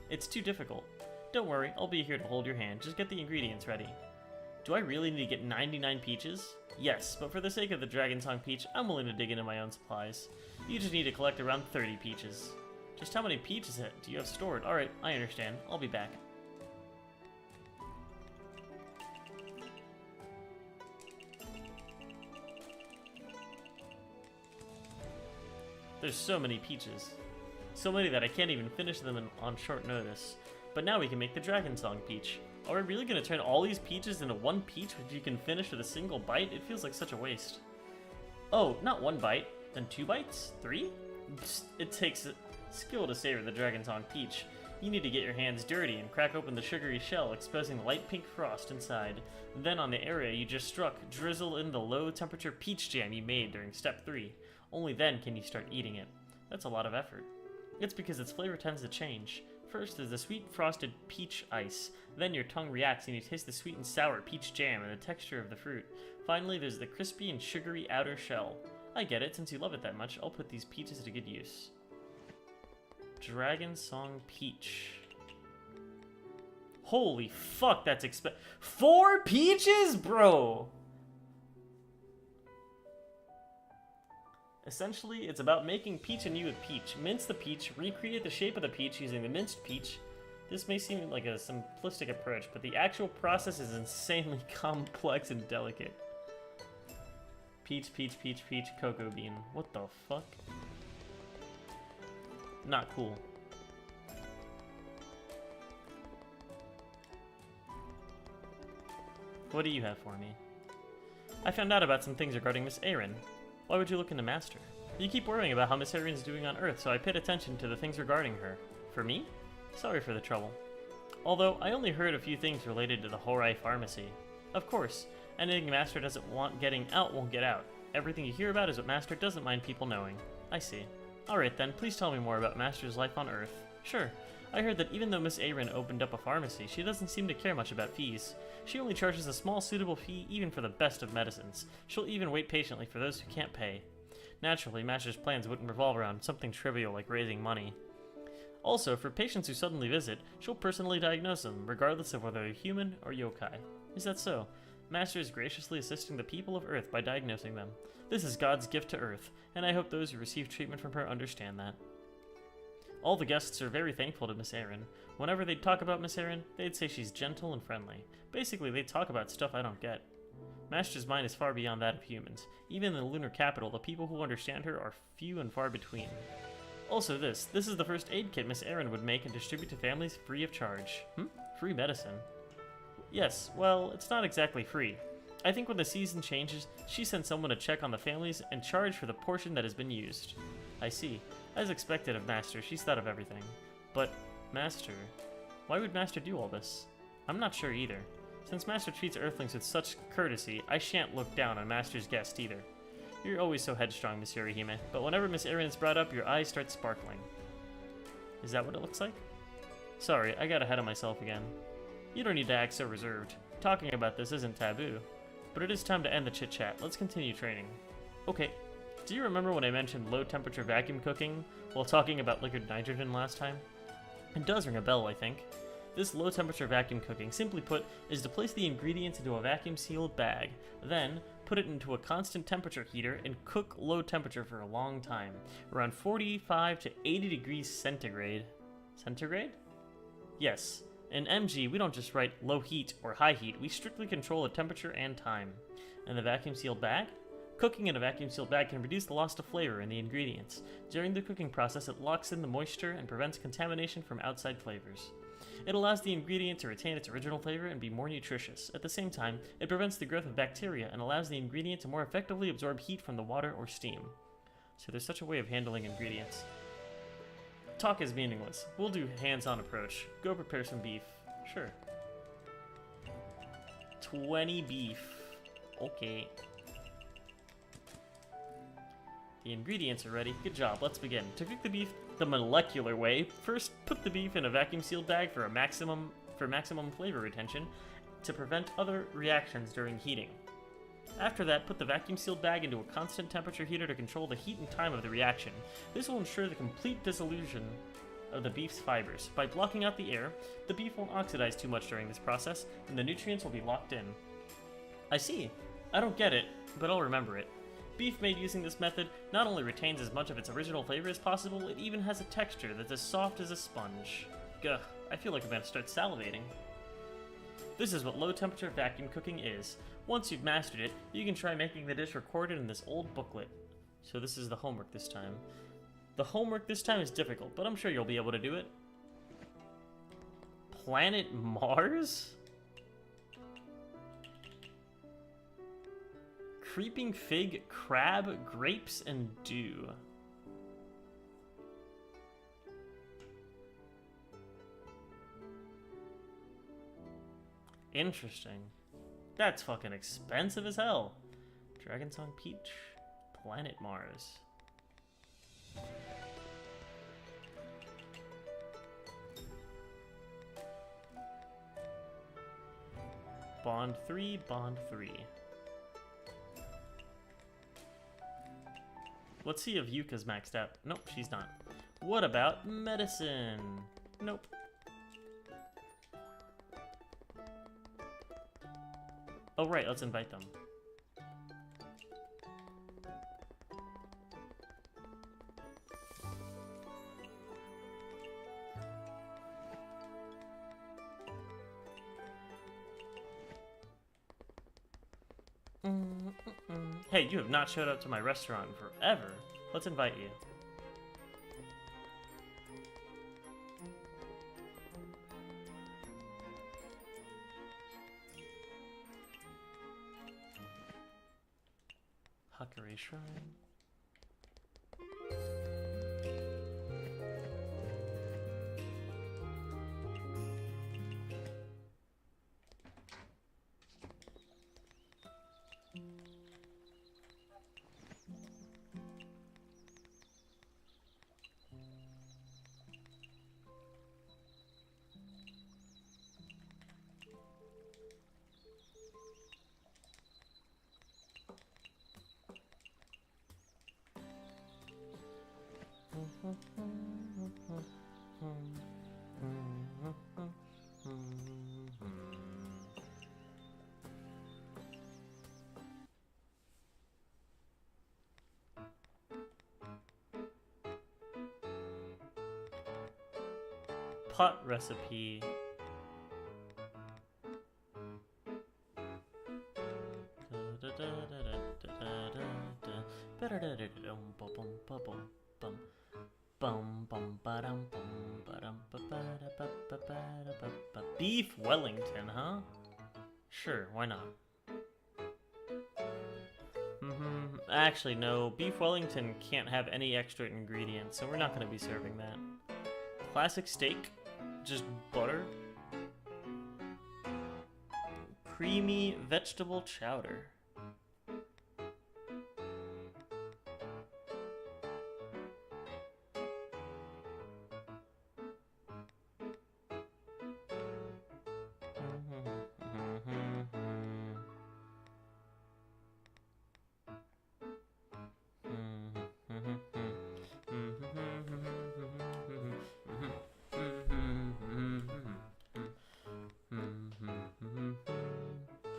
It's too difficult. Don't worry, I'll be here to hold your hand. Just get the ingredients ready. Do I really need to get 99 peaches? Yes, but for the sake of the Dragon Song peach, I'm willing to dig into my own supplies. You just need to collect around 30 peaches. Just how many peaches do you have stored? Alright, I understand. I'll be back. There's so many peaches. So many that I can't even finish them on short notice. But now we can make the Dragon Song peach. Are we really going to turn all these peaches into one peach which you can finish with a single bite? It feels like such a waste. Oh, not one bite, then 2 bites? 3? It takes skill to savor the Dragon Song peach. You need to get your hands dirty and crack open the sugary shell, exposing the light pink frost inside. Then on the area you just struck, drizzle in the low temperature peach jam you made during step 3. Only then can you start eating it. That's a lot of effort. It's because its flavor tends to change. First there's the sweet frosted peach ice, then your tongue reacts and you taste the sweet and sour peach jam and the texture of the fruit. Finally there's the crispy and sugary outer shell. I get it, since you love it that much, I'll put these peaches to good use. Dragon Song peach. Holy fuck, that's 4 peaches, bro! Essentially, it's about making peach anew with peach. Mince the peach, recreate the shape of the peach using the minced peach. This may seem like a simplistic approach, but the actual process is insanely complex and delicate. Peach, cocoa bean. What the fuck? Not cool. What do you have for me? I found out about some things regarding Miss Erin. Why would you look into Master? You keep worrying about how Miss Erin's doing on Earth, so I paid attention to the things regarding her. For me? Sorry for the trouble. Although, I only heard a few things related to the Horai Pharmacy. Of course, anything Master doesn't want getting out won't get out. Everything you hear about is what Master doesn't mind people knowing. I see. Alright then, please tell me more about Master's life on Earth. Sure. I heard that even though Miss Erin opened up a pharmacy, she doesn't seem to care much about fees. She only charges a small suitable fee even for the best of medicines. She'll even wait patiently for those who can't pay. Naturally, Master's plans wouldn't revolve around something trivial like raising money. Also, for patients who suddenly visit, she'll personally diagnose them, regardless of whether they're human or yokai. Is that so? Master is graciously assisting the people of Earth by diagnosing them. This is God's gift to Earth, and I hope those who receive treatment from her understand that. All the guests are very thankful to Miss Erin. Whenever they'd talk about Miss Erin, they'd say she's gentle and friendly. Basically, they'd talk about stuff I don't get. Master's mind is far beyond that of humans. Even in the lunar capital, the people who understand her are few and far between. Also this is the first aid kit Miss Erin would make and distribute to families free of charge. Free medicine? Yes, well, it's not exactly free. I think when the season changes, she sends someone to check on the families and charge for the portion that has been used. I see. As expected of Master, she's thought of everything. But, Master... Why would Master do all this? I'm not sure either. Since Master treats Earthlings with such courtesy, I shan't look down on Master's guest either. You're always so headstrong, Miss Yorihime, but whenever Miss Erin is brought up, your eyes start sparkling. Is that what it looks like? Sorry, I got ahead of myself again. You don't need to act so reserved. Talking about this isn't taboo. But it is time to end the chit-chat. Let's continue training. Okay, do you remember when I mentioned low-temperature vacuum cooking while talking about liquid nitrogen last time? It does ring a bell, I think. This low-temperature vacuum cooking, simply put, is to place the ingredients into a vacuum-sealed bag, then put it into a constant temperature heater and cook low temperature for a long time, around 45 to 80 degrees centigrade. Centigrade? Yes. In MG, we don't just write low heat or high heat, we strictly control the temperature and time. And the vacuum-sealed bag? Cooking in a vacuum-sealed bag can reduce the loss of flavor in the ingredients. During the cooking process, it locks in the moisture and prevents contamination from outside flavors. It allows the ingredient to retain its original flavor and be more nutritious. At the same time, it prevents the growth of bacteria and allows the ingredient to more effectively absorb heat from the water or steam. So there's such a way of handling ingredients. Talk is meaningless. We'll do hands-on approach. Go prepare some beef. Sure. 20 beef. Okay. The ingredients are ready. Good job, let's begin. To cook the beef the molecular way, first put the beef in a vacuum-sealed bag for maximum flavor retention to prevent other reactions during heating. After that, put the vacuum-sealed bag into a constant temperature heater to control the heat and time of the reaction. This will ensure the complete dissolution of the beef's fibers. By blocking out the air, the beef won't oxidize too much during this process, and the nutrients will be locked in. I see. I don't get it, but I'll remember it. Beef made using this method not only retains as much of its original flavor as possible, it even has a texture that's as soft as a sponge. Gah, I feel like I'm gonna start salivating. This is what low-temperature vacuum cooking is. Once you've mastered it, you can try making the dish recorded in this old booklet. So this is the homework this time. The homework this time is difficult, but I'm sure you'll be able to do it. Planet Mars? Creeping fig, crab, grapes, and dew. Interesting. That's fucking expensive as hell. Dragon Song Peach, Planet Mars. Bond 3, Bond 3. Let's see if Yuka's maxed out. Nope, she's not. What about medicine? Nope. Oh right, let's invite them. Hey, you have not showed up to my restaurant in forever. Let's invite you. Hakare Shrine. Pot recipe. Beef Wellington, huh? Sure, why not? Actually, no. Beef Wellington can't have any extra ingredients, so we're not going to be serving that. Classic steak, just butter. Creamy vegetable chowder.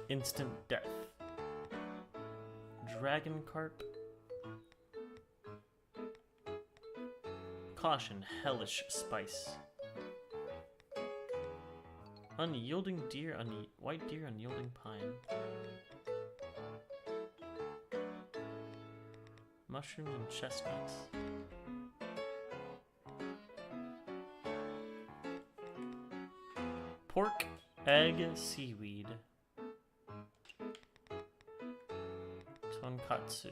Instant death. Dragon carp. Caution, hellish spice. Unyielding deer, white deer, unyielding pine. Mushrooms and chestnuts. Pork, egg, seaweed. Tonkatsu.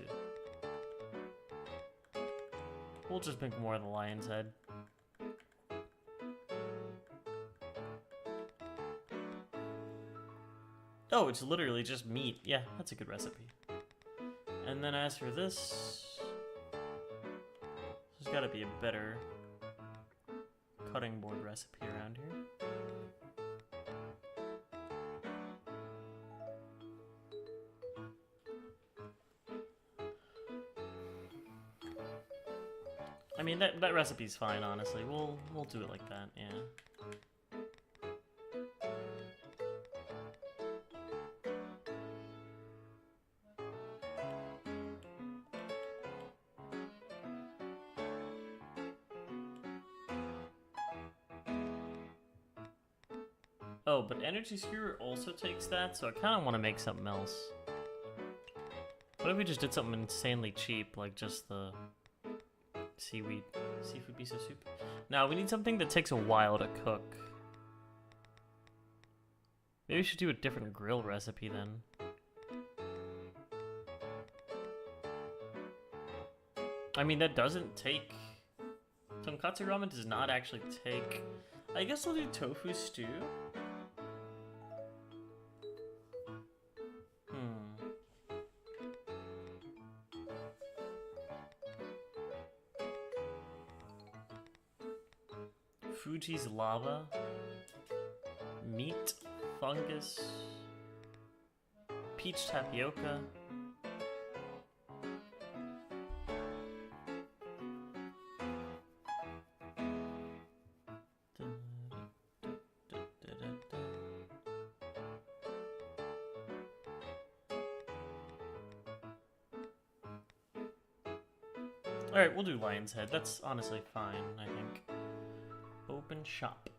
We'll just make more of the lion's head. Oh, it's literally just meat. Yeah, that's a good recipe. And then as for this, there's gotta be a better cutting board recipe around here. I mean, that recipe's fine, honestly. We'll do it like that, yeah. Oh, but Energy Skewer also takes that, so I kind of want to make something else. What if we just did something insanely cheap, like just the seafood miso soup? Now, we need something that takes a while to cook. Maybe we should do a different grill recipe then. I mean, that doesn't take... Tonkatsu ramen does not actually take... I guess we'll do tofu stew. Fuji's lava, meat, fungus, peach tapioca. Alright, we'll do lion's head. That's honestly fine, I think. Open shop.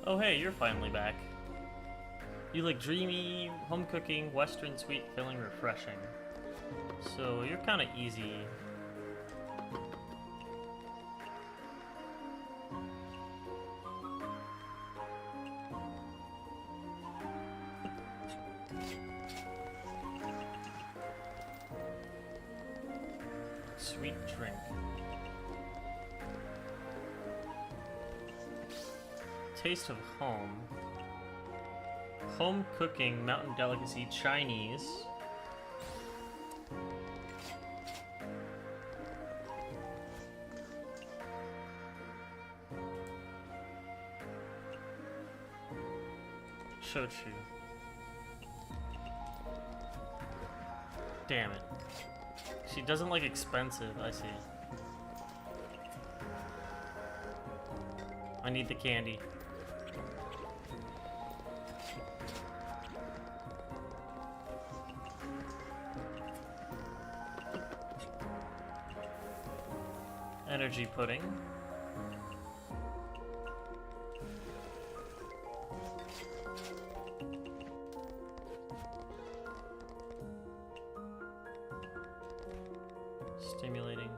Oh hey, you're finally back. You look dreamy, home cooking, western, sweet, filling, refreshing. So you're kind of easy. Sweet drink. Taste of home. Home cooking, mountain delicacy, Chinese. Shochu. Damn it. She doesn't like expensive, I see. I need the candy. Energy pudding. Stimulating.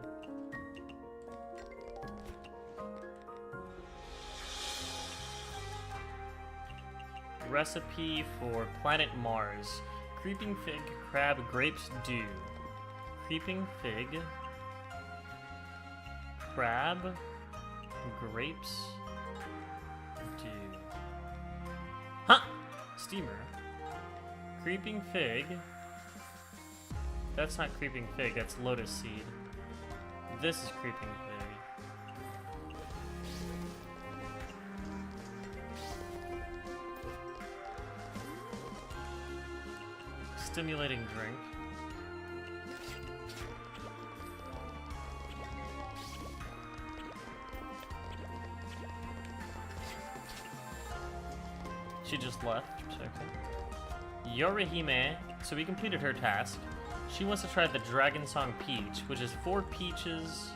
Recipe for planet Mars. Creeping fig, crab, grapes, dew. Creeping fig, crab, grapes, dew. Huh! Steamer. Creeping fig. That's not creeping fig, that's lotus seed. This is creeping fig. Stimulating drink. She just left. Okay. Yorihime. So we completed her task. She wants to try the Dragon Song Peach, which is 4 peaches.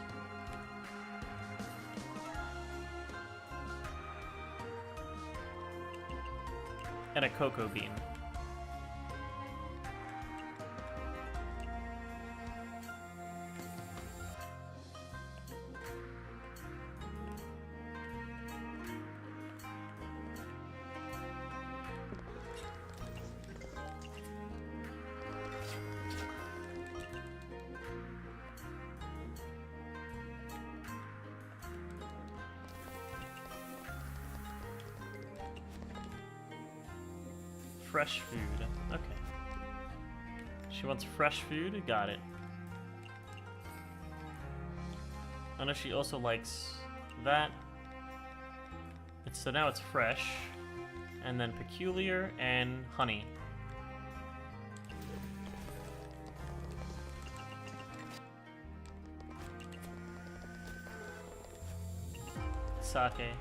And a cocoa bean. Fresh food. Okay. She wants fresh food. Got it. I know she also likes that. So now it's fresh. And then peculiar and honey. Sake.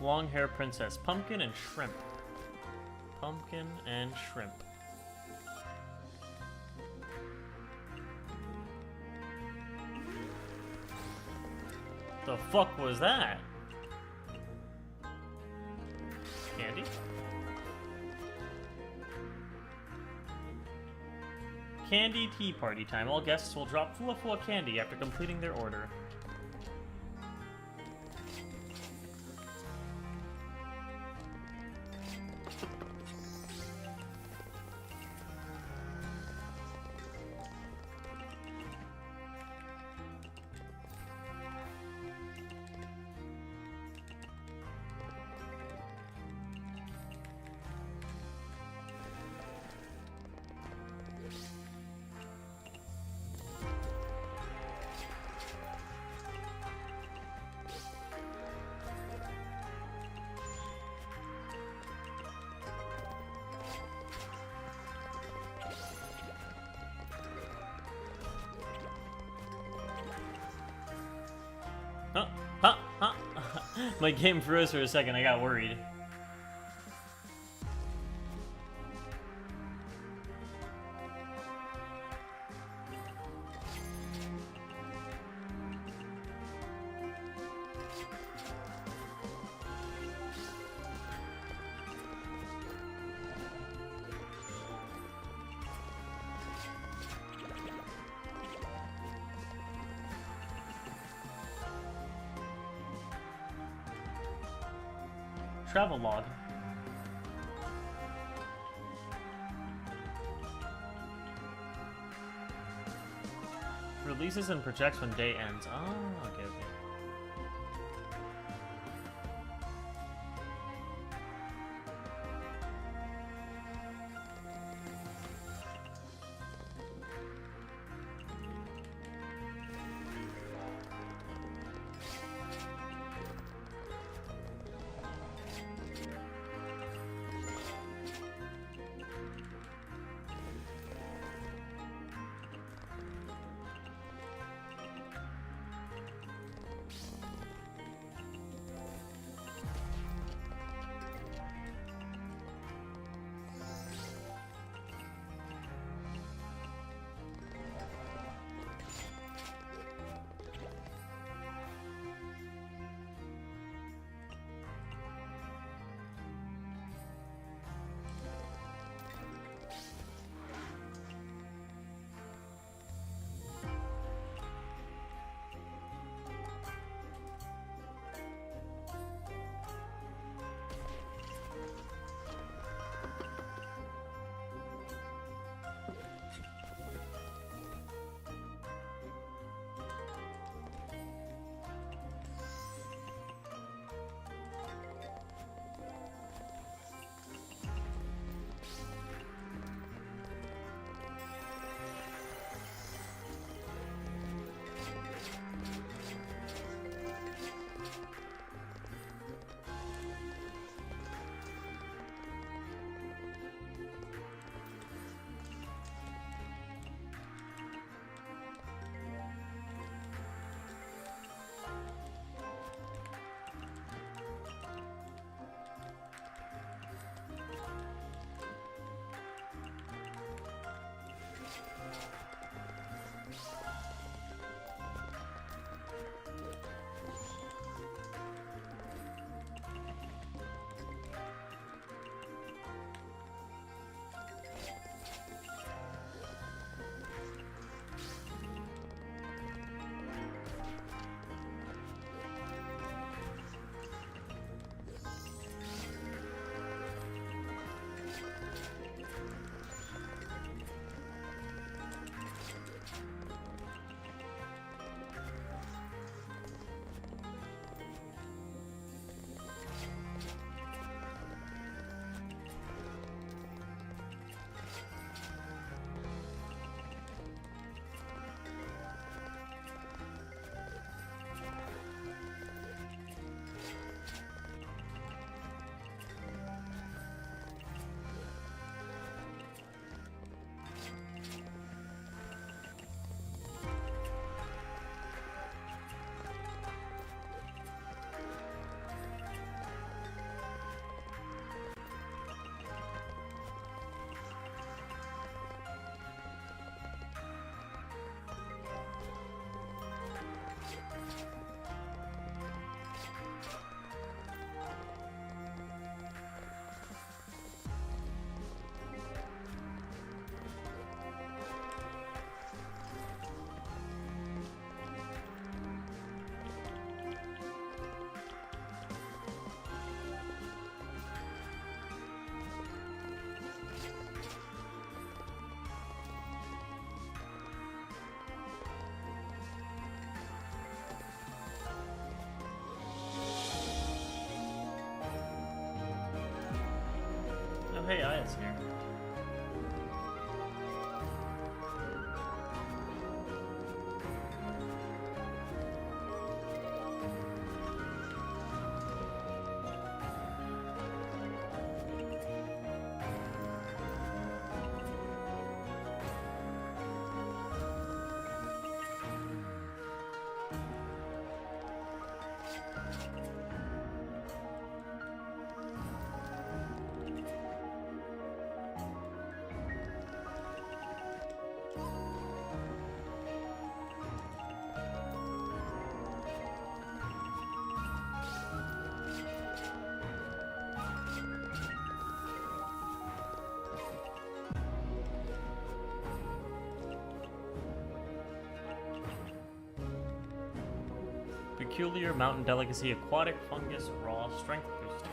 Long hair princess. Pumpkin and shrimp. Pumpkin and shrimp. The fuck was that? Candy? Candy tea party time. All guests will drop Fula Fula candy after completing their order. My game froze for a second, I got worried. Travel log. Releases and projects when day ends. Oh, okay, okay. Oh, hey, Aya's here. peculiar mountain delicacy, aquatic fungus, raw, strength boosting.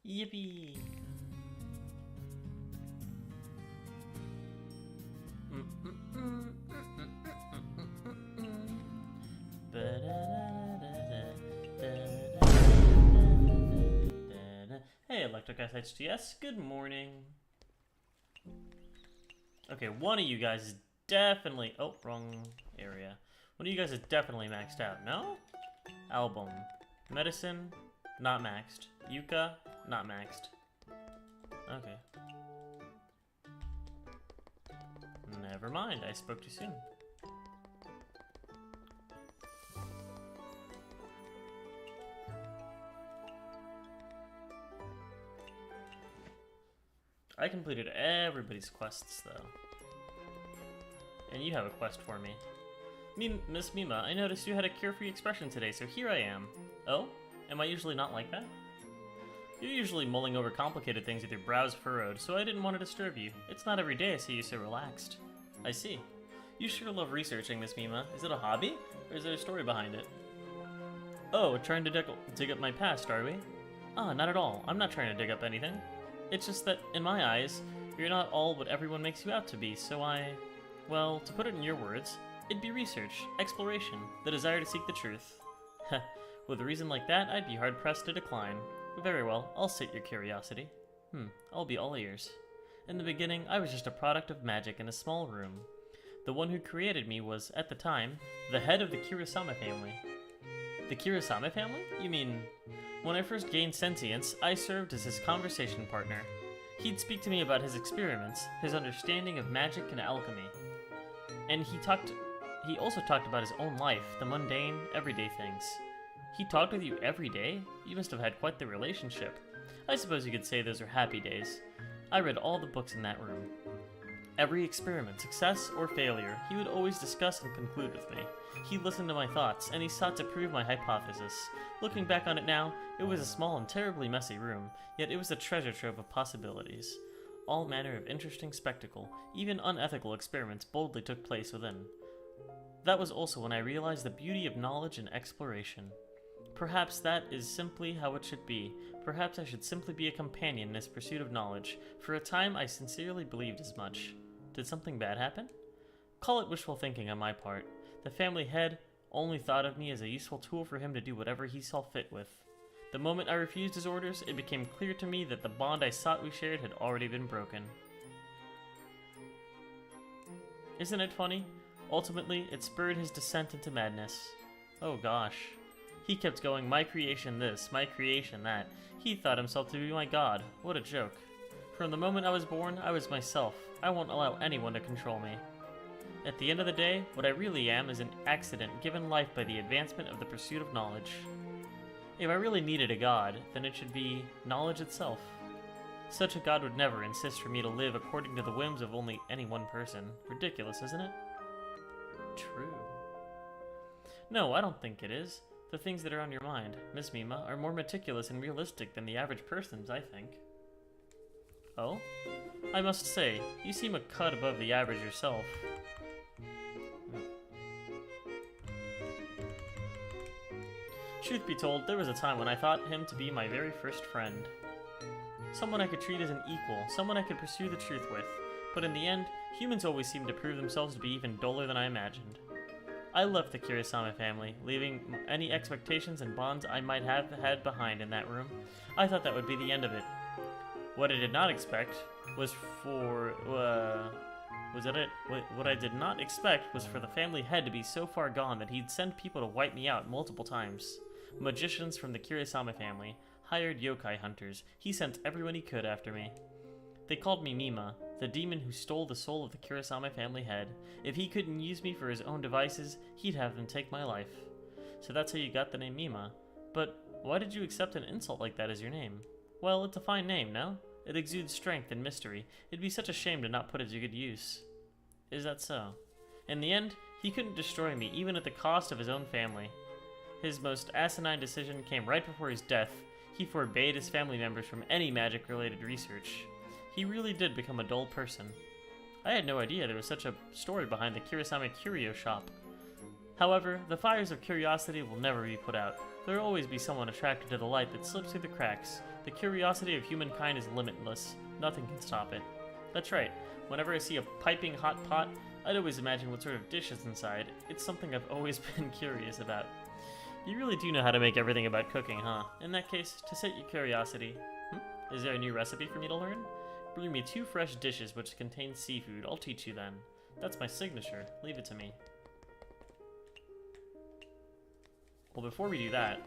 Yippee! Hey, Electric SHTS, good morning. Okay, one of you guys is definitely... Oh, wrong area. One of you guys is definitely maxed out, no? Album. Medicine, not maxed. Yuka, not maxed. Okay. Never mind, I spoke too soon. I completed everybody's quests, though. And you have a quest for me. Miss Mima, I noticed you had a carefree expression today, so here I am. Oh? Am I usually not like that? You're usually mulling over complicated things with your brows furrowed, so I didn't want to disturb you. It's not every day I see you so relaxed. I see. You sure love researching, Miss Mima. Is it a hobby, or is there a story behind it? Oh, trying to dig up my past, are we? Ah, not at all. I'm not trying to dig up anything. It's just that, in my eyes, you're not all what everyone makes you out to be, so I Well, to put it in your words, it'd be research, exploration, the desire to seek the truth. Heh, with a reason like that, I'd be hard-pressed to decline. Very well, I'll sate your curiosity. I'll be all ears. In the beginning, I was just a product of magic in a small room. The one who created me was, at the time, the head of the Kurosama family. The Kurosama family? You mean... When I first gained sentience, I served as his conversation partner. He'd speak to me about his experiments, his understanding of magic and alchemy. And he also talked about his own life, the mundane, everyday things. He talked with you every day? You must have had quite the relationship. I suppose you could say those are happy days. I read all the books in that room. Every experiment, success or failure, he would always discuss and conclude with me. He listened to my thoughts, and he sought to prove my hypothesis. Looking back on it now, it was a small and terribly messy room, yet it was a treasure trove of possibilities. All manner of interesting spectacle, even unethical experiments boldly took place within. That was also when I realized the beauty of knowledge and exploration. Perhaps that is simply how it should be. Perhaps I should simply be a companion in this pursuit of knowledge. For a time, I sincerely believed as much. Did something bad happen? Call it wishful thinking on my part. The family head only thought of me as a useful tool for him to do whatever he saw fit with. The moment I refused his orders, it became clear to me that the bond I sought we shared had already been broken. Isn't it funny? Ultimately, it spurred his descent into madness. Oh gosh. He kept going, my creation this, my creation that. He thought himself to be my god. What a joke. From the moment I was born, I was myself. I won't allow anyone to control me. At the end of the day, what I really am is an accident given life by the advancement of the pursuit of knowledge. If I really needed a god, then it should be knowledge itself. Such a god would never insist for me to live according to the whims of only any one person. Ridiculous, isn't it? True. No, I don't think it is. The things that are on your mind, Miss Mima, are more meticulous and realistic than the average person's, I think. Oh? I must say, you seem a cut above the average yourself. Truth be told, there was a time when I thought him to be my very first friend. Someone I could treat as an equal, someone I could pursue the truth with. But in the end, humans always seem to prove themselves to be even duller than I imagined. I left the Kurosama family, leaving any expectations and bonds I might have had behind in that room. I thought that would be the end of it. What I did not expect was for... What I did not expect was for the family head to be so far gone that he'd send people to wipe me out multiple times. Magicians from the Kurosama family, hired yokai hunters. He sent everyone he could after me. They called me Mima, the demon who stole the soul of the Kurosama family head. If he couldn't use me for his own devices, he'd have them take my life. So that's how you got the name Mima. But why did you accept an insult like that as your name? Well, it's a fine name, no? It exudes strength and mystery. It'd be such a shame to not put it to good use. Is that so? In the end, he couldn't destroy me, even at the cost of his own family. His most asinine decision came right before his death. He forbade his family members from any magic-related research. He really did become a dull person. I had no idea there was such a story behind the Kurosama Curio Shop. However, the fires of curiosity will never be put out. There will always be someone attracted to the light that slips through the cracks. The curiosity of humankind is limitless. Nothing can stop it. That's right. Whenever I see a piping hot pot, I'd always imagine what sort of dish is inside. It's something I've always been curious about. You really do know how to make everything about cooking, huh? In that case, to sate your curiosity, is there a new recipe for me to learn? Bring me 2 fresh dishes which contain seafood. I'll teach you then. That's my signature. Leave it to me. Well, before we do that,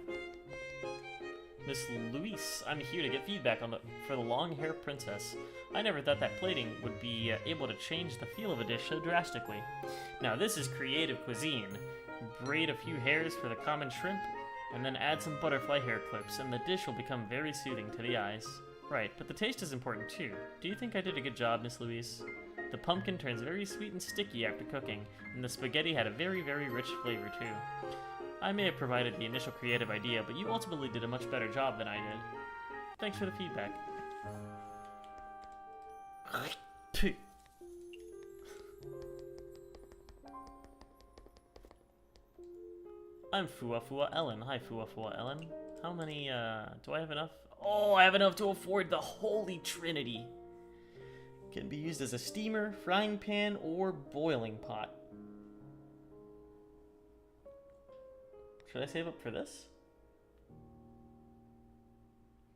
Miss Louise, I'm here to get feedback for the long-hair princess. I never thought that plating would be able to change the feel of a dish so drastically. Now, this is creative cuisine. Braid a few hairs for the common shrimp, and then add some butterfly hair clips, and the dish will become very soothing to the eyes. Right, but the taste is important too. Do you think I did a good job, Miss Louise? The pumpkin turns very sweet and sticky after cooking, and the spaghetti had a very, very rich flavor too. I may have provided the initial creative idea, but you ultimately did a much better job than I did. Thanks for the feedback. I'm Fua Fua Ellen. Hi, Fua Fua Ellen. How many, do I have enough? Oh, I have enough to afford the Holy Trinity. Can be used as a steamer, frying pan, or boiling pot. Should I save up for this?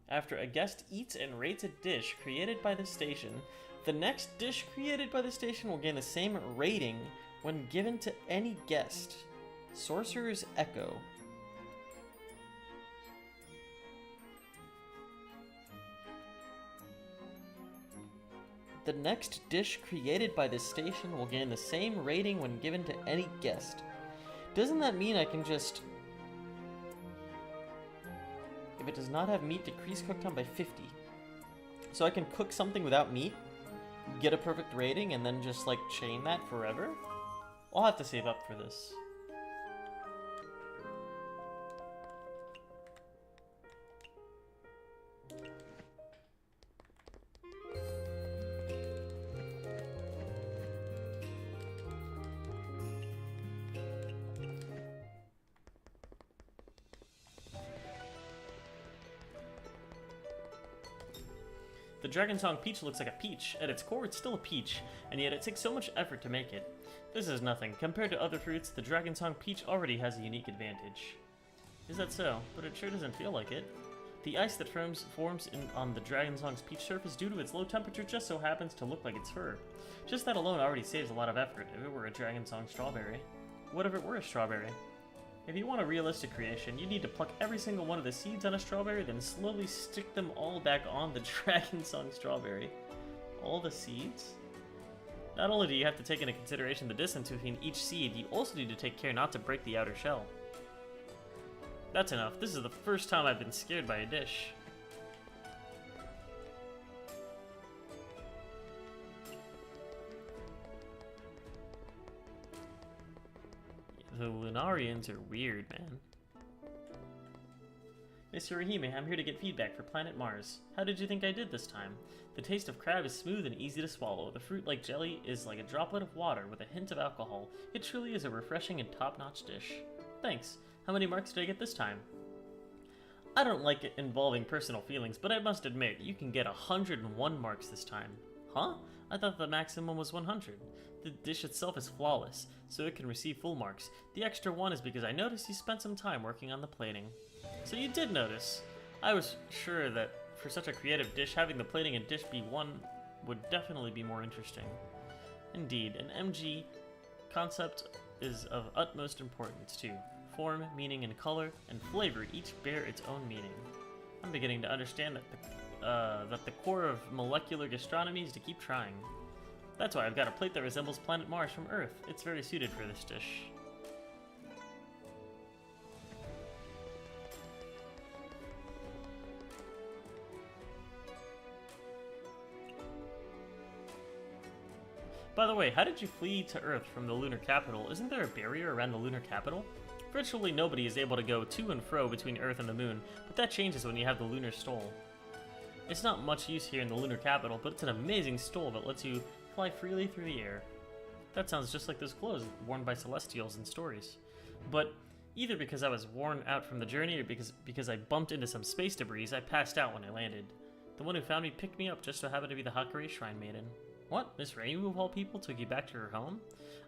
After a guest eats and rates a dish created by the station, the next dish created by the station will gain the same rating when given to any guest. Sorcerer's Echo. The next dish created by the station will gain the same rating when given to any guest. Doesn't that mean I can just... If it does not have meat, decrease cook time by 50. So I can cook something without meat, get a perfect rating, and then just like chain that forever? I'll have to save up for this. The Dragon Song Peach looks like a peach. At its core, it's still a peach, and yet it takes so much effort to make it. This is nothing. Compared to other fruits, the Dragon Song Peach already has a unique advantage. Is that so? But it sure doesn't feel like it. The ice that forms on the Dragon Song's peach surface due to its low temperature just so happens to look like it's fur. Just that alone already saves a lot of effort if it were a Dragon Song strawberry. What if it were a strawberry? If you want a realistic creation, you need to pluck every single one of the seeds on a strawberry, then slowly stick them all back on the Dragon Song strawberry. All the seeds? Not only do you have to take into consideration the distance between each seed, you also need to take care not to break the outer shell. That's enough. This is the first time I've been scared by a dish. The Lunarians are weird, man. Mr. Rahime, I'm here to get feedback for Planet Mars. How did you think I did this time? The taste of crab is smooth and easy to swallow. The fruit-like jelly is like a droplet of water with a hint of alcohol. It truly is a refreshing and top-notch dish. Thanks. How many marks did I get this time? I don't like it involving personal feelings, but I must admit, you can get 101 marks this time. Huh? I thought the maximum was 100. The dish itself is flawless, so it can receive full marks. The extra one is because I noticed you spent some time working on the plating. So you did notice. I was sure that for such a creative dish, having the plating and dish be one would definitely be more interesting. Indeed, an MG concept is of utmost importance too. Form, meaning, and color, and flavor each bear its own meaning. I'm beginning to understand that the core of molecular gastronomy is to keep trying. That's why I've got a plate that resembles planet Mars from Earth. It's very suited for this dish. By the way, how did you flee to Earth from the lunar capital? Isn't there a barrier around the lunar capital? Virtually nobody is able to go to and fro between Earth and the moon, but that changes when you have the lunar stole. It's not much use here in the lunar capital, but it's an amazing stole that lets you fly freely through the air. That sounds just like those clothes worn by Celestials in stories. But either because I was worn out from the journey or because I bumped into some space debris, I passed out when I landed. The one who found me picked me up just so happened to be the Hakurei Shrine Maiden. What? Miss Reimu of all people took you back to her home?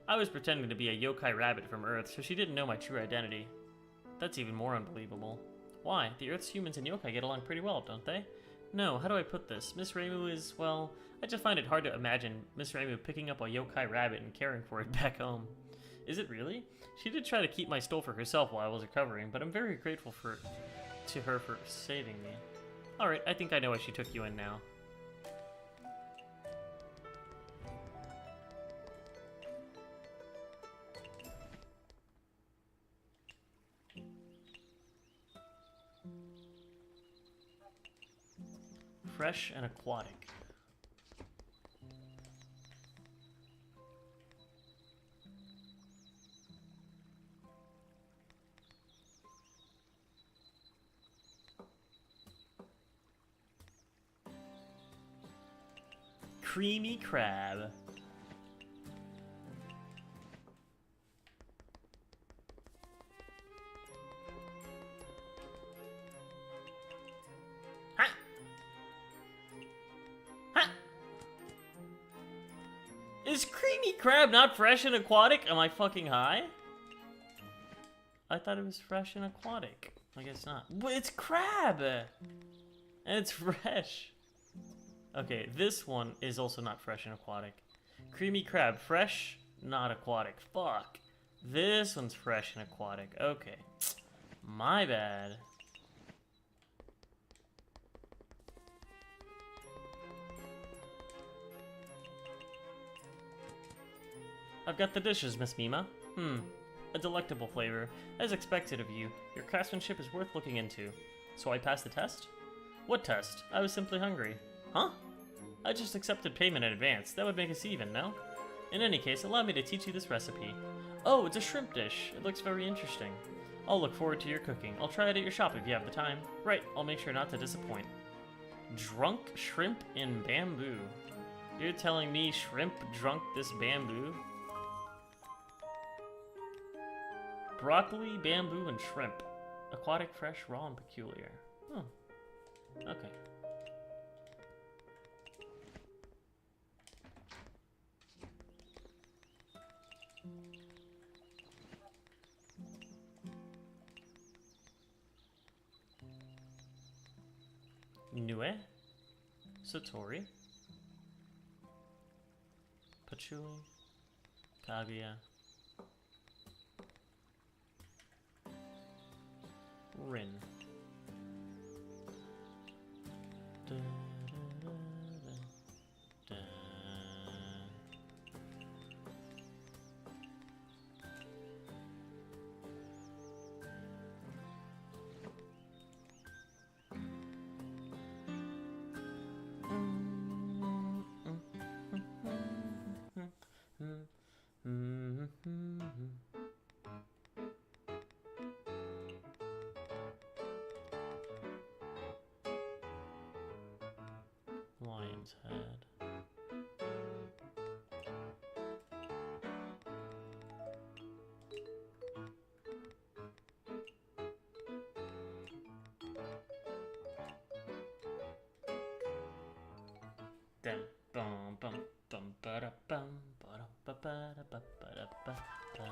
I was pretending to be a yokai rabbit from Earth, so she didn't know my true identity. That's even more unbelievable. Why? The Earth's humans and yokai get along pretty well, don't they? No, how do I put this? Miss Reimu is, well, I just find it hard to imagine Miss Reimu picking up a yokai rabbit and caring for it back home. Is it really? She did try to keep my stole for herself while I was recovering, but I'm very grateful to her for saving me. Alright, I think I know why she took you in now. Fresh and aquatic. Creamy crab. Is creamy crab not fresh and aquatic? Am I fucking high? I thought it was fresh and aquatic. I guess not. But it's crab! And it's fresh. Okay, this one is also not fresh and aquatic. Creamy crab, fresh, not aquatic. Fuck. This one's fresh and aquatic. Okay. My bad. I've got the dishes, Miss Mima. A delectable flavor. As expected of you, your craftsmanship is worth looking into. So I passed the test? What test? I was simply hungry. Huh? I just accepted payment in advance. That would make us even, no? In any case, allow me to teach you this recipe. Oh, it's a shrimp dish. It looks very interesting. I'll look forward to your cooking. I'll try it at your shop if you have the time. Right, I'll make sure not to disappoint. Drunk shrimp in bamboo. You're telling me shrimp drunk this bamboo? Broccoli, bamboo, and shrimp. Aquatic, fresh, raw, and peculiar. Oh. Okay. Nue, Satori, Patchouli, Kaguya, Rin. Da, da, da, da, da. Lion's head. Dum bum bum bum ba da bum ba da ba ba da ba ba da ba ba.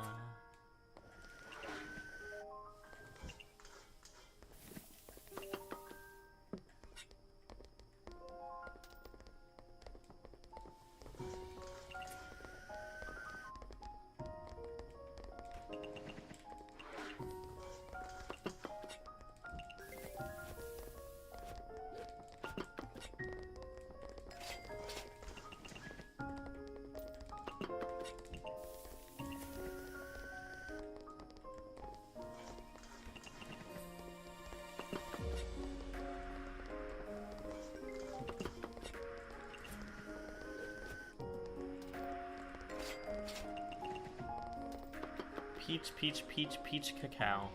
Peach, peach, peach, peach, cacao.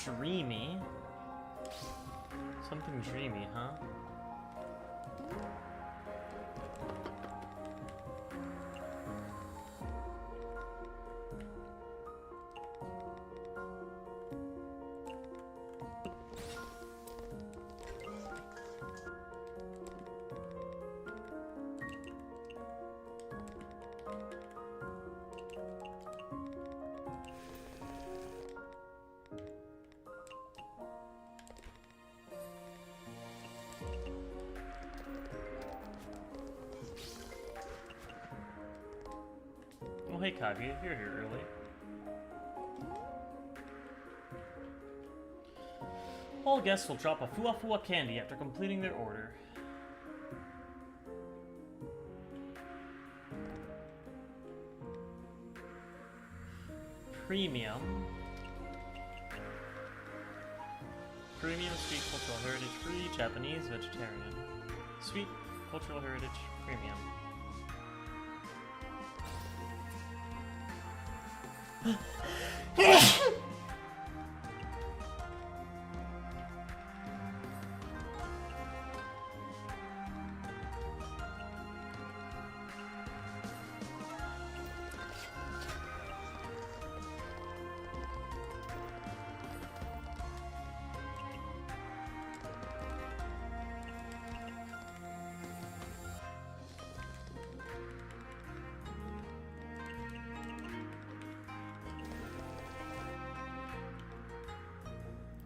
Dreamy? Something dreamy, huh? hey Kaguya, you're here early. All guests will drop a fua candy after completing their order. Premium. Premium sweet cultural heritage free, Japanese, vegetarian. Sweet cultural heritage premium.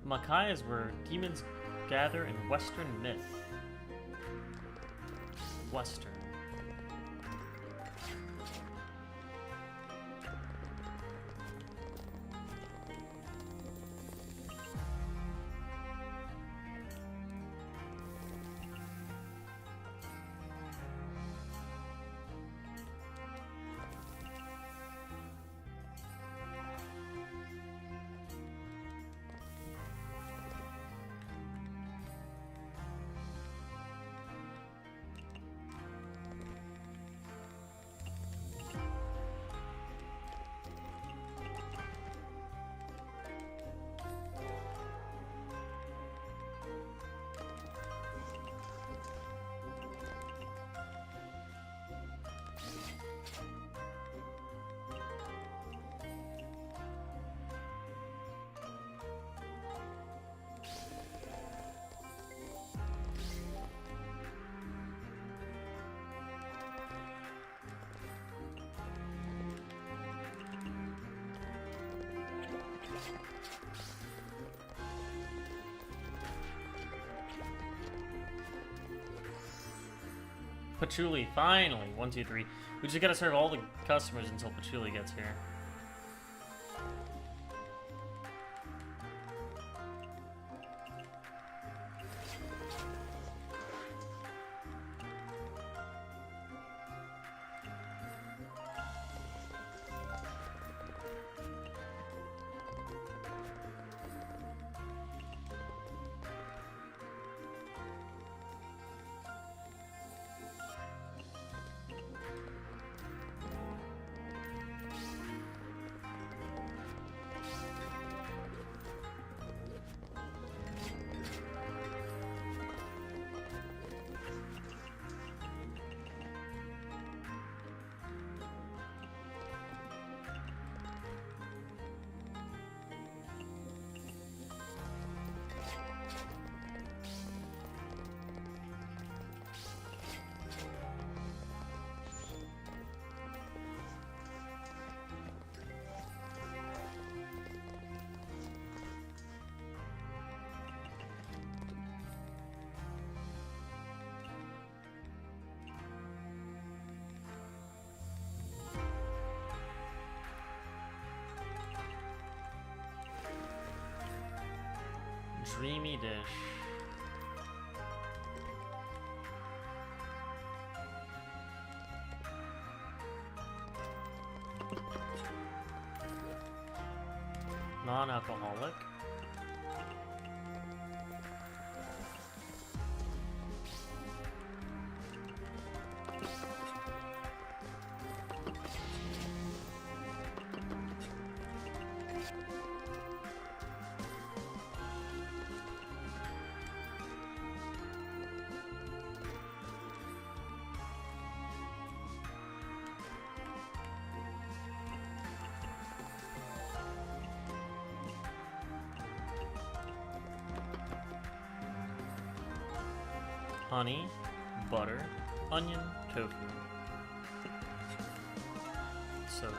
Makai is where demons gather in Western myth. Western. Patchouli, finally! 1, 2, 3. We just gotta serve all the customers until Patchouli gets here. Dreamy dish. Non-alcoholic. Honey, butter, onion, tofu. Soda.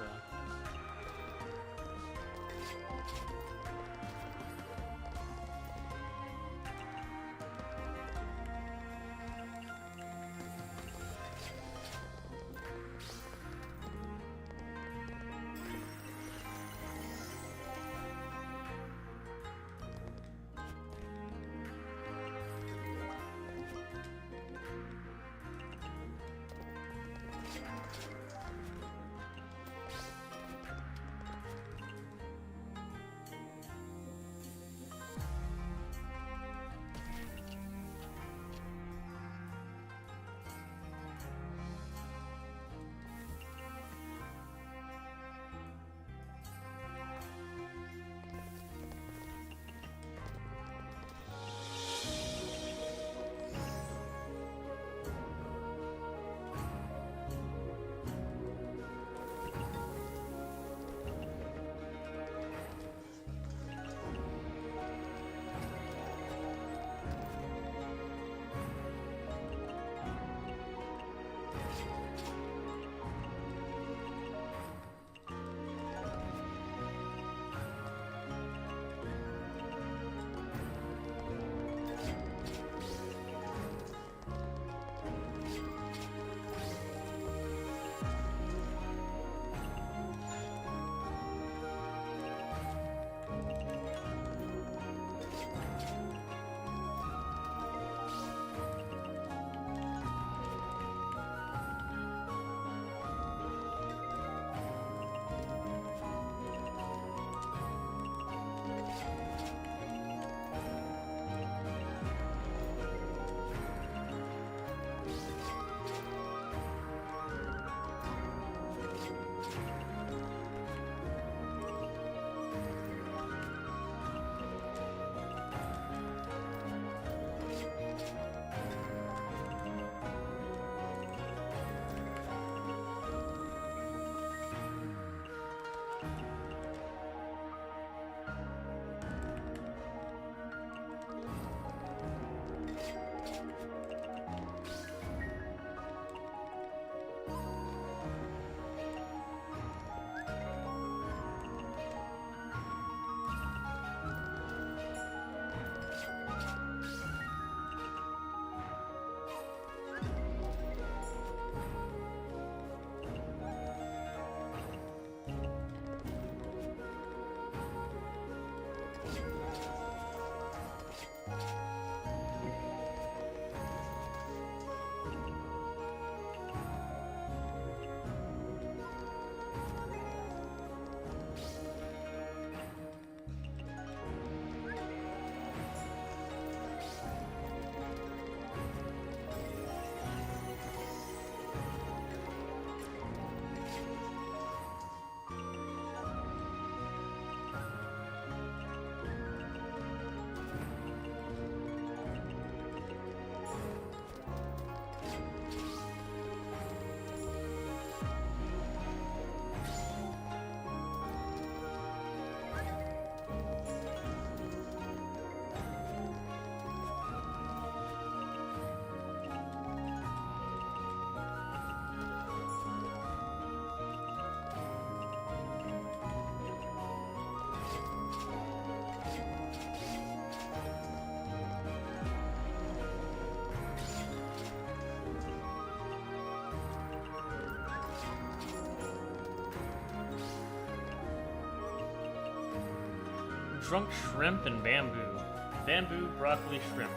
Drunk shrimp and bamboo. Bamboo, broccoli, shrimp.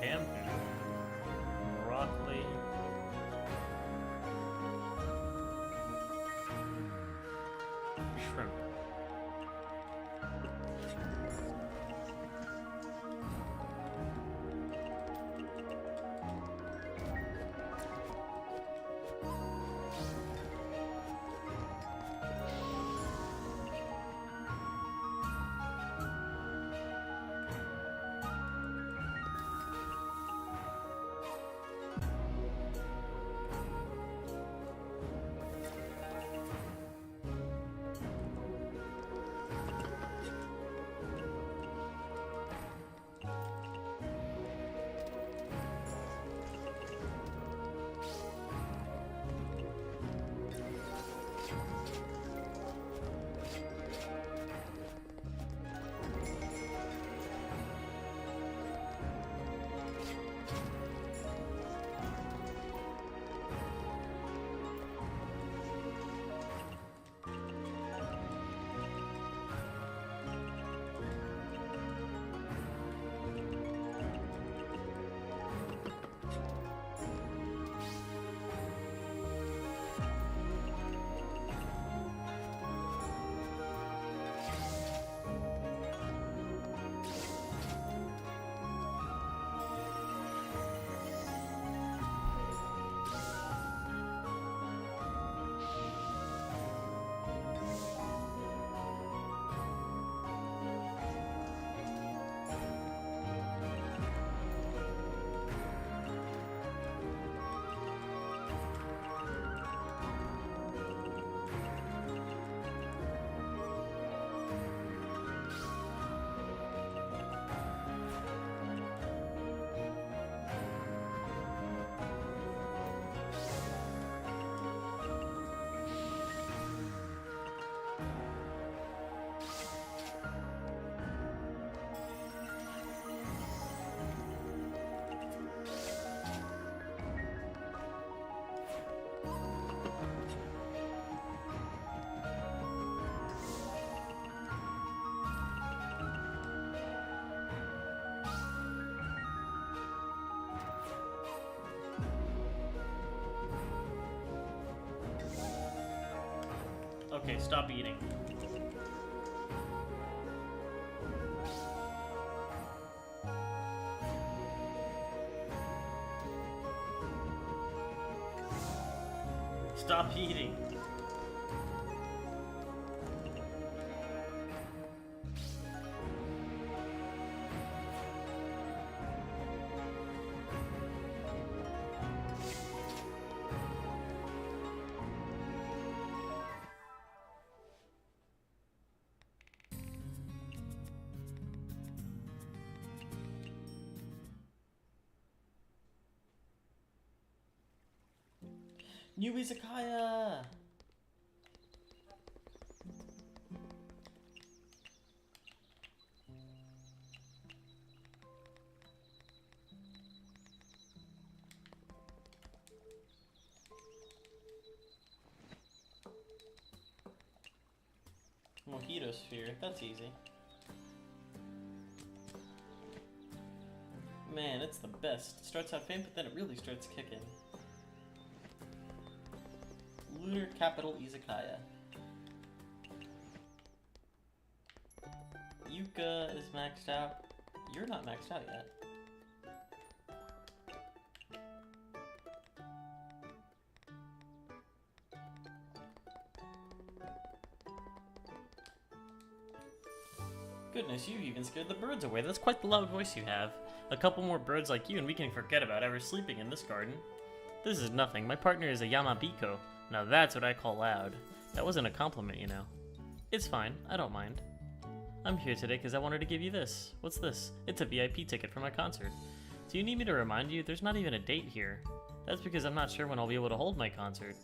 Bamboo, broccoli. Shrimp. Okay, stop eating. Stop eating. New Izakaya! Mojito sphere, that's easy. Man, it's the best. It starts out faint, but then it really starts kicking. Lunar capital Izakaya. Yuka is maxed out. You're not maxed out yet. Goodness, you even scared the birds away. That's quite the loud voice you have. A couple more birds like you and we can forget about ever sleeping in this garden. This is nothing. My partner is a Yamabiko. Now that's what I call loud. That wasn't a compliment, you know. It's fine. I don't mind. I'm here today because I wanted to give you this. What's this? It's a VIP ticket for my concert. Do you need me to remind you? There's not even a date here. That's because I'm not sure when I'll be able to hold my concert.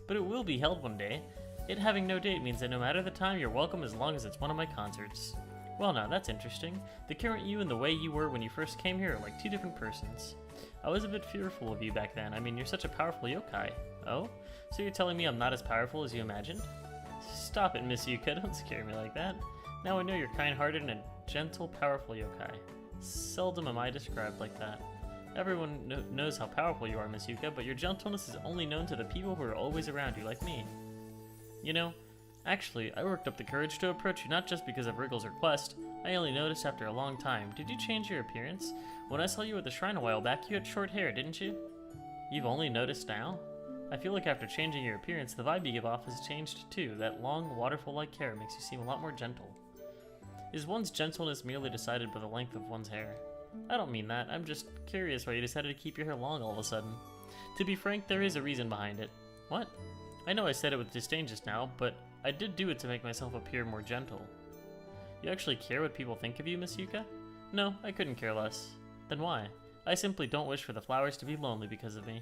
But it will be held one day. It having no date means that no matter the time, you're welcome as long as it's one of my concerts. Well now, that's interesting. The current you and the way you were when you first came here are like two different persons. I was a bit fearful of you back then. I mean, you're such a powerful yokai. Oh? So you're telling me I'm not as powerful as you imagined? Stop it, Miss Yuka. Don't scare me like that. Now I know you're kind-hearted and a gentle, powerful yokai. Seldom am I described like that. Everyone knows how powerful you are, Miss Yuka, but your gentleness is only known to the people who are always around you, like me. You know, actually, I worked up the courage to approach you not just because of Wriggle's request. I only noticed after a long time. Did you change your appearance? When I saw you at the shrine a while back, you had short hair, didn't you? You've only noticed now? I feel like after changing your appearance, the vibe you give off has changed too. That long, waterfall-like hair makes you seem a lot more gentle. Is one's gentleness merely decided by the length of one's hair? I don't mean that. I'm just curious why you decided to keep your hair long all of a sudden. To be frank, there is a reason behind it. What? I know I said it with disdain just now, but I did do it to make myself appear more gentle. You actually care what people think of you, Miss Yuka? No, I couldn't care less. Then why? I simply don't wish for the flowers to be lonely because of me.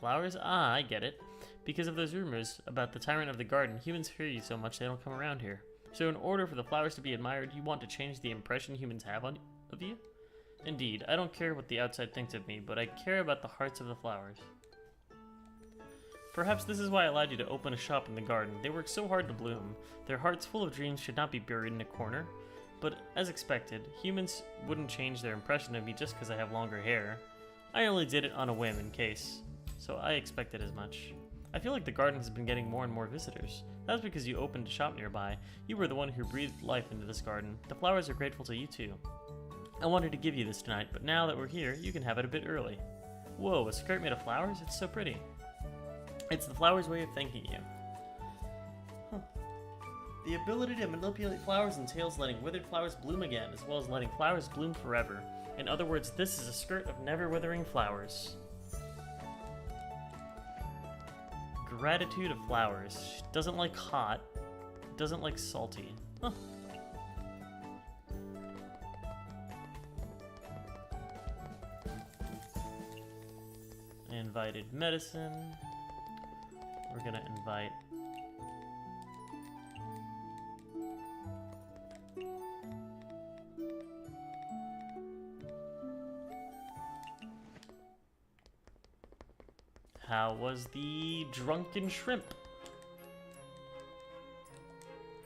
Flowers? Ah, I get it. Because of those rumors about the tyrant of the garden, humans fear you so much they don't come around here. So in order for the flowers to be admired, you want to change the impression humans have of you? Indeed, I don't care what the outside thinks of me, but I care about the hearts of the flowers. Perhaps this is why I allowed you to open a shop in the garden. They work so hard to bloom. Their hearts full of dreams should not be buried in a corner. But as expected, humans wouldn't change their impression of me just because I have longer hair. I only did it on a whim in case, so I expected as much. I feel like the garden has been getting more and more visitors. That's because you opened a shop nearby. You were the one who breathed life into this garden. The flowers are grateful to you too. I wanted to give you this tonight, but now that we're here, you can have it a bit early. Whoa, a skirt made of flowers? It's so pretty. It's the flowers' way of thanking you. Huh. The ability to manipulate flowers entails letting withered flowers bloom again, as well as letting flowers bloom forever. In other words, this is a skirt of never-withering flowers. Gratitude of flowers. Doesn't like hot. Doesn't like salty. Huh. Invited medicine. We're gonna invite How was the drunken shrimp?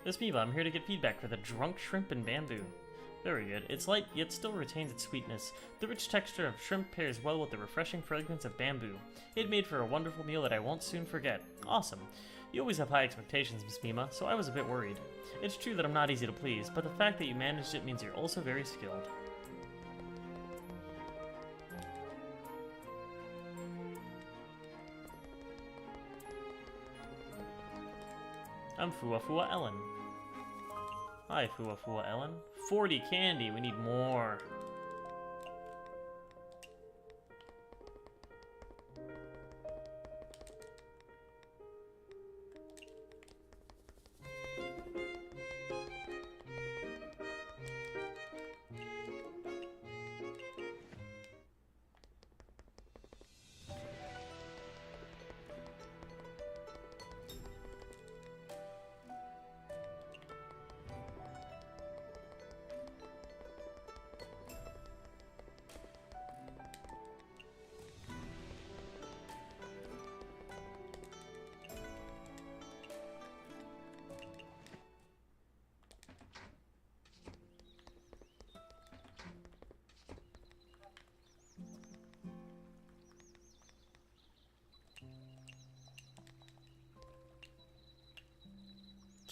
This Miva, I'm here to get feedback for the drunk shrimp and bamboo. Very good. It's light, yet still retains its sweetness. The rich texture of shrimp pairs well with the refreshing fragrance of bamboo. It made for a wonderful meal that I won't soon forget. Awesome. You always have high expectations, Miss Mima, so I was a bit worried. It's true that I'm not easy to please, but the fact that you managed it means you're also very skilled. I'm Fua Fua Ellen. Hi, Fua Fua Ellen. 40 candy, we need more.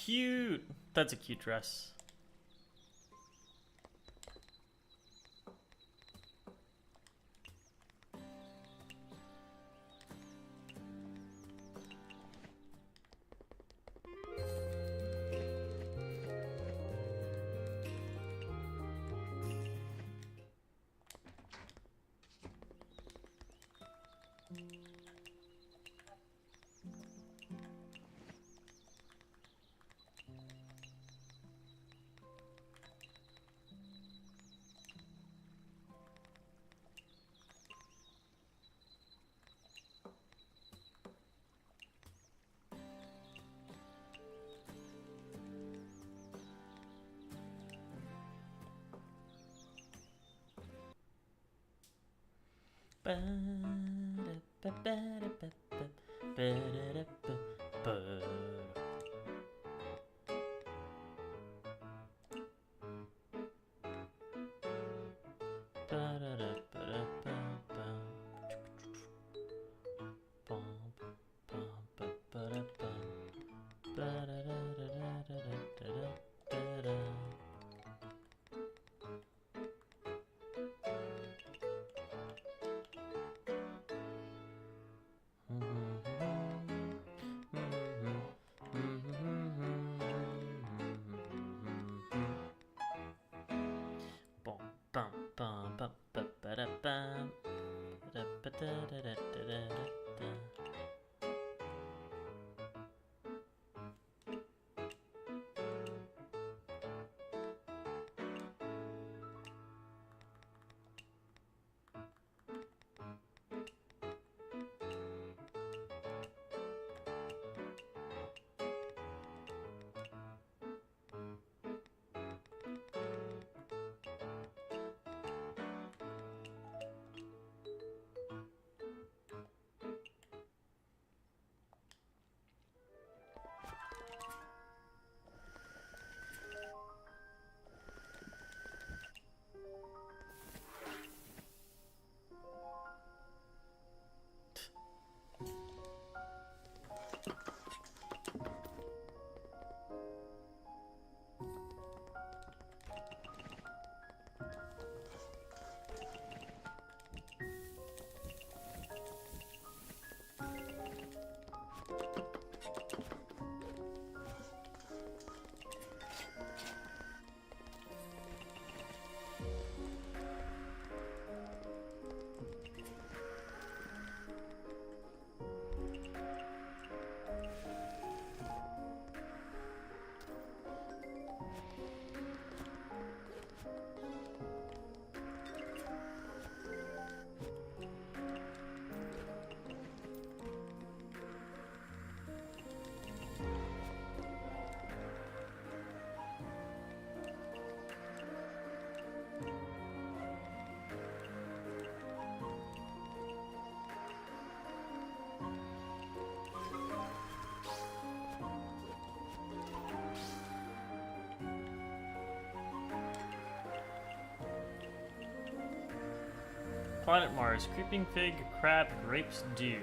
Cute! That's a cute dress. Planet Mars, creeping fig, crab, grapes, dew.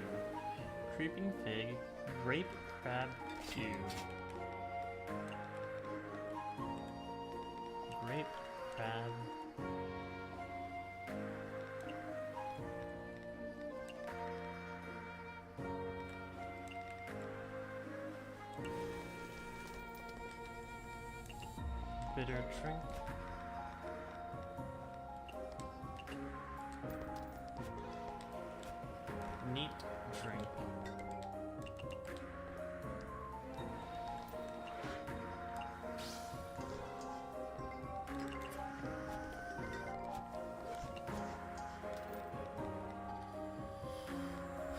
Creeping fig, grape, crab, dew. Grape, crab. Bitter drink. Neat drink.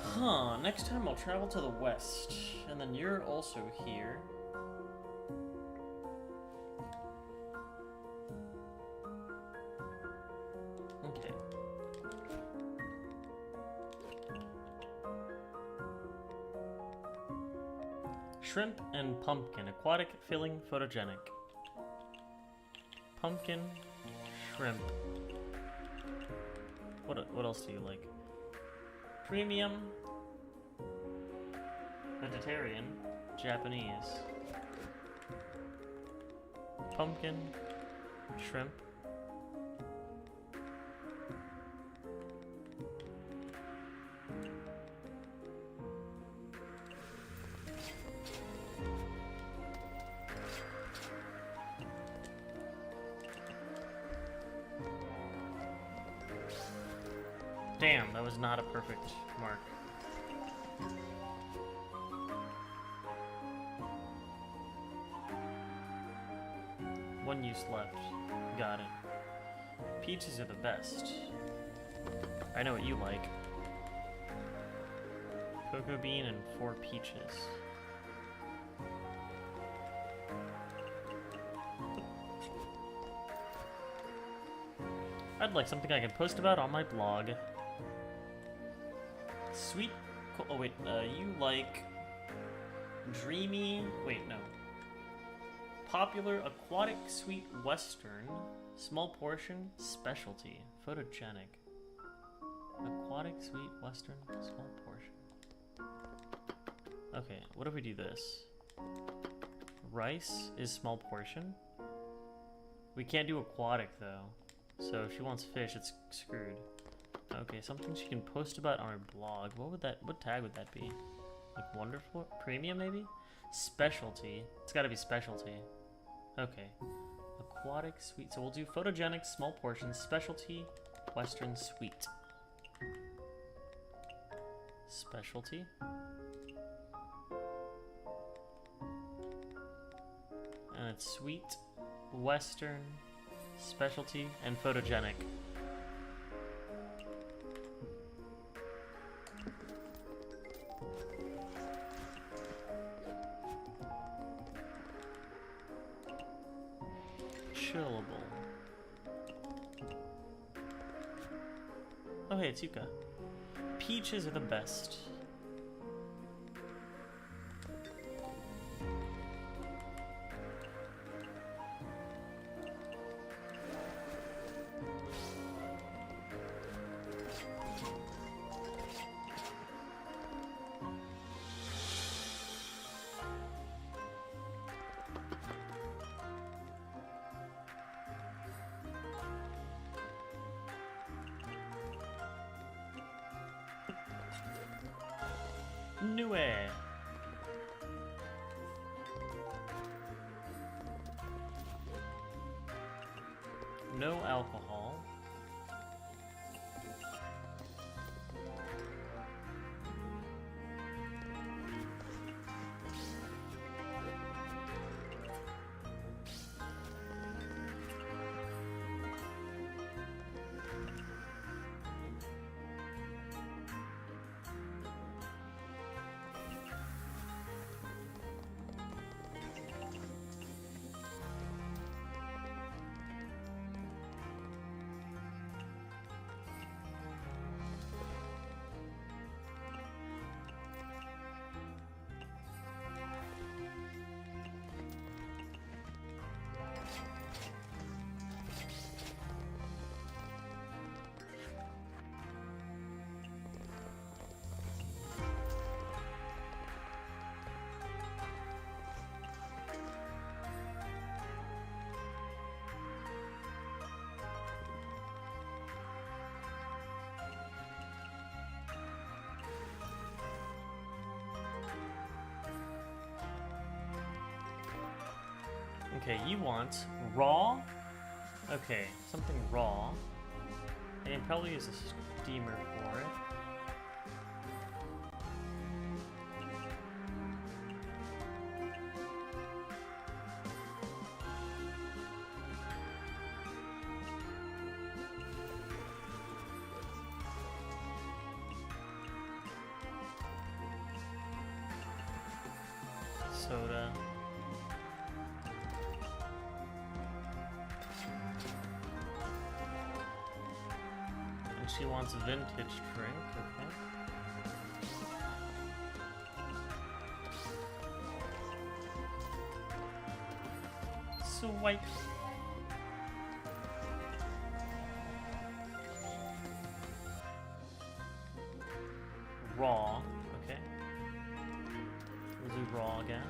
Huh, next time I'll travel to the west. And then you're also here. Okay. Shrimp and pumpkin, aquatic, filling, photogenic. Pumpkin, shrimp. What else do you like? Premium, vegetarian, Japanese. Pumpkin, shrimp. Damn, that was not a perfect mark. One use left. Got it. Peaches are the best. I know what you like. Cocoa bean and 4 peaches. I'd like something I can post about on my blog. Sweet. Oh wait, you like dreamy. Wait, no. Popular aquatic sweet western, small portion, specialty, photogenic. Aquatic sweet western, small portion. Okay, what if we do this? Rice is small portion. We can't do aquatic though, so if she wants fish, it's screwed. Okay, something she can post about on her blog. What tag would that be? Like wonderful? Premium maybe? Specialty. It's gotta be specialty. Okay. Aquatic sweet. So we'll do photogenic, small portions, specialty, western sweet. Specialty. And it's sweet, western, specialty, and photogenic. Chillable. Oh hey, it's Yuka. Peaches are the best. Nue. No alcohol. Okay, you want raw? Okay, something raw. I can probably use a steamer for it. Soda. And she wants a vintage drink, okay. Swipe. Raw, okay. We'll do raw again.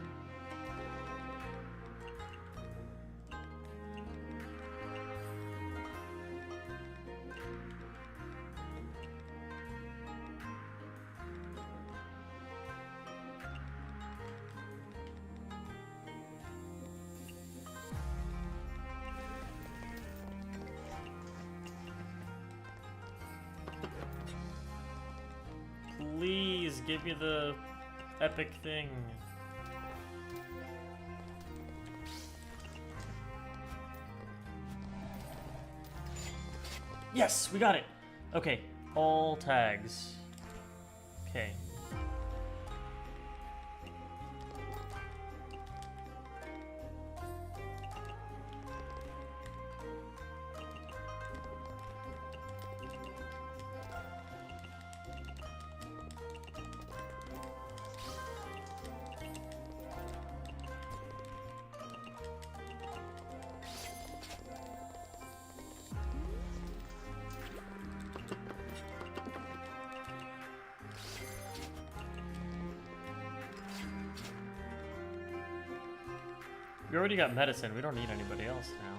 Please give me the epic thing. Yes, we got it. Okay, all tags. Okay. We already got medicine. We don't need anybody else now.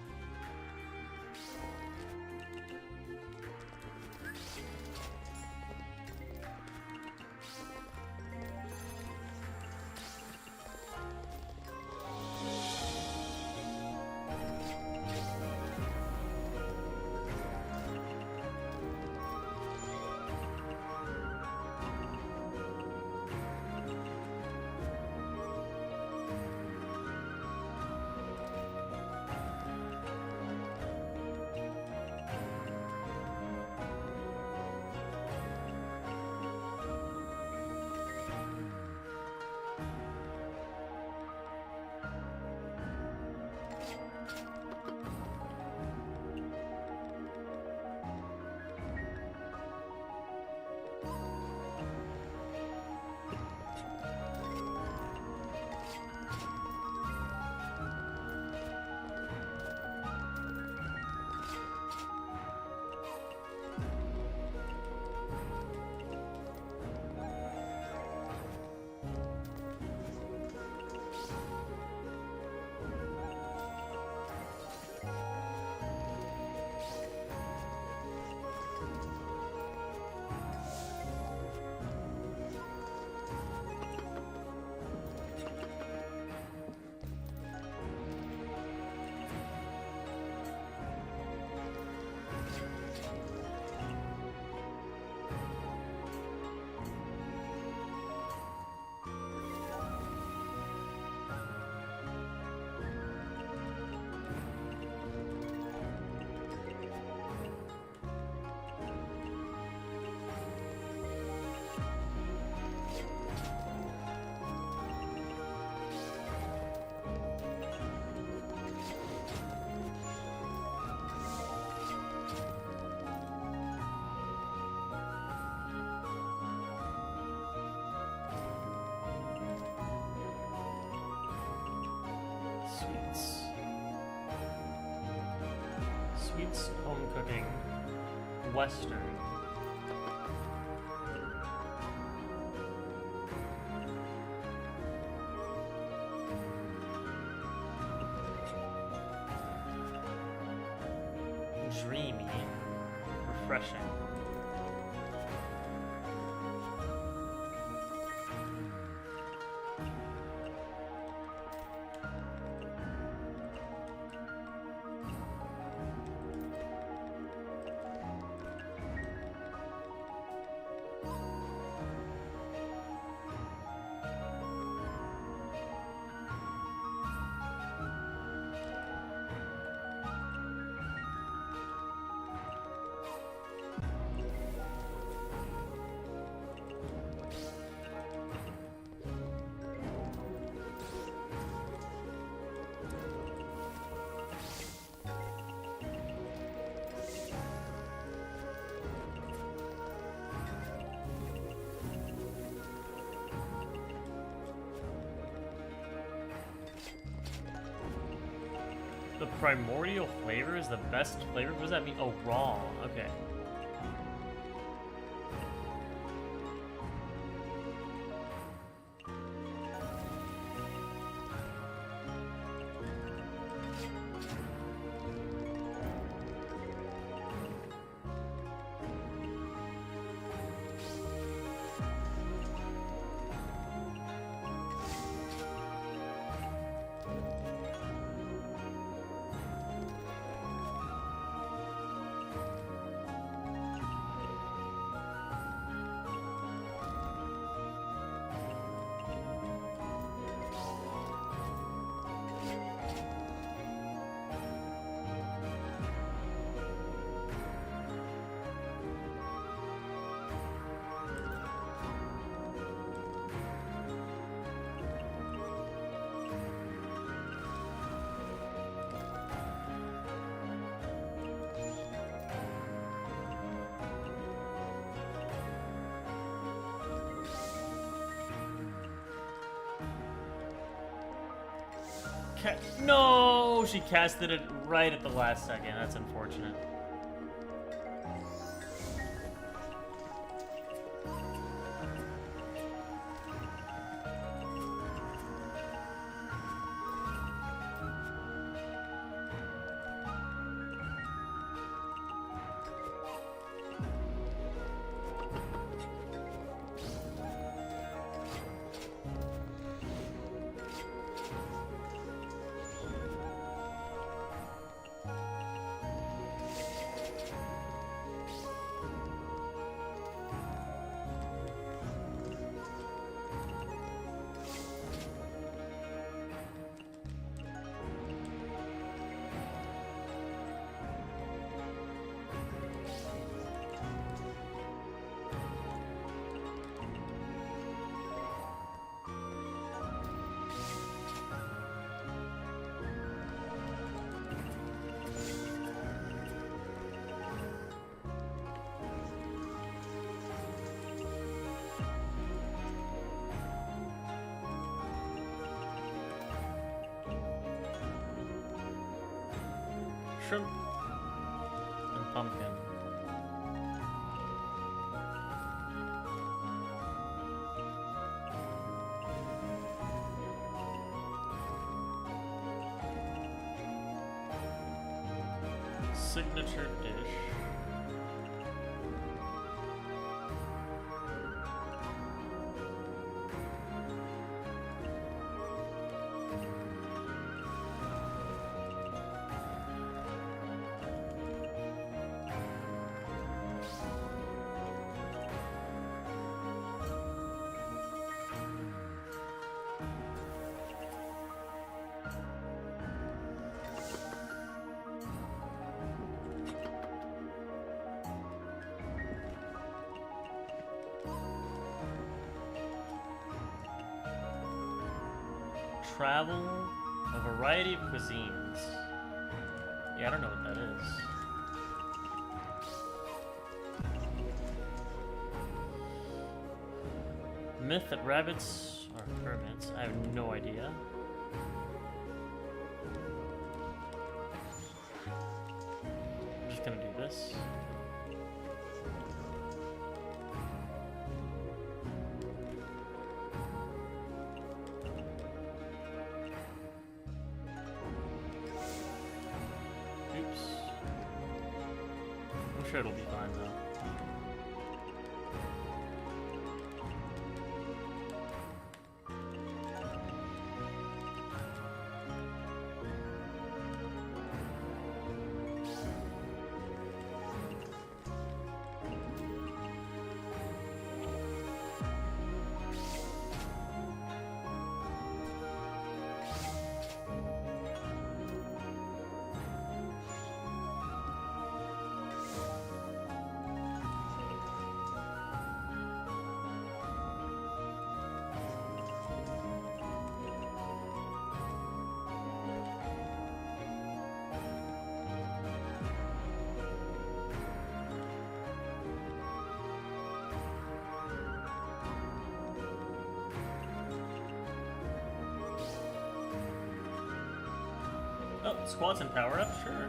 sweets, home cooking, Western. Dreamy, refreshing. The primordial flavor is the best flavor? What does that mean? Oh, raw. Okay. No, she casted it right at the last second. That's unfortunate. Shrimp and pumpkin. Signature dish. Travel a variety of cuisines. Yeah, I don't know what that is. Myth that rabbits are hermits. I have no idea. just gonna do this. Oops. I'm sure it'll be fine though. Oh, squats and power up, sure.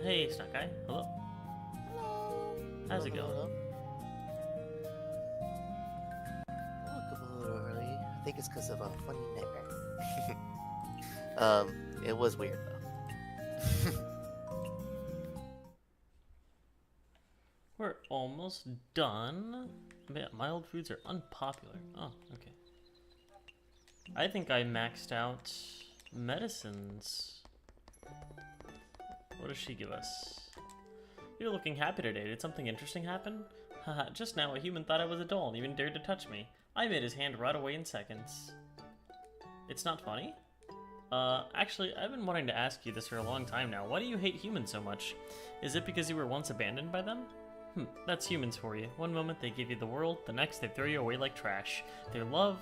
Hey, Snakai. Hello. How's it going?
Hello. I woke up a little early. I think it's because of a funny nightmare. It was weird though.
We're almost done. Man, mild foods are unpopular. Oh, okay. I think I maxed out medicines. What does she give us? You're looking happy today. Did something interesting happen? Haha, just now a human thought I was a doll and even dared to touch me. I made his hand rot away in seconds. It's not funny? Actually, I've been wanting to ask you this for a long time now. Why do you hate humans so much? Is it because you were once abandoned by them? That's humans for you. One moment they give you the world, the next they throw you away like trash. Their love,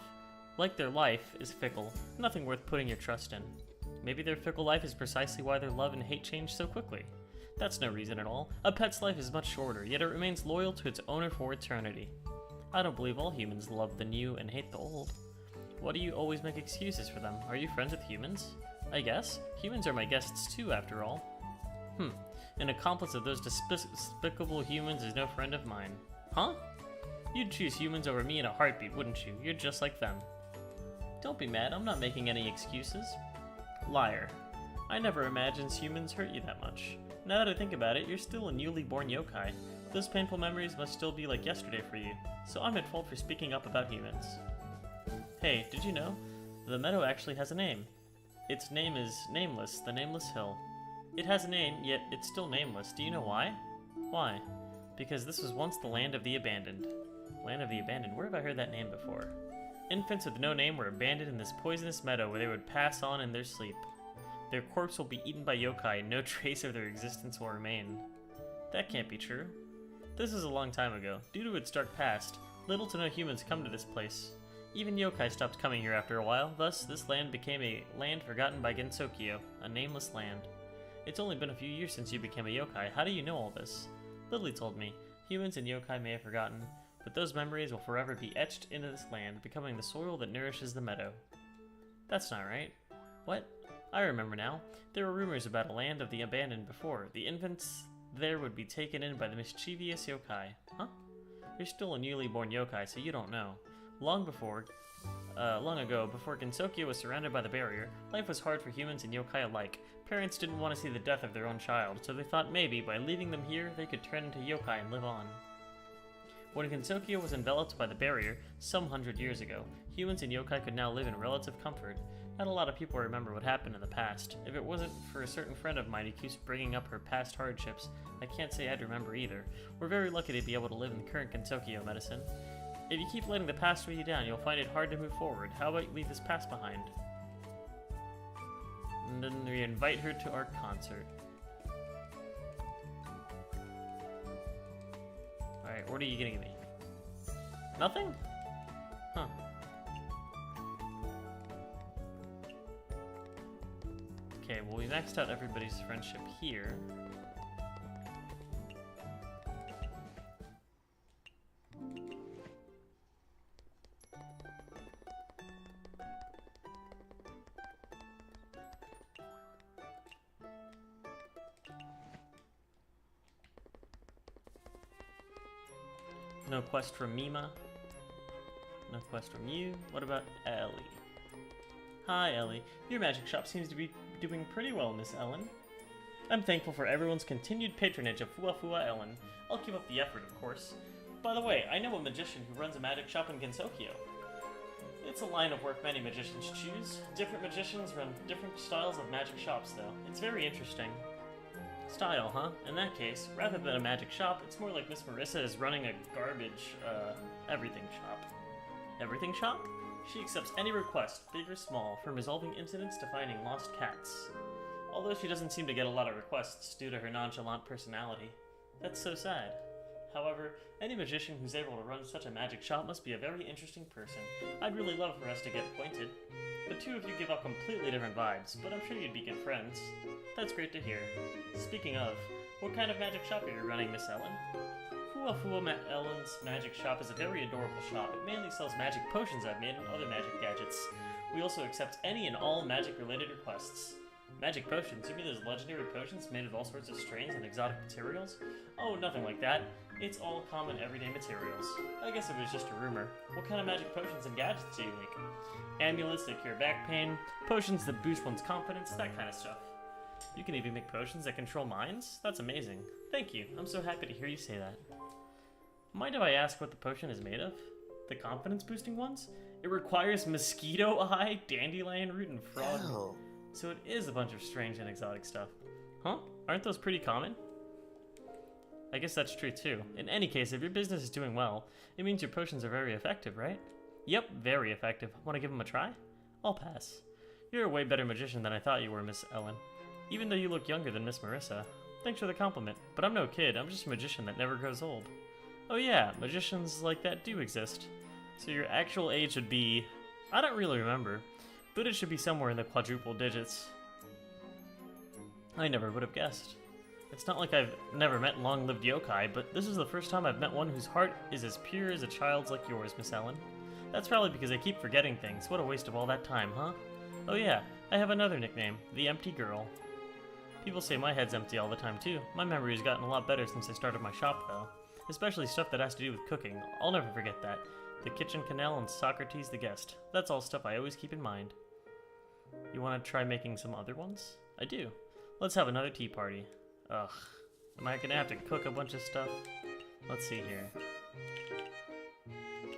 like their life, is fickle. Nothing worth putting your trust in. Maybe their fickle life is precisely why their love and hate change so quickly. That's no reason at all. A pet's life is much shorter, yet it remains loyal to its owner for eternity. I don't believe all humans love the new and hate the old. Why do you always make excuses for them? Are you friends with humans? I guess. Humans are my guests too, after all. An accomplice of those despicable humans is no friend of mine. Huh? You'd choose humans over me in a heartbeat, wouldn't you? You're just like them. Don't be mad, I'm not making any excuses. Liar. I never imagined humans hurt you that much. Now that I think about it, you're still a newly born yokai. Those painful memories must still be like yesterday for you, so I'm at fault for speaking up about humans. Hey, did you know? The meadow actually has a name. Its name is Nameless, the Nameless Hill. It has a name, yet it's still nameless. Do you know why? Why? Because this was once the Land of the Abandoned. Land of the Abandoned? Where have I heard that name before? Infants with no name were abandoned in this poisonous meadow where they would pass on in their sleep. Their corpse will be eaten by yokai and no trace of their existence will remain. That can't be true. This is a long time ago. Due to its dark past, little to no humans come to this place. Even yokai stopped coming here after a while, thus this land became a land forgotten by Gensokyo, a nameless land. It's only been a few years since you became a yokai. How do you know all this? Lily told me. Humans and yokai may have forgotten, but those memories will forever be etched into this land, becoming the soil that nourishes the meadow. That's not right. What? I remember now. There were rumors about a land of the abandoned before. The infants there would be taken in by the mischievous yokai. Huh? You're still a newly born yokai, so you don't know. Long ago, before Gensokyo was surrounded by the barrier, life was hard for humans and yokai alike. Parents didn't want to see the death of their own child, so they thought maybe by leaving them here, they could turn into yokai and live on. When Gensokyo was enveloped by the barrier, some 100 years ago, humans and yokai could now live in relative comfort. Not a lot of people remember what happened in the past. If it wasn't for a certain friend of mine who keeps bringing up her past hardships, I can't say I'd remember either. We're very lucky to be able to live in the current Gensokyo medicine. If you keep letting the past weigh you down, you'll find it hard to move forward. How about you leave this past behind? And then we invite her to our concert. Alright, what are you gonna give me? Nothing? Huh. Okay, well we maxed out everybody's friendship here. No quest from Mima. No quest from you. What about Ellie? Hi, Ellie. Your magic shop seems to be doing pretty well, Miss Ellen. I'm thankful for everyone's continued patronage of Fua Fua Ellen. I'll keep up the effort, of course. By the way, I know a magician who runs a magic shop in Gensokyo. It's a line of work many magicians choose. Different magicians run different styles of magic shops, though. It's very interesting. Style, huh? In that case, rather than a magic shop, it's more like Miss Marissa is running a garbage, everything shop. Everything shop? She accepts any request, big or small, from resolving incidents to finding lost cats. Although she doesn't seem to get a lot of requests due to her nonchalant personality. That's so sad. However, any magician who's able to run such a magic shop must be a very interesting person. I'd really love for us to get acquainted. The two of you give off completely different vibes, but I'm sure you'd be good friends. That's great to hear. Speaking of, what kind of magic shop are you running, Miss Ellen? Fua Fua Ellen's magic shop is a very adorable shop. It mainly sells magic potions I've made and other magic gadgets. We also accept any and all magic-related requests. Magic potions? You mean those legendary potions made of all sorts of strains and exotic materials? Oh, nothing like that. It's all common everyday materials. I guess it was just a rumor. What kind of magic potions and gadgets do you make? Amulets that cure back pain, potions that boost one's confidence, that kind of stuff. You can even make potions that control minds? That's amazing. Thank you. I'm so happy to hear you say that. Mind if I ask what the potion is made of? The confidence boosting ones? It requires mosquito eye, dandelion root, and frog.
Oh.
So it is a bunch of strange and exotic stuff. Huh? Aren't those pretty common? I guess that's true too. In any case, if your business is doing well, it means your potions are very effective, right? Yep, very effective. Want to give them a try? I'll pass. You're a way better magician than I thought you were, Miss Ellen. Even though you look younger than Miss Marissa. Thanks for the compliment, but I'm no kid. I'm just a magician that never grows old. Oh yeah, magicians like that do exist. So your actual age would be... I don't really remember, but it should be somewhere in the quadruple digits. I never would have guessed. It's not like I've never met long-lived yokai, but this is the first time I've met one whose heart is as pure as a child's like yours, Miss Ellen. That's probably because I keep forgetting things. What a waste of all that time, huh? Oh yeah, I have another nickname, the Empty Girl. People say my head's empty all the time too. My memory's gotten a lot better since I started my shop though. Especially stuff that has to do with cooking. I'll never forget that. The kitchen canal and Socrates the guest. That's all stuff I always keep in mind. You want to try making some other ones? I do. Let's have another tea party. Ugh. Am I gonna have to cook a bunch of stuff? Let's see here.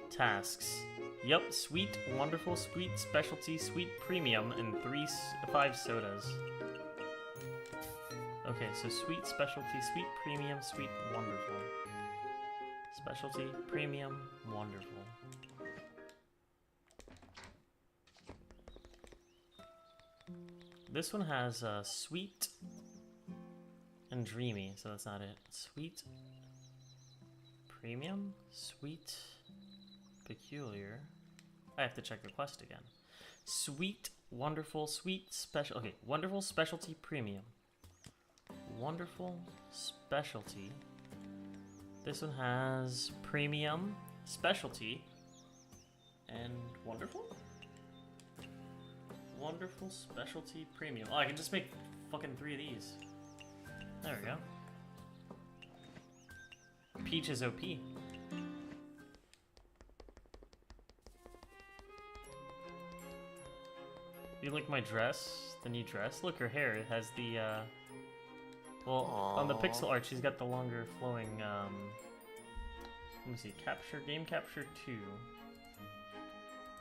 Tasks. Yup, sweet, wonderful, sweet, specialty, sweet, premium, and 5 sodas. Okay, so sweet, specialty, sweet, premium, sweet, wonderful. Specialty, premium, wonderful. This one has sweet and dreamy, so that's not it. Sweet, premium, sweet, peculiar. I have to check the quest again. Sweet, wonderful, sweet, special. Okay, wonderful, specialty, premium. Wonderful, specialty. This one has premium, specialty, and wonderful? Wonderful, specialty, premium. Oh, I can just make fucking 3 of these. There we go. Peach is OP. You like my dress? The new dress? Look, her hair, it has the, well,
Aww.
on the pixel art, she's got the longer flowing, let me see, game capture 2.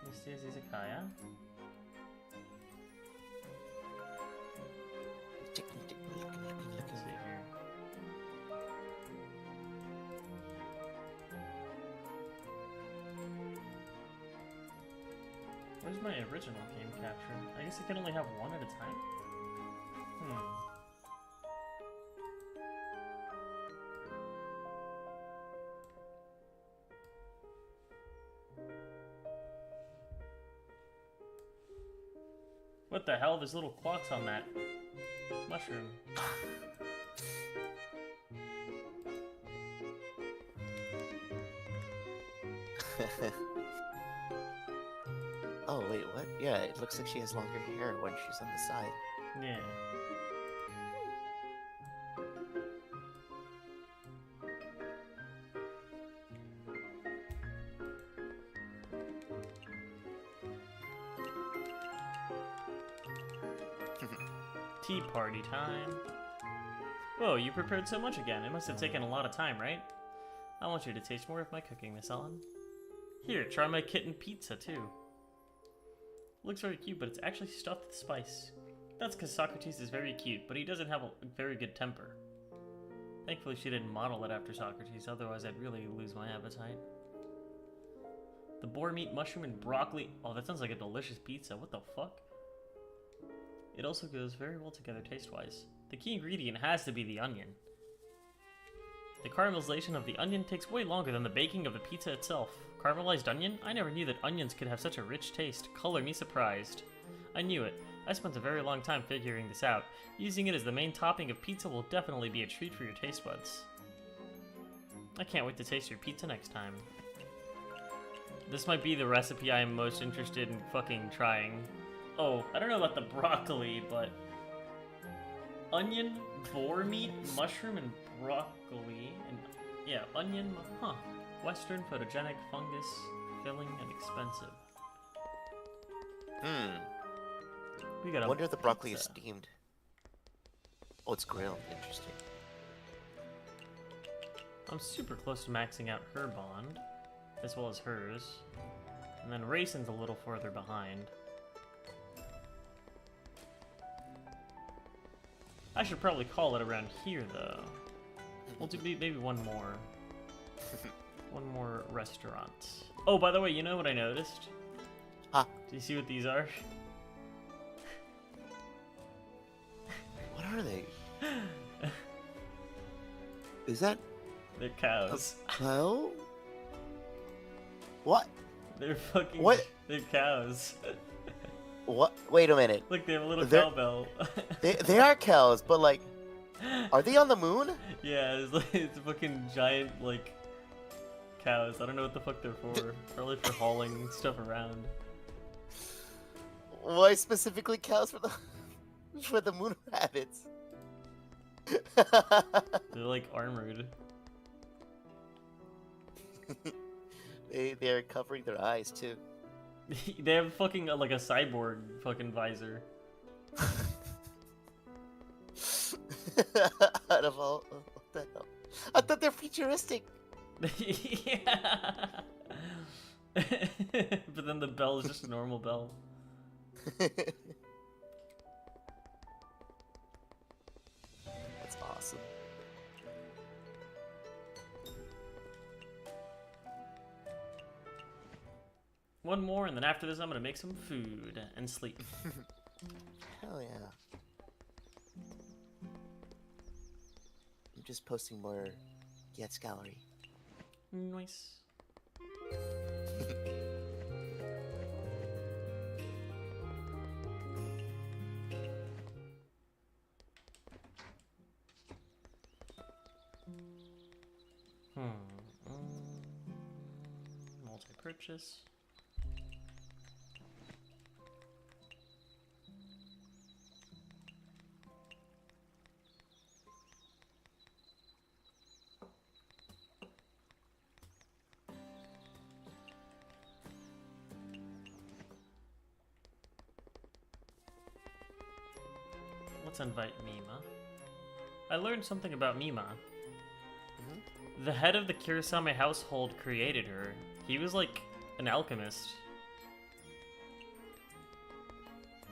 Mystia is Izakaya. Let's see here. Where's my original game capture? I guess I can only have one at a time? What the hell? There's little clocks on that mushroom.
Oh, wait, what? Yeah, it looks like she has longer hair when she's on the side.
Yeah. Tea party time. Whoa, you prepared so much again. It must have taken a lot of time, right? I want you to taste more of my cooking, Miss Ellen. Here, try my kitten pizza, too. Looks very cute, but it's actually stuffed with spice. That's because Socrates is very cute, but he doesn't have a very good temper. Thankfully, she didn't model it after Socrates, otherwise I'd really lose my appetite. The boar meat, mushroom, and broccoli. Oh, that sounds like a delicious pizza. What the fuck? It also goes very well together taste-wise. The key ingredient has to be the onion. The caramelization of the onion takes way longer than the baking of the pizza itself. Caramelized onion? I never knew that onions could have such a rich taste. Color me surprised. I knew it. I spent a very long time figuring this out. Using it as the main topping of pizza will definitely be a treat for your taste buds. I can't wait to taste your pizza next time. This might be the recipe I am most interested in fucking trying. Oh, I don't know about the broccoli, but... onion, boar meat, mushroom, and broccoli, and... yeah, onion, huh. Western, photogenic, fungus, filling, and expensive. We got a
wonder if the broccoli
pizza.
is steamed. Oh, it's grilled. Interesting.
I'm super close to maxing out her bond, as well as hers. And then Racin's a little further behind. I should probably call it around here, though. We'll do maybe one more. One more restaurant. Oh, by the way, you know what I noticed?
Huh?
Do you see what these are?
What are they? Is that
They're cows.
cow? What?
They're fucking...
What?
They're cows.
What? Wait a minute.
Look, they have a little
They're-
cowbell.
They are cows, but like, are they on the moon?
Yeah, it's like it's fucking giant like cows. I don't know what the fuck they're for. Probably for hauling stuff around.
Why specifically cows for the moon rabbits?
They're like armored.
They're covering their eyes too.
They have fucking like a cyborg fucking visor.
Out of all, what the hell? I thought they're futuristic.
Yeah. But then the bell is just a normal bell.
That's awesome.
One more, and then after this, I'm gonna make some food and sleep.
Hell yeah. I'm just posting more Gets Gallery.
Nice. Multi-purchase. Let's invite Mima. I learned something about Mima. The head of the Kurosame household created her. He was like an alchemist.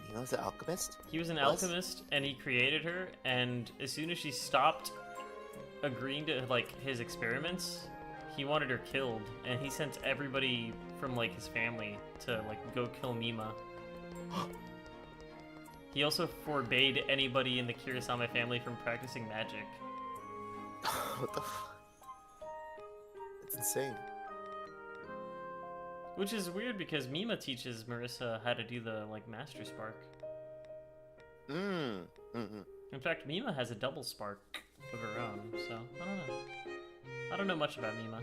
You know, he's an alchemist?
He was an
Was?
alchemist, and he created her, and as soon as she stopped agreeing to like his experiments, he wanted her killed, and he sent everybody from like his family to like go kill Mima. He also forbade anybody in the Kurosame family from practicing magic.
What the f... That's insane.
Which is weird because Mima teaches Marissa how to do the like Master Spark.
Mmm. Mm-hmm.
In fact, Mima has a double spark of her own, so I don't know. I don't know much about Mima.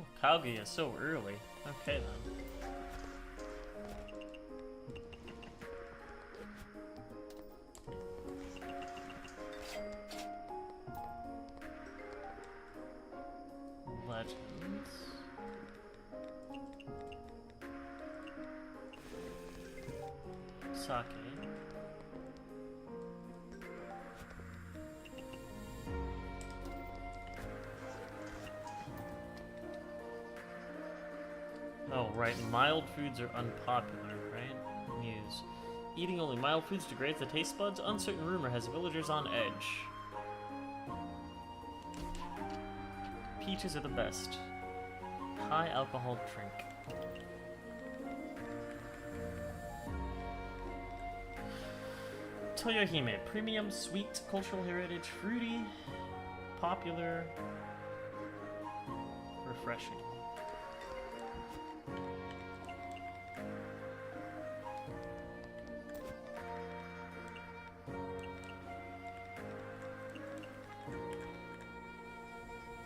Oh, Kaguya so early. Okay then. Legends. Sake. Oh, right. Mild foods are unpopular, right? Muse. Eating only mild foods degrades the taste buds. Uncertain rumor has villagers on edge. Peaches are the best. High alcohol drink. Toyohime. Premium, sweet, cultural heritage, fruity, popular, refreshing.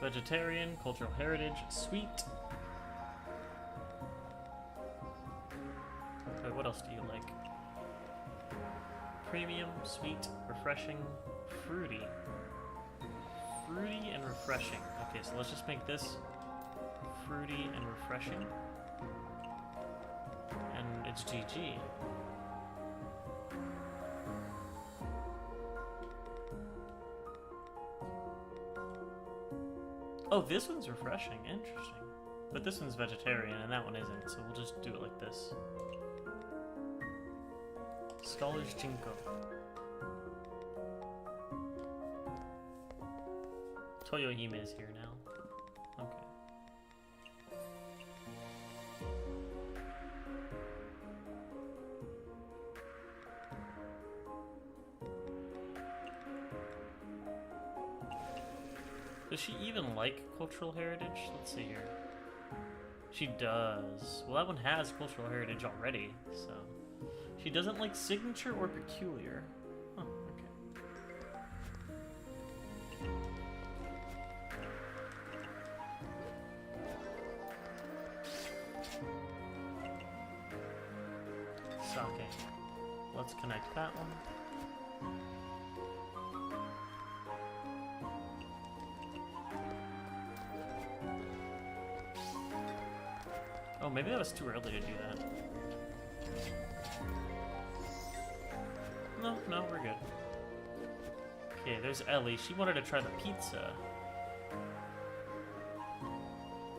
Vegetarian, cultural heritage, sweet. Wait, what else do you like? Premium, sweet, refreshing, fruity. Fruity and refreshing. Okay, so let's just make this fruity and refreshing. And it's GG. Oh, this one's refreshing. Interesting. But this one's vegetarian, and that one isn't, so we'll just do it like this. Scholar's Jinko. Toyohime is here now. Okay. Does she even like cultural heritage? Let's see here. She does. Well, that one has cultural heritage already, so... She doesn't like signature or peculiar. Huh, okay. Sake. Let's connect that one. Oh, maybe that was too early to do that. No, we're good. Okay, there's Ellie. She wanted to try the pizza.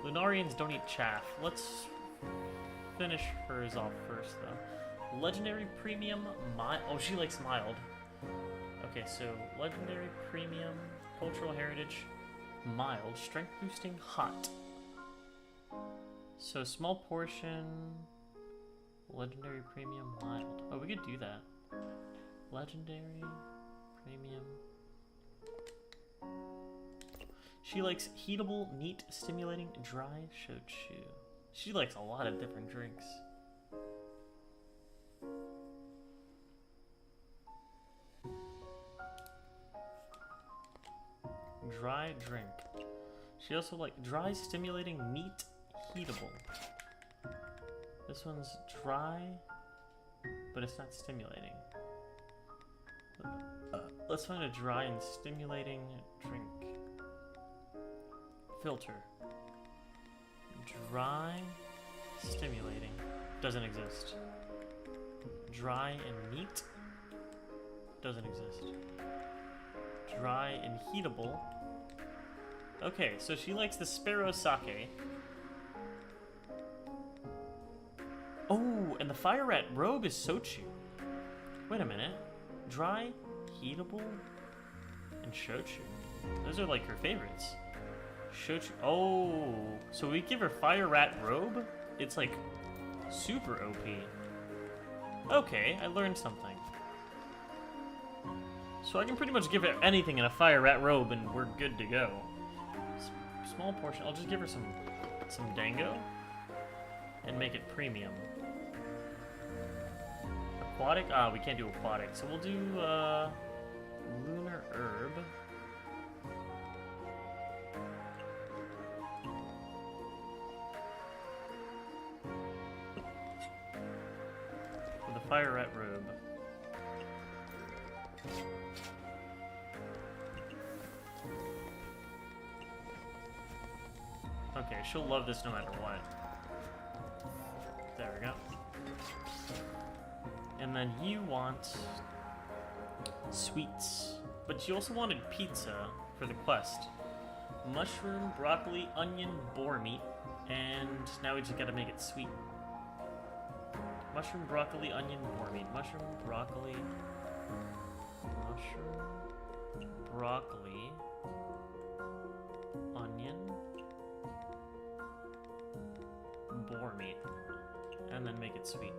Lunarians don't eat chaff. Let's finish hers off first, though. Legendary Premium mild. Oh, she likes mild. Okay, so Legendary Premium, Cultural Heritage, mild, Strength Boosting, hot. So small portion, Legendary Premium, mild. Oh, we could do that. Legendary Premium. She likes heatable, neat, stimulating, dry shochu. She likes a lot of different drinks. Dry drink. She also like dry, stimulating, neat, heatable. This one's dry, but it's not stimulating. Let's find a dry and stimulating drink. Filter. Dry, stimulating. Doesn't exist. Dry and neat. Doesn't exist. Dry and heatable. Okay, so she likes the sparrow sake. Oh, and the fire rat robe is sochu. Wait a minute. Dry, heatable, and shochu. Those are like her favorites. Shochu. Oh, so we give her fire rat robe? It's like super OP. Okay, I learned something. So I can pretty much give her anything in a fire rat robe and we're good to go. Small portion. I'll just give her some dango and make it premium. Aquatic? Ah, we can't do aquatic, so we'll do lunar herb. For the fire rat robe. Okay, she'll love this no matter what. There we go. And then you want sweets. But you also wanted pizza for the quest. Mushroom, broccoli, onion, boar meat. And now we just gotta make it sweet. Mushroom, broccoli, onion, boar meat. Mushroom, broccoli, onion, boar meat. And then make it sweet.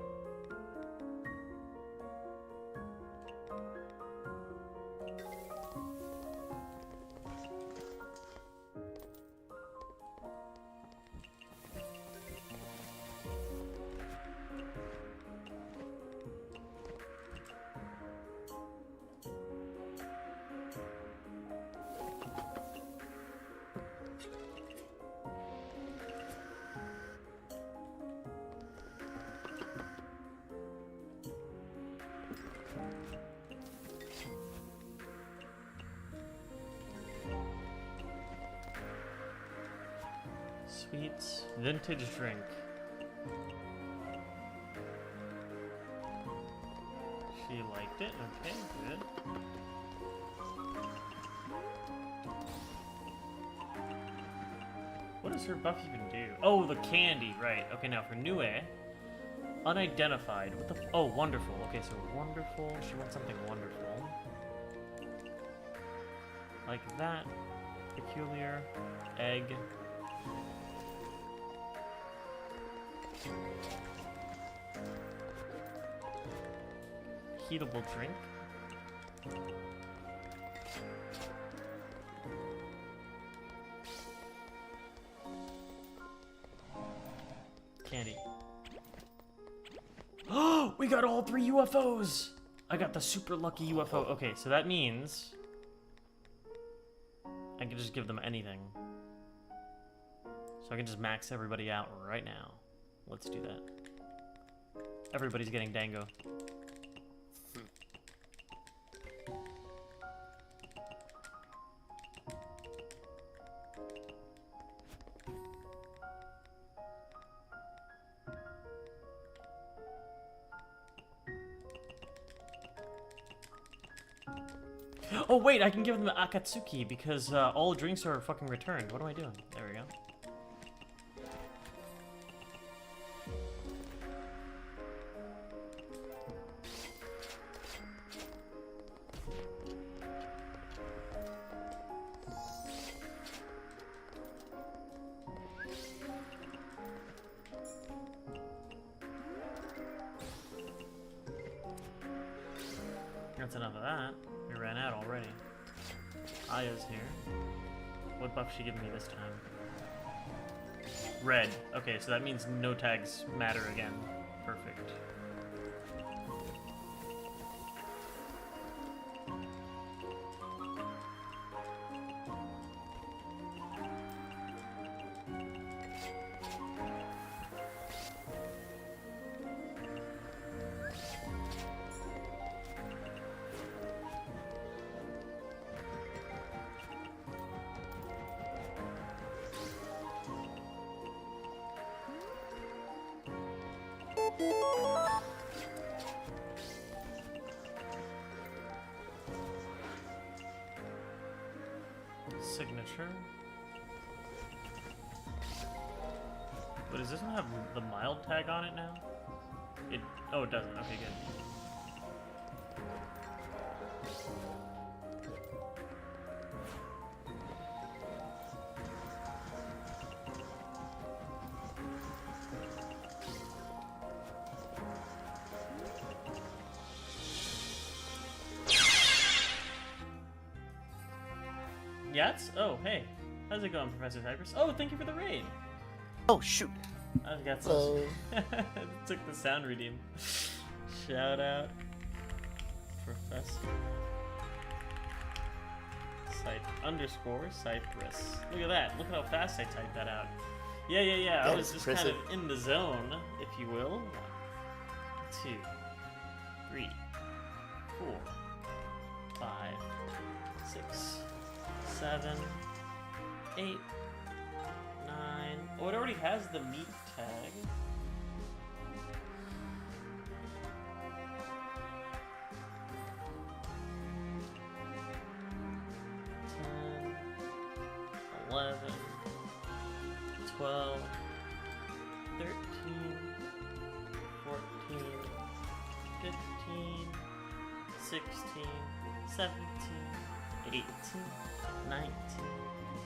Sweets, vintage drink. She liked it, okay, good. What does her buff even do? Oh, the candy, right. Okay, now for Nue, unidentified. What the oh, wonderful. Okay, so wonderful, she wants something wonderful. Like that. Peculiar, egg. Heatable drink. Candy. Oh, we got all 3 UFOs! I got the super lucky UFO. Okay, so that means I can just give them anything. So I can just max everybody out right now. Let's do that. Everybody's getting dango. Oh wait, I can give them the Akatsuki because all drinks are fucking returned. What am I doing? There we go. That's enough of that. We ran out already. Aya's here. What buff she giving me this time? Red. Okay, so that means no tags matter again. Perfect. Signature. But does this one have the mild tag on it now? It. Oh, it doesn't. Okay, good. Yats? Oh, hey. How's it going, Professor Cypress? Oh, thank you for the raid.
Oh shoot!
I got some. Took the sound redeem. Shout out, Professor Cypress. Look at that. Look at how fast I typed that out. Yeah. I was just kind of in the zone, if you will. 1, 2, 3, 4, 5, 6, 7, 8, 9. Oh, it already has the meat tag. Ten, 11, 12, 13, 14, 15, 16, 17, 18, 19,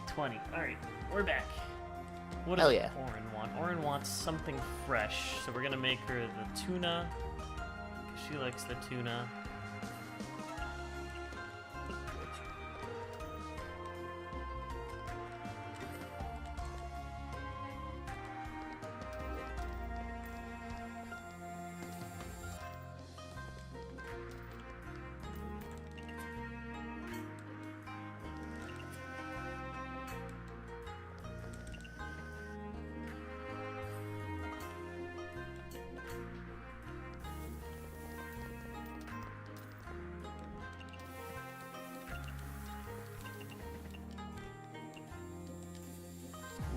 20. Alright, we're back. What does Orin want? Orin wants something fresh, so we're gonna make her the tuna. She likes the tuna.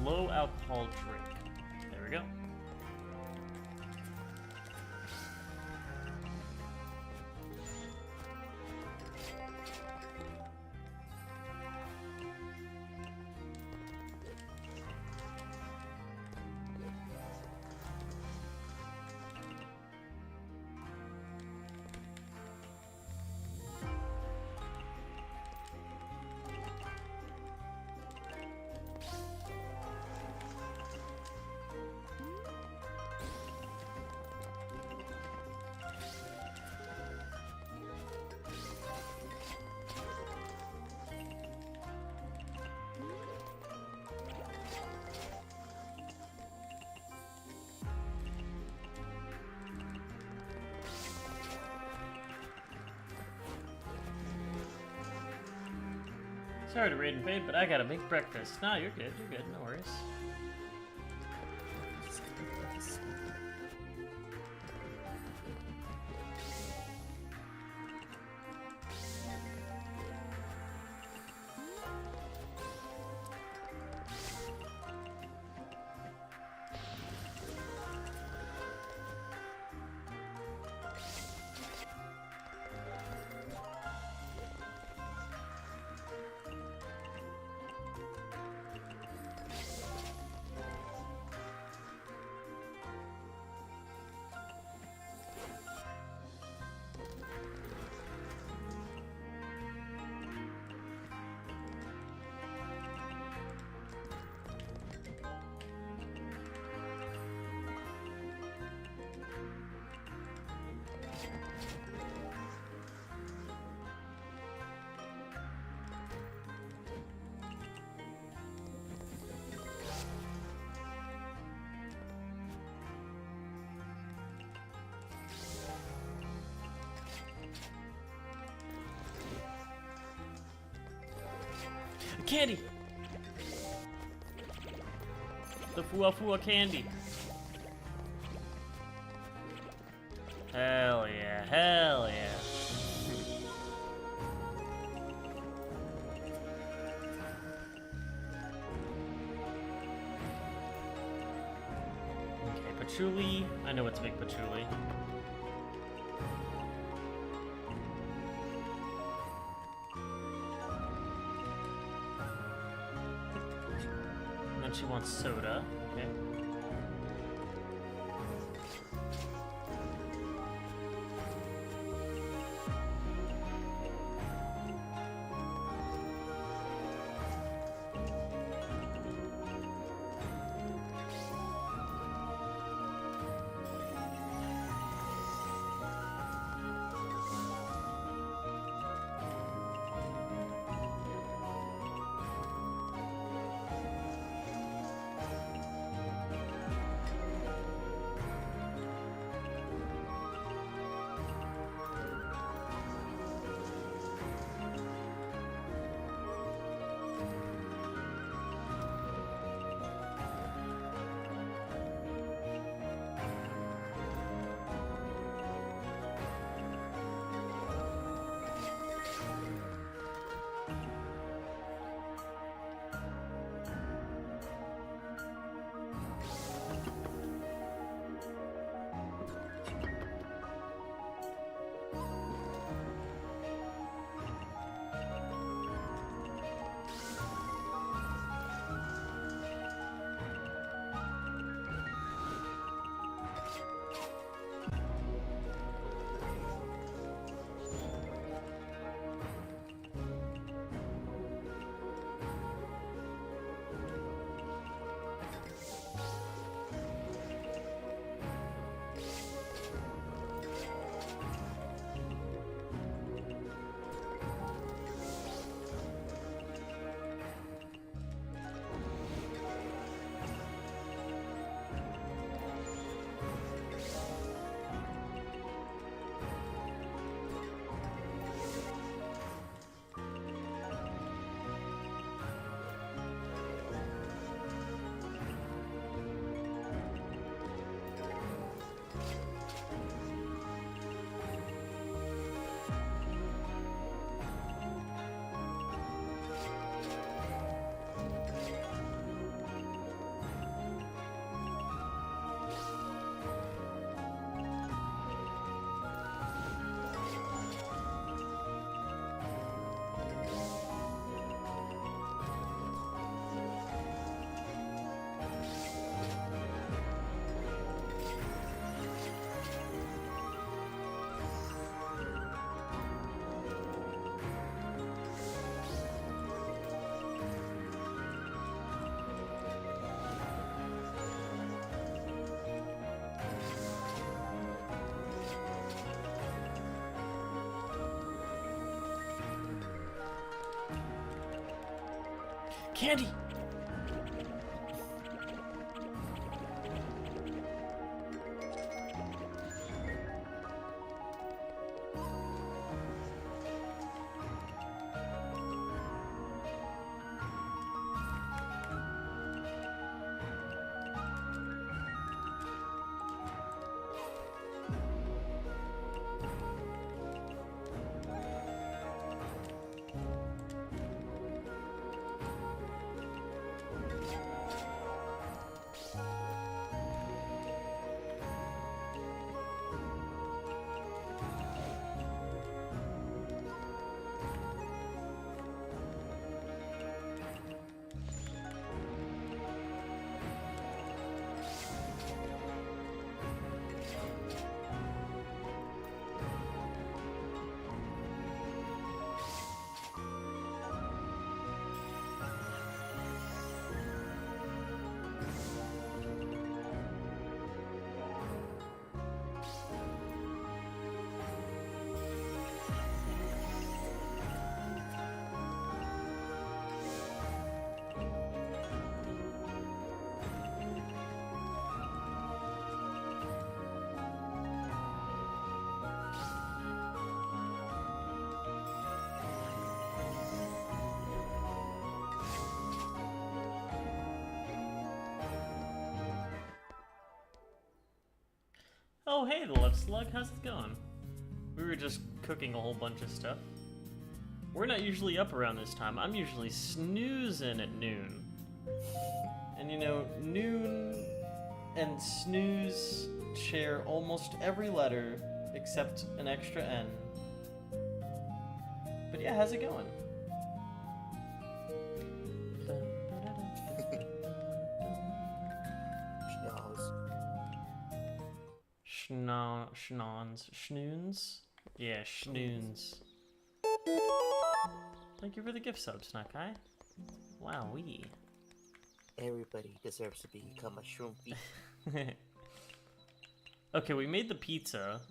Low alcohol drink. There we go. Sorry to raid and fade, but I gotta make breakfast. No, you're good, no worries. Candy! The Fua candy. Hell yeah, hell yeah. Okay, patchouli. I know what's big patchouli. And then she wants soda. Okay. Candy! Oh, hey, the Left Slug, how's it going? We were just cooking a whole bunch of stuff. We're not usually up around this time. I'm usually snoozing at noon. And you know, noon and snooze share almost every letter except an extra N. But yeah, how's it going? Schnoons? Yeah, schnoons. Thank you for the gift sub, Snakai. Wowee.
Everybody deserves to become a shroom.
Okay, we made the pizza.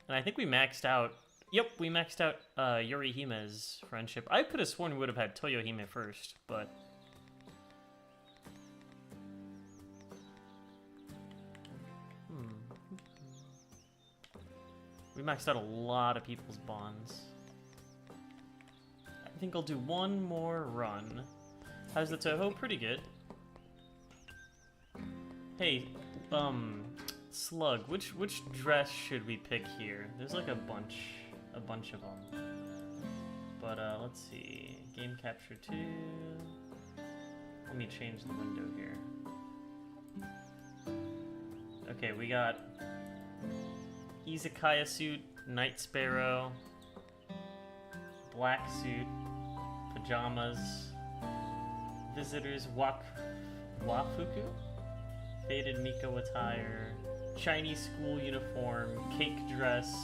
And I think we maxed out... Yep, we maxed out Yurihime's friendship. I could have sworn we would have had Toyohime first, but... We maxed out a lot of people's bonds. I think I'll do one more run. How's the Toho? Pretty good. Hey, Slug, which dress should we pick here? There's like a bunch of them. But let's see. Game capture 2. Let me change the window here. Okay, we got Izakaya suit, Night Sparrow, black suit, pajamas, visitors wafuku, faded Miko attire, Chinese school uniform, cake dress,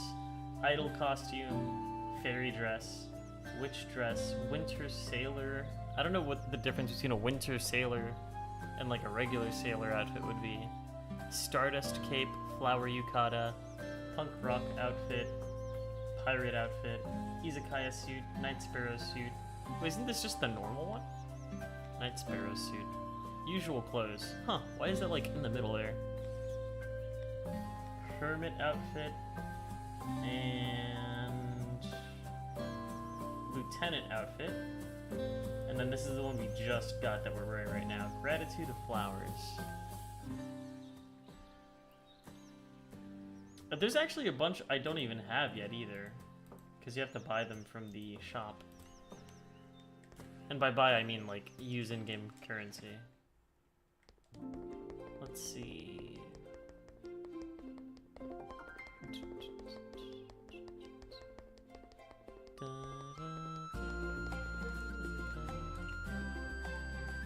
idol costume, fairy dress, witch dress, winter sailor. I don't know what the difference between a winter sailor and like a regular sailor outfit would be. Stardust cape, flower yukata, punk rock outfit, pirate outfit, Izakaya suit, Night Sparrow suit. Wait, isn't this just the normal one? Night Sparrow suit. Usual clothes. Huh, why is that like in the middle there? Hermit outfit, and lieutenant outfit. And then this is the one we just got that we're wearing right now. Gratitude of flowers. But there's actually a bunch I don't even have yet either, because you have to buy them from the shop. And by buy I mean like use in-game currency. Let's see.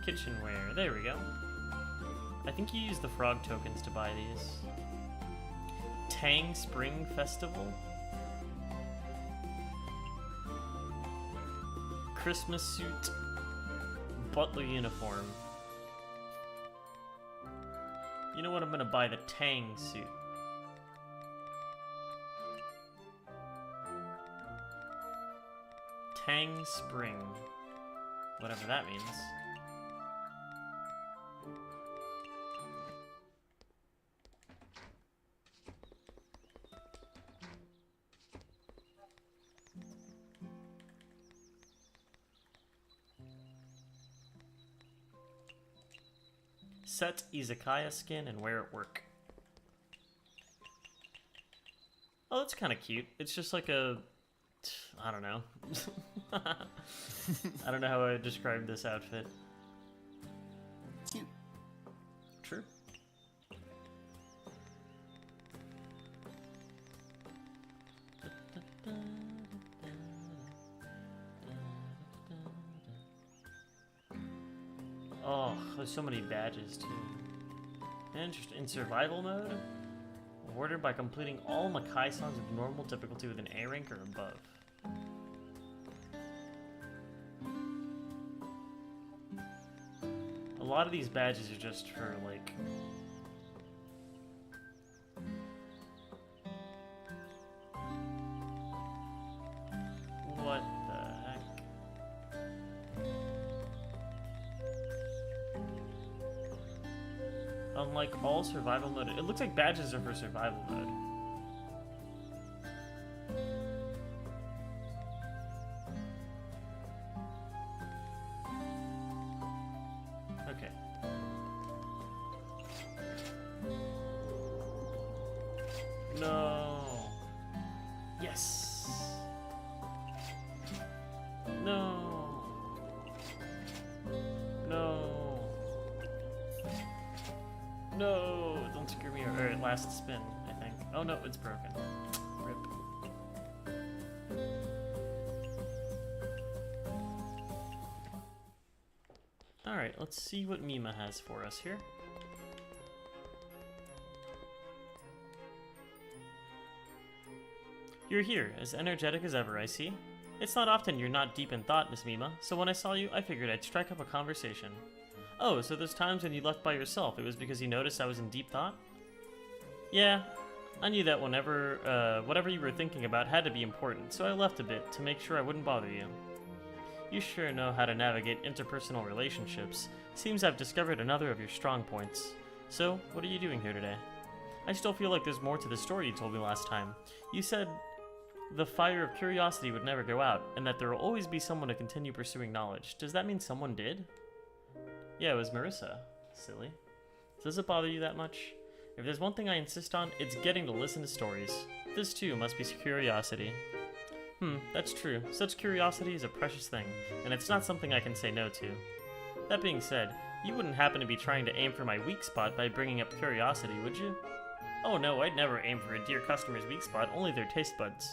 Kitchenware, there we go. I think you use the frog tokens to buy these. Tang Spring Festival? Christmas suit. Butler uniform. You know what? I'm gonna buy the Tang suit. Tang Spring. Whatever that means. Set Izakaya skin and wear at work. Oh, that's kind of cute. It's just like a... I don't know. I don't know how I would describe this outfit.
Cute.
True. Oh, there's so many badges too. Interesting. In survival mode, awarded by completing all Makai songs with normal difficulty with an A rank or above. A lot of these badges are just for like... What the heck? Unlike all survival mode, it looks like badges are for survival mode. Okay. No. Yes. No. No. No. no! Don't screw me over. Last spin, I think. Oh no, it's broken. Rip. Alright, let's see what Mima has for us here. You're here, as energetic as ever, I see. It's not often you're not deep in thought, Miss Mima, so when I saw you, I figured I'd strike up a conversation. Oh, so those times when you left by yourself, it was because you noticed I was in deep thought? Yeah, I knew that whatever you were thinking about had to be important, so I left a bit to make sure I wouldn't bother you. You sure know how to navigate interpersonal relationships. Seems I've discovered another of your strong points. So, what are you doing here today? I still feel like there's more to the story you told me last time. You said the fire of curiosity would never go out, and that there will always be someone to continue pursuing knowledge. Does that mean someone did? Yeah, it was Marissa. Silly. Does it bother you that much? If there's one thing I insist on, it's getting to listen to stories. This too must be curiosity. That's true. Such curiosity is a precious thing, and it's not something I can say no to. That being said, you wouldn't happen to be trying to aim for my weak spot by bringing up curiosity, would you? Oh no, I'd never aim for a dear customer's weak spot, only their taste buds.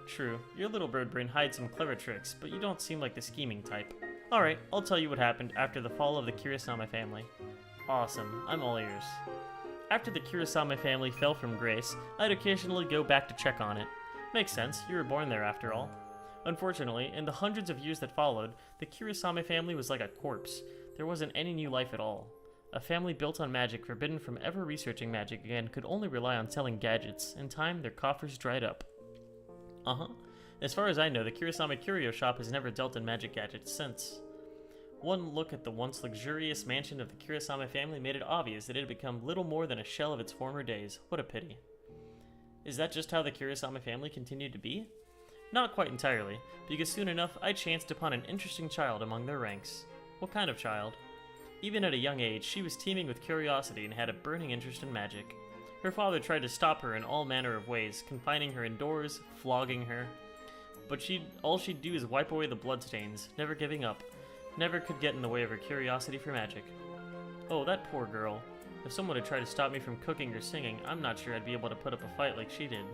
True, your little bird brain hides some clever tricks, but you don't seem like the scheming type. Alright, I'll tell you what happened after the fall of the Kurosama family. Awesome, I'm all ears. After the Kurosama family fell from grace, I'd occasionally go back to check on it. Makes sense, you were born there after all. Unfortunately, in the hundreds of years that followed, the Kurosama family was like a corpse. There wasn't any new life at all. A family built on magic, forbidden from ever researching magic again, could only rely on selling gadgets. In time, their coffers dried up. As far as I know, the Kurosama Curio Shop has never dealt in magic gadgets since. One look at the once luxurious mansion of the Kurosama family made it obvious that it had become little more than a shell of its former days. What a pity. Is that just how the Kurosama family continued to be? Not quite entirely, because soon enough I chanced upon an interesting child among their ranks. What kind of child? Even at a young age, she was teeming with curiosity and had a burning interest in magic. Her father tried to stop her in all manner of ways, confining her indoors, flogging her. But all she'd do is wipe away the bloodstains, never giving up. Never could get in the way of her curiosity for magic. Oh, that poor girl. If someone had tried to stop me from cooking or singing, I'm not sure I'd be able to put up a fight like she did.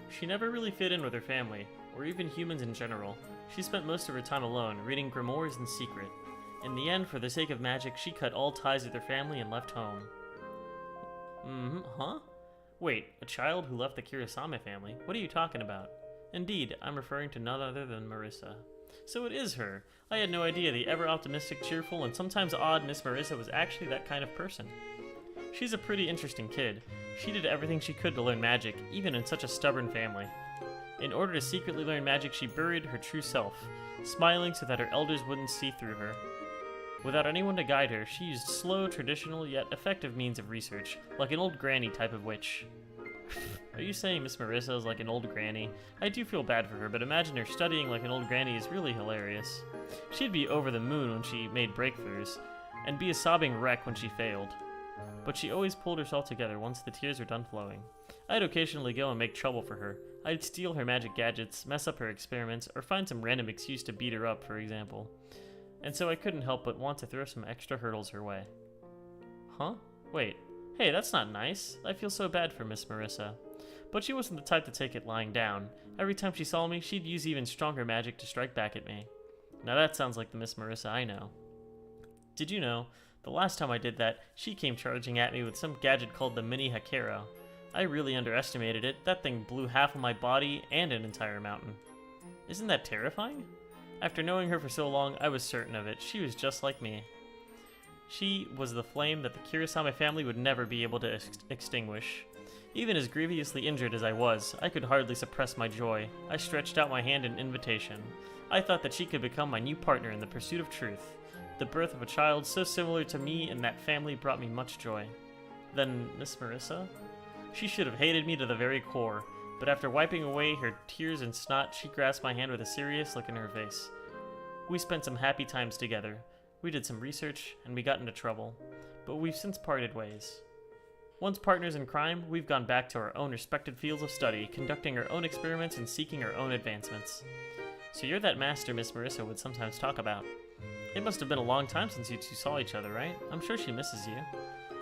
She never really fit in with her family, or even humans in general. She spent most of her time alone, reading grimoires in secret. In the end, for the sake of magic, she cut all ties with her family and left home. Huh? Wait, a child who left the Kurosama family? What are you talking about? Indeed, I'm referring to none other than Marissa. So it is her. I had no idea the ever-optimistic, cheerful, and sometimes odd Miss Marissa was actually that kind of person. She's a pretty interesting kid. She did everything she could to learn magic, even in such a stubborn family. In order to secretly learn magic, she buried her true self, smiling so that her elders wouldn't see through her. Without anyone to guide her, she used slow, traditional, yet effective means of research, like an old granny type of witch. Are you saying Miss Marissa is like an old granny? I do feel bad for her, but imagine her studying like an old granny is really hilarious. She'd be over the moon when she made breakthroughs, and be a sobbing wreck when she failed. But she always pulled herself together once the tears were done flowing. I'd occasionally go and make trouble for her. I'd steal her magic gadgets, mess up her experiments, or find some random excuse to beat her up, for example. And so I couldn't help but want to throw some extra hurdles her way. Huh? Wait. Hey, that's not nice. I feel so bad for Miss Marissa. But she wasn't the type to take it lying down. Every time she saw me, she'd use even stronger magic to strike back at me. Now that sounds like the Miss Marissa I know. Did you know, the last time I did that, she came charging at me with some gadget called the Mini Hakero. I really underestimated it. That thing blew half of my body and an entire mountain. Isn't that terrifying? After knowing her for so long, I was certain of it. She was just like me. She was the flame that the Kurosama family would never be able to extinguish. Even as grievously injured as I was, I could hardly suppress my joy. I stretched out my hand in invitation. I thought that she could become my new partner in the pursuit of truth. The birth of a child so similar to me and that family brought me much joy. Then Miss Marissa? She should have hated me to the very core, but after wiping away her tears and snot, she grasped my hand with a serious look in her face. We spent some happy times together. We did some research, and we got into trouble, but we've since parted ways. Once partners in crime, we've gone back to our own respected fields of study, conducting our own experiments and seeking our own advancements. So you're that master Miss Marissa would sometimes talk about. It must have been a long time since you two saw each other, right? I'm sure she misses you.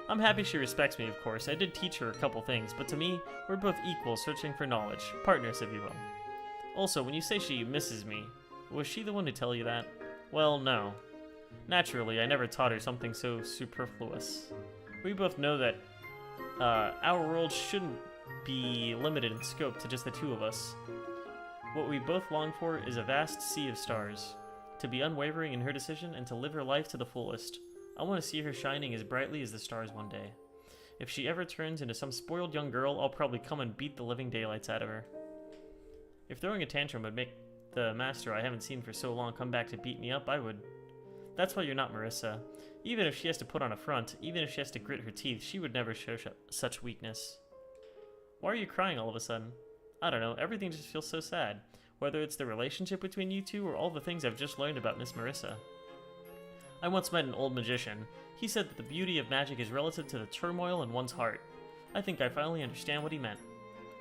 I'm happy she respects me, of course. I did teach her a couple things, but to me, we're both equals searching for knowledge. Partners, if you will. Also, when you say she misses me, was she the one to tell you that? Well, no. Naturally, I never taught her something so superfluous. We both know that our world shouldn't be limited in scope to just the two of us. What we both long for is a vast sea of stars. To be unwavering in her decision and to live her life to the fullest. I want to see her shining as brightly as the stars one day. If she ever turns into some spoiled young girl, I'll probably come and beat the living daylights out of her. If throwing a tantrum would make the master I haven't seen for so long come back to beat me up, I would. That's why you're not Marissa. Even if she has to put on a front, even if she has to grit her teeth, she would never show such weakness. Why are you crying all of a sudden? I don't know, everything just feels so sad. Whether it's the relationship between you two or all the things I've just learned about Miss Marissa. I once met an old magician. He said that the beauty of magic is relative to the turmoil in one's heart. I think I finally understand what he meant.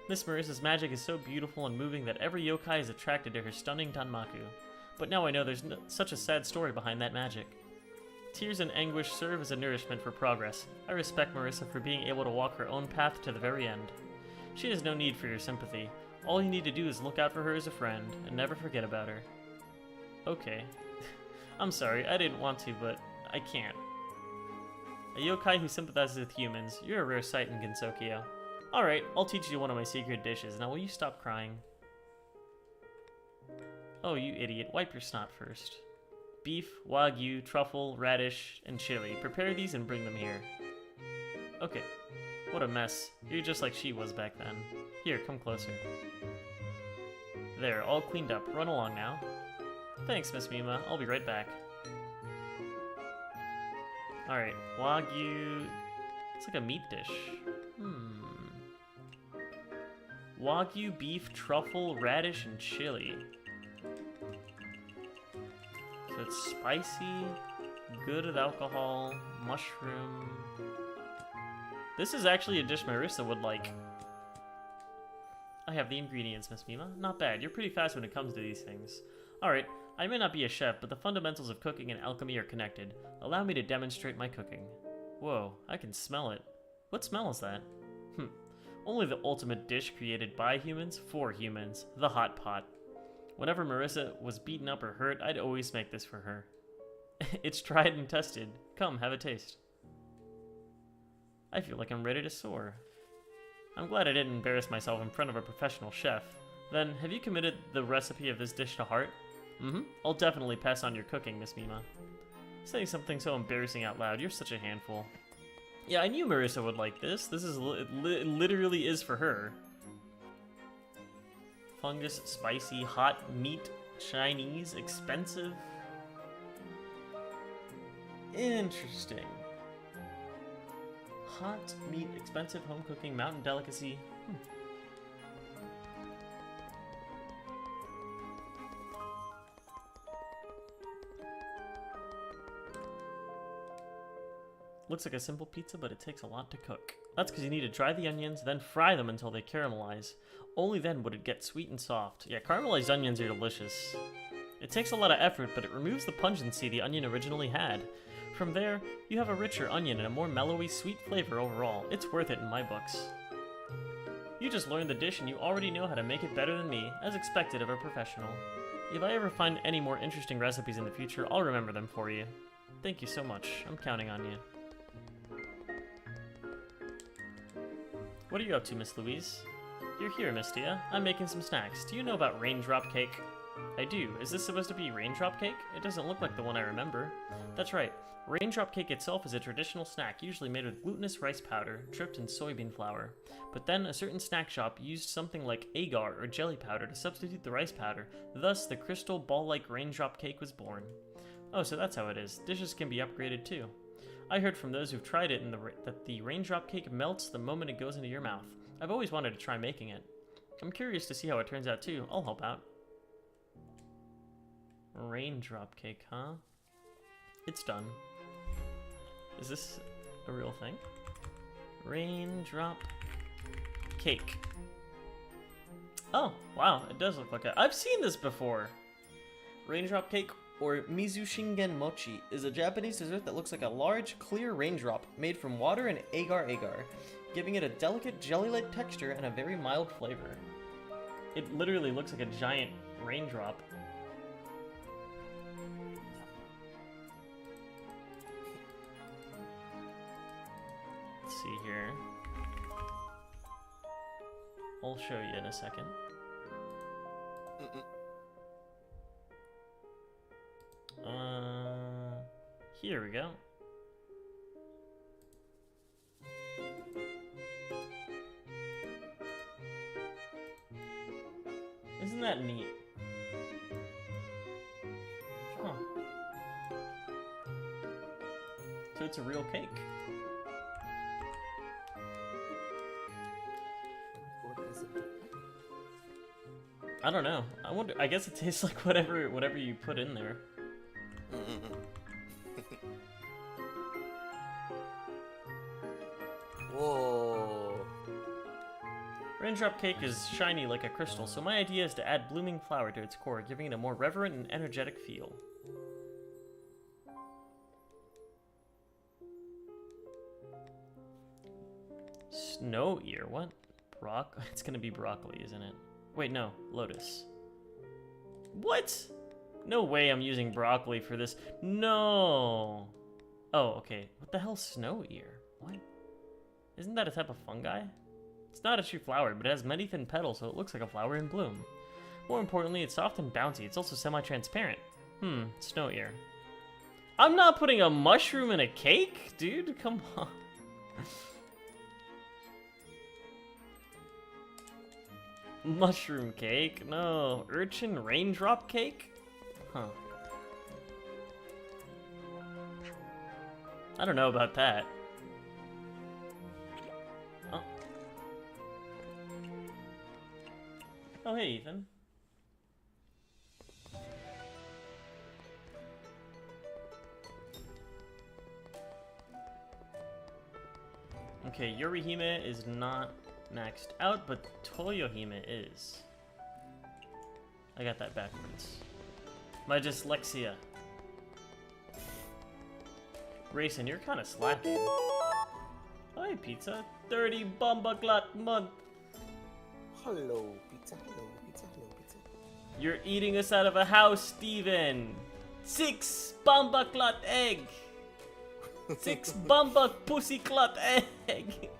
Miss Marissa's magic is so beautiful and moving that every yokai is attracted to her stunning danmaku. But now I know there's such a sad story behind that magic. Tears and anguish serve as a nourishment for progress. I respect Marissa for being able to walk her own path to the very end. She has no need for your sympathy. All you need to do is look out for her as a friend, and never forget about her. Okay. I'm sorry, I didn't want to, but I can't. A yokai who sympathizes with humans. You're a rare sight in Gensokyo. Alright, I'll teach you one of my secret dishes. Now will you stop crying? Oh, you idiot. Wipe your snot first. Beef, wagyu, truffle, radish, and chili. Prepare these and bring them here. Okay. What a mess. You're just like she was back then. Here, come closer. There, all cleaned up. Run along now. Thanks, Miss Mima. I'll be right back. Alright, wagyu... It's like a meat dish. Wagyu, beef, truffle, radish, and chili. So it's spicy, good with alcohol, mushroom... This is actually a dish Marissa would like. I have the ingredients, Miss Mima. Not bad. You're pretty fast when it comes to these things. Alright, I may not be a chef, but the fundamentals of cooking and alchemy are connected. Allow me to demonstrate my cooking. Whoa, I can smell it. What smell is that? Only the ultimate dish created by humans, for humans. The hot pot. Whenever Marissa was beaten up or hurt, I'd always make this for her. It's tried and tested. Come, have a taste. I feel like I'm ready to soar. I'm glad I didn't embarrass myself in front of a professional chef. Then, have you committed the recipe of this dish to heart? I'll definitely pass on your cooking, Miss Mima. Saying something so embarrassing out loud, you're such a handful. Yeah, I knew Marissa would like this. This is it literally is for her. Fungus, spicy, hot, meat, Chinese, expensive. Interesting. Hot, meat, expensive, home cooking, mountain delicacy. Looks like a simple pizza, but it takes a lot to cook. That's because you need to dry the onions, then fry them until they caramelize. Only then would it get sweet and soft. Yeah, caramelized onions are delicious. It takes a lot of effort, but it removes the pungency the onion originally had. From there, you have a richer onion and a more mellowy, sweet flavor overall. It's worth it in my books. You just learned the dish and you already know how to make it better than me, as expected of a professional. If I ever find any more interesting recipes in the future, I'll remember them for you. Thank you so much. I'm counting on you. What are you up to, Miss Louise? You're here, Mystia. I'm making some snacks. Do you know about raindrop cake? I do. Is this supposed to be raindrop cake? It doesn't look like the one I remember. That's right. Raindrop cake itself is a traditional snack usually made with glutinous rice powder, dripped in soybean flour. But then a certain snack shop used something like agar or jelly powder to substitute the rice powder. Thus, the crystal ball-like raindrop cake was born. Oh, so that's how it is. Dishes can be upgraded too. I heard from those who've tried it that the raindrop cake melts the moment it goes into your mouth. I've always wanted to try making it. I'm curious to see how it turns out too. I'll help out. Raindrop cake, huh? It's done. Is this a real thing? Raindrop cake. Oh, wow, it does look like I've seen this before. Raindrop cake
or Mizushingen Mochi, is a Japanese dessert that looks like a large, clear raindrop made from water and agar-agar, giving it a delicate jelly-like texture and a very mild flavor.
It literally looks like a giant raindrop. Let's see here. I'll show you in a second. Here we go. Isn't that neat? Huh. So it's a real cake. I don't know. I wonder. I guess it tastes like whatever you put in there.
Whoa.
Raindrop cake is shiny like a crystal, so my idea is to add blooming flower to its core, giving it a more reverent and energetic feel. Snow ear? What? It's gonna be broccoli, isn't it? Wait, no. Lotus. What? No way I'm using broccoli for this. No! Oh, okay. What the hell, snow ear? What? Isn't that a type of fungi? It's not a true flower, but it has many thin petals, so it looks like a flower in bloom. More importantly, it's soft and bouncy. It's also semi-transparent. Snow ear. I'm not putting a mushroom in a cake? Dude, come on. Mushroom cake? No. Urchin raindrop cake? Huh. I don't know about that. Oh. Oh, hey, Ethan. Okay, Yorihime is not maxed out, but Toyohime is. I got that backwards. My dyslexia. Racing, you're kind of slacking. Hi, pizza. 30 Bombaglat month.
Hello, pizza. Hello, pizza. Hello, pizza.
You're eating us out of a house, Steven. 6 Bombaglat egg. 6 Bombak pussyclot egg.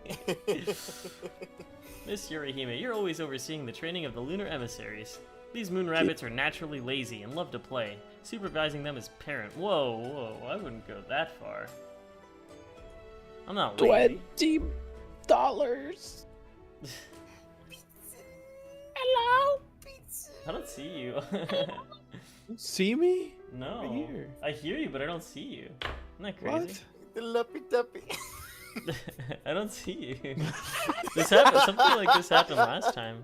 Miss Yorihime, you're always overseeing the training of the lunar emissaries. These moon rabbits are naturally lazy and love to play. Supervising them is parent. Whoa, I wouldn't go that far. I'm not lazy.
$20. Hello? Pizza.
I don't see you.
See me?
No.
Right here.
I hear you, but I don't see you. Isn't that crazy?
What?
The luppy duppy.
I don't see you. This happened. Something like this happened last time.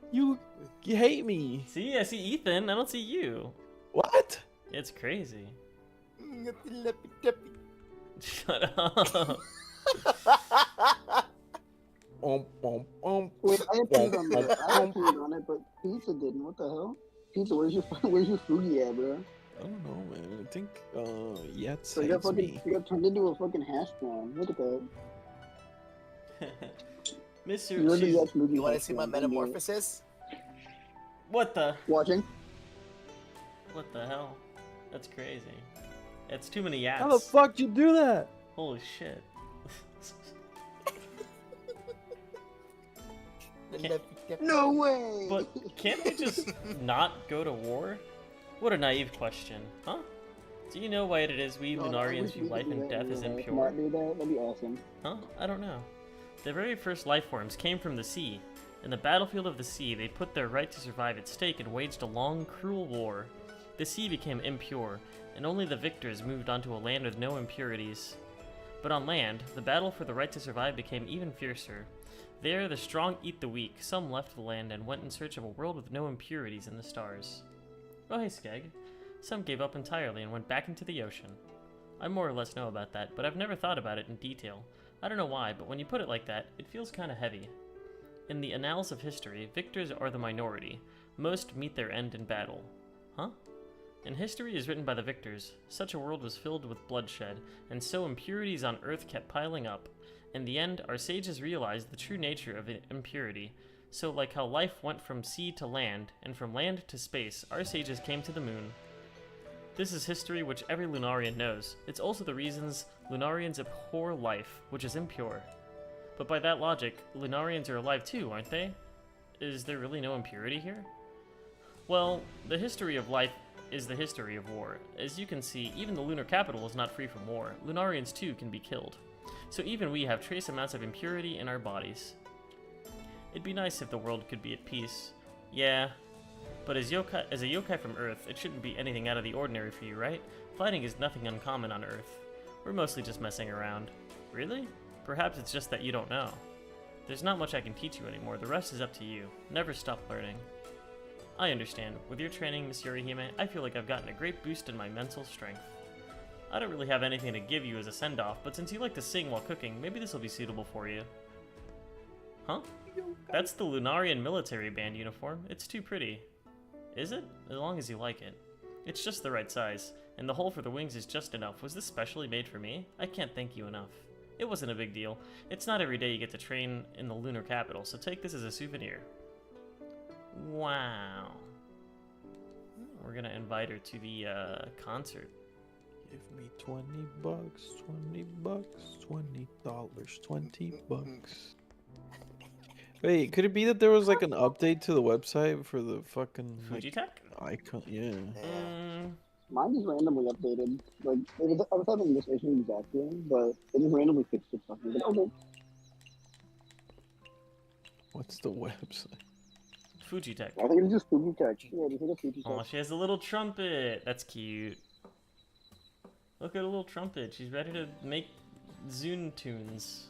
You hate me.
See, I see Ethan. I don't see you.
What?
It's crazy.
The luppy duppy.
Shut up.
Wait, I appeared on that. I appeared on it, but Pizza didn't. What the hell? Pizza, where's your foodie at, bro?
I don't know, man. I think, Yetz
So you got
hates me.
you got turned into a fucking hash brown. Look at that.
Mr.
You're the
Cheese.
Yetz movie.
You want to
hash
see my
brown.
metamorphosis?
What the?
Watching?
What the hell? That's crazy. It's too many yats.
How the fuck you do that?
Holy shit.
The
Can't-
luppy duppy.
No way!
But can't we just not go to war? What a naive question, huh? Do you know why it is we
Oh, I
Lunarians
wish
view
we could
life
do
and
that
death
in
as
real life.
impure?
Not do that? That'd be awesome.
Huh? I don't know. The very first life forms came from the sea. In the battlefield of the sea, they put their right to survive at stake and waged a long, cruel war. The sea became impure, and only the victors moved onto a land with no impurities. But on land, the battle for the right to survive became even fiercer. There, the strong eat the weak. Some left the land and went in search of a world with no impurities in the stars. Oh hey, Skeg. Some gave up entirely and went back into the ocean. I more or less know about that, but I've never thought about it in detail. I don't know why, but when you put it like that, it feels kinda heavy. In the annals of history, victors are the minority. Most meet their end in battle. Huh? And history is written by the victors. Such a world was filled with bloodshed, and so impurities on Earth kept piling up. In the end, our sages realized the true nature of impurity. So like how life went from sea to land, and from land to space, our sages came to the moon. This is history which every Lunarian knows. It's also the reasons Lunarians abhor life, which is impure. But by that logic, Lunarians are alive too, aren't they? Is there really no impurity here? Well, the history of life is the history of war. As you can see, even the lunar capital is not free from war. Lunarians too can be killed. So even we have trace amounts of impurity in our bodies. It'd be nice if the world could be at peace. Yeah, but as a yokai from Earth, it shouldn't be anything out of the ordinary for you, right? Fighting is nothing uncommon on Earth. We're mostly just messing around. Really? Perhaps it's just that you don't know. There's not much I can teach you anymore. The rest is up to you. Never stop learning. I understand. With your training, Miss Yorihime, I feel like I've gotten a great boost in my mental strength. I don't really have anything to give you as a send-off, but since you like to sing while cooking, maybe this will be suitable for you. Huh? That's the Lunarian military band uniform. It's too pretty. Is it? As long as you like it. It's just the right size, and the hole for the wings is just enough. Was this specially made for me? I can't thank you enough. It wasn't a big deal. It's not every day you get to train in the lunar capital, so take this as a souvenir. Wow. We're gonna invite her to the concert.
Give me $20, $20, $20, $20. Wait, could it be that there was like an update to the website for the fucking like,
Fujitech?
icon? Yeah.
Mine just randomly updated. Like, I was having this issue exactly, but it just randomly fixed it. Something. Like, okay.
What's the website?
Fujitech.
I think it's just Fujitech. Yeah, just like a Fujitech.
Oh, she has a little trumpet. That's cute. Look at a little trumpet. She's ready to make Zune tunes.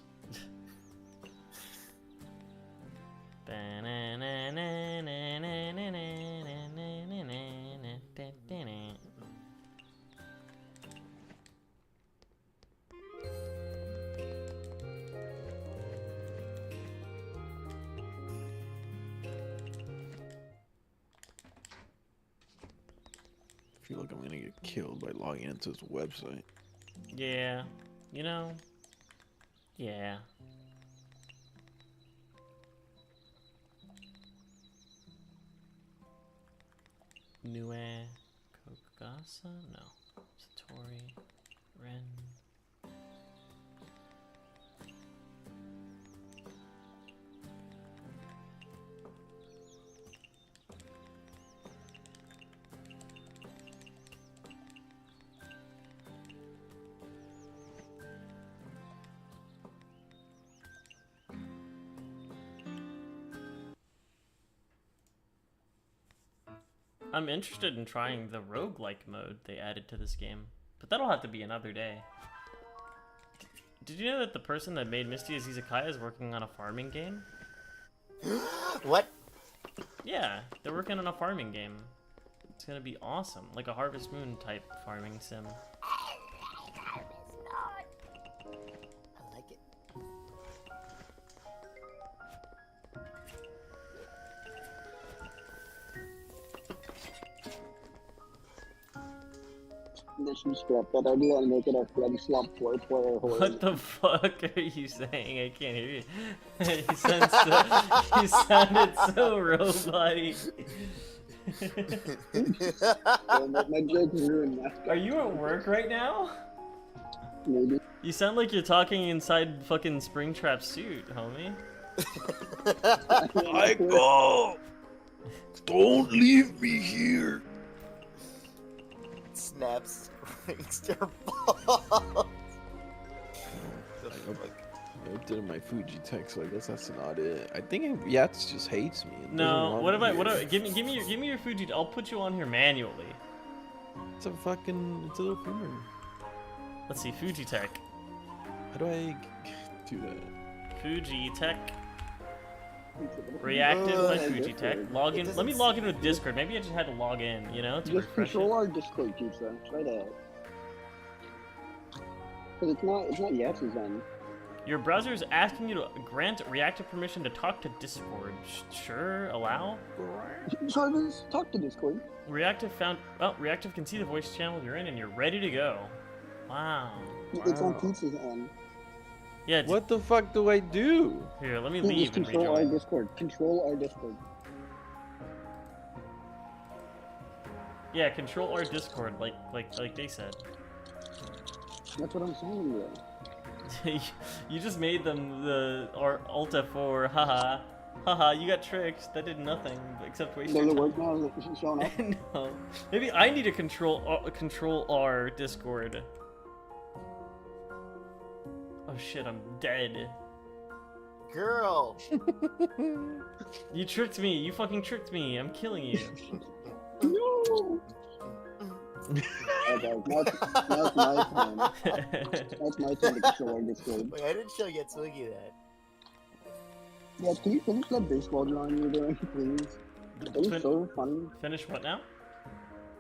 I feel like I'm gonna get killed by logging into this website.
Yeah, you know, yeah. Nue Kokugasa? No. Satori Ren. I'm interested in trying the roguelike mode they added to this game, but that'll have to be another day. Did you know that the person that made Mystia's Izakaya is working on a farming game?
What?
Yeah, they're working on a farming game. It's gonna be awesome, like a Harvest Moon type farming sim.
I like it.
They should scrap that idea and make it a Freddy Swamp 4-player horror.
What the fuck are you saying? I can't hear you. You sounded so robot-y.
My joke is ruined now.
Are you at work right now?
Maybe.
You sound like you're talking inside fucking Springtrap suit, homie.
Michael! Don't leave me here!
Snaps rings their balls.
I did my Fujitech, so I guess that's not it. I think Yats just hates me. It
No,
doesn't want me
what
here.
about, give me your Fuji, I'll put you on here manually.
It's a little boomer.
Let's see, Fujitech.
How do I do that?
Fujitech. Reactive by Fujitech.
Discord.
Log
It
in.
doesn't
Let me log in with Discord. Maybe I just had to log in, you know, to
Just
refresh
control
it.
our Discord, pizza. Try that. Cause it's not Yats's end.
Your browser is asking you to grant reactive permission to talk to Discord. Sure, allow.
Jarvis, talk to Discord.
Reactive found. Well, Reactive can see the voice channel you're in, and you're ready to go. Wow.
It's on
Wow.
Pizza's end.
Yeah.
What the fuck do I do?
Here, let me
Just
leave and
control our
rejoin.
Discord. Control our Discord.
Yeah, control our Discord, like they said.
That's what I'm saying, bro.
You just made them our Alta 4. Haha. Haha, you got tricked. That did nothing except waste
Does
your
it
time.
work now? Is it showing up?
No. Maybe I need to control our Discord. Oh shit, I'm dead.
Girl.
You tricked me. You fucking tricked me. I'm killing you.
No! Okay, now it's my turn. Now it's my turn to control our Discord.
Wait, I didn't show yet Swiggy that.
Yeah, can you finish that baseball drawing you were doing, please? It was so funny.
Finish what now?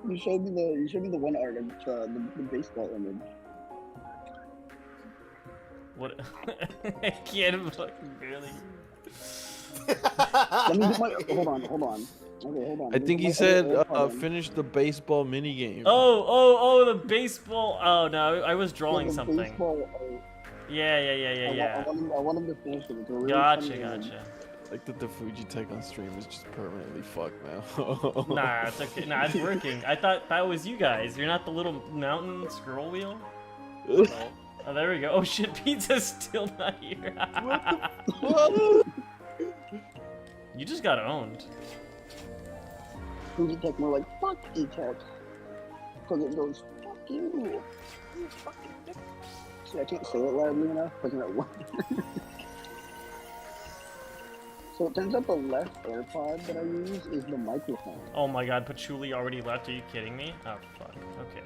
You showed me the one art of the baseball image.
What? I can't fucking barely.
Let me get my hold on. Okay, hold on.
I think he said finish the baseball minigame.
Oh, the baseball. Oh no, I was drawing
the
something.
Baseball,
Yeah.
I want him to finish it. It's a really
Gotcha,
funny image.
gotcha.
Like that the Fuji tech on stream is just permanently fucked now.
Nah, it's okay. Nah, it's working. I thought that was you guys. You're not the little mountain scroll wheel? Oh, there we go. Oh shit, Pizza's still not here. You just got owned.
Fuji Tech more like fuck E-Tech. Because it goes fuck you. You fucking dick. See, I can't say it loudly enough because I'm at work. So it turns out the left AirPod that I use is the microphone.
Oh my god, Patchouli already left. Are you kidding me? Oh fuck. Okay.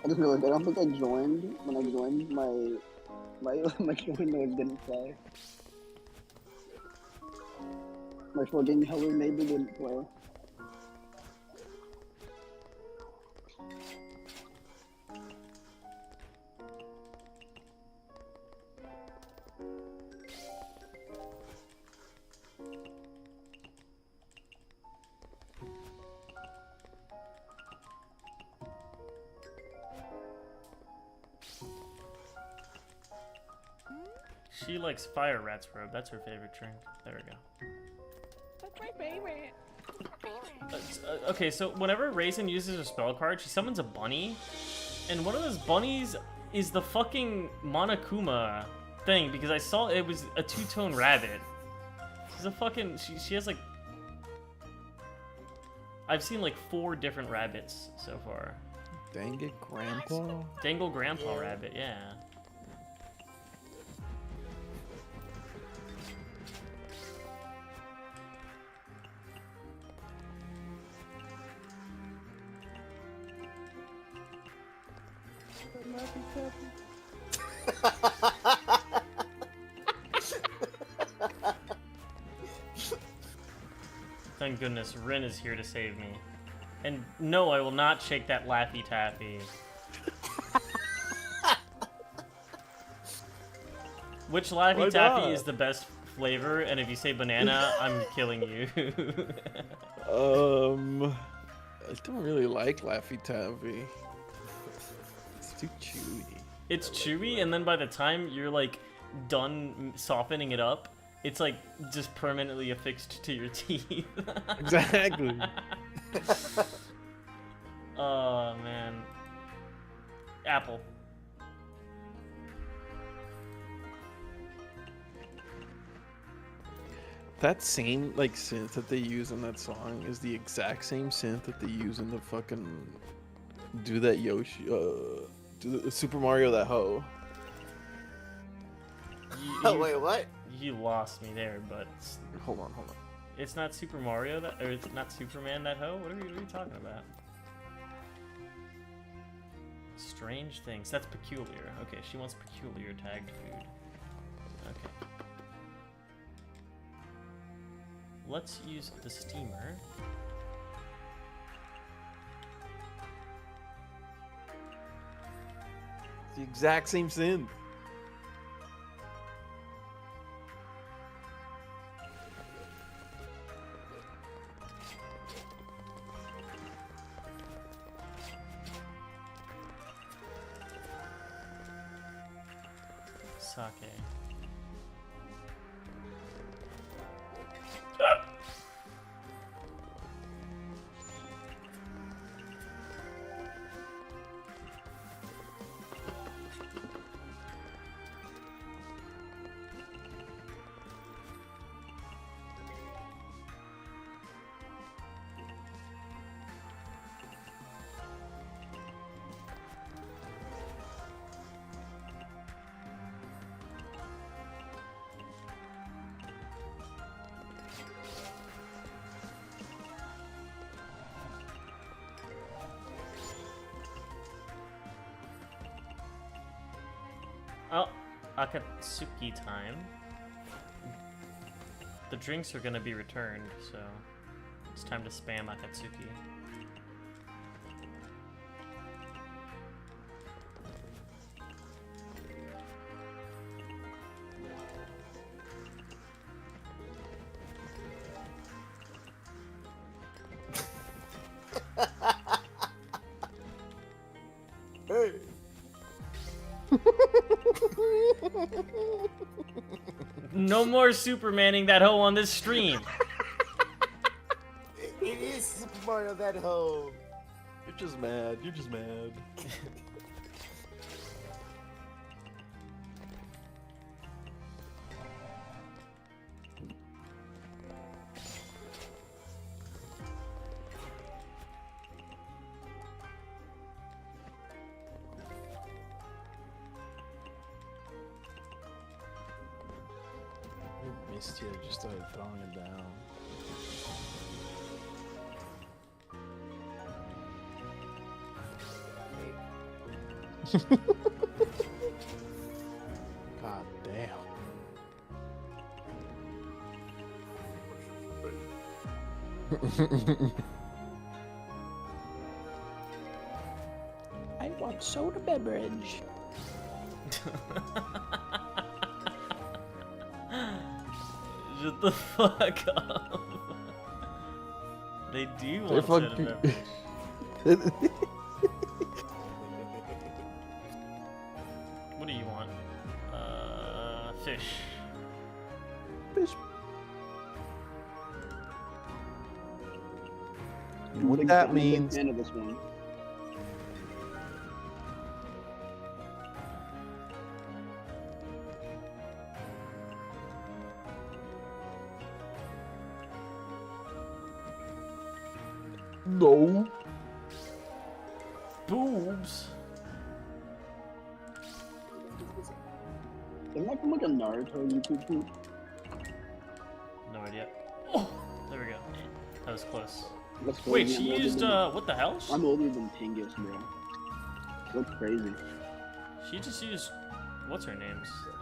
I just realized I don't think I joined when I joined my join noise didn't play. My fucking hello neighbor didn't play.
She likes Fire Rat's robe. That's her favorite drink. There we go.
That's my favorite.
Okay, so whenever Raisin uses her spell card, she summons a bunny, and one of those bunnies is the fucking Monokuma thing, because I saw it was a two-tone rabbit. She's a fucking... She has, like... I've seen, like, 4 different rabbits so far.
Dang it, Grandpa.
Dangle Grandpa Rabbit, yeah. Thank goodness Rin is here to save me. And no, I will not shake that Laffy Taffy. Which Laffy Taffy is the best flavor? And if you say banana, I'm killing you.
I don't really like Laffy Taffy. It's too chewy.
It's chewy, and then by the time you're like done softening it up, it's like just permanently affixed to your teeth.
Exactly.
Oh man. Apple.
That same like synth that they use in that song is the exact same synth that they use in the fucking do that Yoshi do the Super Mario that hoe.
Oh wait, what?
You lost me there, but
Hold on.
it's not Super Mario that, or it's not Superman that hoe. What are you talking about? Strange things. That's peculiar. Okay, she wants peculiar tagged food. Okay. Let's use the steamer.
It's the exact same synth.
Sake. Oh, Akatsuki time. The drinks are gonna be returned, so it's time to spam Akatsuki.
Hey.
No more Supermaning that hoe on this stream.
It is Super Mario that hoe.
You're just mad. You're just mad. Mystia just started throwing it down. God damn.
I want soda beverage.
Shut the fuck up. They do
They're
want soda
fucking-
beverage. What do you want? Fish.
Fish. You know what that
I'm a big
means?
fan of this one.
No.
Boobs.
Isn't that from like a Naruto YouTube group?
No idea. Oh, there we go. That was close.
That's
Wait,
crazy.
she
I'm older
used
than-
what the hell?
I'm older than Tingus, bro. That's crazy.
She just used what's her name's thing.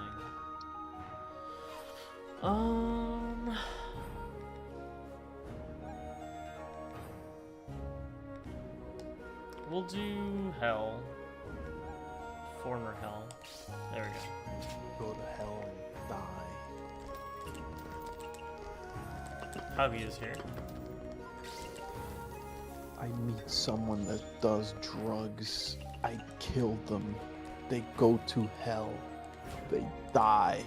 We'll do hell. Former hell. There we go.
Go to hell and die.
Javi is here.
I meet someone that does drugs. I kill them. They go to hell. They die.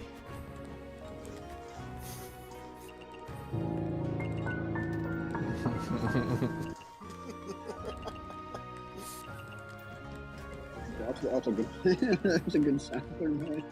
That's a good that's a good sound for me.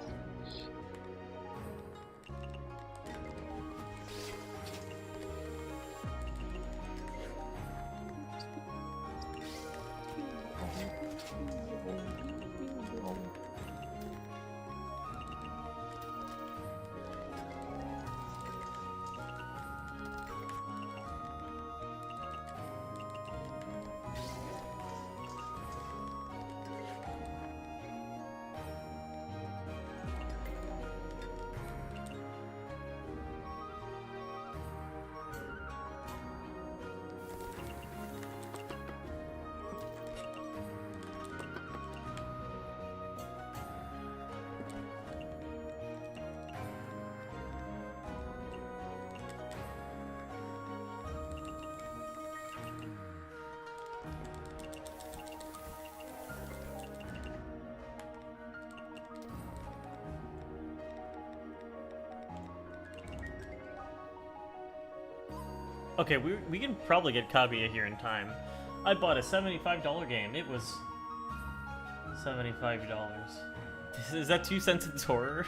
Okay, we can probably get Kaguya here in time. I bought a $75 game. It was $75. Is that 2 cents in horror?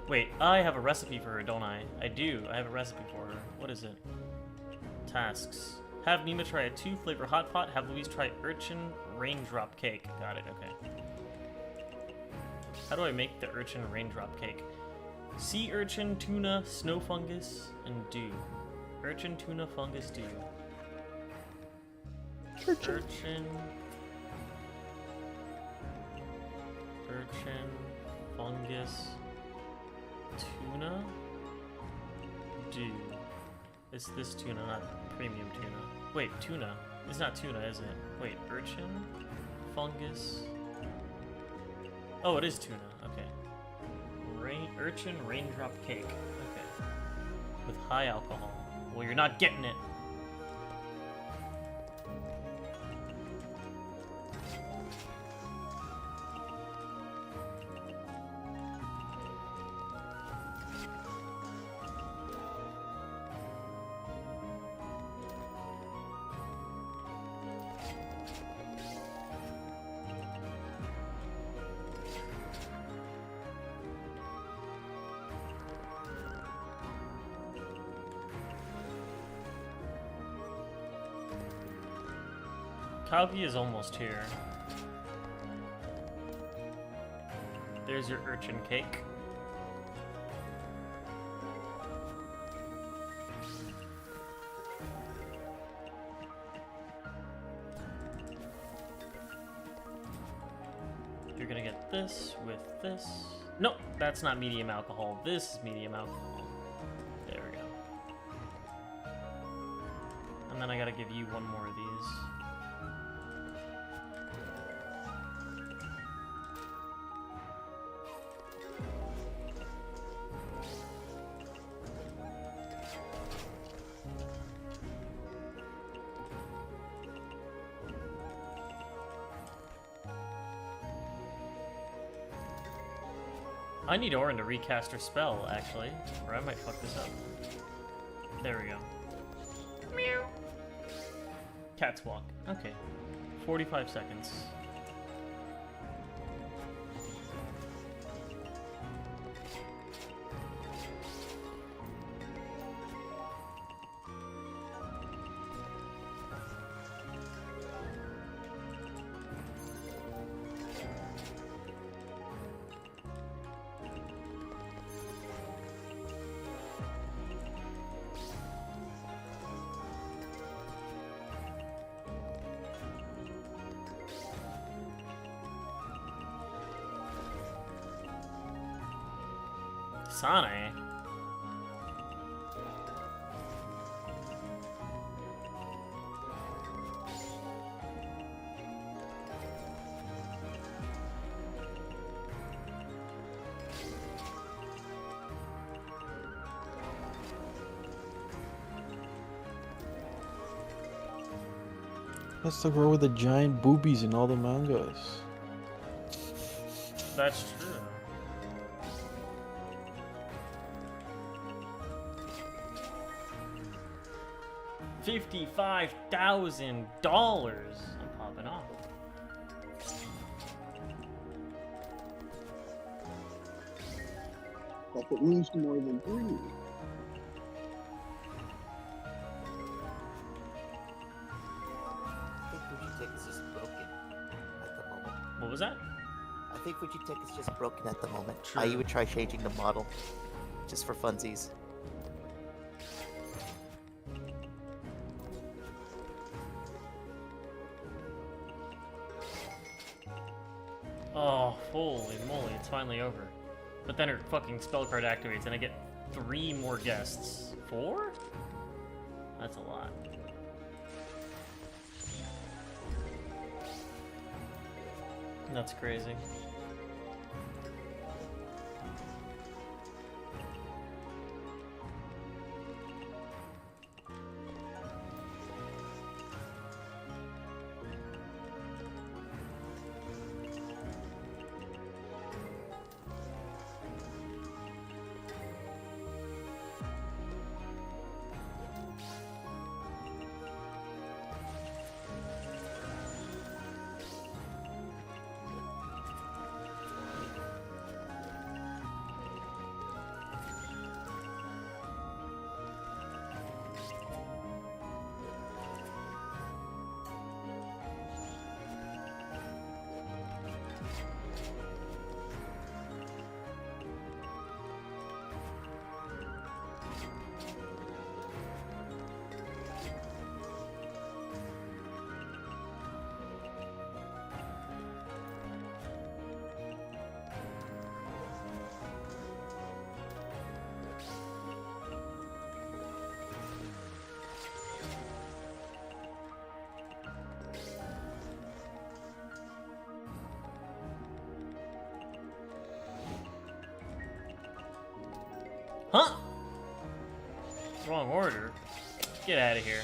Wait, I have a recipe for her, don't I? I do. I have a recipe for her. What is it? Tasks. Have Nima try a 2-flavor hot pot. Have Louise try urchin raindrop cake. Got it, okay. How do I make the urchin raindrop cake? Sea urchin, tuna, snow fungus, and dew. Urchin, tuna, fungus, dew. Urchin. Urchin, fungus, tuna, dew. It's this tuna, not premium tuna. Wait, tuna. It's not tuna, is it? Wait, urchin, fungus. Oh, it is tuna. Okay. Urchin raindrop cake. Okay. With high alcohol. Well, you're not getting it. Kaguya is almost here. There's your urchin cake. You're gonna get this with this. Nope, that's not medium alcohol. This is medium alcohol. There we go. And then I gotta give you one more of these. I need Orin to recast her spell, actually, or I might fuck this up. There we go. Meow. Cat's walk. Okay. 45 seconds. Sane.
That's the girl with the giant boobies in all the mangas.
That's true. $55,000. I'm popping off.
That's at least more than 3.
I think Fujitech is just broken at the moment.
What was that?
I think Fujitech is just broken at the moment.
True.
I would try changing the model, just for funsies.
Oh, holy moly, it's finally over. But then her fucking spell card activates and I get 3 more guests. 4? That's a lot. That's crazy. Huh? Wrong order. Get out of here.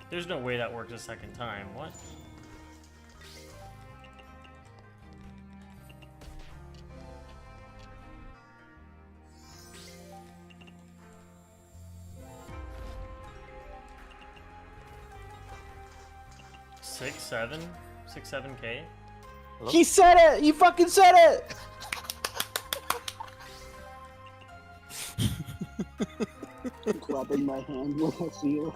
There's no way that works a second time. What? Six, 7K.
He said it! He fucking said it! I'm clapping my hand when I see you.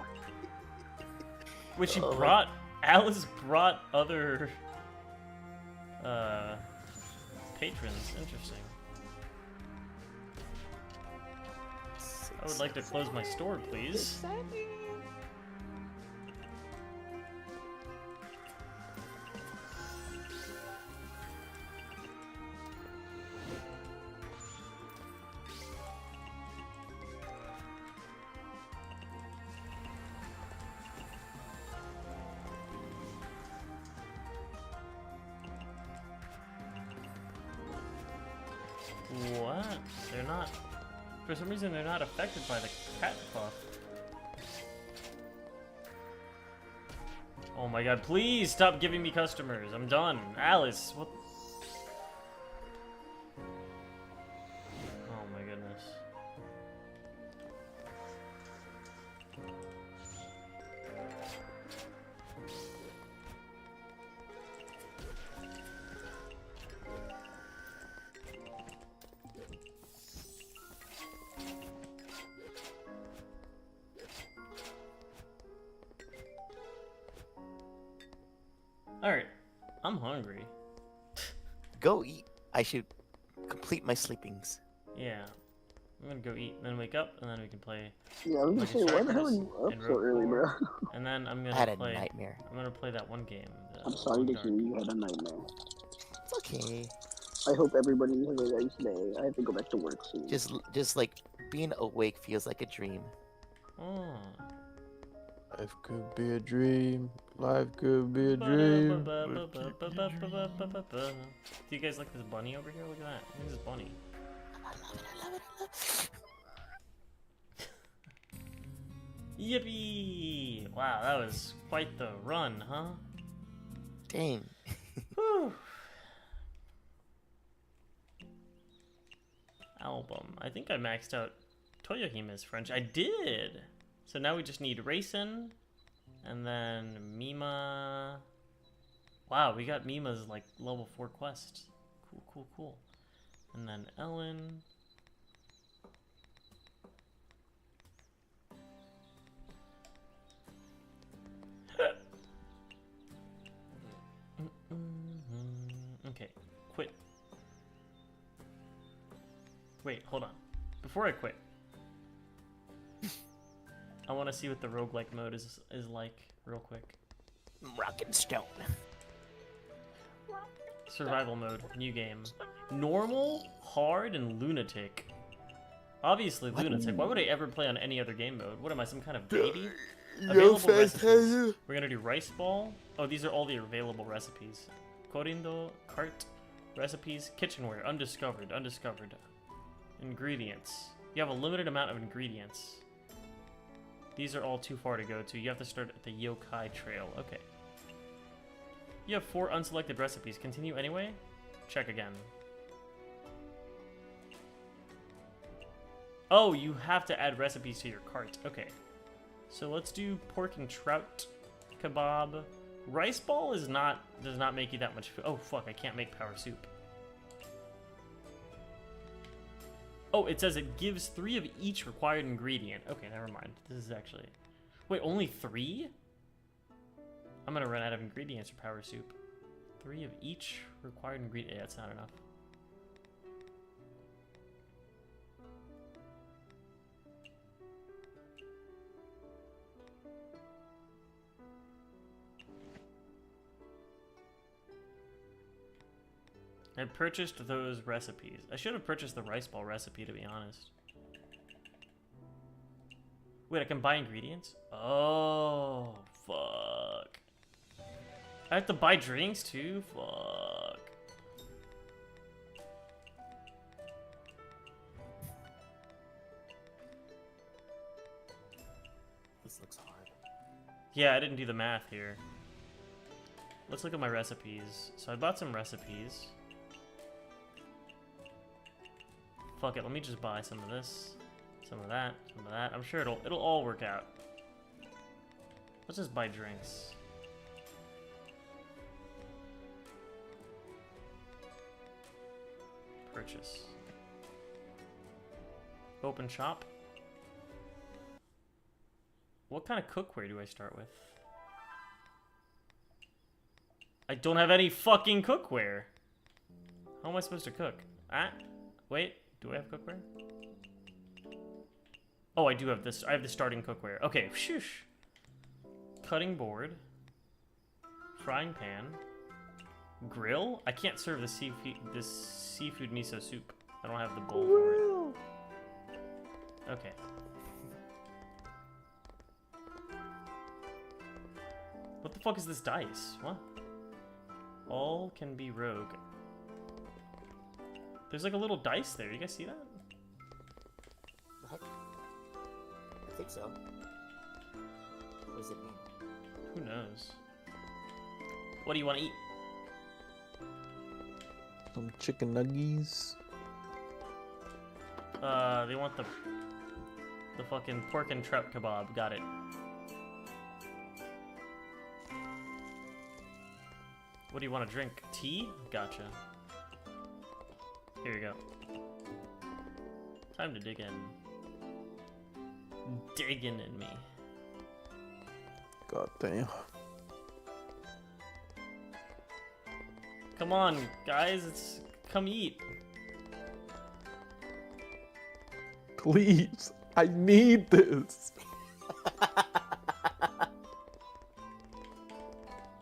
Which he brought. Alice brought other patrons. Interesting. I would like to close my store, please.
Exciting.
What? They're not. For some reason, they're not affected by the cat buff. Oh my god, please stop giving me customers. I'm done. Alice, what? Oh my goodness. Alright, I'm hungry.
Go eat. I should complete my sleepings.
Yeah. I'm gonna go eat, then wake up, and then we can play.
Yeah, I was gonna say, why the hell are you up
And
so
Rogue
early, bro?
And then I'm
I
gonna
had a
play.
nightmare.
I'm gonna play that one game.
I'm sorry to hear you had a nightmare.
It's okay.
I hope everybody has a nice day. I have to go back to work soon.
Just like being awake feels like a dream.
Oh.
Life could be a dream. Life could be a dream.
Do you guys like this bunny over here? Look at that. Look at this bunny.
I love it. I love it. I love it.
Yippee! Wow, that was quite the run, huh?
Dang.
Whew. Album. I think I maxed out Toyohime's French. I did! So now we just need Raisin, and then Mima. Wow, we got Mima's like level 4 quest. Cool, cool, cool. And then Ellen. Okay, quit. Wait, hold on. Before I quit, I want to see what the roguelike mode is like real quick.
Rock and stone.
Survival mode, new game. Normal, hard, and lunatic. Obviously lunatic. Why would I ever play on any other game mode? What am I, some kind of baby? Available recipes. We're gonna do rice ball. Oh, these are all the available recipes. Corindo, cart, recipes, kitchenware, undiscovered, undiscovered. Ingredients. You have a limited amount of ingredients. These are all too far to go to. You have to start at the Yokai Trail. Okay. You have 4 unselected recipes. Continue anyway? Check again. Oh, you have to add recipes to your cart. Okay. So let's do pork and trout kebab. Rice ball does not make you that much food. Oh fuck, I can't make power soup. Oh, it says it gives 3 of each required ingredient. Okay, never mind. This is actually... Wait, only 3? I'm gonna run out of ingredients for power soup. 3 of each required ingredient. Yeah, that's not enough. I purchased those recipes. I should have purchased the rice ball recipe, to be honest. Wait, I can buy ingredients? Oh, fuck. I have to buy drinks too? Fuck.
This looks hard.
Yeah, I didn't do the math here. Let's look at my recipes. So I bought some recipes. Fuck it, let me just buy some of this, some of that, some of that. I'm sure it'll all work out. Let's just buy drinks. Purchase. Open shop. What kind of cookware do I start with? I don't have any fucking cookware. How am I supposed to cook? Ah, wait, do I have cookware? Oh, I do have this. I have the starting cookware. Okay, shush. Cutting board. Frying pan. Grill? I can't serve the seafood miso soup. I don't have the bowl for it. Okay. What the fuck is this dice? What? All can be rogue. There's like a little dice there. You guys see that?
The heck? I think so. What does it mean?
Who knows? What do you want to eat?
Some chicken nuggies.
They want the fucking pork and trout kebab. Got it. What do you want to drink? Tea? Gotcha. Here you go. Time to dig in. Digging in me.
God damn.
Come on, guys. Come eat.
Please, I need this.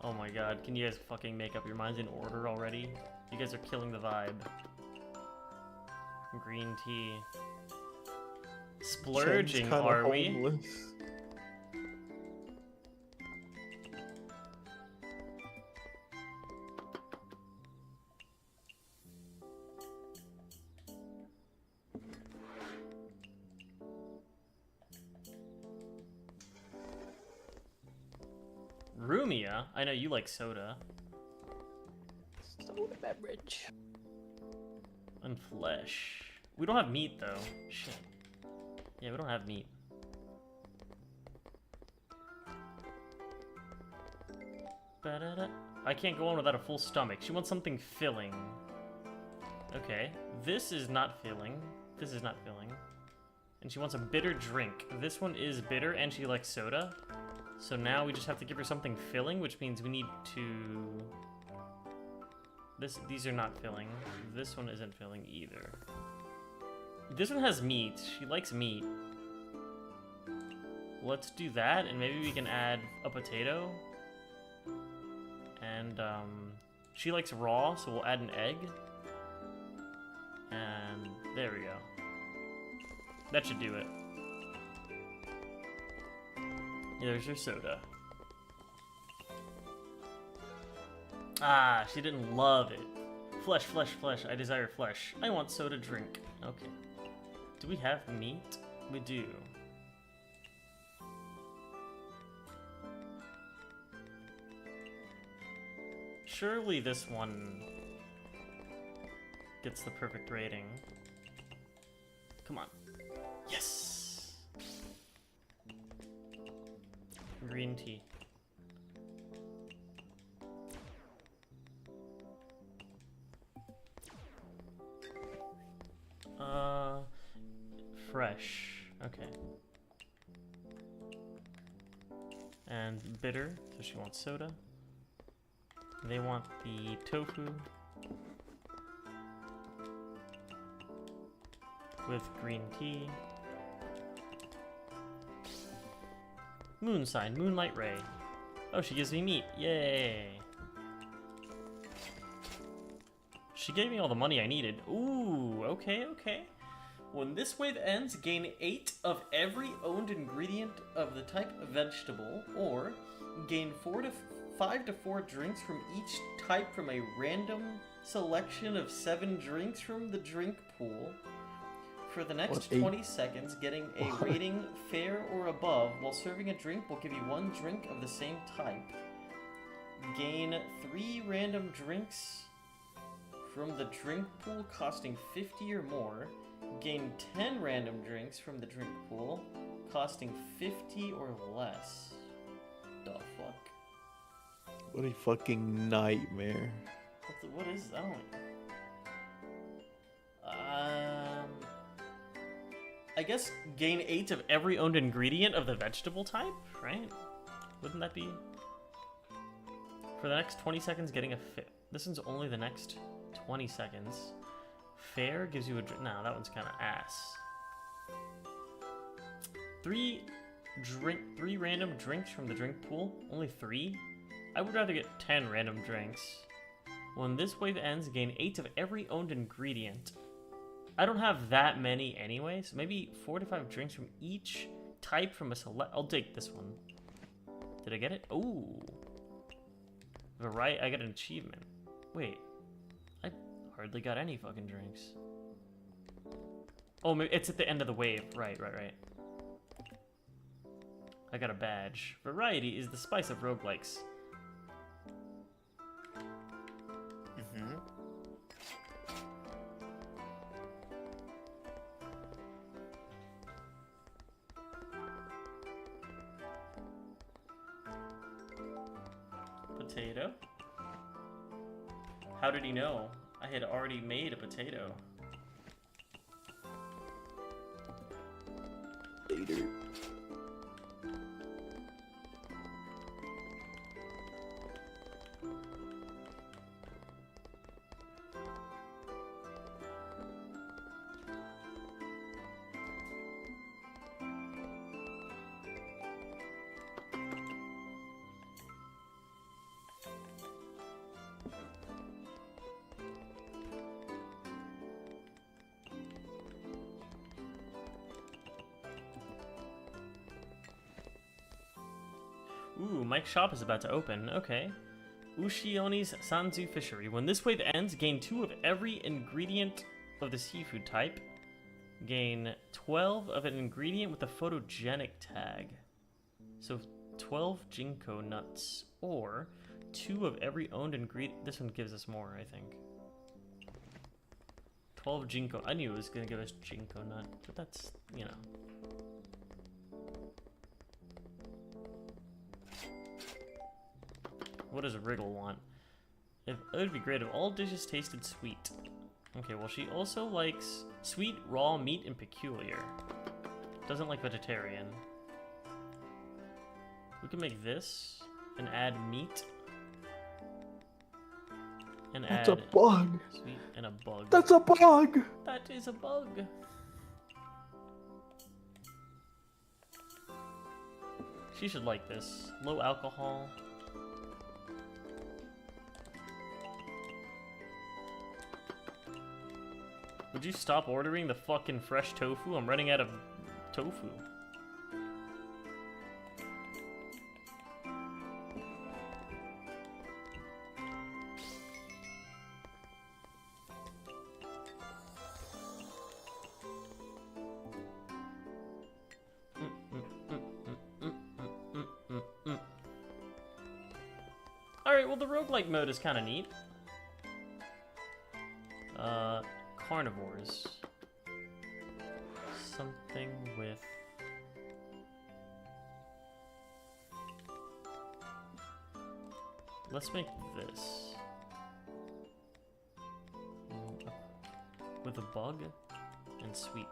Oh my god, can you guys fucking make up your minds in order already? You guys are killing the vibe. Green tea. Splurging,
Jen's kinda
are we?
homeless.
Rumia? I know you like soda.
Soda beverage.
And flesh. We don't have meat though. Shit. Yeah, we don't have meat. Ba-da-da. I can't go on without a full stomach. She wants something filling. Okay. This is not filling. This is not filling. And she wants a bitter drink. This one is bitter and she likes soda. So now we just have to give her something filling, which means we need to... These are not filling. This one isn't filling either. This one has meat. She likes meat. Let's do that, and maybe we can add a potato. And, she likes raw, so we'll add an egg. And there we go. That should do it. There's your soda. Ah, she didn't love it. Flesh, flesh, flesh. I desire flesh. I want soda drink. Okay. Do we have meat? We do. Surely this one gets the perfect rating. Come on. Yes! Green tea. Fresh. Okay. And bitter, so she wants soda. They want the tofu with green tea. Moon sign, moonlight ray. Oh, she gives me meat. Yay. She gave me all the money I needed. Ooh, okay, okay.
When this wave ends, gain 8 of every owned ingredient of the type vegetable, or gain 5 to 4 drinks from each type from a random selection of 7 drinks from the drink pool. For the next 20 seconds, getting a rating fair or above while serving a drink will give you 1 drink of the same type. Gain 3 random drinks from the drink pool costing 50 or more. Gain 10 random drinks from the drink pool costing 50 or less. The fuck?
What a fucking nightmare.
What is that? I guess
Gain 8 of every owned ingredient of the vegetable type, right? Wouldn't that be... For the next 20 seconds, getting a fit. This one's only the next 20 seconds. Fair gives you a drink. No, that one's kind of ass. 3 random drinks from the drink pool. Only 3? I would rather get 10 random drinks. When this wave ends, gain 8 of every owned ingredient. I don't have that many anyway, so maybe 4 to 5 drinks from each type from a select... I'll take this one. Did I get it? Ooh. Right, I got an achievement. Wait. I hardly got any fucking drinks. Oh, maybe it's at the end of the wave. Right. I got a badge. Variety is the spice of roguelikes.
Mm-hmm.
Potato? How did he know? I had already made a potato.
Later.
Ooh, Mike's shop is about to open. Okay. Ushioni's Sanzu Fishery. When this wave ends, gain 2 of every ingredient of the seafood type. Gain 12 of an ingredient with a photogenic tag. So 12 Ginkgo nuts. Or 2 of every owned ingredient. This one gives us more, I think. 12 Ginkgo. I knew it was going to give us Ginkgo nut. But that's, you know. What does Wriggle want? It would be great if all dishes tasted sweet. Okay, well she also likes sweet, raw, meat, and peculiar. Doesn't like vegetarian. We can make this and add meat. And
That's
add
a bug.
sweet and a bug.
That's a bug.
That is a bug. She should like this. Low alcohol. Would you stop ordering the fucking fresh tofu? I'm running out of tofu. Alright, well the roguelike mode is kind of neat. Carnivores. Something with... Let's make this. With a bug and sweet.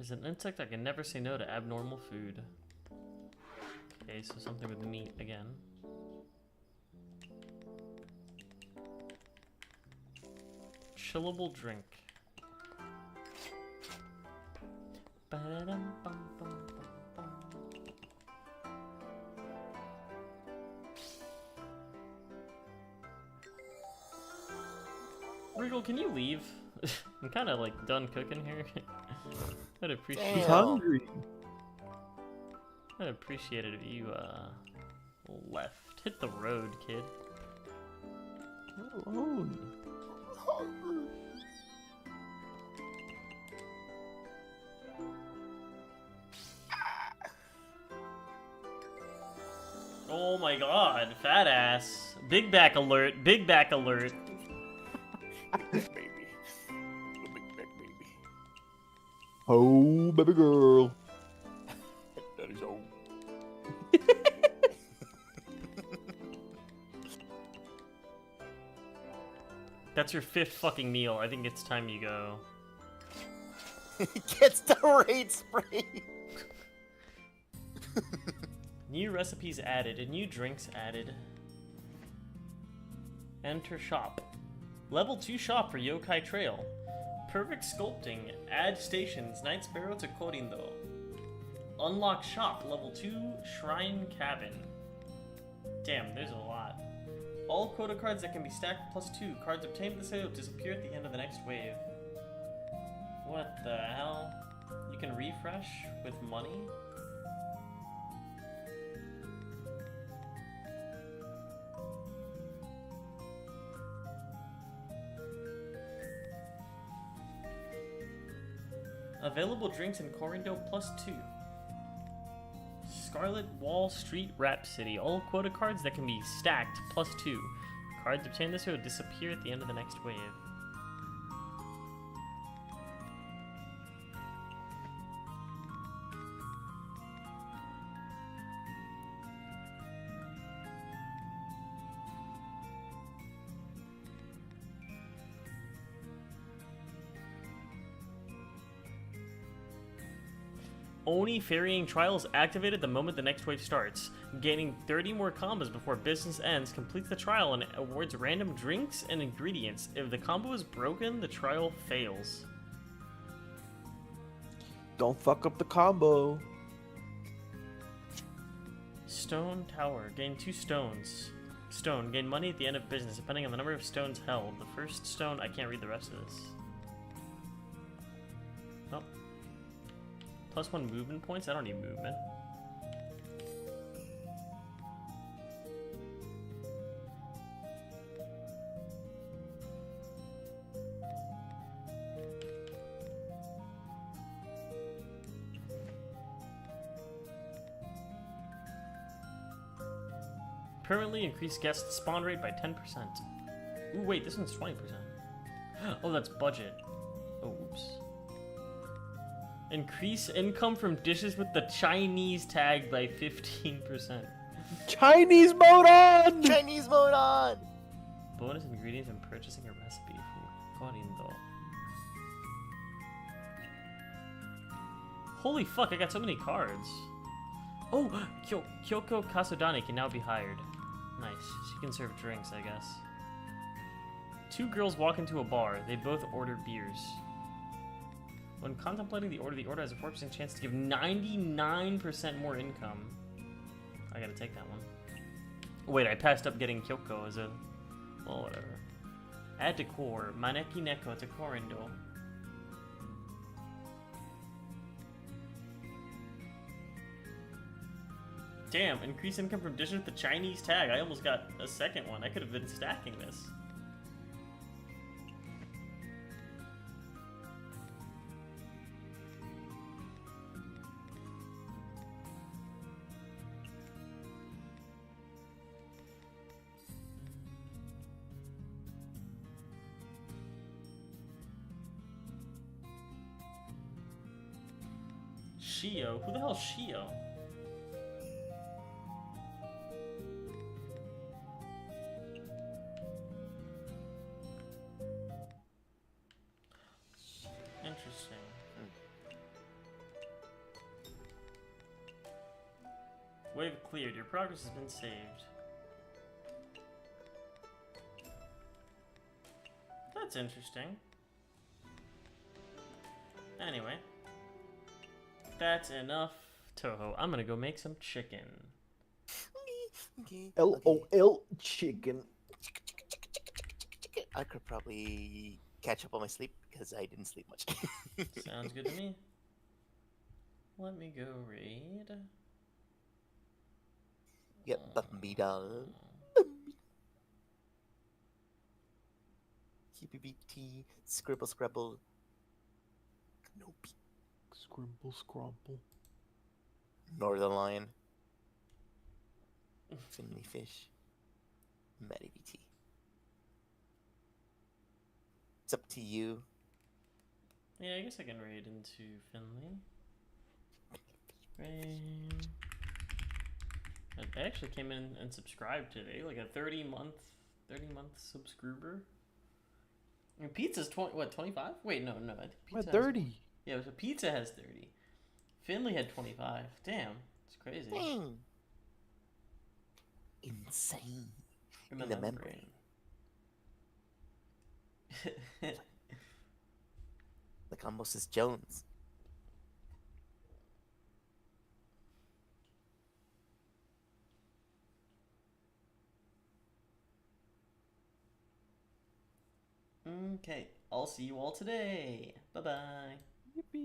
As an insect, I can never say no to abnormal food. Okay, so something with meat again. chillable drink. Ba-da-dum-bum-bum-bum-bum. Wriggle, can you leave? I'm kind of like done cooking here. I'd appreciate.
He's
Damn.
hungry.
I'd appreciate it if you left. Hit the road, kid.
Let alone.
Oh my god, fat ass. Big back alert, big back alert.
Baby. Big back baby.
Oh, baby girl.
That is all.
That's your 5th fucking meal. I think it's time you go.
Gets the raid spray.
New recipes added and new drinks added. Enter shop. Level 2 shop for Yokai Trail. Perfect sculpting. Add stations. Night Sparrow to Korindo. Unlock shop. Level 2 Shrine Cabin. Damn, there's a lot. All quota cards that can be stacked +2. Cards obtained this way will disappear at the end of the next wave. What the hell? You can refresh with money? Available drinks in Corindo +2. Scarlet Wall Street Rhapsody. All quota cards that can be stacked +2. Cards obtained this way will disappear at the end of the next wave. Oni Ferrying Trials activated the moment the next wave starts. Gaining 30 more combos before business ends completes the trial and awards random drinks and ingredients. If the combo is broken, the trial fails.
Don't fuck up the combo.
Stone Tower. Gain 2 stones. Stone. Gain money at the end of business, depending on the number of stones held. The first stone... I can't read the rest of this. Oh. +1 movement points? I don't need movement. Permanently increase guest spawn rate by 10%. Ooh, wait, this one's 20%. Oh, that's budget. Oh, oops. Increase income from dishes with the Chinese tag by 15%.
Chinese mode on!
Chinese mode on!
Bonus ingredients when purchasing a recipe from Korindo. Holy fuck, I got so many cards. Oh, Kyoko Kasudani can now be hired. Nice. She can serve drinks, I guess. 2 girls walk into a bar. They both order beers. When contemplating the order has a 4% chance to give 99% more income. I gotta take that one. Wait, I passed up getting Kyoko as a... Well, whatever. Add decor. Maneki Neko to Korindo. Damn, increase income from dishes with the Chinese tag. I almost got a second one. I could have been stacking this. Shio? Who the hell is Shio? Interesting. Wave cleared. Your progress has been saved. That's That's interesting. Anyway. That's enough, Toho. I'm gonna go make some chicken.
Okay.
LOL chicken.
I could probably catch up on my sleep because I didn't sleep much.
Sounds good to me. Let me go raid.
Yep, Bumby doll. QBBT, Scribble Scrabble. Nope.
Scrimble scrumple.
Northern Lion. Finley Fish. Matty BT. It's up to you.
Yeah, I guess I can raid into Finley. Raid. I actually came in and subscribed today, like a 30-month subscriber. And Pizza's 25? Wait, no, I think
I'm
Pizza
at
has
30.
more. Yeah, so Pizza has 30. Finley had 25. Damn, it's crazy.
Dang. Insane.
In
In the membrane. Like almost as Jones.
Okay, I'll see you all today. Bye bye.
Yippee.